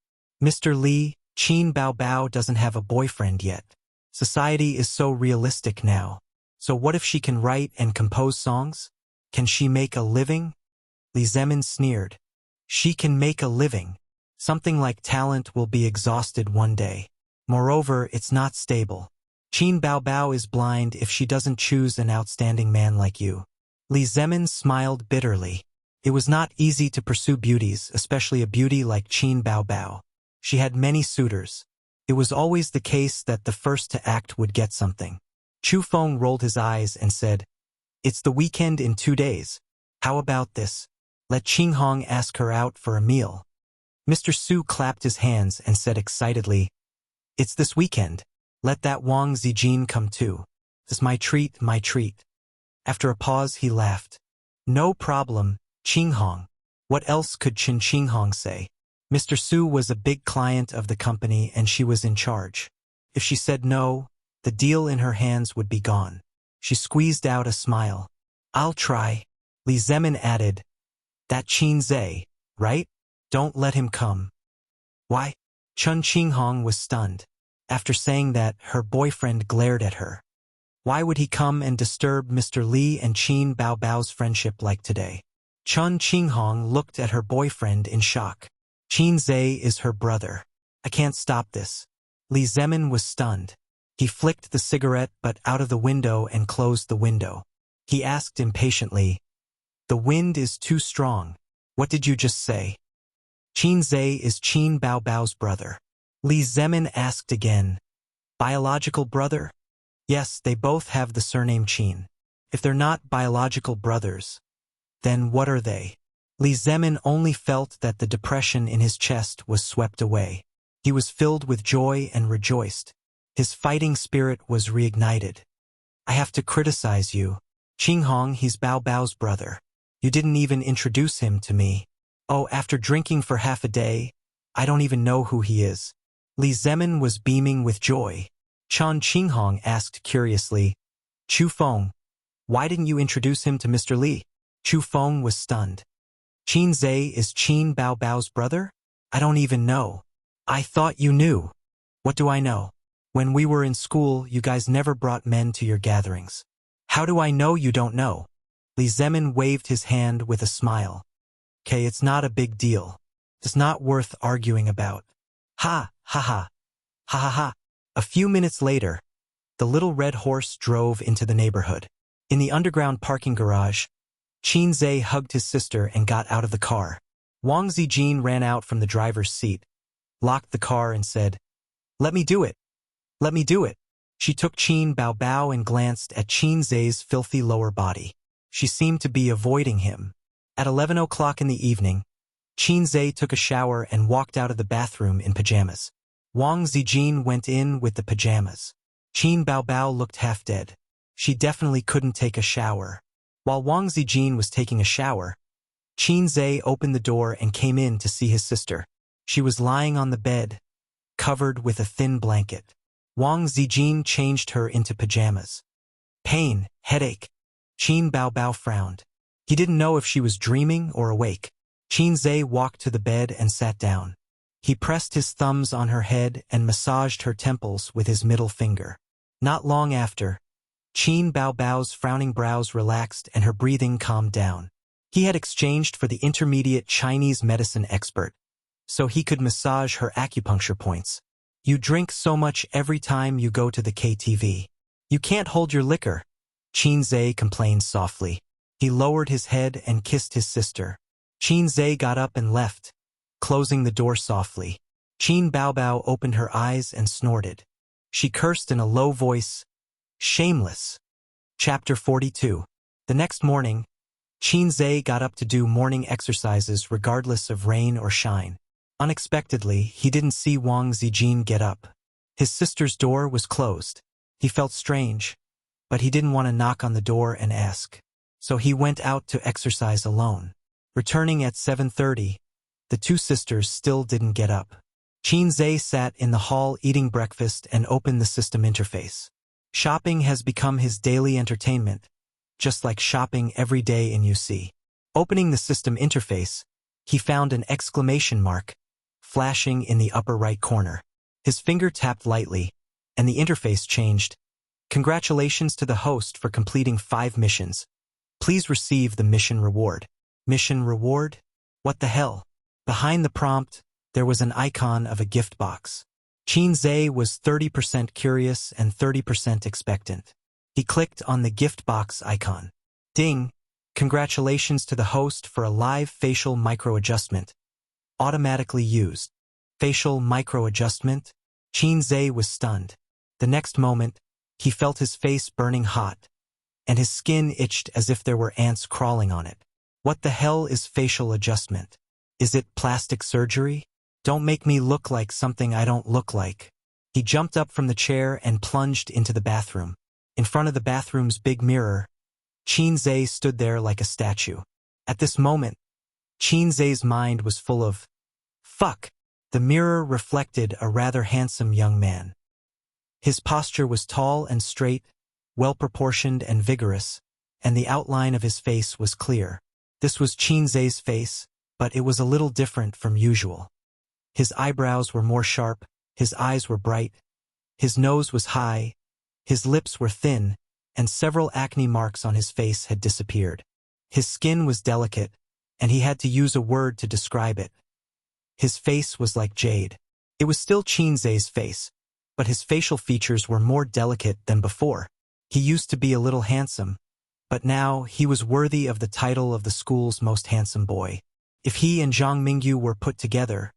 Mr. Li, Qin Bao Bao doesn't have a boyfriend yet. Society is so realistic now. So what if she can write and compose songs? Can she make a living? Li Zemin sneered. She can make a living. Something like talent will be exhausted one day. Moreover, it's not stable. Qin Bao Bao is blind if she doesn't choose an outstanding man like you. Li Zemin smiled bitterly. It was not easy to pursue beauties, especially a beauty like Qin Bao Bao. She had many suitors. It was always the case that the first to act would get something. Chu Feng rolled his eyes and said, it's the weekend in 2 days. How about this? Let Qinghong ask her out for a meal. Mr. Su clapped his hands and said excitedly, it's this weekend. Let that Wang Zijin come too. This my treat, my treat. After a pause, he laughed. No problem, Qinghong. What else could Chen Qinghong say? Mr. Su was a big client of the company and she was in charge. If she said no, the deal in her hands would be gone. She squeezed out a smile. I'll try. Li Zemin added, that Qin Zhe, right? Don't let him come. Why? Chun Qinghong was stunned. After saying that, her boyfriend glared at her. Why would he come and disturb Mr. Li and Qin Bao Bao's friendship like today? Chun Qinghong looked at her boyfriend in shock. Qin Zhe is her brother. I can't stop this. Li Zemin was stunned. He flicked the cigarette butt out of the window and closed the window. He asked impatiently, the wind is too strong. What did you just say? Qin Zhe is Qin Bao Bao's brother. Li Zemin asked again, biological brother? Yes, they both have the surname Qin. If they're not biological brothers, then what are they? Li Zemin only felt that the depression in his chest was swept away. He was filled with joy and rejoiced. His fighting spirit was reignited. I have to criticize you. Qinghong, he's Bao Bao's brother. You didn't even introduce him to me. Oh, after drinking for half a day, I don't even know who he is. Li Zemin was beaming with joy. Chun Qinghong asked curiously, Chu Feng, why didn't you introduce him to Mr. Li? Chu Feng was stunned. Qin Zhe is Qin Bao Bao's brother? I don't even know. I thought you knew. What do I know? When we were in school, you guys never brought men to your gatherings. How do I know you don't know? Li Zemin waved his hand with a smile. Okay, it's not a big deal. It's not worth arguing about. Ha, ha, ha. Ha, ha, ha. A few minutes later, the little red horse drove into the neighborhood. In the underground parking garage, Qin Zhe hugged his sister and got out of the car. Wang Zijin ran out from the driver's seat, locked the car and said, let me do it. Let me do it. She took Qin Bao Bao and glanced at Qin Zhe's filthy lower body. She seemed to be avoiding him. At 11 o'clock in the evening, Qin Zhe took a shower and walked out of the bathroom in pajamas. Wang Zijin went in with the pajamas. Qin Baobao looked half dead. She definitely couldn't take a shower. While Wang Zijin was taking a shower, Qin Zhe opened the door and came in to see his sister. She was lying on the bed, covered with a thin blanket. Wang Zijin changed her into pajamas. Pain, headache. Qin Baobao frowned. He didn't know if she was dreaming or awake. Qin Zhe walked to the bed and sat down. He pressed his thumbs on her head and massaged her temples with his middle finger. Not long after, Qin Baobao's frowning brows relaxed and her breathing calmed down. He had exchanged for the intermediate Chinese medicine expert, so he could massage her acupuncture points. You drink so much every time you go to the KTV. You can't hold your liquor, Qin Zhe complained softly. He lowered his head and kissed his sister. Qin Zhe got up and left, closing the door softly. Qin Baobao opened her eyes and snorted. She cursed in a low voice, "Shameless." Chapter 42. The next morning, Qin Zhe got up to do morning exercises regardless of rain or shine. Unexpectedly, he didn't see Wang Zijin get up. His sister's door was closed. He felt strange, but he didn't want to knock on the door and ask. So he went out to exercise alone. Returning at 7:30, the two sisters still didn't get up. Qin Zhe sat in the hall eating breakfast and opened the system interface. Shopping has become his daily entertainment, just like shopping every day in UC. Opening the system interface, he found an exclamation mark flashing in the upper right corner. His finger tapped lightly, and the interface changed. Congratulations to the host for completing 5 missions. Please receive the mission reward. Mission reward? What the hell? Behind the prompt, there was an icon of a gift box. Qin Zhe was 30% curious and 30% expectant. He clicked on the gift box icon. Ding! Congratulations to the host for a live facial micro-adjustment. Automatically used. Facial micro-adjustment? Qin Zhe was stunned. The next moment, he felt his face burning hot, and his skin itched as if there were ants crawling on it. What the hell is facial adjustment? Is it plastic surgery? Don't make me look like something I don't look like. He jumped up from the chair and plunged into the bathroom. In front of the bathroom's big mirror, Qin Zhe stood there like a statue. At this moment, Qin Zhe's mind was full of, fuck. The mirror reflected a rather handsome young man. His posture was tall and straight, well-proportioned and vigorous, and the outline of his face was clear. This was Qin Zhe's face, but it was a little different from usual. His eyebrows were more sharp, his eyes were bright, his nose was high, his lips were thin, and several acne marks on his face had disappeared. His skin was delicate, and he had to use a word to describe it. His face was like jade. It was still Qin Zhe's face, but his facial features were more delicate than before. He used to be a little handsome, but now he was worthy of the title of the school's most handsome boy. If he and Zhang Mingyu were put together,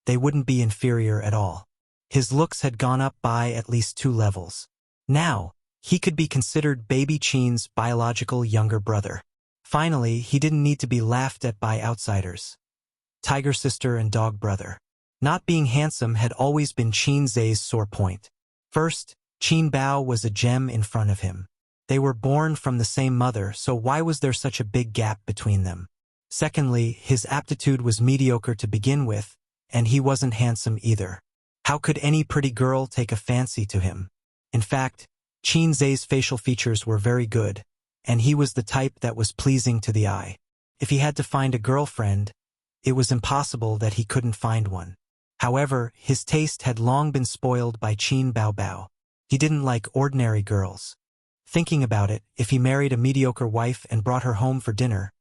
they wouldn't be inferior at all. His looks had gone up by at least 2 levels. Now, he could be considered baby Qin's biological younger brother. Finally, he didn't need to be laughed at by outsiders. Tiger sister and dog brother. Not being handsome had always been Qin Zhe's sore point. First, Qin Bao was a gem in front of him. They were born from the same mother, so why was there such a big gap between them? Secondly, his aptitude was mediocre to begin with, and he wasn't handsome either. How could any pretty girl take a fancy to him? In fact, Qin Zhe's facial features were very good, and he was the type that was pleasing to the eye. If he had to find a girlfriend, it was impossible that he couldn't find one. However, his taste had long been spoiled by Qin Baobao. He didn't like ordinary girls. Thinking about it, if he married a mediocre wife and brought her home for dinner,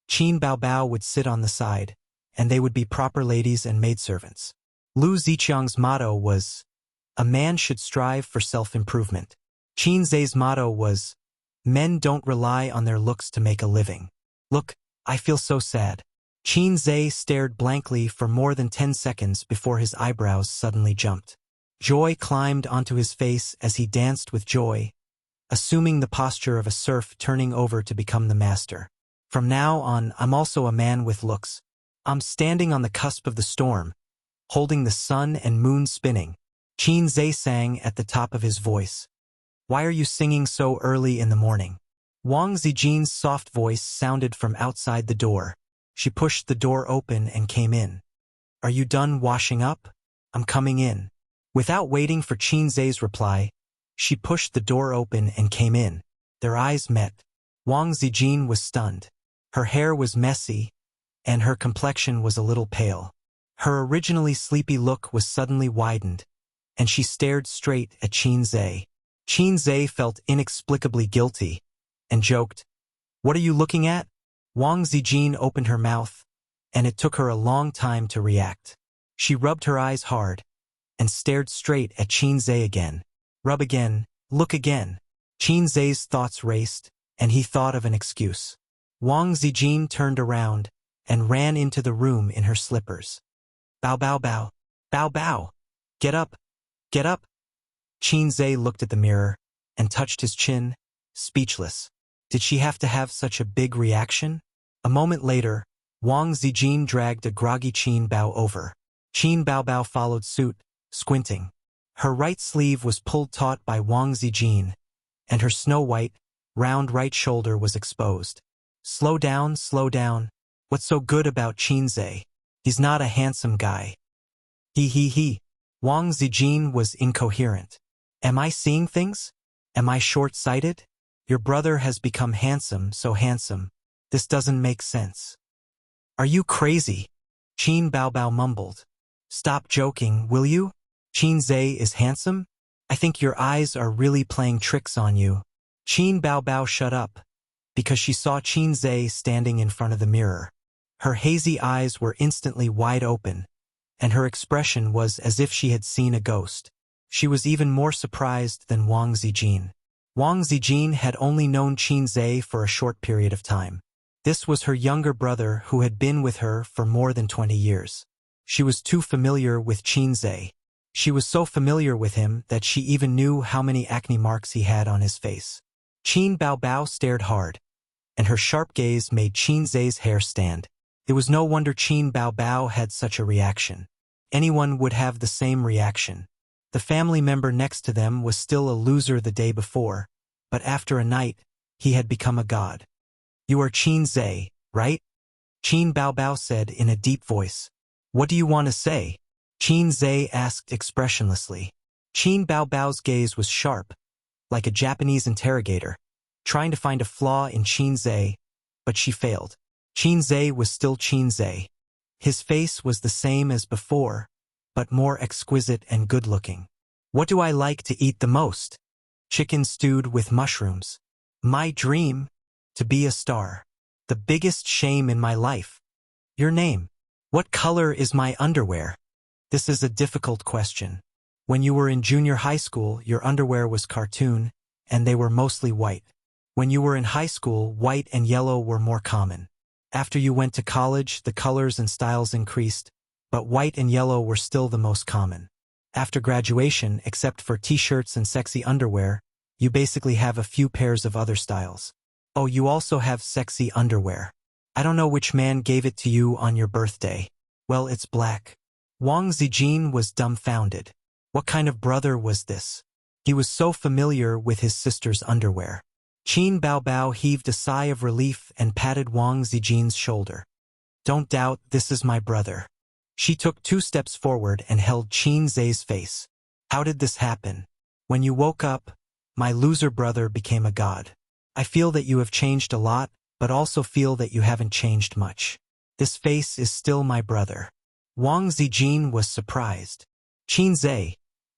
Qin Baobao would sit on the side, and they would be proper ladies and maidservants. Lu Ziqiang's motto was, "A man should strive for self-improvement." Qin Zhe's motto was, "Men don't rely on their looks to make a living." Look, I feel so sad. Qin Zhe stared blankly for more than 10 seconds before his eyebrows suddenly jumped. Joy climbed onto his face as he danced with joy. assuming the posture of a serf turning over to become the master. From now on, I'm also a man with looks. I'm standing on the cusp of the storm, holding the sun and moon spinning. Qin Zhe sang at the top of his voice. Why are you singing so early in the morning? Wang Zijin's soft voice sounded from outside the door. She pushed the door open and came in. Are you done washing up? I'm coming in. Without waiting for Qin Zhe's reply, she pushed the door open and came in. Their eyes met. Wang Zijin was stunned. Her hair was messy, and her complexion was a little pale. Her originally sleepy look was suddenly widened, and she stared straight at Qin Zhe. Qin Zhe felt inexplicably guilty, and joked, What are you looking at? Wang Zijin opened her mouth, and it took her a long time to react. She rubbed her eyes hard, and stared straight at Qin Zhe again. Rub again, look again. Qin Zhe's thoughts raced, and he thought of an excuse. Wang Zijin turned around, and ran into the room in her slippers. Bow bow bow, bow bow, get up, get up. Qin Zhe looked at the mirror, and touched his chin, speechless. Did she have to have such a big reaction? A moment later, Wang Zijin dragged a groggy Qin Bao over. Qin Bao followed suit, squinting. Her right sleeve was pulled taut by Wang Zijin, and her snow-white, round right shoulder was exposed. Slow down, slow down. What's so good about Qin Zhe? He's not a handsome guy. He. Wang Zijin was incoherent. Am I seeing things? Am I short-sighted? Your brother has become handsome, so handsome. This doesn't make sense. Are you crazy? Qin Bao mumbled. Stop joking, will you? Qin Zhe is handsome? I think your eyes are really playing tricks on you. Qin Bao shut up, because she saw Qin Zhe standing in front of the mirror. Her hazy eyes were instantly wide open, and her expression was as if she had seen a ghost. She was even more surprised than Wang Zijin. Wang Zijin had only known Qin Zhe for a short period of time. This was her younger brother who had been with her for more than 20 years. She was too familiar with Qin Zhe. She was so familiar with him that she even knew how many acne marks he had on his face. Qin Bao stared hard, and her sharp gaze made Qin Zhe's hair stand. It was no wonder Qin Bao had such a reaction. Anyone would have the same reaction. The family member next to them was still a loser the day before, but after a night, he had become a god. You are Qin Zhe, right? Qin Bao said in a deep voice. What do you want to say? Qin Zhe asked expressionlessly. Qin Bao's gaze was sharp, like a Japanese interrogator, trying to find a flaw in Qin Zhe, but she failed. Qin Zhe was still Qin Zhe. His face was the same as before, but more exquisite and good-looking. What do I like to eat the most? Chicken stewed with mushrooms. My dream? To be a star. The biggest shame in my life. Your name? What color is my underwear? This is a difficult question. When you were in junior high school, your underwear was cartoon, and they were mostly white. When you were in high school, white and yellow were more common. After you went to college, the colors and styles increased, but white and yellow were still the most common. After graduation, except for t-shirts and sexy underwear, you basically have a few pairs of other styles. Oh, you also have sexy underwear. I don't know which man gave it to you on your birthday. Well, it's black. Wang Zijin was dumbfounded. What kind of brother was this? He was so familiar with his sister's underwear. Qin Bao heaved a sigh of relief and patted Wang Zijin's shoulder. Don't doubt, this is my brother. She took 2 steps forward and held Qin Zhe's face. How did this happen? When you woke up, my loser brother became a god. I feel that you have changed a lot, but also feel that you haven't changed much. This face is still my brother. Wang Zijin was surprised. Qin Zhe,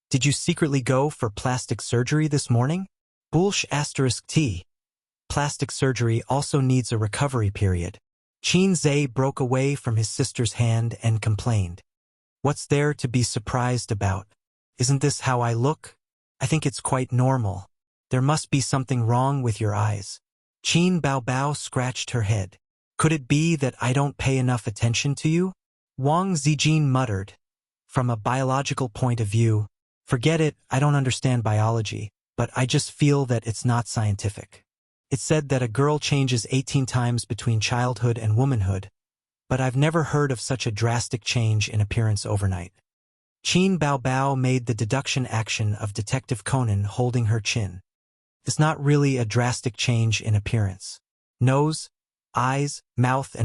did you secretly go for plastic surgery this morning? *T. Plastic surgery also needs a recovery period. Qin Zhe broke away from his sister's hand and complained. What's there to be surprised about? Isn't this how I look? I think it's quite normal. There must be something wrong with your eyes. Qin Bao scratched her head. Could it be that I don't pay enough attention to you? Wang Zijin muttered. From a biological point of view, forget it, I don't understand biology. but I just feel that it's not scientific. It said that a girl changes 18 times between childhood and womanhood, but I've never heard of such a drastic change in appearance overnight. Qin Baobao made the deduction action of Detective Conan holding her chin. It's not really a drastic change in appearance. Nose, eyes, mouth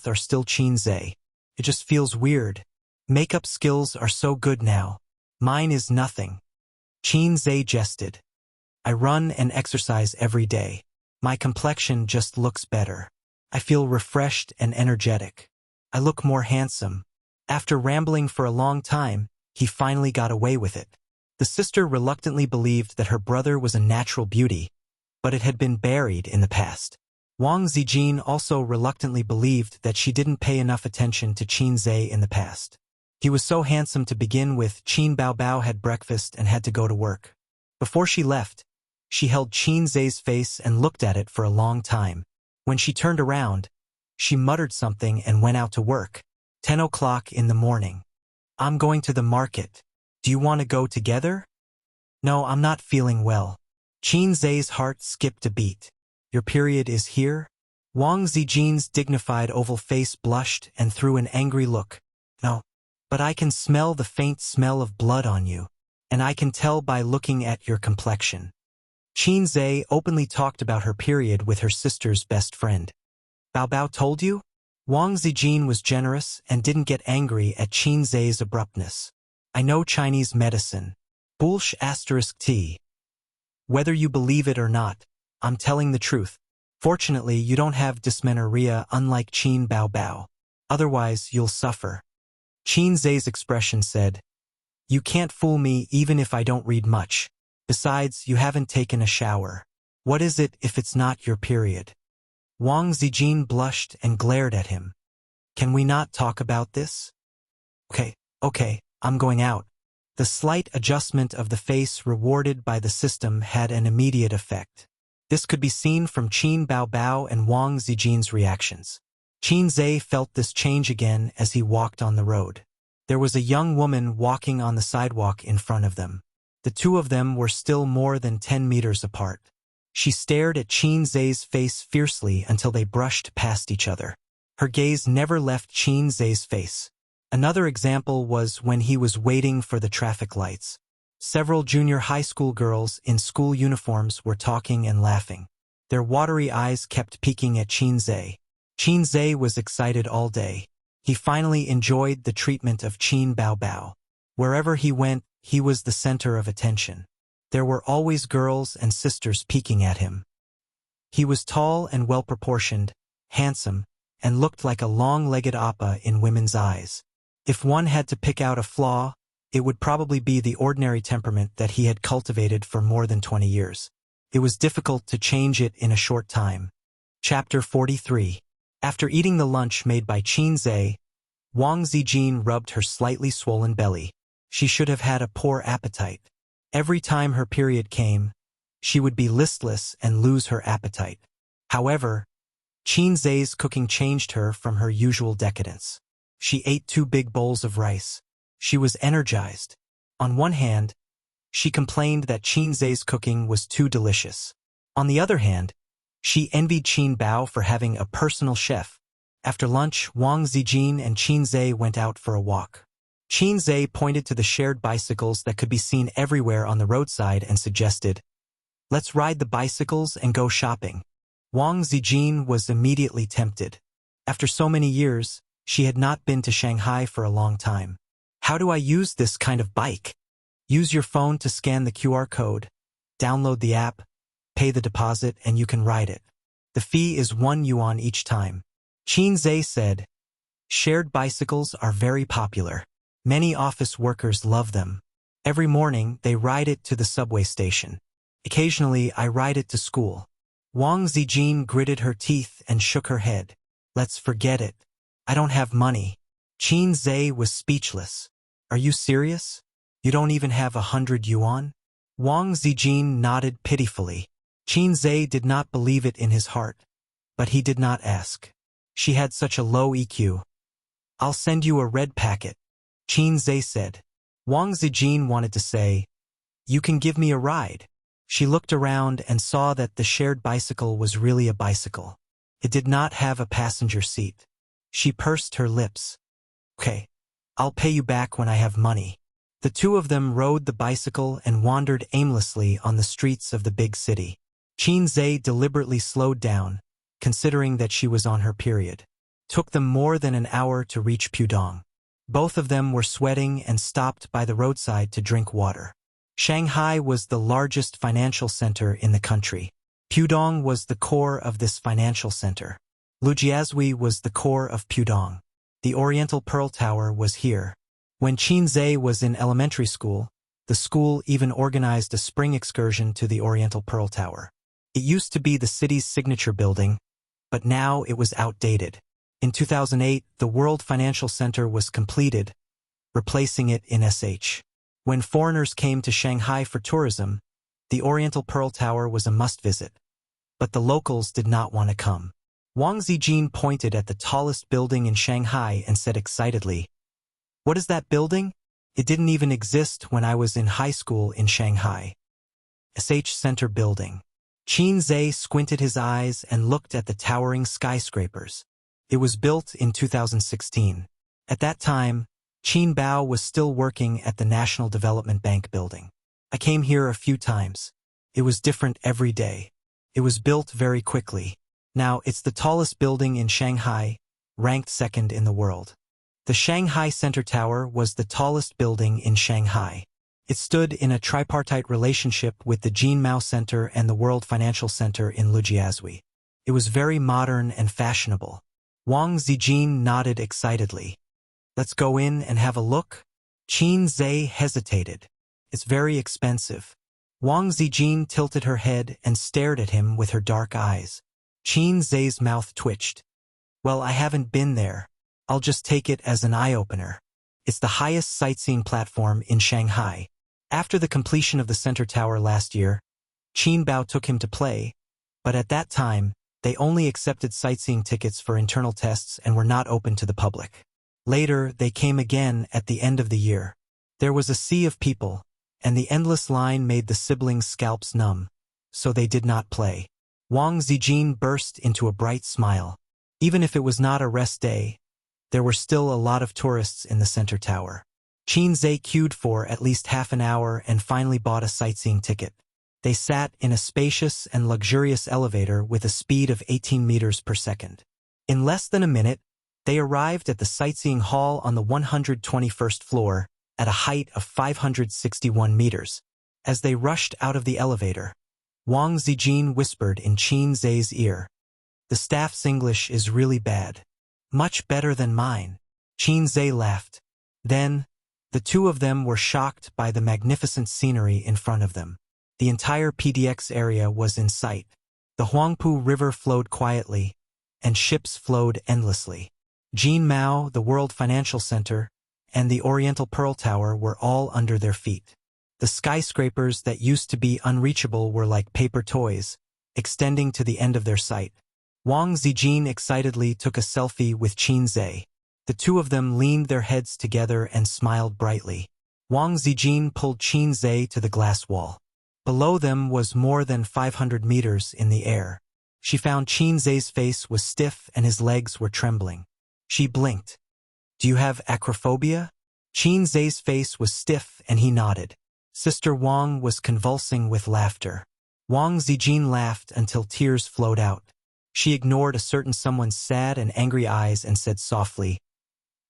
are still Qin Zhe. It just feels weird. Makeup skills are so good now. Mine is nothing. Qin Zhe jested. I run and exercise every day. My complexion just looks better. I feel refreshed and energetic. I look more handsome. After rambling for a long time, he finally got away with it. The sister reluctantly believed that her brother was a natural beauty, but it had been buried in the past. Wang Zijin also reluctantly believed that she didn't pay enough attention to Qin Zhe in the past. He was so handsome to begin with. Qin Baobao had breakfast and had to go to work. Before she left, she held Qin Zhe's face and looked at it for a long time. When she turned around, she muttered something and went out to work. 10 o'clock in the morning. I'm going to the market. Do you want to go together? No, I'm not feeling well. Qin Zhe's heart skipped a beat. Your period is here? Wang Zijin's dignified oval face blushed and threw an angry look. No, but I can smell the faint smell of blood on you, and I can tell by looking at your complexion. Qin Zhe openly talked about her period with her sister's best friend. Baobao told you? Wang Zijin was generous and didn't get angry at Qin Zhe's abruptness. I know Chinese medicine. *T. Whether you believe it or not, I'm telling the truth. Fortunately, you don't have dysmenorrhea unlike Qin Baobao. Otherwise, you'll suffer. Qin Zhe's expression said, You can't fool me even if I don't read much. Besides, you haven't taken a shower. What is it if it's not your period? Wang Zijin blushed and glared at him. Can we not talk about this? Okay, I'm going out. The slight adjustment of the face rewarded by the system had an immediate effect. This could be seen from Qin Baobao and Wang Zijin's reactions. Qin Zhe felt this change again as he walked on the road. There was a young woman walking on the sidewalk in front of them. The two of them were still more than 10 meters apart. She stared at Qin Zhe's face fiercely until they brushed past each other. Her gaze never left Qin Zhe's face. Another example was when he was waiting for the traffic lights. Several junior high school girls in school uniforms were talking and laughing. Their watery eyes kept peeking at Qin Zhe. Qin Zhe was excited all day. He finally enjoyed the treatment of Qin Baobao. Wherever he went, he was the center of attention. There were always girls and sisters peeking at him. He was tall and well-proportioned, handsome, and looked like a long-legged appa in women's eyes. If one had to pick out a flaw, it would probably be the ordinary temperament that he had cultivated for more than 20 years. It was difficult to change it in a short time. Chapter 43. After eating the lunch made by Qin Zhe, Wang Zijin rubbed her slightly swollen belly. She should have had a poor appetite. Every time her period came, she would be listless and lose her appetite. However, Qin Zhe's cooking changed her from her usual decadence. She ate 2 big bowls of rice. She was energized. On one hand, she complained that Qin Zhe's cooking was too delicious. On the other hand, she envied Qin Bao for having a personal chef. After lunch, Wang Zijin and Qin Zhe went out for a walk. Qin Zhe pointed to the shared bicycles that could be seen everywhere on the roadside and suggested, Let's ride the bicycles and go shopping. Wang Zijin was immediately tempted. After so many years, she had not been to Shanghai for a long time. How do I use this kind of bike? Use your phone to scan the QR code, download the app, pay the deposit, and you can ride it. The fee is 1 yuan each time. Qin Zhe said, Shared bicycles are very popular. Many office workers love them. Every morning, they ride it to the subway station. Occasionally, I ride it to school. Wang Zijin gritted her teeth and shook her head. Let's forget it. I don't have money. Qin Zhe was speechless. Are you serious? You don't even have 100 yuan? Wang Zijin nodded pitifully. Qin Zhe did not believe it in his heart, but he did not ask. She had such a low EQ. I'll send you a red packet, Qin Zhe said. Wang Zijin wanted to say, You can give me a ride. She looked around and saw that the shared bicycle was really a bicycle. It did not have a passenger seat. She pursed her lips. Okay, I'll pay you back when I have money. The two of them rode the bicycle and wandered aimlessly on the streets of the big city. Qin deliberately slowed down, considering that she was on her period. Took them more than an hour to reach Pudong. Both of them were sweating and stopped by the roadside to drink water. Shanghai was the largest financial center in the country. Pudong was the core of this financial center. Lujiazui was the core of Pudong. The Oriental Pearl Tower was here. When Qin was in elementary school, the school even organized a spring excursion to the Oriental Pearl Tower. It used to be the city's signature building, but now it was outdated. In 2008, the World Financial Center was completed, replacing it in SH. When foreigners came to Shanghai for tourism, the Oriental Pearl Tower was a must-visit. But the locals did not want to come. Wang Zijin pointed at the tallest building in Shanghai and said excitedly, "What is that building? It didn't even exist when I was in high school in Shanghai." SH Center Building. Qin squinted his eyes and looked at the towering skyscrapers. It was built in 2016. At that time, Qin Bao was still working at the National Development Bank building. I came here a few times. It was different every day. It was built very quickly. Now it's the tallest building in Shanghai, ranked second in the world. The Shanghai Center Tower was the tallest building in Shanghai. It stood in a tripartite relationship with the Jinmao Center and the World Financial Center in Lujiazui. It was very modern and fashionable. Wang Zijin nodded excitedly. "Let's go in and have a look?" Qin hesitated. "It's very expensive." Wang Zijin tilted her head and stared at him with her dark eyes. Qin mouth twitched. "Well, I haven't been there. I'll just take it as an eye-opener. It's the highest sightseeing platform in Shanghai. After the completion of the Center Tower last year, Qin Bao took him to play, but at that time, they only accepted sightseeing tickets for internal tests and were not open to the public. Later, they came again at the end of the year. There was a sea of people, and the endless line made the siblings' scalps numb, so they did not play. Wang Zijin burst into a bright smile. Even if it was not a rest day, there were still a lot of tourists in the Center Tower. Qin queued for at least half an hour and finally bought a sightseeing ticket. They sat in a spacious and luxurious elevator with a speed of 18 meters per second. In less than a minute, they arrived at the sightseeing hall on the 121st floor at a height of 561 meters. As they rushed out of the elevator, Wang Zijin whispered in Qin's ear, "The staff's English is really bad. Much better than mine." Qin laughed. Then, the two of them were shocked by the magnificent scenery in front of them. The entire PDX area was in sight. The Huangpu River flowed quietly, and ships flowed endlessly. Jinmao, the World Financial Center, and the Oriental Pearl Tower were all under their feet. The skyscrapers that used to be unreachable were like paper toys, extending to the end of their sight. Wang Zijin excitedly took a selfie with Qin. The two of them leaned their heads together and smiled brightly. Wang Zijin pulled Qin to the glass wall. Below them was more than 500 meters in the air. She found Qin's face was stiff and his legs were trembling. She blinked. "Do you have acrophobia?" Qin's face was stiff and he nodded. Sister Wang was convulsing with laughter. Wang Zijin laughed until tears flowed out. She ignored a certain someone's sad and angry eyes and said softly,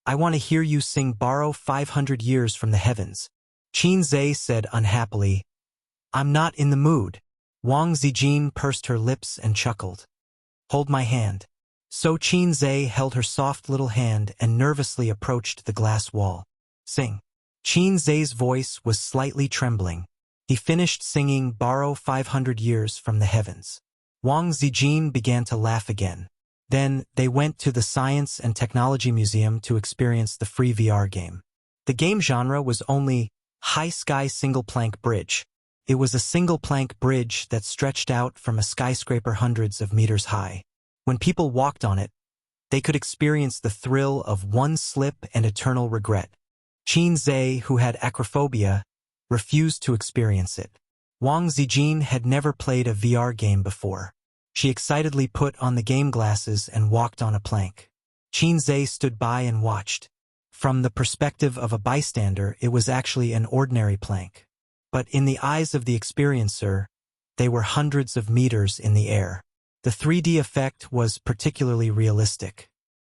"I want to hear you sing Borrow 500 Years from the Heavens." Qin said unhappily, "I'm not in the mood." Wang Zijin pursed her lips and chuckled. "Hold my hand." So Qin held her soft little hand and nervously approached the glass wall. "Sing." Qin's voice was slightly trembling. He finished singing Borrow 500 Years from the Heavens. Wang Zijin began to laugh again. Then, they went to the Science and Technology Museum to experience the free VR game. The game genre was only High Sky Single Plank Bridge. It was a single plank bridge that stretched out from a skyscraper hundreds of meters high. When people walked on it, they could experience the thrill of one slip and eternal regret. Qin, who had acrophobia, refused to experience it. Wang Zijin had never played a VR game before. She excitedly put on the game glasses and walked on a plank. Qin Zhe stood by and watched. From the perspective of a bystander, it was actually an ordinary plank. But in the eyes of the experiencer, they were hundreds of meters in the air. The 3D effect was particularly realistic.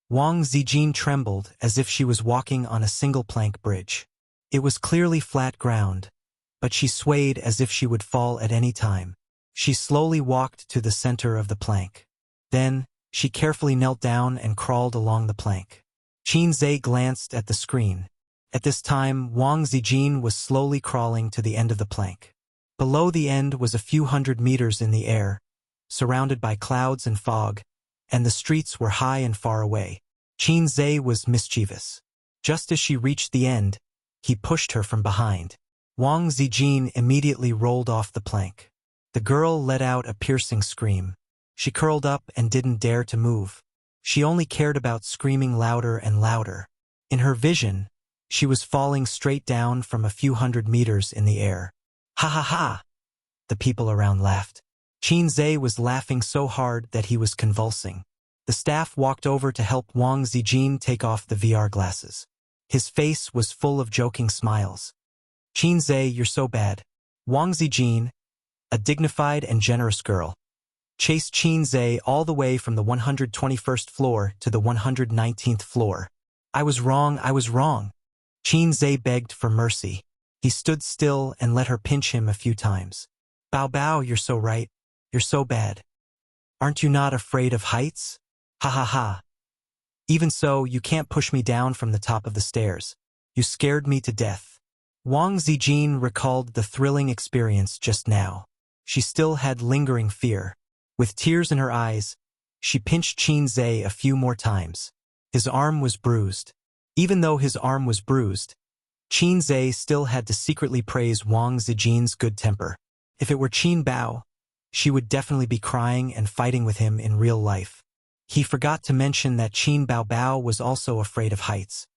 Wang Zijin trembled as if she was walking on a single-plank bridge. It was clearly flat ground, but she swayed as if she would fall at any time. She slowly walked to the center of the plank. Then, she carefully knelt down and crawled along the plank. Qin Zhe glanced at the screen. At this time, Wang Zijin was slowly crawling to the end of the plank. Below the end was a few hundred meters in the air, surrounded by clouds and fog, and the streets were high and far away. Qin Zhe was mischievous. Just as she reached the end, he pushed her from behind. Wang Zijin immediately rolled off the plank. The girl let out a piercing scream. She curled up and didn't dare to move. She only cared about screaming louder and louder. In her vision, she was falling straight down from a few hundred meters in the air. Ha ha ha! The people around laughed. Qin Zhe was laughing so hard that he was convulsing. The staff walked over to help Wang Zijin take off the VR glasses. His face was full of joking smiles. Qin Zhe, you're so bad. Wang Zijin, a dignified and generous girl, chased Qin Zhe all the way from the 121st floor to the 119th floor. I was wrong. Qin Zhe begged for mercy. He stood still and let her pinch him a few times. Bao Bao, you're so right. You're so bad. Aren't you not afraid of heights? Ha ha ha. Even so, you can't push me down from the top of the stairs. You scared me to death. Wang Zijin recalled the thrilling experience just now. She still had lingering fear. With tears in her eyes, she pinched Qin Zhe a few more times. His arm was bruised. Even though his arm was bruised, Qin Zhe still had to secretly praise Wang Zijin's good temper. If it were Qin Bao, she would definitely be crying and fighting with him in real life. He forgot to mention that Qin Bao Bao was also afraid of heights.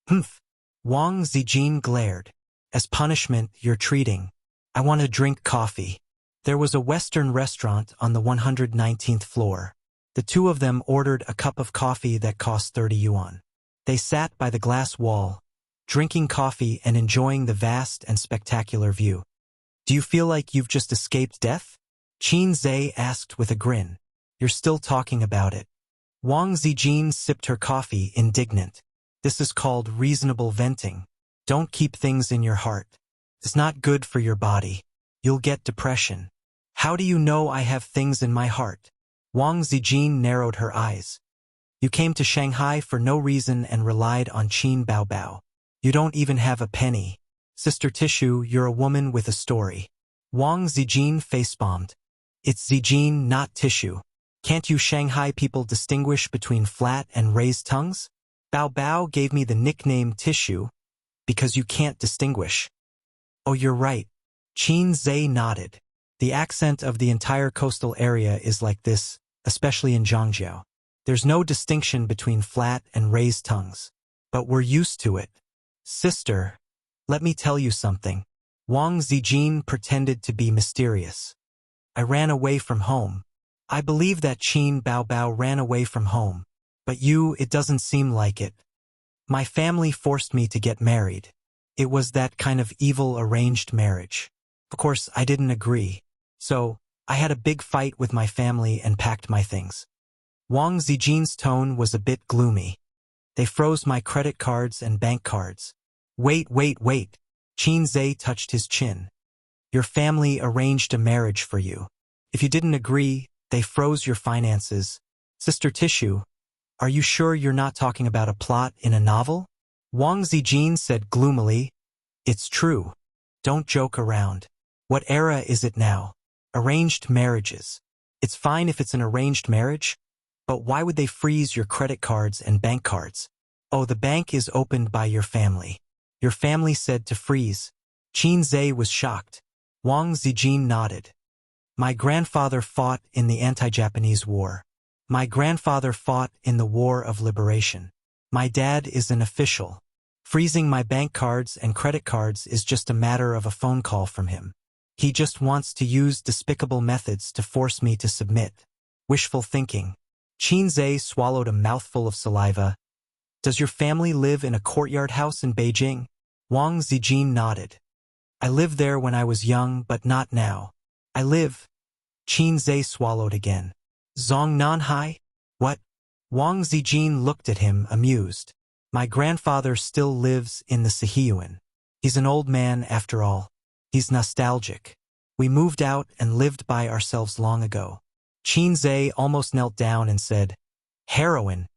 Humph! Wang Zijin glared. As punishment, you're treating. I want to drink coffee. There was a Western restaurant on the 119th floor. The two of them ordered a cup of coffee that cost 30 yuan. They sat by the glass wall, drinking coffee and enjoying the vast and spectacular view. Do you feel like you've just escaped death? Qin Zhe asked with a grin. You're still talking about it. Wang Zijin sipped her coffee, indignant. This is called reasonable venting. Don't keep things in your heart. It's not good for your body. You'll get depression. How do you know I have things in my heart? Wang Zijin narrowed her eyes. You came to Shanghai for no reason and relied on Qin Bao Bao. You don't even have a penny. Sister Tissue, you're a woman with a story. Wang Zijin facepalmed. It's Zijin, not Tissue. Can't you Shanghai people distinguish between flat and raised tongues? Bao Bao gave me the nickname Tissue because you can't distinguish. Oh, you're right. Qin Zhe nodded. The accent of the entire coastal area is like this, especially in Zhangjiao. There's no distinction between flat and raised tongues. But we're used to it. Sister, let me tell you something. Wang Zijin pretended to be mysterious. I ran away from home. I believe that Qin Bao Bao ran away from home. But you, it doesn't seem like it. My family forced me to get married. It was that kind of evil arranged marriage. Of course, I didn't agree. So, I had a big fight with my family and packed my things. Wang Zijin's tone was a bit gloomy. They froze my credit cards and bank cards. Wait. Qin Zhe touched his chin. Your family arranged a marriage for you. If you didn't agree, they froze your finances. Sister Tissue, are you sure you're not talking about a plot in a novel? Wang Zijin said gloomily. It's true. Don't joke around. What era is it now? Arranged marriages. It's fine if it's an arranged marriage, but why would they freeze your credit cards and bank cards? Oh, the bank is opened by your family. Your family said to freeze. Qin Zhe was shocked. Wang Zijin nodded. My grandfather fought in the anti-Japanese war. My grandfather fought in the War of Liberation. My dad is an official. Freezing my bank cards and credit cards is just a matter of a phone call from him. He just wants to use despicable methods to force me to submit. Wishful thinking. Qin Zhe swallowed a mouthful of saliva. Does your family live in a courtyard house in Beijing? Wang Zijin nodded. I lived there when I was young, but not now. I live. Qin Zhe swallowed again. Zong Nanhai? What? Wang Zijin looked at him, amused. My grandfather still lives in the Sihiyuan. He's an old man after all. He's nostalgic. We moved out and lived by ourselves long ago. Qin Zhe almost knelt down and said, Heroine,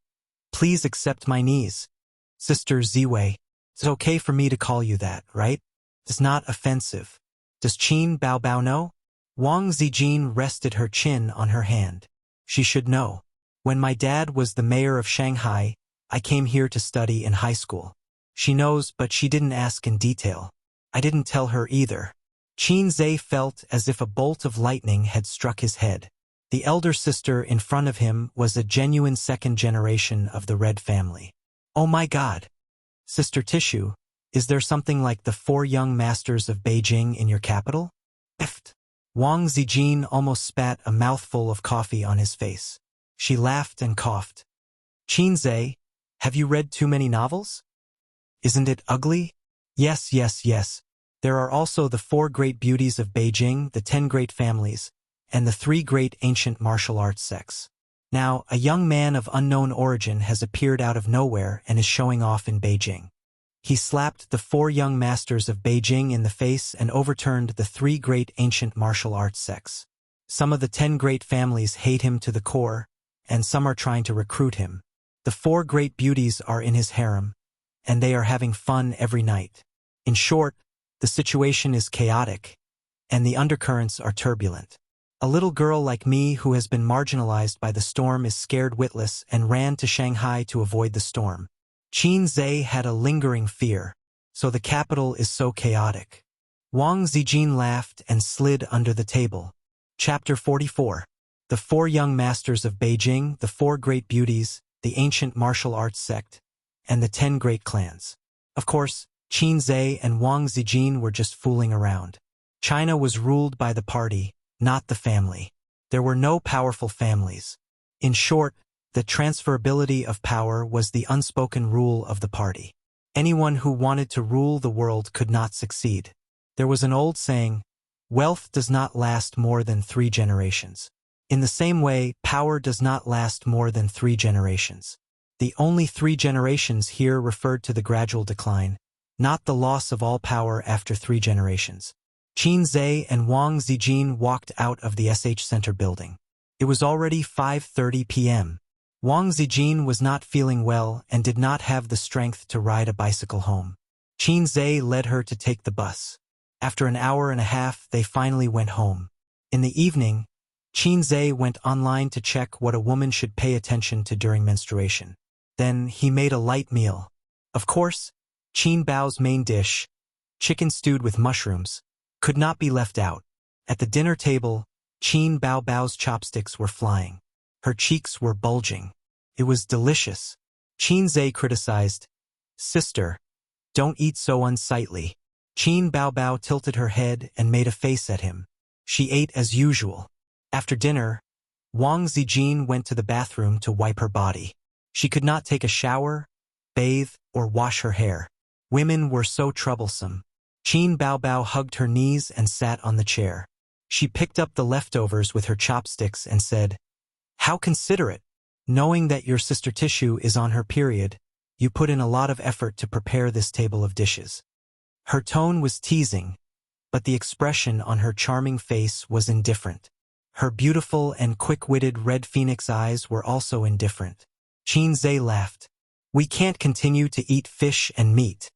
please accept my knees. Sister Ziwei, it's okay for me to call you that, right? It's not offensive. Does Qin Baobao know? Wang Zijin rested her chin on her hand. She should know. When my dad was the mayor of Shanghai, I came here to study in high school. She knows, but she didn't ask in detail. I didn't tell her either. Qin Zhe felt as if a bolt of lightning had struck his head. The elder sister in front of him was a genuine second generation of the Red family. Oh my God! Sister Tissue, is there something like the 4 young masters of Beijing in your capital? Eft. Wang Zijin almost spat a mouthful of coffee on his face. She laughed and coughed. Qin Zhe, have you read too many novels? Isn't it ugly? Yes, yes, yes. There are also the 4 great beauties of Beijing, the 10 great families, and the 3 great ancient martial arts sects. Now, a young man of unknown origin has appeared out of nowhere and is showing off in Beijing. He slapped the 4 young masters of Beijing in the face and overturned the 3 great ancient martial arts sects. Some of the 10 great families hate him to the core, and some are trying to recruit him. The 4 great beauties are in his harem, and they are having fun every night. In short, the situation is chaotic, and the undercurrents are turbulent. A little girl like me who has been marginalized by the storm is scared witless and ran to Shanghai to avoid the storm. Qin Zhe had a lingering fear, so the capital is so chaotic. Wang Zijin laughed and slid under the table. Chapter 44. The 4 young masters of Beijing, the 4 great beauties, the ancient martial arts sect, and the 10 great clans. Of course, Qin Zhe and Wang Zijin were just fooling around. China was ruled by the party, not the family. There were no powerful families. In short, the transferability of power was the unspoken rule of the party. Anyone who wanted to rule the world could not succeed. There was an old saying, wealth does not last more than 3 generations. In the same way, power does not last more than 3 generations. The only 3 generations here referred to the gradual decline, not the loss of all power after 3 generations. Qin Zhe and Wang Zijin walked out of the SH Center building. It was already 5:30 p.m. Wang Zijin was not feeling well and did not have the strength to ride a bicycle home. Qin Zhe led her to take the bus. After an hour and a half, they finally went home. In the evening, Qin Zhe went online to check what a woman should pay attention to during menstruation. Then he made a light meal. Of course, Qin Bao's main dish, chicken stewed with mushrooms, could not be left out. At the dinner table, Qin Bao's chopsticks were flying. Her cheeks were bulging. It was delicious. Qin Zhe criticized, Sister, don't eat so unsightly. Qin Bao tilted her head and made a face at him. She ate as usual. After dinner, Wang Zijin went to the bathroom to wipe her body. She could not take a shower, bathe, or wash her hair. Women were so troublesome. Qin Bao hugged her knees and sat on the chair. She picked up the leftovers with her chopsticks and said, How considerate! Knowing that your sister Tissue is on her period, you put in a lot of effort to prepare this table of dishes. Her tone was teasing, but the expression on her charming face was indifferent. Her beautiful and quick-witted red phoenix eyes were also indifferent. Qin Zhe laughed. We can't continue to eat fish and meat.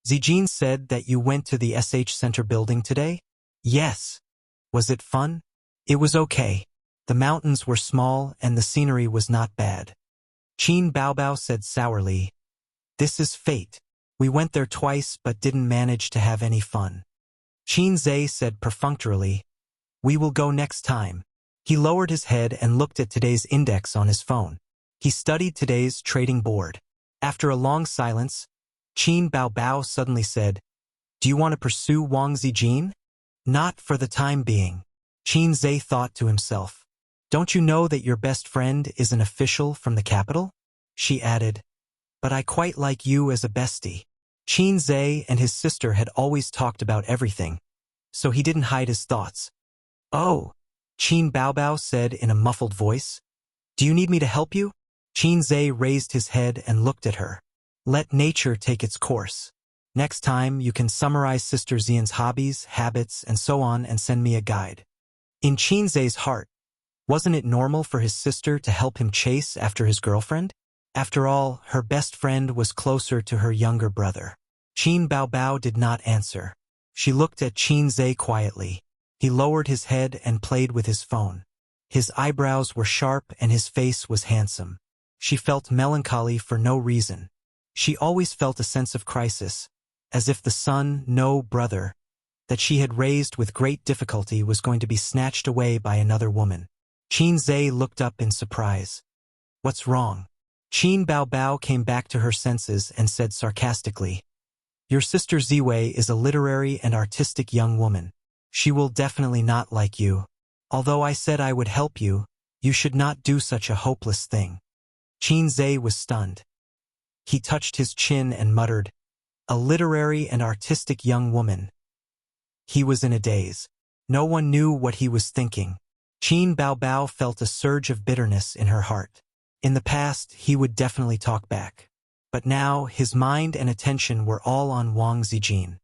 Zijin said that you went to the SH Center building today? Yes. Was it fun? It was okay. The mountains were small and the scenery was not bad. Qin Bao said sourly, This is fate. We went there twice but didn't manage to have any fun. Qin Zhe said perfunctorily, We will go next time. He lowered his head and looked at today's index on his phone. He studied today's trading board. After a long silence, Qin Bao suddenly said, Do you want to pursue Wang Zijin? Not for the time being. Qin Zhe thought to himself. Don't you know that your best friend is an official from the capital? She added. But I quite like you as a bestie. Qin Zhe and his sister had always talked about everything, so he didn't hide his thoughts. Oh, Qin Baobao said in a muffled voice. Do you need me to help you? Qin Zhe raised his head and looked at her. Let nature take its course. Next time you can summarize Sister Xian's hobbies, habits, and so on and send me a guide. In Qin Zhe's heart, wasn't it normal for his sister to help him chase after his girlfriend? After all, her best friend was closer to her younger brother. Qin Baobao did not answer. She looked at Qin Zhe quietly. He lowered his head and played with his phone. His eyebrows were sharp and his face was handsome. She felt melancholy for no reason. She always felt a sense of crisis, as if the son, no brother, that she had raised with great difficulty was going to be snatched away by another woman. Qin Zhe looked up in surprise. What's wrong? Qin Baobao came back to her senses and said sarcastically, Your sister Ziwei is a literary and artistic young woman. She will definitely not like you. Although I said I would help you, you should not do such a hopeless thing. Qin Zhe was stunned. He touched his chin and muttered, A literary and artistic young woman. He was in a daze. No one knew what he was thinking. Qin Baobao felt a surge of bitterness in her heart. In the past, he would definitely talk back. But now, his mind and attention were all on Wang Zijin.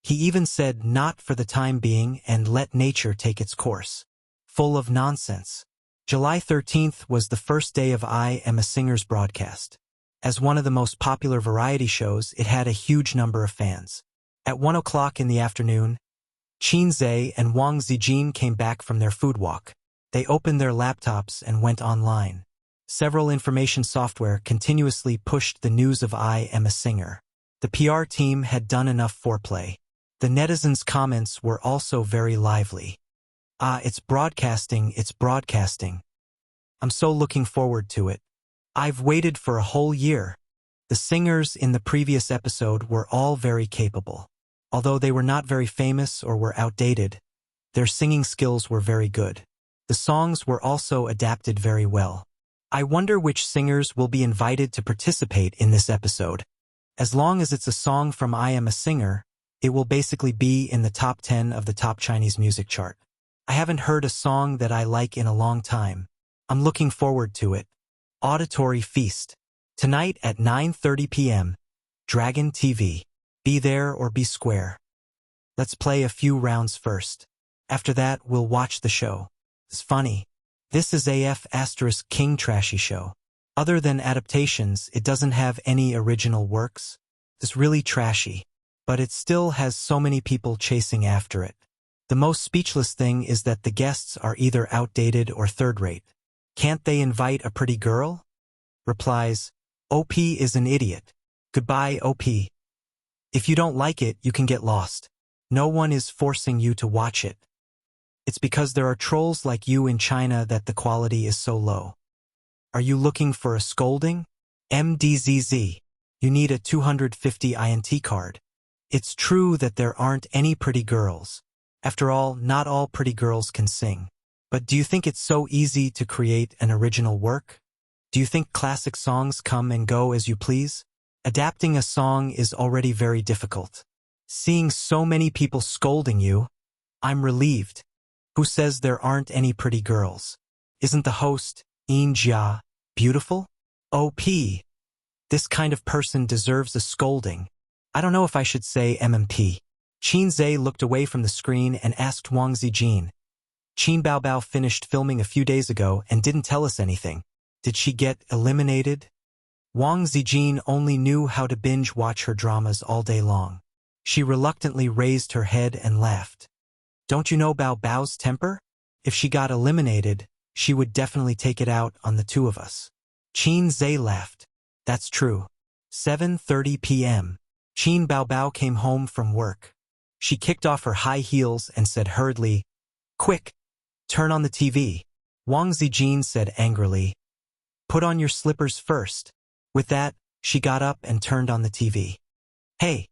He even said not for the time being and let nature take its course. Full of nonsense. July 13th was the first day of I Am a Singer's broadcast. As one of the most popular variety shows, it had a huge number of fans. At 1 o'clock in the afternoon, Qin Zhe and Wang Zijin came back from their food walk. They opened their laptops and went online. Several information software continuously pushed the news of I Am a Singer. The PR team had done enough foreplay. The netizens' comments were also very lively. It's broadcasting, it's broadcasting. I'm so looking forward to it. I've waited for a whole year. The singers in the previous episode were all very capable. Although they were not very famous or were outdated, their singing skills were very good. The songs were also adapted very well. I wonder which singers will be invited to participate in this episode. As long as it's a song from I Am a Singer, it will basically be in the top 10 of the top Chinese music chart. I haven't heard a song that I like in a long time. I'm looking forward to it. Auditory Feast. Tonight at 9:30 p.m. Dragon TV. Be there or be square. Let's play a few rounds first. After that, we'll watch the show. It's funny. This is AF** King Trashy Show. Other than adaptations, it doesn't have any original works. It's really trashy. But it still has so many people chasing after it. The most speechless thing is that the guests are either outdated or third-rate. Can't they invite a pretty girl? Replies, OP is an idiot. Goodbye, OP. If you don't like it, you can get lost. No one is forcing you to watch it. It's because there are trolls like you in China that the quality is so low. Are you looking for a scolding? MDZZ. You need a 250 INT card. It's true that there aren't any pretty girls. After all, not all pretty girls can sing. But do you think it's so easy to create an original work? Do you think classic songs come and go as you please? Adapting a song is already very difficult. Seeing so many people scolding you, I'm relieved. Who says there aren't any pretty girls? Isn't the host, Yin Jia, beautiful? OP. This kind of person deserves a scolding. I don't know if I should say MMP. Qin Zhe looked away from the screen and asked Wang Zijin. Qin Baobao finished filming a few days ago and didn't tell us anything. Did she get eliminated? Wang Zijin only knew how to binge-watch her dramas all day long. She reluctantly raised her head and laughed. Don't you know Baobao's temper? If she got eliminated, she would definitely take it out on the two of us. Qin Zhe laughed. That's true. 7:30 p.m. Qin Baobao came home from work. She kicked off her high heels and said hurriedly, Quick, turn on the TV. Wang Zijin said angrily, Put on your slippers first. With that, she got up and turned on the TV. Hey,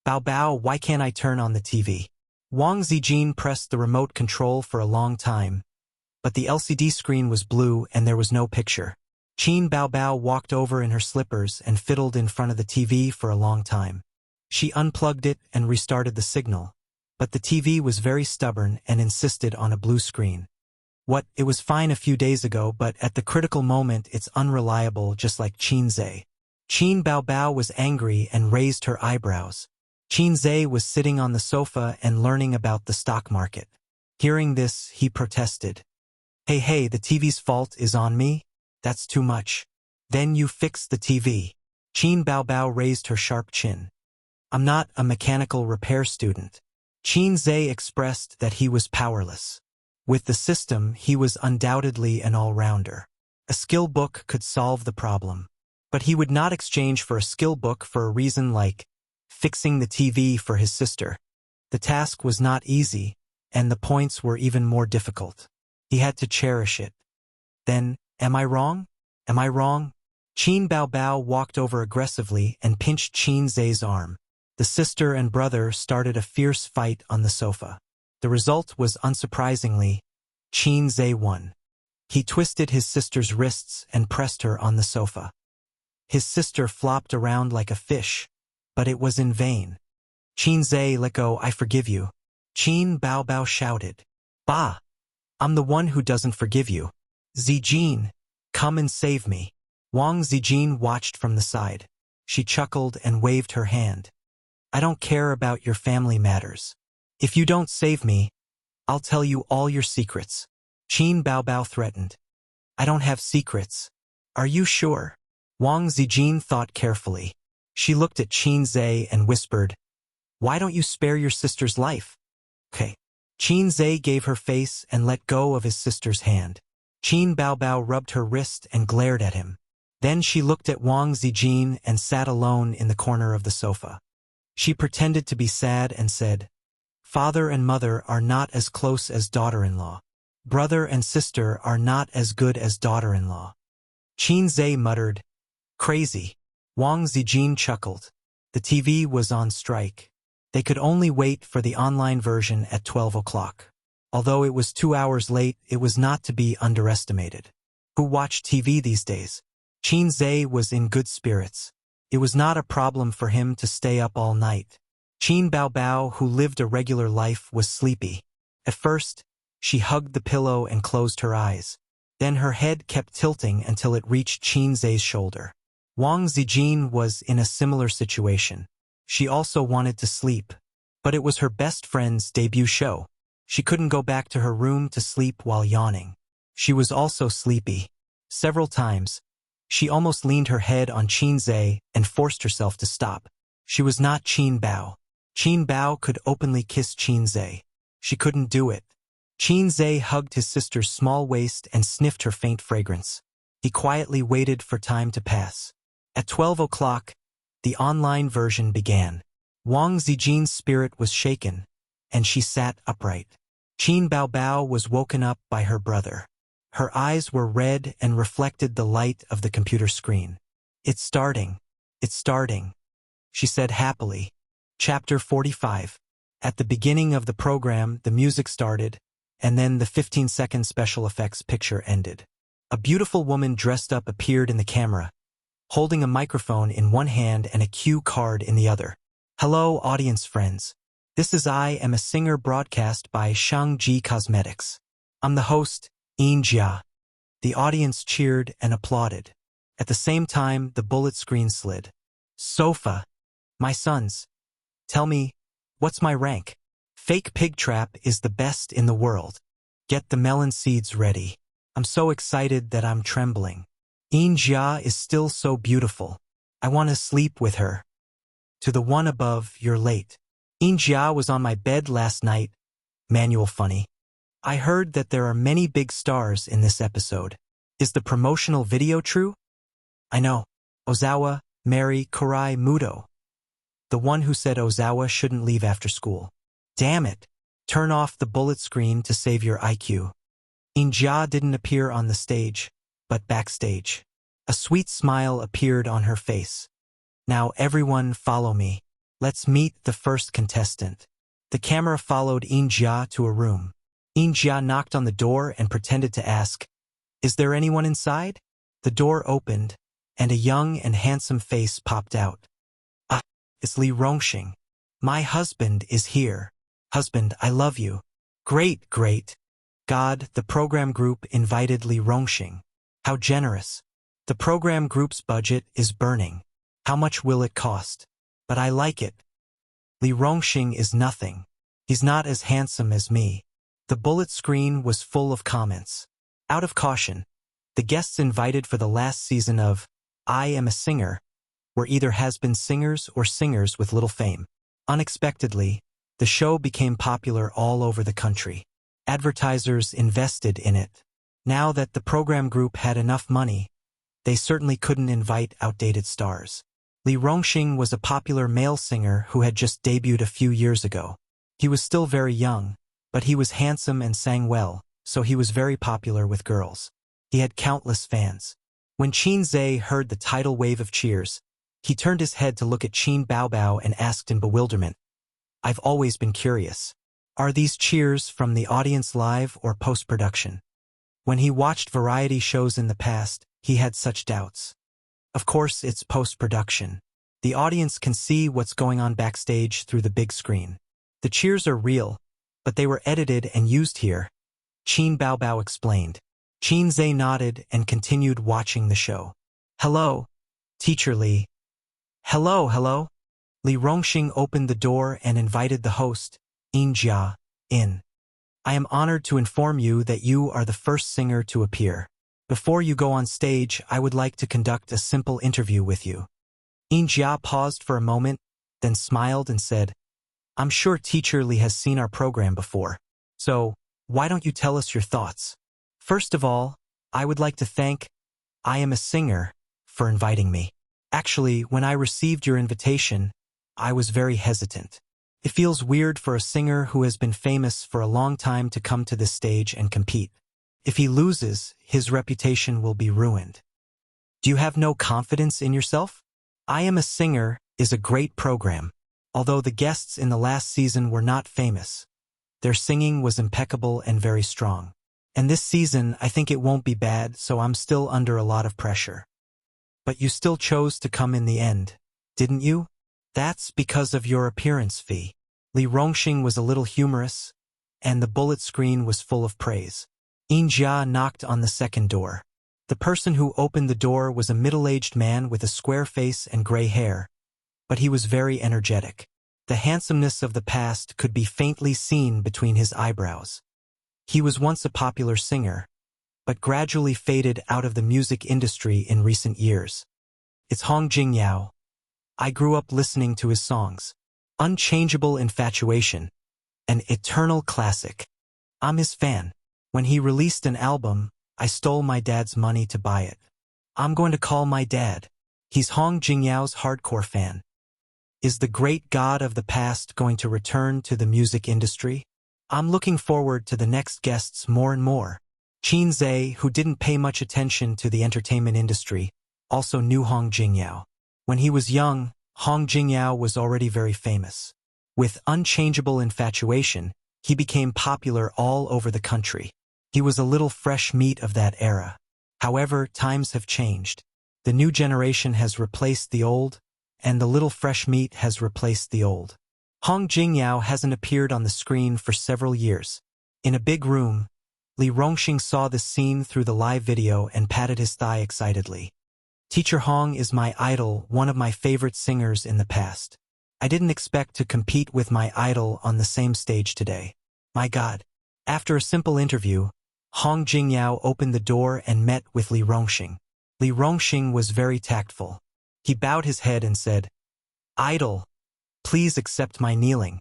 Baobao, why can't I turn on the TV? Wang Zijin pressed the remote control for a long time, but the LCD screen was blue and there was no picture. Qin Baobao walked over in her slippers and fiddled in front of the TV for a long time. She unplugged it and restarted the signal, but the TV was very stubborn and insisted on a blue screen. It was fine a few days ago, but at the critical moment it's unreliable, just like Qin Zhe. Qin Baobao was angry and raised her eyebrows. Qin Zhe was sitting on the sofa and learning about the stock market. Hearing this, he protested. Hey, the TV's fault is on me? That's too much. Then you fix the TV. Qin Baobao raised her sharp chin. I'm not a mechanical repair student. Qin Zhe expressed that he was powerless. With the system, he was undoubtedly an all-rounder. A skill book could solve the problem. But he would not exchange for a skill book for a reason like fixing the TV for his sister. The task was not easy, and the points were even more difficult. He had to cherish it. Then, am I wrong? Am I wrong? Qin Baobao walked over aggressively and pinched Qin Zhe's arm. The sister and brother started a fierce fight on the sofa. The result was, unsurprisingly, Qin Zhe won. He twisted his sister's wrists and pressed her on the sofa. His sister flopped around like a fish, but it was in vain. Qin Zhe, let go, I forgive you. Qin Baobao shouted. Bah! I'm the one who doesn't forgive you. Zijin, come and save me. Wang Zijin watched from the side. She chuckled and waved her hand. I don't care about your family matters. If you don't save me, I'll tell you all your secrets. Qin Baobao threatened. I don't have secrets. Are you sure? Wang Zijin thought carefully. She looked at Qin Zhe and whispered, Why don't you spare your sister's life? Okay. Qin Zhe gave her face and let go of his sister's hand. Qin Baobao rubbed her wrist and glared at him. Then she looked at Wang Zijin and sat alone in the corner of the sofa. She pretended to be sad and said, Father and mother are not as close as daughter-in-law. Brother and sister are not as good as daughter-in-law. Qin Zhe muttered, Crazy. Wang Zijin chuckled. The TV was on strike. They could only wait for the online version at 12 o'clock. Although it was 2 hours late, it was not to be underestimated. Who watched TV these days? Qin Zhe was in good spirits. It was not a problem for him to stay up all night. Qin Baobao, who lived a regular life, was sleepy. At first, she hugged the pillow and closed her eyes. Then her head kept tilting until it reached Qin Zhe's shoulder. Wang Zijin was in a similar situation. She also wanted to sleep, but it was her best friend's debut show. She couldn't go back to her room to sleep while yawning. She was also sleepy. Several times, she almost leaned her head on Qin Zhe and forced herself to stop. She was not Qin Bao. Qin Bao could openly kiss Qin Zhe. She couldn't do it. Qin Zhe hugged his sister's small waist and sniffed her faint fragrance. He quietly waited for time to pass. At 12 o'clock, the online version began. Wang Zijin's spirit was shaken, and she sat upright. Qin Baobao was woken up by her brother. Her eyes were red and reflected the light of the computer screen. It's starting. It's starting, she said happily. Chapter 45. At the beginning of the program, the music started, and then the 15-second special effects picture ended. A beautiful woman dressed up appeared in the camera, holding a microphone in one hand and a cue card in the other. Hello, audience friends. I am a singer broadcast by Shangji Cosmetics. I'm the host, Yin Jia. The audience cheered and applauded. At the same time, the bullet screen slid. Sofa. My sons. Tell me, what's my rank? Fake pig trap is the best in the world. Get the melon seeds ready. I'm so excited that I'm trembling. Yin Jia is still so beautiful. I want to sleep with her. To the one above, you're late. Yin Jia was on my bed last night. Manual funny. I heard that there are many big stars in this episode. Is the promotional video true? I know. Ozawa, Mary, Kurai, Muto. The one who said Ozawa shouldn't leave after school. Damn it. Turn off the bullet screen to save your IQ. Yin Jia didn't appear on the stage, but backstage. A sweet smile appeared on her face. Now everyone follow me. Let's meet the first contestant. The camera followed Yin Jia to a room. Yin Jia knocked on the door and pretended to ask, "Is there anyone inside?" The door opened, and a young and handsome face popped out. "Ah, it's Li Rongxing. My husband is here. Husband, I love you." "Great, great. God, the program group invited Li Rongxing. How generous. The program group's budget is burning. How much will it cost? But I like it. Li Rongxing is nothing. He's not as handsome as me." The bullet screen was full of comments. Out of caution, the guests invited for the last season of I Am a Singer were either has-been singers or singers with little fame. Unexpectedly, the show became popular all over the country. Advertisers invested in it. Now that the program group had enough money, they certainly couldn't invite outdated stars. Li Rongxing was a popular male singer who had just debuted a few years ago. He was still very young, but he was handsome and sang well, so he was very popular with girls. He had countless fans. When Qin Zhe heard the tidal wave of cheers, he turned his head to look at Qin Baobao and asked in bewilderment, "I've always been curious. Are these cheers from the audience live or post-production?" When he watched variety shows in the past, he had such doubts. Of course, it's post-production. The audience can see what's going on backstage through the big screen. The cheers are real, but they were edited and used here, Qin Baobao explained. Qin Zhe nodded and continued watching the show. "Hello, Teacher Li." "Hello, hello." Li Rongxing opened the door and invited the host, Yin Jia, in. "I am honored to inform you that you are the first singer to appear. Before you go on stage, I would like to conduct a simple interview with you." Yin Jia paused for a moment, then smiled and said, "I'm sure Teacher Li has seen our program before. So, why don't you tell us your thoughts?" "First of all, I would like to thank I Am a Singer for inviting me. Actually, when I received your invitation, I was very hesitant. It feels weird for a singer who has been famous for a long time to come to this stage and compete. If he loses, his reputation will be ruined. Do you have no confidence in yourself? I Am a Singer is a great program. Although the guests in the last season were not famous, their singing was impeccable and very strong. And this season, I think it won't be bad, so I'm still under a lot of pressure. But you still chose to come in the end, didn't you? That's because of your appearance fee." Li Rongxing was a little humorous, and the bullet screen was full of praise. Yin Jia knocked on the second door. The person who opened the door was a middle-aged man with a square face and gray hair, but he was very energetic. The handsomeness of the past could be faintly seen between his eyebrows. He was once a popular singer, but gradually faded out of the music industry in recent years. "It's Hong Jingyao. I grew up listening to his songs. Unchangeable Infatuation, an eternal classic. I'm his fan. When he released an album, I stole my dad's money to buy it. I'm going to call my dad. He's Hong Jingyao's hardcore fan. Is the great god of the past going to return to the music industry? I'm looking forward to the next guests more and more." Qin Zhe, who didn't pay much attention to the entertainment industry, also knew Hong Jingyao. When he was young, Hong Jingyao was already very famous. With Unchangeable Infatuation, he became popular all over the country. He was a little fresh meat of that era. However, times have changed. The new generation has replaced the old, and the little fresh meat has replaced the old. Hong Jingyao hasn't appeared on the screen for several years. In a big room, Li Rongxing saw this scene through the live video and patted his thigh excitedly. "Teacher Hong is my idol, one of my favorite singers in the past. I didn't expect to compete with my idol on the same stage today. My God." After a simple interview, Hong Jingyao opened the door and met with Li Rongxing. Li Rongxing was very tactful. He bowed his head and said, "Idol, please accept my kneeling."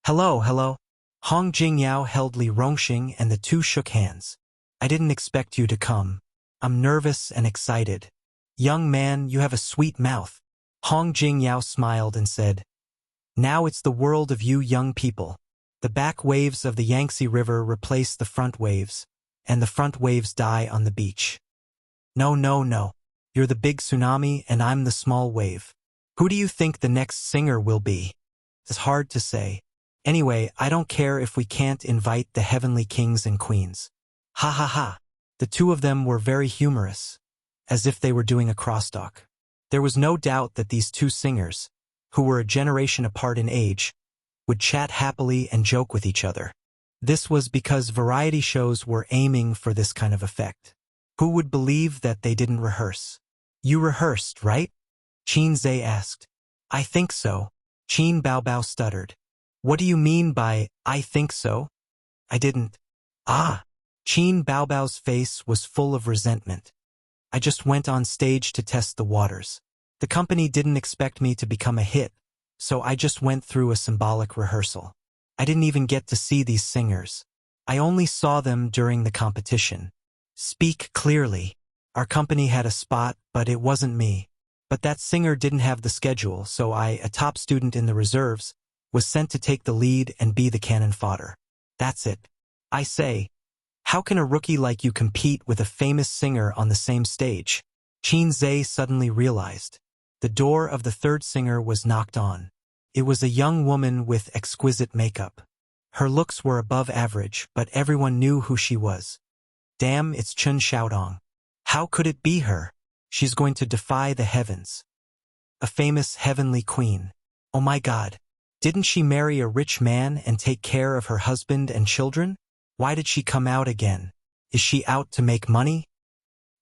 "Hello, hello." Hong Jingyao held Li Rongxing and the two shook hands. "I didn't expect you to come. I'm nervous and excited." "Young man, you have a sweet mouth." Hong Jingyao smiled and said, "Now it's the world of you young people. The back waves of the Yangtze River replace the front waves, and the front waves die on the beach. No, no, no. You're the big tsunami and I'm the small wave. Who do you think the next singer will be?" "It's hard to say. Anyway, I don't care if we can't invite the heavenly kings and queens. Ha ha ha. The two of them were very humorous, as if they were doing a crosstalk. There was no doubt that these two singers, who were a generation apart in age, would chat happily and joke with each other. This was because variety shows were aiming for this kind of effect. Who would believe that they didn't rehearse? You rehearsed, right? Qin Zhe asked. I think so. Qin Baobao stuttered. What do you mean by, I think so? I didn't. Ah! Qin Baobao's face was full of resentment. I just went on stage to test the waters. The company didn't expect me to become a hit, so I just went through a symbolic rehearsal. I didn't even get to see these singers. I only saw them during the competition. Speak clearly. Our company had a spot, but it wasn't me. But that singer didn't have the schedule, so I, a top student in the reserves, was sent to take the lead and be the cannon fodder. That's it. I say, how can a rookie like you compete with a famous singer on the same stage? Qin Zhe suddenly realized. The door of the third singer was knocked on. It was a young woman with exquisite makeup. Her looks were above average, but everyone knew who she was. Damn, it's Chen Xiaodong. How could it be her? She's going to defy the heavens. A famous heavenly queen. Oh my God. Didn't she marry a rich man and take care of her husband and children? Why did she come out again? Is she out to make money?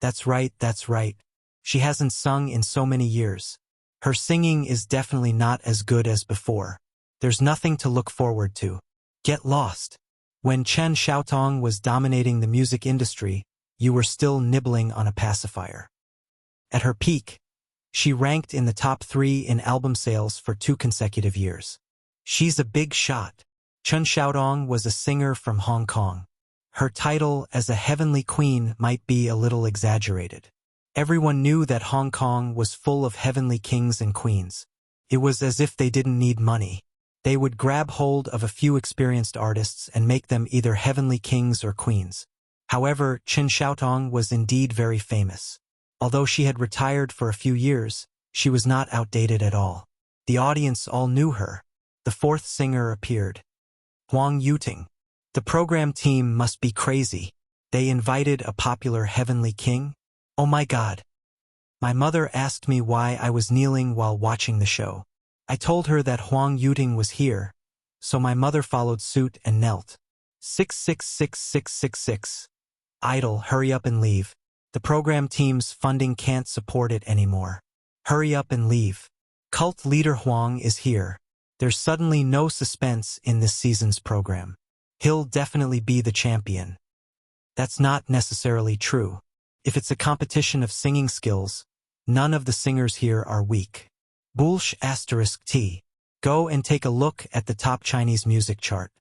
That's right, that's right. She hasn't sung in so many years. Her singing is definitely not as good as before. There's nothing to look forward to. Get lost. When Chen Xiaotong was dominating the music industry, you were still nibbling on a pacifier. At her peak, she ranked in the top 3 in album sales for 2 consecutive years. She's a big shot. Chen Xiaodong was a singer from Hong Kong. Her title as a heavenly queen might be a little exaggerated. Everyone knew that Hong Kong was full of heavenly kings and queens. It was as if they didn't need money. They would grab hold of a few experienced artists and make them either heavenly kings or queens. However, Chen Xiaotong was indeed very famous. Although she had retired for a few years, she was not outdated at all. The audience all knew her. The fourth singer appeared. Huang Yuting. The program team must be crazy. They invited a popular heavenly king? Oh my God. My mother asked me why I was kneeling while watching the show. I told her that Huang Yuting was here, so my mother followed suit and knelt. 666666. Idol, hurry up and leave. The program team's funding can't support it anymore. Hurry up and leave. Cult leader Huang is here. There's suddenly no suspense in this season's program. He'll definitely be the champion. That's not necessarily true. If it's a competition of singing skills, none of the singers here are weak. Bullsh *T. Go and take a look at the top Chinese music chart.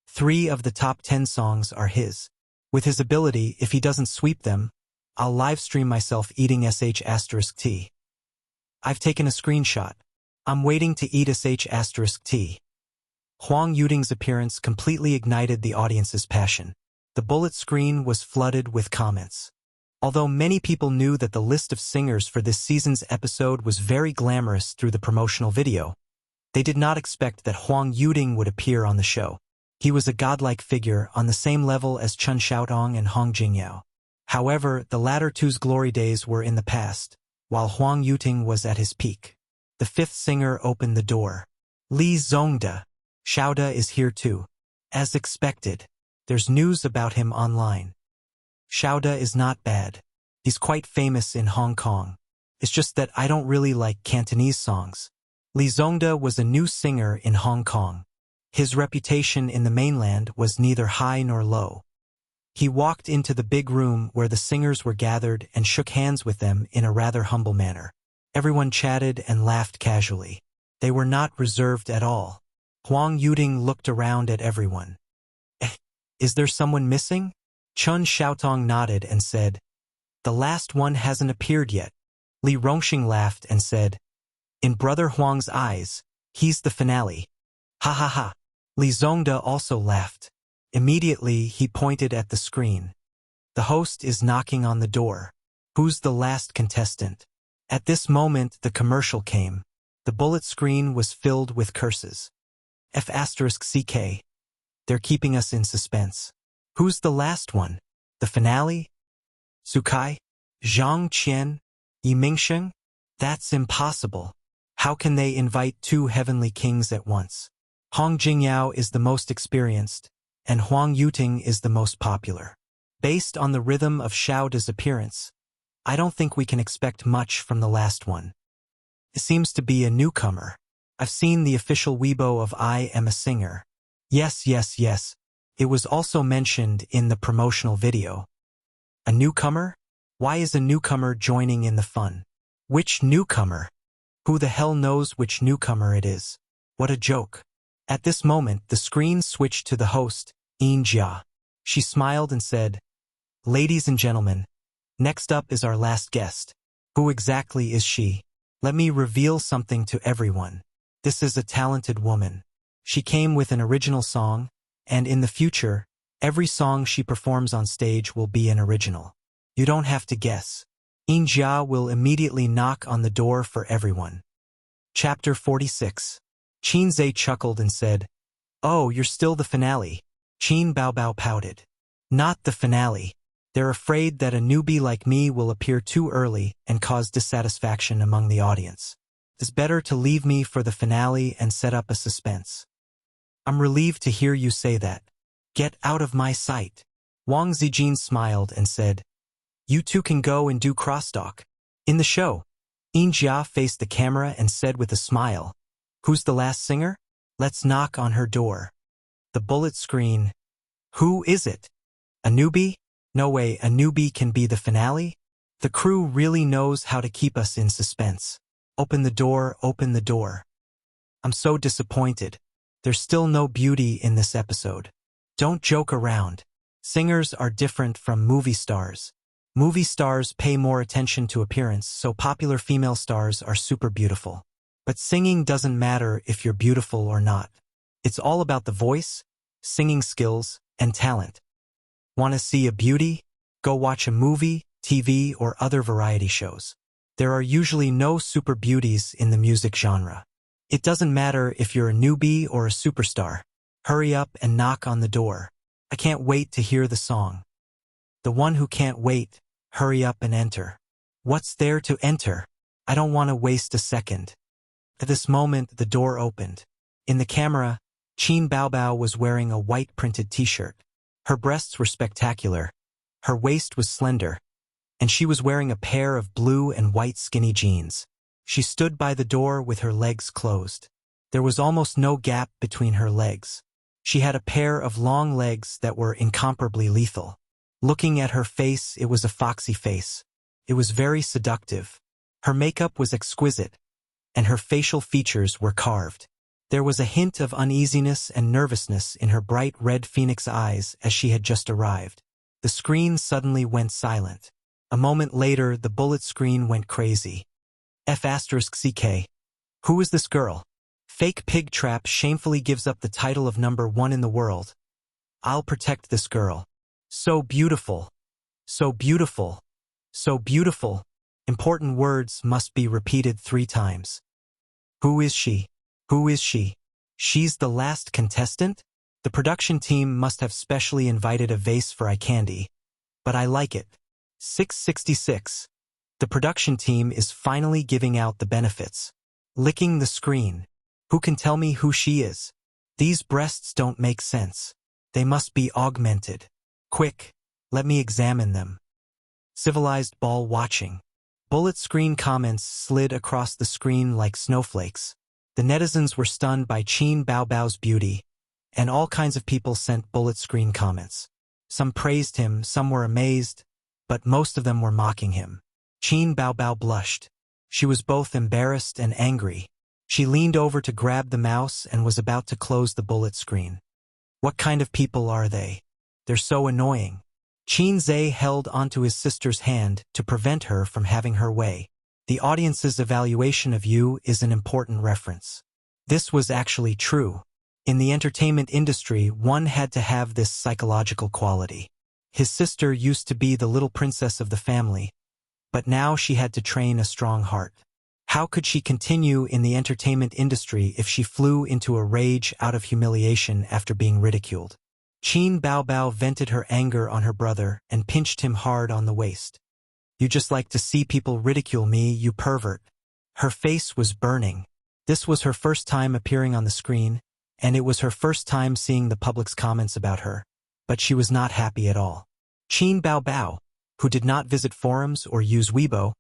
3 of the top 10 songs are his. With his ability, if he doesn't sweep them, I'll livestream myself eating *T. I've taken a screenshot. I'm waiting to eat *T. Huang Yuting's appearance completely ignited the audience's passion. The bullet screen was flooded with comments. Although many people knew that the list of singers for this season's episode was very glamorous through the promotional video, they did not expect that Huang Yuting would appear on the show. He was a godlike figure on the same level as Chen Xiaodong and Hong Jingyao. However, the latter two's glory days were in the past, while Huang Yuting was at his peak. The fifth singer opened the door. Li Zongde. Xiaoda is here too. As expected, there's news about him online. Xiaoda is not bad. He's quite famous in Hong Kong. It's just that I don't really like Cantonese songs. Li Zongde was a new singer in Hong Kong. His reputation in the mainland was neither high nor low. He walked into the big room where the singers were gathered and shook hands with them in a rather humble manner. Everyone chatted and laughed casually. They were not reserved at all. Huang Yuting looked around at everyone. Is there someone missing? Chen Xiaotong nodded and said, the last one hasn't appeared yet. Li Rongxing laughed and said, in Brother Huang's eyes, he's the finale. Ha ha ha. Li Zongde also laughed. Immediately, he pointed at the screen. The host is knocking on the door. Who's the last contestant? At this moment, the commercial came. The bullet screen was filled with curses. F***ck. They're keeping us in suspense. Who's the last one? The finale? Sukai? Zhang Qian? Yi Mingsheng? That's impossible. How can they invite two heavenly kings at once? Hong Jingyao is the most experienced, and Huang Yuting is the most popular. Based on the rhythm of Xiao De's appearance, I don't think we can expect much from the last one. It seems to be a newcomer. I've seen the official Weibo of I Am a Singer. Yes. It was also mentioned in the promotional video. A newcomer? Why is a newcomer joining in the fun? Which newcomer? Who the hell knows which newcomer it is? What a joke. At this moment, the screen switched to the host, Yin Jia. She smiled and said, "Ladies and gentlemen, next up is our last guest. Who exactly is she? Let me reveal something to everyone. This is a talented woman. She came with an original song, and in the future, every song she performs on stage will be an original. You don't have to guess. Yin Jia will immediately knock on the door for everyone." Chapter 46. Qin Zhe chuckled and said, "Oh, you're still the finale." Qin Baobao pouted. "Not the finale. They're afraid that a newbie like me will appear too early and cause dissatisfaction among the audience. It's better to leave me for the finale and set up a suspense." "I'm relieved to hear you say that. Get out of my sight." Wang Zijin smiled and said, "You two can go and do crosstalk." In the show, Yin Jia faced the camera and said with a smile, "Who's the last singer? Let's knock on her door." The bullet screen. Who is it? A newbie? No way, a newbie can be the finale? The crew really knows how to keep us in suspense. Open the door, open the door. I'm so disappointed. There's still no beauty in this episode. Don't joke around. Singers are different from movie stars. Movie stars pay more attention to appearance, so popular female stars are super beautiful. But singing doesn't matter if you're beautiful or not. It's all about the voice, singing skills, and talent. Want to see a beauty? Go watch a movie, TV, or other variety shows. There are usually no super beauties in the music genre. It doesn't matter if you're a newbie or a superstar. Hurry up and knock on the door. I can't wait to hear the song. The one who can't wait, hurry up and enter. What's there to enter? I don't want to waste a second. At this moment, the door opened. In the camera, Qin Baobao was wearing a white printed t-shirt. Her breasts were spectacular. Her waist was slender, and she was wearing a pair of blue and white skinny jeans. She stood by the door with her legs closed. There was almost no gap between her legs. She had a pair of long legs that were incomparably lethal. Looking at her face, it was a foxy face. It was very seductive. Her makeup was exquisite, and her facial features were carved. There was a hint of uneasiness and nervousness in her bright red phoenix eyes as she had just arrived. The screen suddenly went silent. A moment later, the bullet screen went crazy. F***ck. Who is this girl? Fake Pig Trap shamefully gives up the title of #1 in the world. I'll protect this girl. So beautiful. So beautiful. So beautiful. Important words must be repeated 3 times. Who is she? Who is she? She's the last contestant? The production team must have specially invited a vase for eye candy. But I like it. 666. The production team is finally giving out the benefits. Licking the screen. Who can tell me who she is? These breasts don't make sense. They must be augmented. Quick, let me examine them. Civilized ball watching. Bullet screen comments slid across the screen like snowflakes. The netizens were stunned by Qin Baobao's beauty, and all kinds of people sent bullet screen comments. Some praised him, some were amazed, but most of them were mocking him. Qin Baobao blushed. She was both embarrassed and angry. She leaned over to grab the mouse and was about to close the bullet screen. What kind of people are they? They're so annoying. Qin Zhe held onto his sister's hand to prevent her from having her way. The audience's evaluation of you is an important reference. This was actually true. In the entertainment industry, one had to have this psychological quality. His sister used to be the little princess of the family, but now she had to train a strong heart. How could she continue in the entertainment industry if she flew into a rage out of humiliation after being ridiculed? Qin Baobao vented her anger on her brother and pinched him hard on the waist. You just like to see people ridicule me, you pervert. Her face was burning. This was her first time appearing on the screen, and it was her first time seeing the public's comments about her. But she was not happy at all. Qin Baobao, who did not visit forums or use Weibo,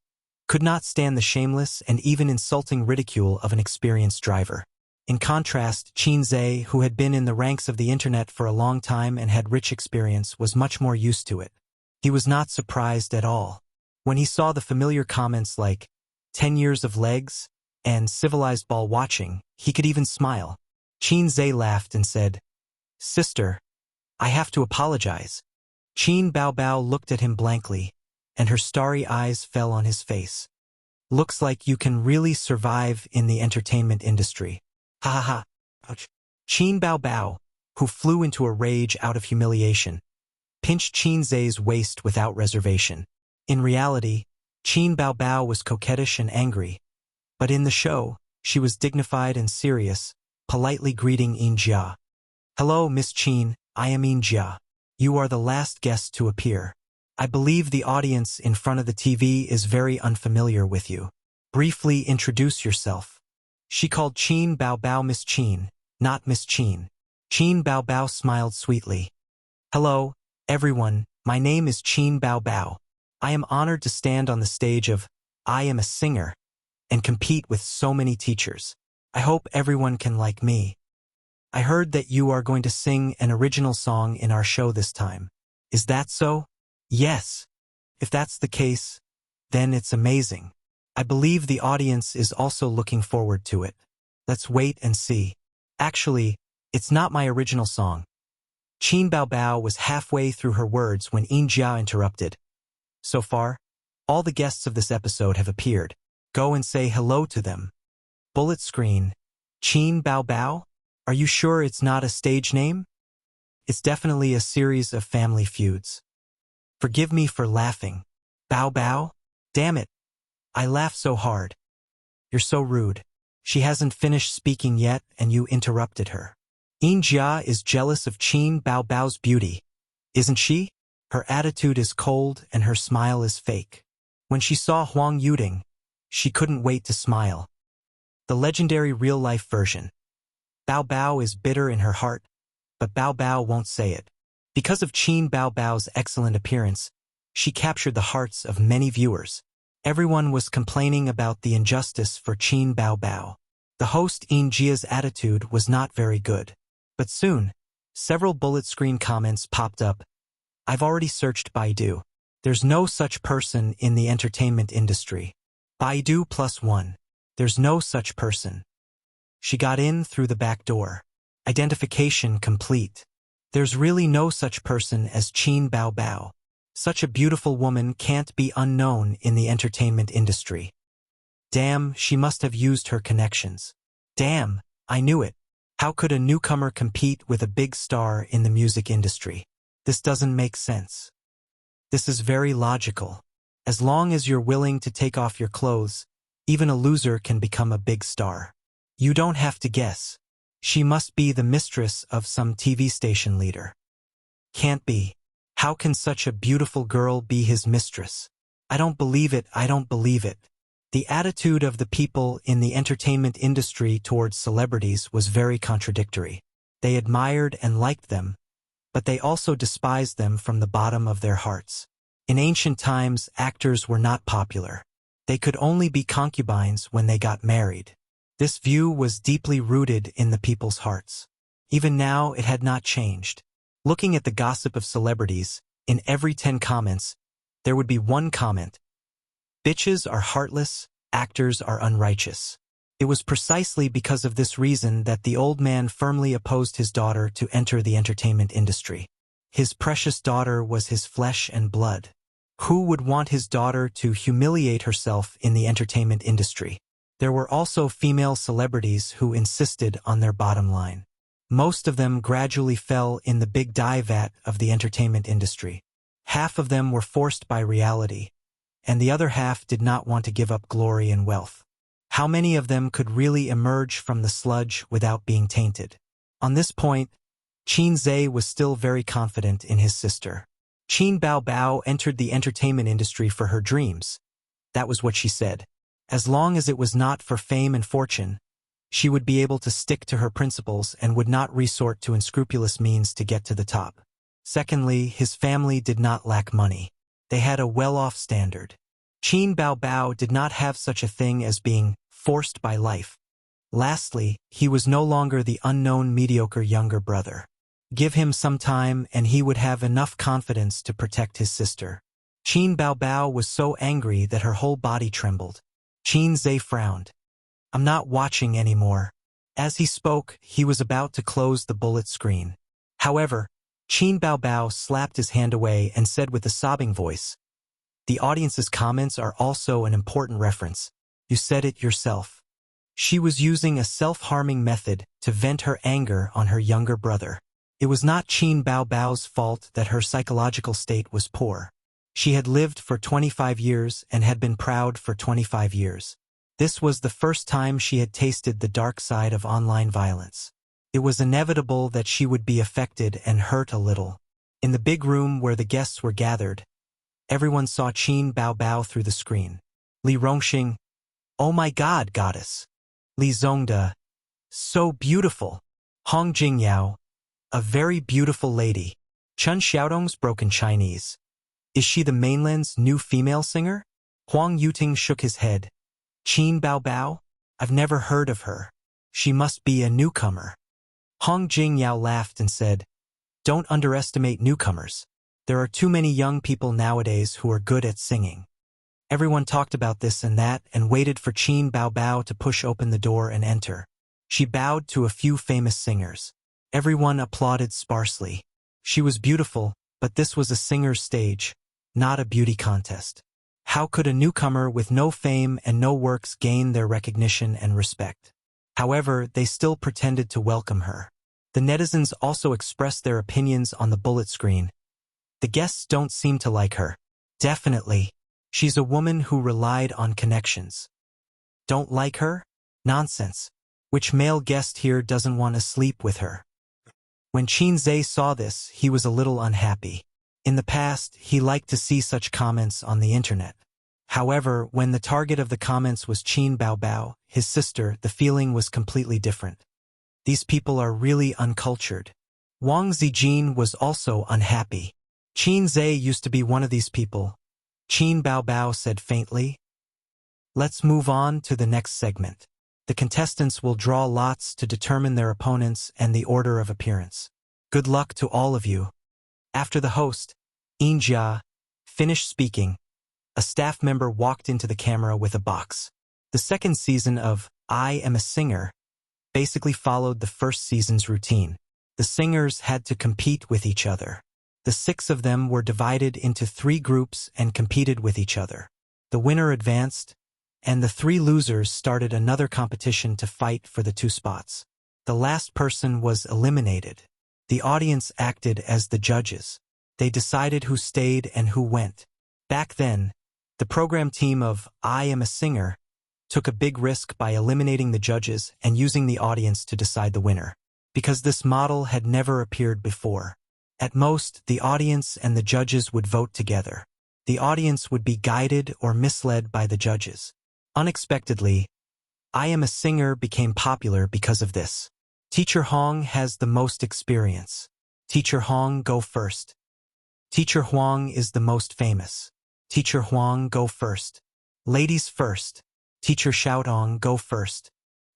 could not stand the shameless and even insulting ridicule of an experienced driver. In contrast, Qin Zhe, who had been in the ranks of the internet for a long time and had rich experience, was much more used to it. He was not surprised at all. When he saw the familiar comments like 10 years of legs and civilized ball watching, he could even smile. Qin Zhe laughed and said, "Sister, I have to apologize." Qin Baobao looked at him blankly, and her starry eyes fell on his face. Looks like you can really survive in the entertainment industry. Ha ha ha. Ouch. Qin Baobao, who flew into a rage out of humiliation, pinched Qin Zhe's waist without reservation. In reality, Qin Baobao was coquettish and angry, but in the show, she was dignified and serious, politely greeting Yin Jia. "Hello, Miss Qin, I am Yin Jia. You are the last guest to appear. I believe the audience in front of the TV is very unfamiliar with you. Briefly introduce yourself." She called Qin Baobao Miss Qin, not Miss Qin. Qin Baobao smiled sweetly. "Hello, everyone, my name is Qin Baobao. I am honored to stand on the stage of I Am a Singer and compete with so many teachers. I hope everyone can like me. I heard that you are going to sing an original song in our show this time. Is that so?" "Yes. If that's the case, then it's amazing. I believe the audience is also looking forward to it. Let's wait and see. Actually, it's not my original song." Qin Baobao was halfway through her words when Yin Jia interrupted. "So far, all the guests of this episode have appeared. Go and say hello to them." Bullet screen. Qin Baobao? Are you sure it's not a stage name? It's definitely a series of family feuds. Forgive me for laughing. Baobao? Damn it. I laugh so hard. You're so rude. She hasn't finished speaking yet and you interrupted her. Yin Jia is jealous of Qin Baobao's beauty, isn't she? Her attitude is cold and her smile is fake. When she saw Huang Yuding, she couldn't wait to smile. The legendary real-life version. Baobao is bitter in her heart, but Baobao won't say it. Because of Qin Baobao's excellent appearance, she captured the hearts of many viewers. Everyone was complaining about the injustice for Qin Baobao. The host Yin Jia's attitude was not very good. But soon, several bullet screen comments popped up. "I've already searched Baidu. There's no such person in the entertainment industry. Baidu +1. There's no such person. She got in through the back door. Identification complete. There's really no such person as Qin Baobao. Such a beautiful woman can't be unknown in the entertainment industry. Damn, she must have used her connections. Damn, I knew it. How could a newcomer compete with a big star in the music industry? This doesn't make sense. This is very logical. As long as you're willing to take off your clothes, even a loser can become a big star. You don't have to guess. She must be the mistress of some TV station leader. Can't be. How can such a beautiful girl be his mistress? I don't believe it, I don't believe it. The attitude of the people in the entertainment industry towards celebrities was very contradictory. They admired and liked them, but they also despised them from the bottom of their hearts. In ancient times, actors were not popular. They could only be concubines when they got married. This view was deeply rooted in the people's hearts. Even now, it had not changed. Looking at the gossip of celebrities, in every 10 comments, there would be one comment. Bitches are heartless, actors are unrighteous. It was precisely because of this reason that the old man firmly opposed his daughter to enter the entertainment industry. His precious daughter was his flesh and blood. Who would want his daughter to humiliate herself in the entertainment industry? There were also female celebrities who insisted on their bottom line. Most of them gradually fell in the big dye vat of the entertainment industry. Half of them were forced by reality, and the other half did not want to give up glory and wealth. How many of them could really emerge from the sludge without being tainted? On this point, Qin Zhe was still very confident in his sister. Qin Bao Bao entered the entertainment industry for her dreams. That was what she said. As long as it was not for fame and fortune, she would be able to stick to her principles and would not resort to unscrupulous means to get to the top. Secondly, his family did not lack money. They had a well-off standard. Qin Bao Bao did not have such a thing as being forced by life. Lastly, he was no longer the unknown mediocre younger brother. Give him some time and he would have enough confidence to protect his sister. Qin Bao Bao was so angry that her whole body trembled. Qin Zhe frowned. I'm not watching anymore. As he spoke, he was about to close the bullet screen. However, Qin Bao Bao slapped his hand away and said with a sobbing voice, "The audience's comments are also an important reference. You said it yourself." She was using a self-harming method to vent her anger on her younger brother. It was not Qin Bao Bao's fault that her psychological state was poor. She had lived for 25 years and had been proud for 25 years. This was the first time she had tasted the dark side of online violence. It was inevitable that she would be affected and hurt a little. In the big room where the guests were gathered, everyone saw Qin Bao Bao through the screen. Li Rongxing, "Oh my God, goddess." Li Zongde, "So beautiful." Hong Jingyao, "A very beautiful lady." Chen Xiaodong's broken Chinese, "Is she the mainland's new female singer?" Huang Yuting shook his head. "Qin Bao Bao? I've never heard of her. She must be a newcomer." Hong Jingyao laughed and said, "Don't underestimate newcomers. There are too many young people nowadays who are good at singing." Everyone talked about this and that and waited for Qin Bao Bao to push open the door and enter. She bowed to a few famous singers. Everyone applauded sparsely. She was beautiful, but this was a singer's stage, not a beauty contest. How could a newcomer with no fame and no works gain their recognition and respect? However, they still pretended to welcome her. The netizens also expressed their opinions on the bullet screen. The guests don't seem to like her. Definitely. She's a woman who relied on connections. Don't like her? Nonsense. Which male guest here doesn't want to sleep with her? When Qin Zhe saw this, he was a little unhappy. In the past, he liked to see such comments on the internet. However, when the target of the comments was Qin Bao Bao, his sister, the feeling was completely different. These people are really uncultured. Wang Zijin was also unhappy. Qin Zhe used to be one of these people. Qin Bao Bao said faintly. Let's move on to the next segment. The contestants will draw lots to determine their opponents and the order of appearance. Good luck to all of you. After the host, Injia, finished speaking, a staff member walked into the camera with a box. The second season of I Am a Singer basically followed the first season's routine. The singers had to compete with each other. The 6 of them were divided into 3 groups and competed with each other. The winner advanced, and the 3 losers started another competition to fight for the 2 spots. The last person was eliminated. The audience acted as the judges. They decided who stayed and who went. Back then, the program team of I Am a Singer took a big risk by eliminating the judges and using the audience to decide the winner, because this model had never appeared before. At most, the audience and the judges would vote together. The audience would be guided or misled by the judges. Unexpectedly, I Am a Singer became popular because of this. Teacher Hong has the most experience. Teacher Hong, go first. Teacher Huang is the most famous. Teacher Huang, go first. Ladies first. Teacher Xiaodong, go first.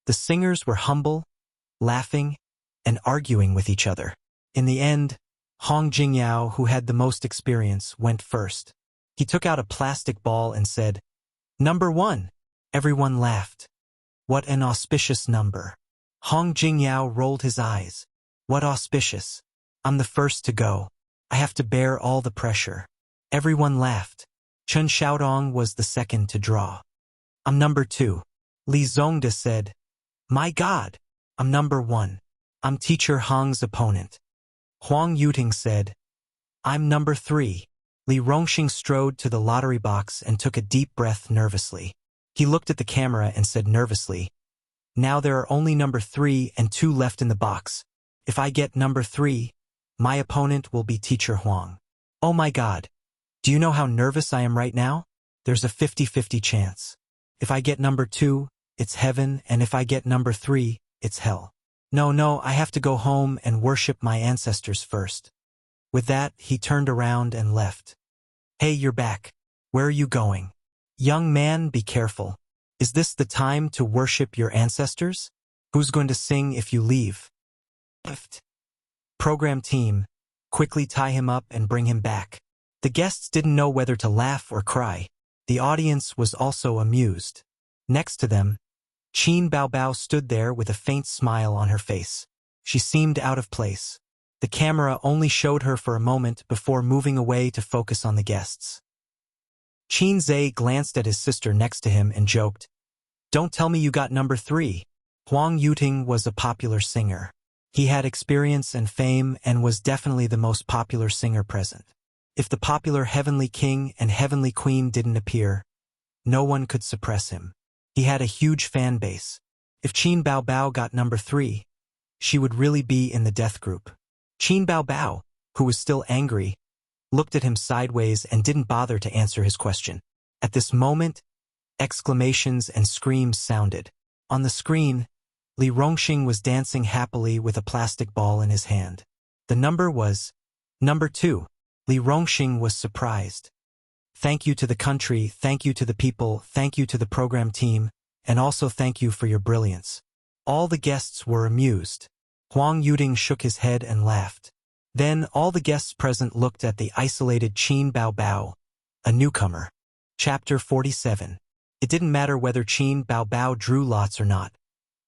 The singers were humble, laughing, and arguing with each other. In the end, Hong Jingyao, who had the most experience, went first. He took out a plastic ball and said, "Number 1. Everyone laughed. What an auspicious number. Hong Jingyao rolled his eyes. What auspicious. I'm the first to go. I have to bear all the pressure. Everyone laughed. Chen Xiaodong was the second to draw. I'm number 2. Li Zongde said, My God, I'm number 1. I'm Teacher Hong's opponent. Huang Yuting said, I'm number 3. Li Rongxing strode to the lottery box and took a deep breath nervously. He looked at the camera and said nervously, "Now there are only number 3 and 2 left in the box. If I get number 3, my opponent will be Teacher Huang. Oh my God. Do you know how nervous I am right now? There's a 50-50 chance. If I get number 2, it's heaven, and if I get number 3, it's hell. No, I have to go home and worship my ancestors first." With that, he turned around and left. "Hey, you're back. Where are you going? Young man, be careful. Is this the time to worship your ancestors? Who's going to sing if you leave?" Lift. Program team, quickly tie him up and bring him back. The guests didn't know whether to laugh or cry. The audience was also amused. Next to them, Qin Baobao stood there with a faint smile on her face. She seemed out of place. The camera only showed her for a moment before moving away to focus on the guests. Qin Zhe glanced at his sister next to him and joked, "Don't tell me you got number 3. Huang Yuting was a popular singer. He had experience and fame and was definitely the most popular singer present. If the popular Heavenly King and Heavenly Queen didn't appear, no one could suppress him. He had a huge fan base. If Qin Baobao got number 3, she would really be in the death group." Qin Baobao, who was still angry, looked at him sideways and didn't bother to answer his question. At this moment, exclamations and screams sounded. On the screen, Li Rongxing was dancing happily with a plastic ball in his hand. The number was number 2. Li Rongxing was surprised. "Thank you to the country, thank you to the people, thank you to the program team, and also thank you for your brilliance." All the guests were amused. Huang Yuting shook his head and laughed. Then all the guests present looked at the isolated Qin Baobao, a newcomer. Chapter 47. It didn't matter whether Qin Baobao drew lots or not,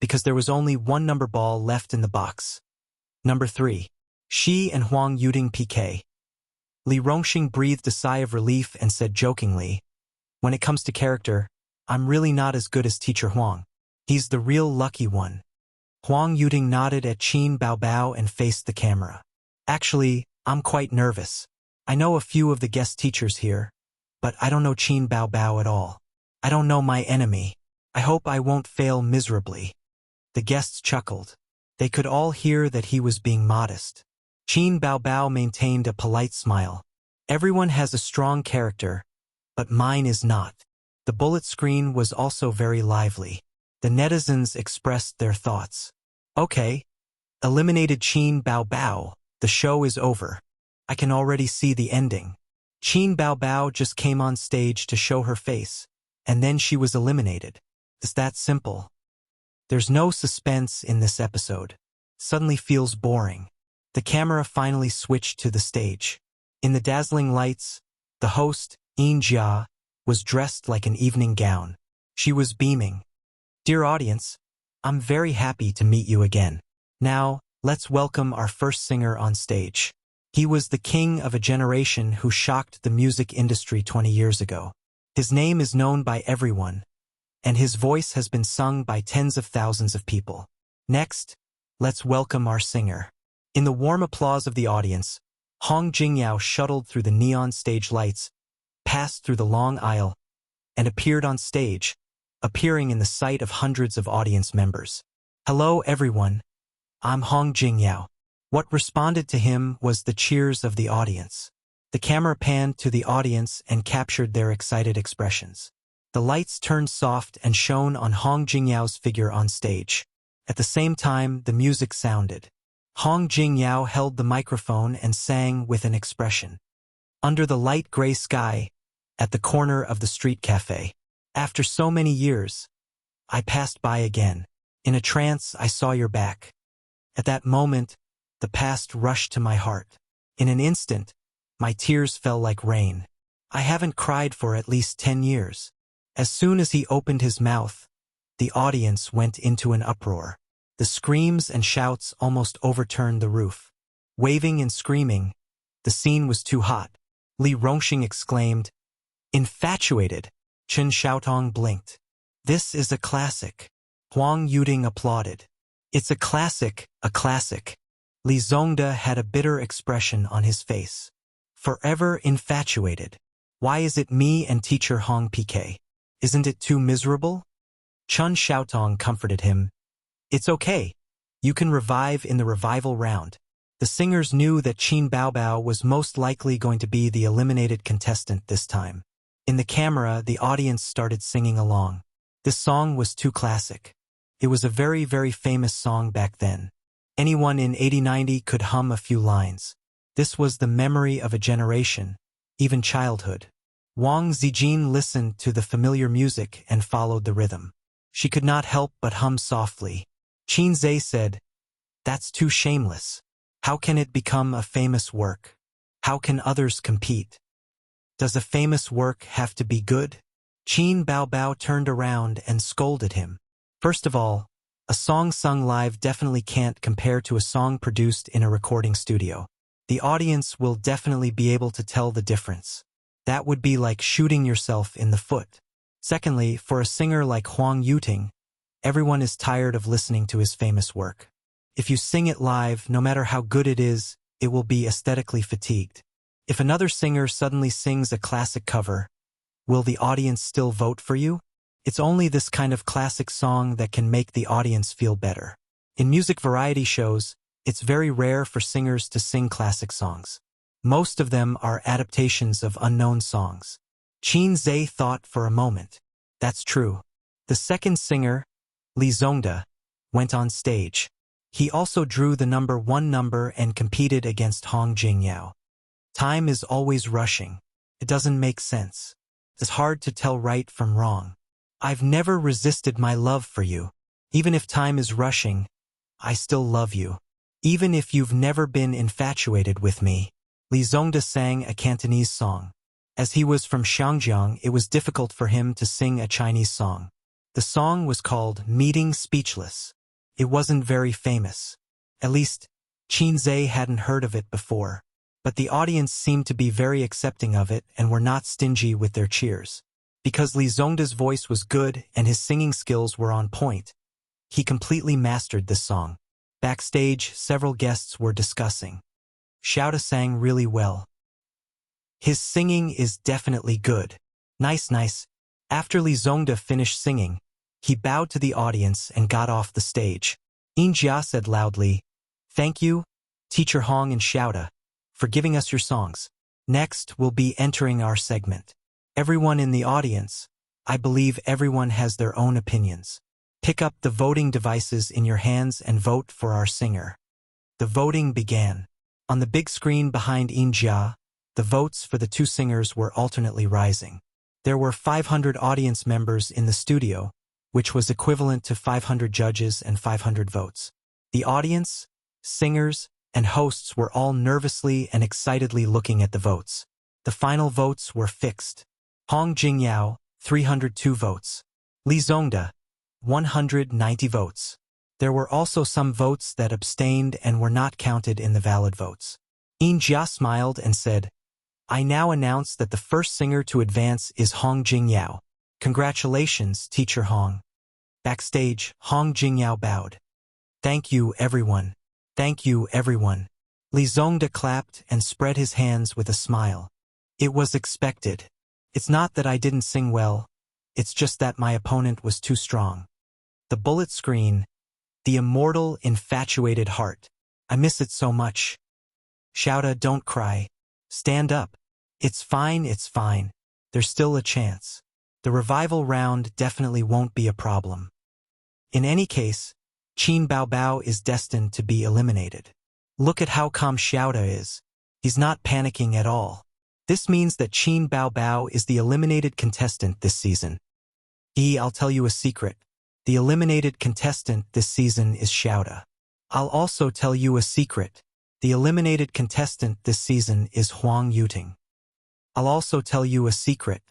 because there was only one number ball left in the box. Number 3. She and Huang Yuting PK. Li Rongxing breathed a sigh of relief and said jokingly, "When it comes to character, I'm really not as good as Teacher Huang. He's the real lucky one." Huang Yuting nodded at Qin Baobao and faced the camera. "Actually, I'm quite nervous. I know a few of the guest teachers here, but I don't know Qin Baobao at all. I don't know my enemy. I hope I won't fail miserably." The guests chuckled. They could all hear that he was being modest. Qin Baobao maintained a polite smile. "Everyone has a strong character, but mine is not." The bullet screen was also very lively. The netizens expressed their thoughts. "Okay. Eliminated Qin Baobao. The show is over. I can already see the ending. Qin Baobao just came on stage to show her face, and then she was eliminated. It's that simple. There's no suspense in this episode. Suddenly feels boring." The camera finally switched to the stage. In the dazzling lights, the host, Yin Jia, was dressed like an evening gown. She was beaming. "Dear audience, I'm very happy to meet you again. Now, let's welcome our first singer on stage. He was the king of a generation who shocked the music industry 20 years ago. His name is known by everyone, and his voice has been sung by tens of thousands of people. Next, let's welcome our singer." In the warm applause of the audience, Hong Jingyao shuttled through the neon stage lights, passed through the long aisle, and appeared on stage, appearing in the sight of hundreds of audience members. "Hello everyone, I'm Hong Jingyao." What responded to him was the cheers of the audience. The camera panned to the audience and captured their excited expressions. The lights turned soft and shone on Hong Jingyao's figure on stage. At the same time, the music sounded. Hong Jingyao held the microphone and sang with an expression. "Under the light gray sky, at the corner of the street cafe. After so many years, I passed by again. In a trance, I saw your back. At that moment, the past rushed to my heart. In an instant, my tears fell like rain. I haven't cried for at least 10 years. As soon as he opened his mouth, the audience went into an uproar. The screams and shouts almost overturned the roof. Waving and screaming, the scene was too hot. Li Rongxing exclaimed, "Infatuated!" Chen Xiaotong blinked. "This is a classic." Huang Yuting applauded. "It's a classic, a classic." Li Zongde had a bitter expression on his face. "Forever infatuated. Why is it me and Teacher Hong PK? Isn't it too miserable? Chun Xiaotong comforted him. It's okay. You can revive in the revival round. The singers knew that Qin Baobao was most likely going to be the eliminated contestant this time. In the camera, the audience started singing along. This song was too classic. It was a very, very famous song back then. Anyone in 80-90 could hum a few lines. This was the memory of a generation, even childhood. Wang Zijin listened to the familiar music and followed the rhythm. She could not help but hum softly. Qin Zhe said, "That's too shameless. How can it become a famous work? How can others compete? Does a famous work have to be good?" Qin Baobao turned around and scolded him. First of all, a song sung live definitely can't compare to a song produced in a recording studio. The audience will definitely be able to tell the difference. That would be like shooting yourself in the foot. Secondly, for a singer like Huang Yuting, everyone is tired of listening to his famous work. If you sing it live, no matter how good it is, it will be aesthetically fatigued. If another singer suddenly sings a classic cover, will the audience still vote for you? It's only this kind of classic song that can make the audience feel better. In music variety shows, it's very rare for singers to sing classic songs. Most of them are adaptations of unknown songs. Qin Zhe thought for a moment. That's true. The second singer, Li Zongde, went on stage. He also drew the number 1 number and competed against Hong Jingyao. Time is always rushing. It doesn't make sense. It's hard to tell right from wrong. I've never resisted my love for you. Even if time is rushing, I still love you. Even if you've never been infatuated with me. Li Zongde sang a Cantonese song. As he was from Xiangjiang, it was difficult for him to sing a Chinese song. The song was called Meeting Speechless. It wasn't very famous. At least, Qin Zhe hadn't heard of it before. But the audience seemed to be very accepting of it and were not stingy with their cheers. Because Li Zongde's voice was good and his singing skills were on point, he completely mastered this song. Backstage, several guests were discussing. Xiaoda sang really well. His singing is definitely good. Nice, nice. After Li Zongde finished singing, he bowed to the audience and got off the stage. Yin Jia said loudly, "Thank you, Teacher Hong and Xiaoda, for giving us your songs. Next, we'll be entering our segment. Everyone in the audience, I believe everyone has their own opinions. Pick up the voting devices in your hands and vote for our singer." The voting began. On the big screen behind Yin Jia, the votes for the two singers were alternately rising. There were 500 audience members in the studio, which was equivalent to 500 judges and 500 votes. The audience, singers, and hosts were all nervously and excitedly looking at the votes. The final votes were fixed. Hong Jingyao, 302 votes. Li Zongde, 190 votes. There were also some votes that abstained and were not counted in the valid votes. Yin Jia smiled and said, "I now announce that the first singer to advance is Hong Jingyao. Congratulations, Teacher Hong." Backstage, Hong Jingyao bowed. "Thank you, everyone. Thank you, everyone." Li Zongde clapped and spread his hands with a smile. "It was expected. It's not that I didn't sing well, it's just that my opponent was too strong." The bullet screen, the immortal, infatuated heart. I miss it so much. Xiaoda, don't cry. Stand up. It's fine, it's fine. There's still a chance. The revival round definitely won't be a problem. In any case, Qin Baobao is destined to be eliminated. Look at how calm Xiaoda is. He's not panicking at all. This means that Qin Baobao is the eliminated contestant this season. I'll tell you a secret. The eliminated contestant this season is Xiaoda. I'll also tell you a secret. The eliminated contestant this season is Huang Yuting. I'll also tell you a secret.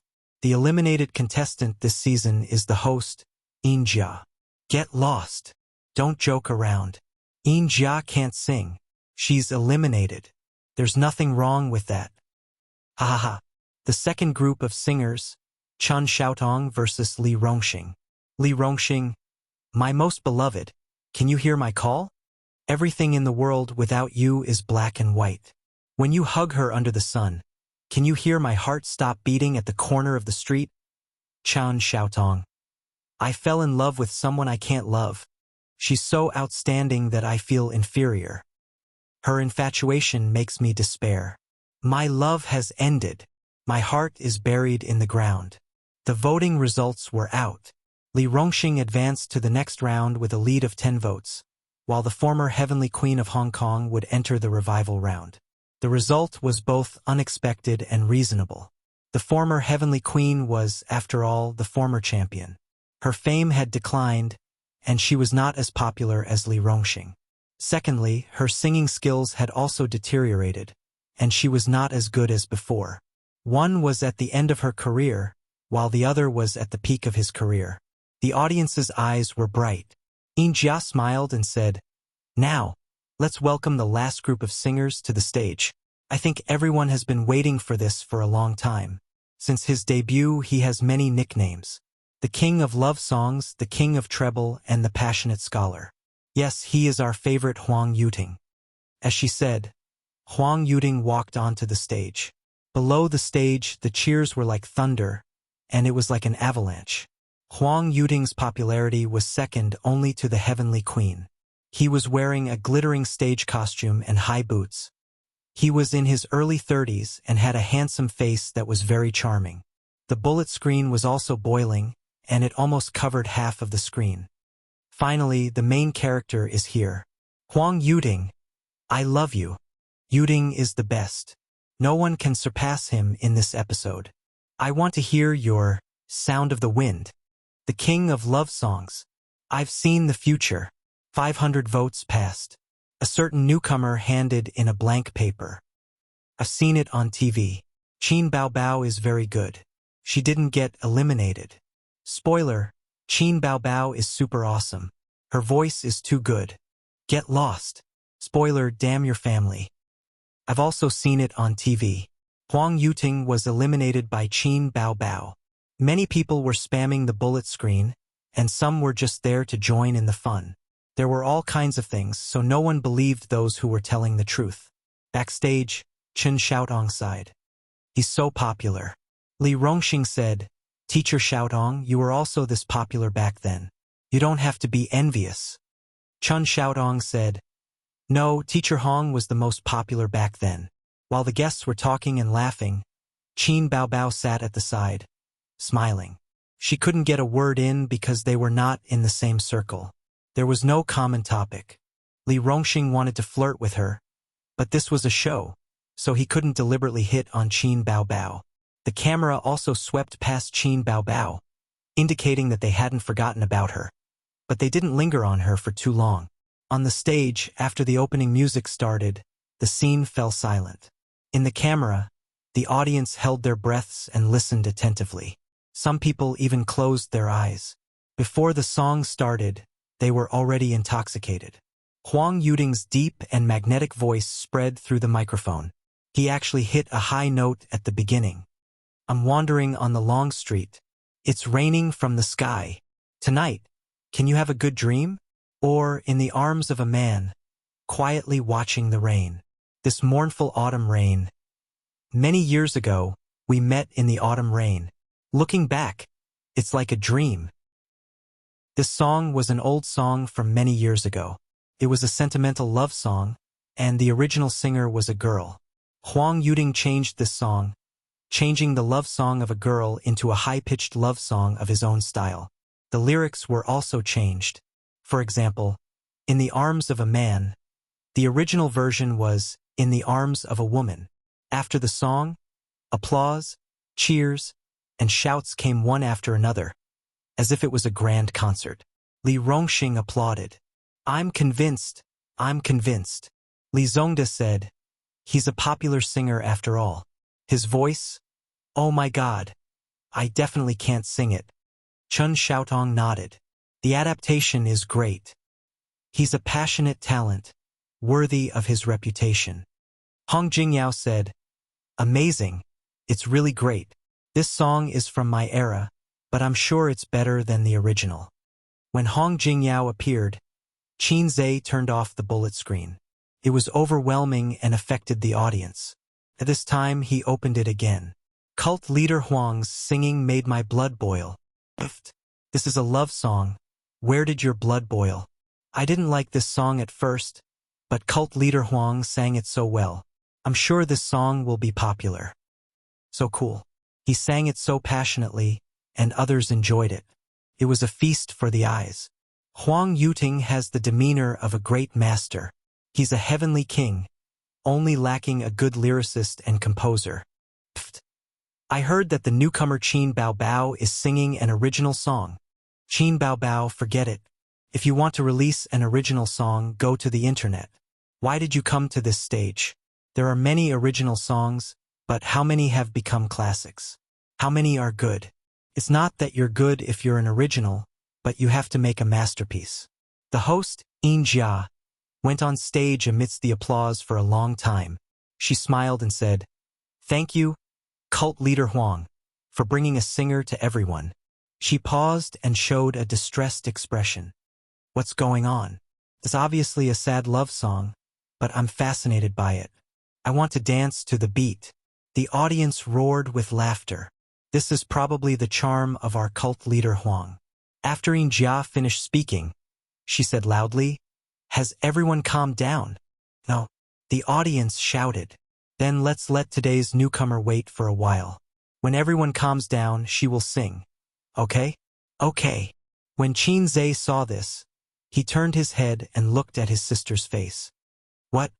The eliminated contestant this season is the host, Yin Jia. Get lost. Don't joke around. Yin Jia can't sing. She's eliminated. There's nothing wrong with that. Ha ha ha. The second group of singers, Chun Xiaotong versus Li Rongxing. Li Rongxing, my most beloved, can you hear my call? Everything in the world without you is black and white. When you hug her under the sun, can you hear my heart stop beating at the corner of the street? Chan Xiaotong. I fell in love with someone I can't love. She's so outstanding that I feel inferior. Her infatuation makes me despair. My love has ended. My heart is buried in the ground. The voting results were out. Li Rongxing advanced to the next round with a lead of 10 votes, while the former Heavenly Queen of Hong Kong would enter the revival round. The result was both unexpected and reasonable. The former Heavenly Queen was, after all, the former champion. Her fame had declined, and she was not as popular as Li Rongxing. Secondly, her singing skills had also deteriorated, and she was not as good as before. One was at the end of her career, while the other was at the peak of his career. The audience's eyes were bright. Yin Jia smiled and said, "Now, let's welcome the last group of singers to the stage. I think everyone has been waiting for this for a long time. Since his debut, he has many nicknames. The King of Love Songs, the King of Treble, and the Passionate Scholar. Yes, he is our favorite Huang Yuting." As she said, Huang Yuting walked onto the stage. Below the stage, the cheers were like thunder, and it was like an avalanche. Huang Yuting's popularity was second only to the Heavenly Queen. He was wearing a glittering stage costume and high boots. He was in his early 30s and had a handsome face that was very charming. The bullet screen was also boiling, and it almost covered half of the screen. Finally, the main character is here. Huang Yuting, I love you. Yuting is the best. No one can surpass him in this episode. I want to hear your Sound of the Wind. The King of Love Songs. I've seen the future. 500 votes passed. A certain newcomer handed in a blank paper. I've seen it on TV. Qin Baobao is very good. She didn't get eliminated. Spoiler, Qin Baobao is super awesome. Her voice is too good. Get lost. Spoiler, damn your family. I've also seen it on TV. Huang Yuting was eliminated by Qin Baobao. Many people were spamming the bullet screen, and some were just there to join in the fun. There were all kinds of things, so no one believed those who were telling the truth. Backstage, Chen Xiaotong sighed. He's so popular. Li Rongxing said, Teacher Xiaotong, you were also this popular back then. You don't have to be envious. Chen Xiaotong said, No, Teacher Hong was the most popular back then. While the guests were talking and laughing, Qin Baobao sat at the side, smiling. She couldn't get a word in because they were not in the same circle. There was no common topic. Li Rongxing wanted to flirt with her, but this was a show, so he couldn't deliberately hit on Qin Baobao. The camera also swept past Qin Baobao, indicating that they hadn't forgotten about her. But they didn't linger on her for too long. On the stage, after the opening music started, the scene fell silent. In the camera, the audience held their breaths and listened attentively. Some people even closed their eyes. Before the song started, they were already intoxicated. Huang Yuting's deep and magnetic voice spread through the microphone. He actually hit a high note at the beginning. I'm wandering on the long street. It's raining from the sky. Tonight, can you have a good dream? Or in the arms of a man, quietly watching the rain. This mournful autumn rain. Many years ago, we met in the autumn rain. Looking back, it's like a dream. This song was an old song from many years ago. It was a sentimental love song, and the original singer was a girl. Huang Yuting changed this song, changing the love song of a girl into a high-pitched love song of his own style. The lyrics were also changed. For example, In the Arms of a Man. The original version was In the Arms of a Woman. After the song, applause, cheers, and shouts came one after another, as if it was a grand concert. Li Rongxing applauded. I'm convinced. Li Zongda said, He's a popular singer after all. His voice? Oh my God. I definitely can't sing it. Chen Xiaotong nodded. The adaptation is great. He's a passionate talent, worthy of his reputation. Hong Jingyao said, Amazing. It's really great. This song is from my era, but I'm sure it's better than the original. When Hong Jingyao appeared, Qin Zhe turned off the bullet screen. It was overwhelming and affected the audience. At this time, he opened it again. Cult leader Huang's singing made my blood boil. Pfft. This is a love song. Where did your blood boil? I didn't like this song at first, but cult leader Huang sang it so well. I'm sure this song will be popular. So cool. He sang it so passionately, and others enjoyed it. It was a feast for the eyes. Huang Yuting has the demeanor of a great master. He's a heavenly king, only lacking a good lyricist and composer. Pfft. I heard that the newcomer Qin Bao Bao is singing an original song. Qin Bao Bao, forget it. If you want to release an original song, go to the internet. Why did you come to this stage? There are many original songs, but how many have become classics? How many are good? It's not that you're good if you're an original, but you have to make a masterpiece. The host, Yin Jia, went on stage amidst the applause for a long time. She smiled and said, "Thank you, cult leader Huang, for bringing a singer to everyone." She paused and showed a distressed expression. What's going on? It's obviously a sad love song, but I'm fascinated by it. I want to dance to the beat. The audience roared with laughter. This is probably the charm of our cult leader Huang. After Yin Jia finished speaking, she said loudly, "Has everyone calmed down?" No. The audience shouted. "Then let's let today's newcomer wait for a while. When everyone calms down, she will sing. Okay? Okay." When Qin Zhe saw this, he turned his head and looked at his sister's face. "What?"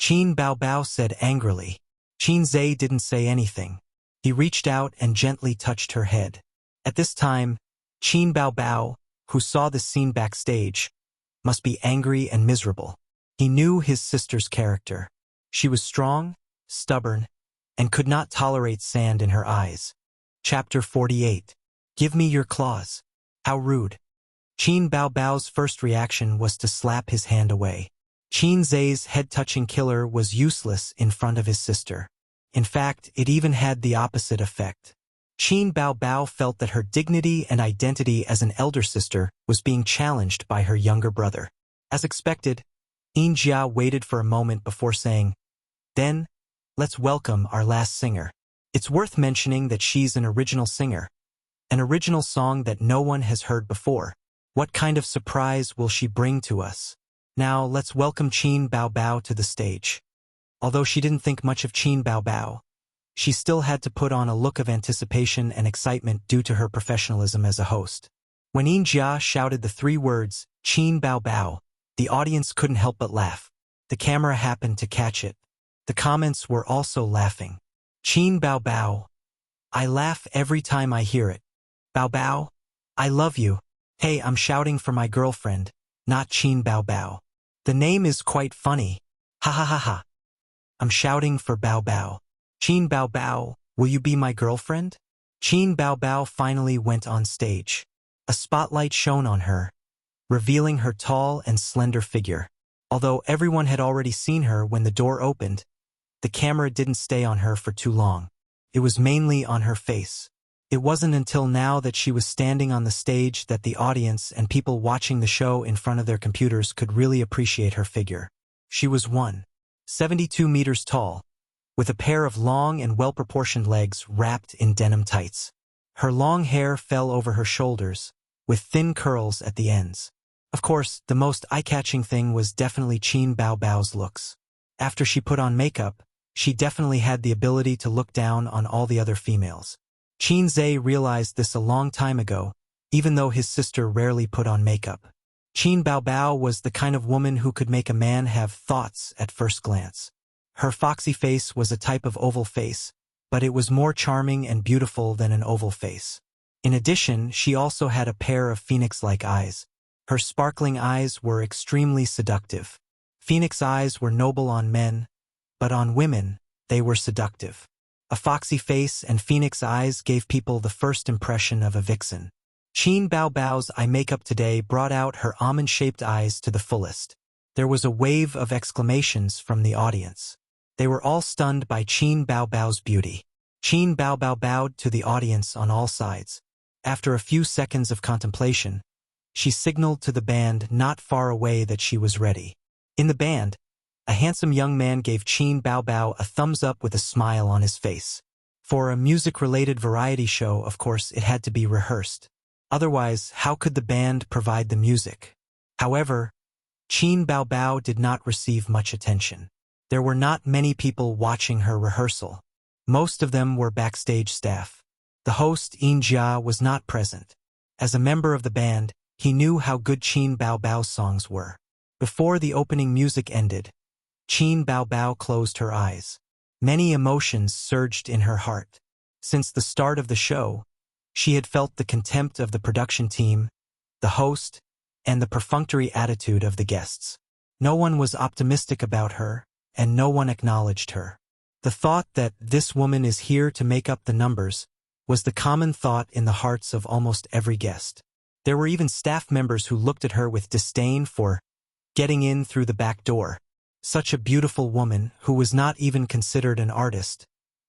Qin Bao Bao said angrily. Qin Zhe didn't say anything. He reached out and gently touched her head. At this time, Qin Bao Bao, who saw the scene backstage, must be angry and miserable. He knew his sister's character. She was strong, stubborn, and could not tolerate sand in her eyes. Chapter 48. Give me your claws. How rude. Qin Bao Bao's first reaction was to slap his hand away. Qin Zhe's head-touching killer was useless in front of his sister. In fact, it even had the opposite effect. Qin Bao Bao felt that her dignity and identity as an elder sister was being challenged by her younger brother. As expected, Yin Jia waited for a moment before saying, "Then, let's welcome our last singer. It's worth mentioning that she's an original singer. An original song that no one has heard before. What kind of surprise will she bring to us? Now, let's welcome Qin Bao Bao to the stage." Although she didn't think much of Qin Bao Bao, she still had to put on a look of anticipation and excitement due to her professionalism as a host. When Yin Jia shouted the three words, "Qin Bao Bao," the audience couldn't help but laugh. The camera happened to catch it. The comments were also laughing. "Qin Bao Bao. I laugh every time I hear it. Bao Bao, I love you. Hey, I'm shouting for my girlfriend, not Qin Bao Bao. The name is quite funny. Ha ha ha ha. I'm shouting for Bao Bao. Qin Bao Bao, will you be my girlfriend?" Qin Bao Bao finally went on stage. A spotlight shone on her, revealing her tall and slender figure. Although everyone had already seen her when the door opened, the camera didn't stay on her for too long. It was mainly on her face. It wasn't until now that she was standing on the stage that the audience and people watching the show in front of their computers could really appreciate her figure. She was 172 meters tall, with a pair of long and well-proportioned legs wrapped in denim tights. Her long hair fell over her shoulders, with thin curls at the ends. Of course, the most eye-catching thing was definitely Qin Bao Bao's looks. After she put on makeup, she definitely had the ability to look down on all the other females. Qin Zhe realized this a long time ago, even though his sister rarely put on makeup. Qin Bao Bao was the kind of woman who could make a man have thoughts at first glance. Her foxy face was a type of oval face, but it was more charming and beautiful than an oval face. In addition, she also had a pair of phoenix-like eyes. Her sparkling eyes were extremely seductive. Phoenix eyes were noble on men, but on women, they were seductive. A foxy face and phoenix eyes gave people the first impression of a vixen. Qin Bao Bao's eye makeup today brought out her almond-shaped eyes to the fullest. There was a wave of exclamations from the audience. They were all stunned by Qin Bao Bao's beauty. Qin Bao Bao bowed to the audience on all sides. After a few seconds of contemplation, she signaled to the band not far away that she was ready. In the band, a handsome young man gave Qin Bao Bao a thumbs up with a smile on his face. For a music-related variety show, of course, it had to be rehearsed. Otherwise, how could the band provide the music? However, Qin Baobao did not receive much attention. There were not many people watching her rehearsal. Most of them were backstage staff. The host, Yin Jia, was not present. As a member of the band, he knew how good Qin Baobao's songs were. Before the opening music ended, Qin Baobao closed her eyes. Many emotions surged in her heart. Since the start of the show, she had felt the contempt of the production team, the host, and the perfunctory attitude of the guests. No one was optimistic about her, and no one acknowledged her. The thought that this woman is here to make up the numbers was the common thought in the hearts of almost every guest. There were even staff members who looked at her with disdain for getting in through the back door. Such a beautiful woman, who was not even considered an artist,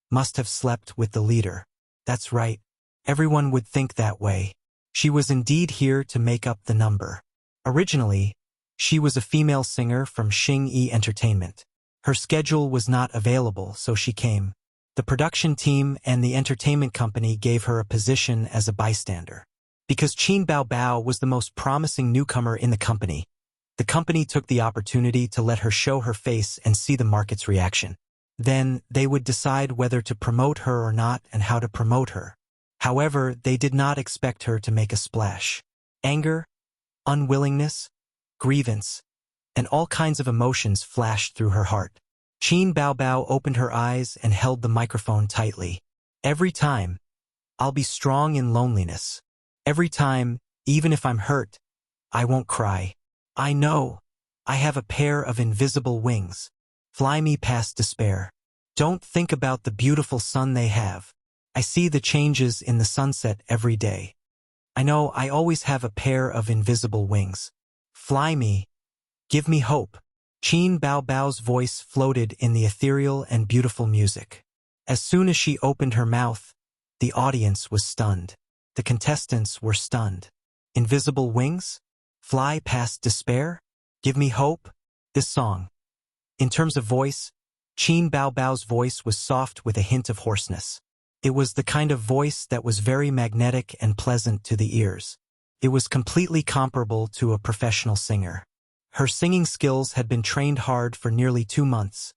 must have slept with the leader. That's right. Everyone would think that way. She was indeed here to make up the number. Originally, she was a female singer from Xing-Yi Entertainment. Her schedule was not available, so she came. The production team and the entertainment company gave her a position as a bystander. Because Qin Baobao was the most promising newcomer in the company took the opportunity to let her show her face and see the market's reaction. Then, they would decide whether to promote her or not and how to promote her. However, they did not expect her to make a splash. Anger, unwillingness, grievance, and all kinds of emotions flashed through her heart. Qin Baobao opened her eyes and held the microphone tightly. Every time, I'll be strong in loneliness. Every time, even if I'm hurt, I won't cry. I know. I have a pair of invisible wings. Fly me past despair. Don't think about the beautiful sun they have. I see the changes in the sunset every day. I know I always have a pair of invisible wings. Fly me. Give me hope. Qin Baobao's voice floated in the ethereal and beautiful music. As soon as she opened her mouth, the audience was stunned. The contestants were stunned. Invisible wings? Fly past despair? Give me hope? This song. In terms of voice, Qin Baobao's voice was soft with a hint of hoarseness. It was the kind of voice that was very magnetic and pleasant to the ears. It was completely comparable to a professional singer. Her singing skills had been trained hard for nearly 2 months,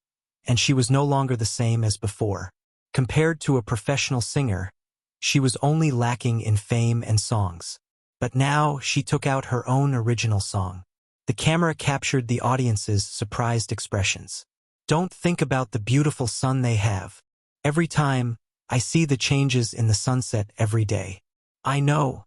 and she was no longer the same as before. Compared to a professional singer, she was only lacking in fame and songs. But now she took out her own original song. The camera captured the audience's surprised expressions. Don't think about the beautiful sun they have. Every time, I see the changes in the sunset every day. I know.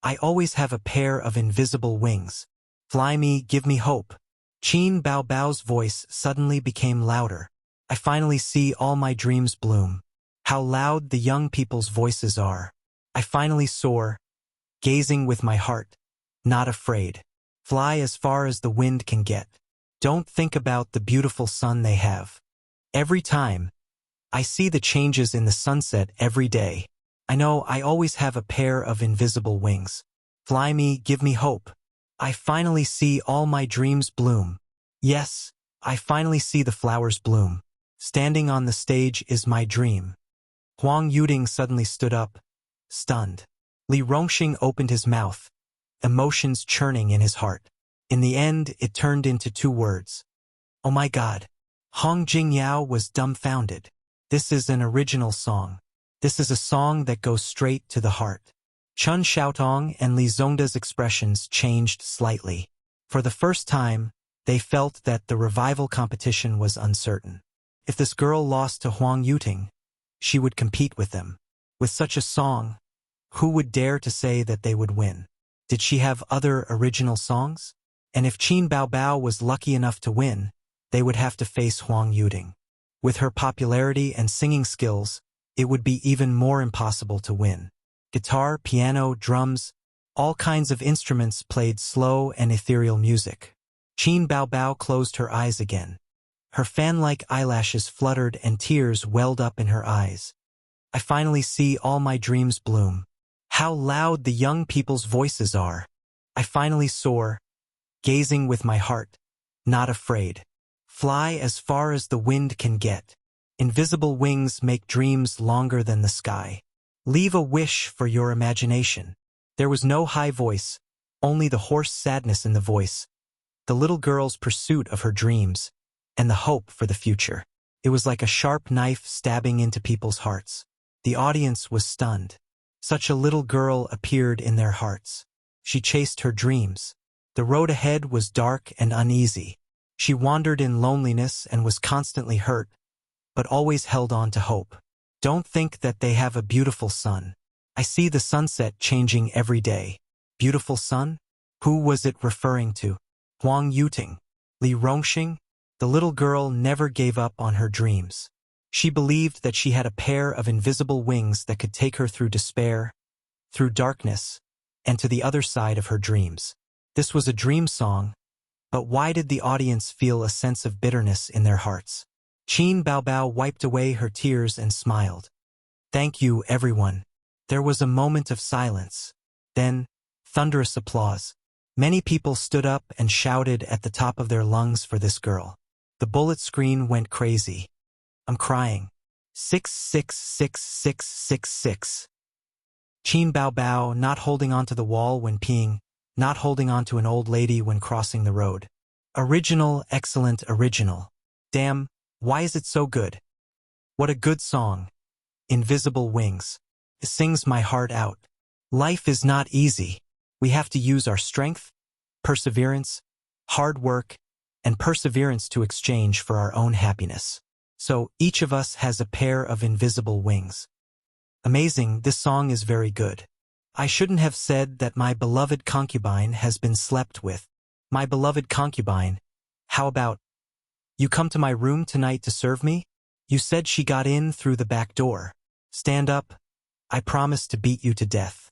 I always have a pair of invisible wings. Fly me, give me hope. Qin Baobao's voice suddenly became louder. I finally see all my dreams bloom. How loud the young people's voices are. I finally soar, gazing with my heart, not afraid. Fly as far as the wind can get. Don't think about the beautiful sun they have. Every time, I see the changes in the sunset every day. I know I always have a pair of invisible wings. Fly me, give me hope. I finally see all my dreams bloom. Yes, I finally see the flowers bloom. Standing on the stage is my dream. Huang Yuding suddenly stood up, stunned. Li Rongxing opened his mouth, emotions churning in his heart. In the end, it turned into 2 words. Oh my God. Hong Jingyao was dumbfounded. This is an original song. This is a song that goes straight to the heart. Chun Xiaotong and Li Zongda's expressions changed slightly. For the first time, they felt that the revival competition was uncertain. If this girl lost to Huang Yuting, she would compete with them. With such a song, who would dare to say that they would win? Did she have other original songs? And if Qin Baobao was lucky enough to win, they would have to face Huang Yuting. With her popularity and singing skills, it would be even more impossible to win. Guitar, piano, drums, all kinds of instruments played slow and ethereal music. Qin Baobao closed her eyes again. Her fan-like eyelashes fluttered and tears welled up in her eyes. I finally see all my dreams bloom. How loud the young people's voices are. I finally soar, gazing with my heart, not afraid. Fly as far as the wind can get. Invisible wings make dreams longer than the sky. Leave a wish for your imagination. There was no high voice, only the hoarse sadness in the voice, the little girl's pursuit of her dreams, and the hope for the future. It was like a sharp knife stabbing into people's hearts. The audience was stunned. Such a little girl appeared in their hearts. She chased her dreams. The road ahead was dark and uneasy. She wandered in loneliness and was constantly hurt, but always held on to hope. Don't think that they have a beautiful sun. I see the sunset changing every day. Beautiful sun? Who was it referring to? Huang Yuting? Li Rongxing? The little girl never gave up on her dreams. She believed that she had a pair of invisible wings that could take her through despair, through darkness, and to the other side of her dreams. This was a dream song, but why did the audience feel a sense of bitterness in their hearts? Qin Baobao wiped away her tears and smiled. Thank you, everyone. There was a moment of silence. Then, thunderous applause. Many people stood up and shouted at the top of their lungs for this girl. The bullet screen went crazy. I'm crying. 666666. Qin Baobao not holding onto the wall when peeing, not holding onto an old lady when crossing the road. Original, excellent, original. Damn, why is it so good? What a good song. Invisible wings. It sings my heart out. Life is not easy. We have to use our strength, perseverance, hard work, and perseverance to exchange for our own happiness. So each of us has a pair of invisible wings. Amazing, this song is very good. I shouldn't have said that my beloved concubine has been slept with. My beloved concubine, how about, you come to my room tonight to serve me? You said she got in through the back door. Stand up. I promise to beat you to death.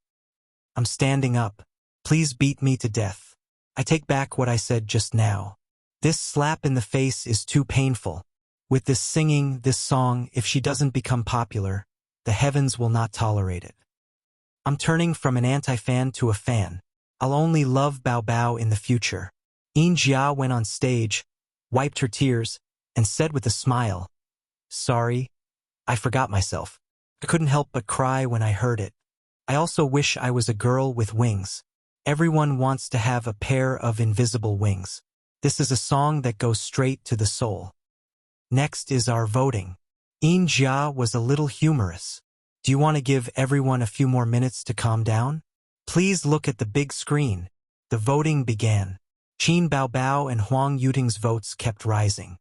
I'm standing up. Please beat me to death. I take back what I said just now. This slap in the face is too painful. With this singing, this song, if she doesn't become popular, the heavens will not tolerate it. I'm turning from an anti-fan to a fan. I'll only love Bao Bao in the future. Yin Jia went on stage, wiped her tears, and said with a smile, Sorry, I forgot myself. I couldn't help but cry when I heard it. I also wish I was a girl with wings. Everyone wants to have a pair of invisible wings. This is a song that goes straight to the soul. Next is our voting. Yin Jia was a little humorous. Do you want to give everyone a few more minutes to calm down? Please look at the big screen. The voting began. Qin Baobao and Huang Yuting's votes kept rising.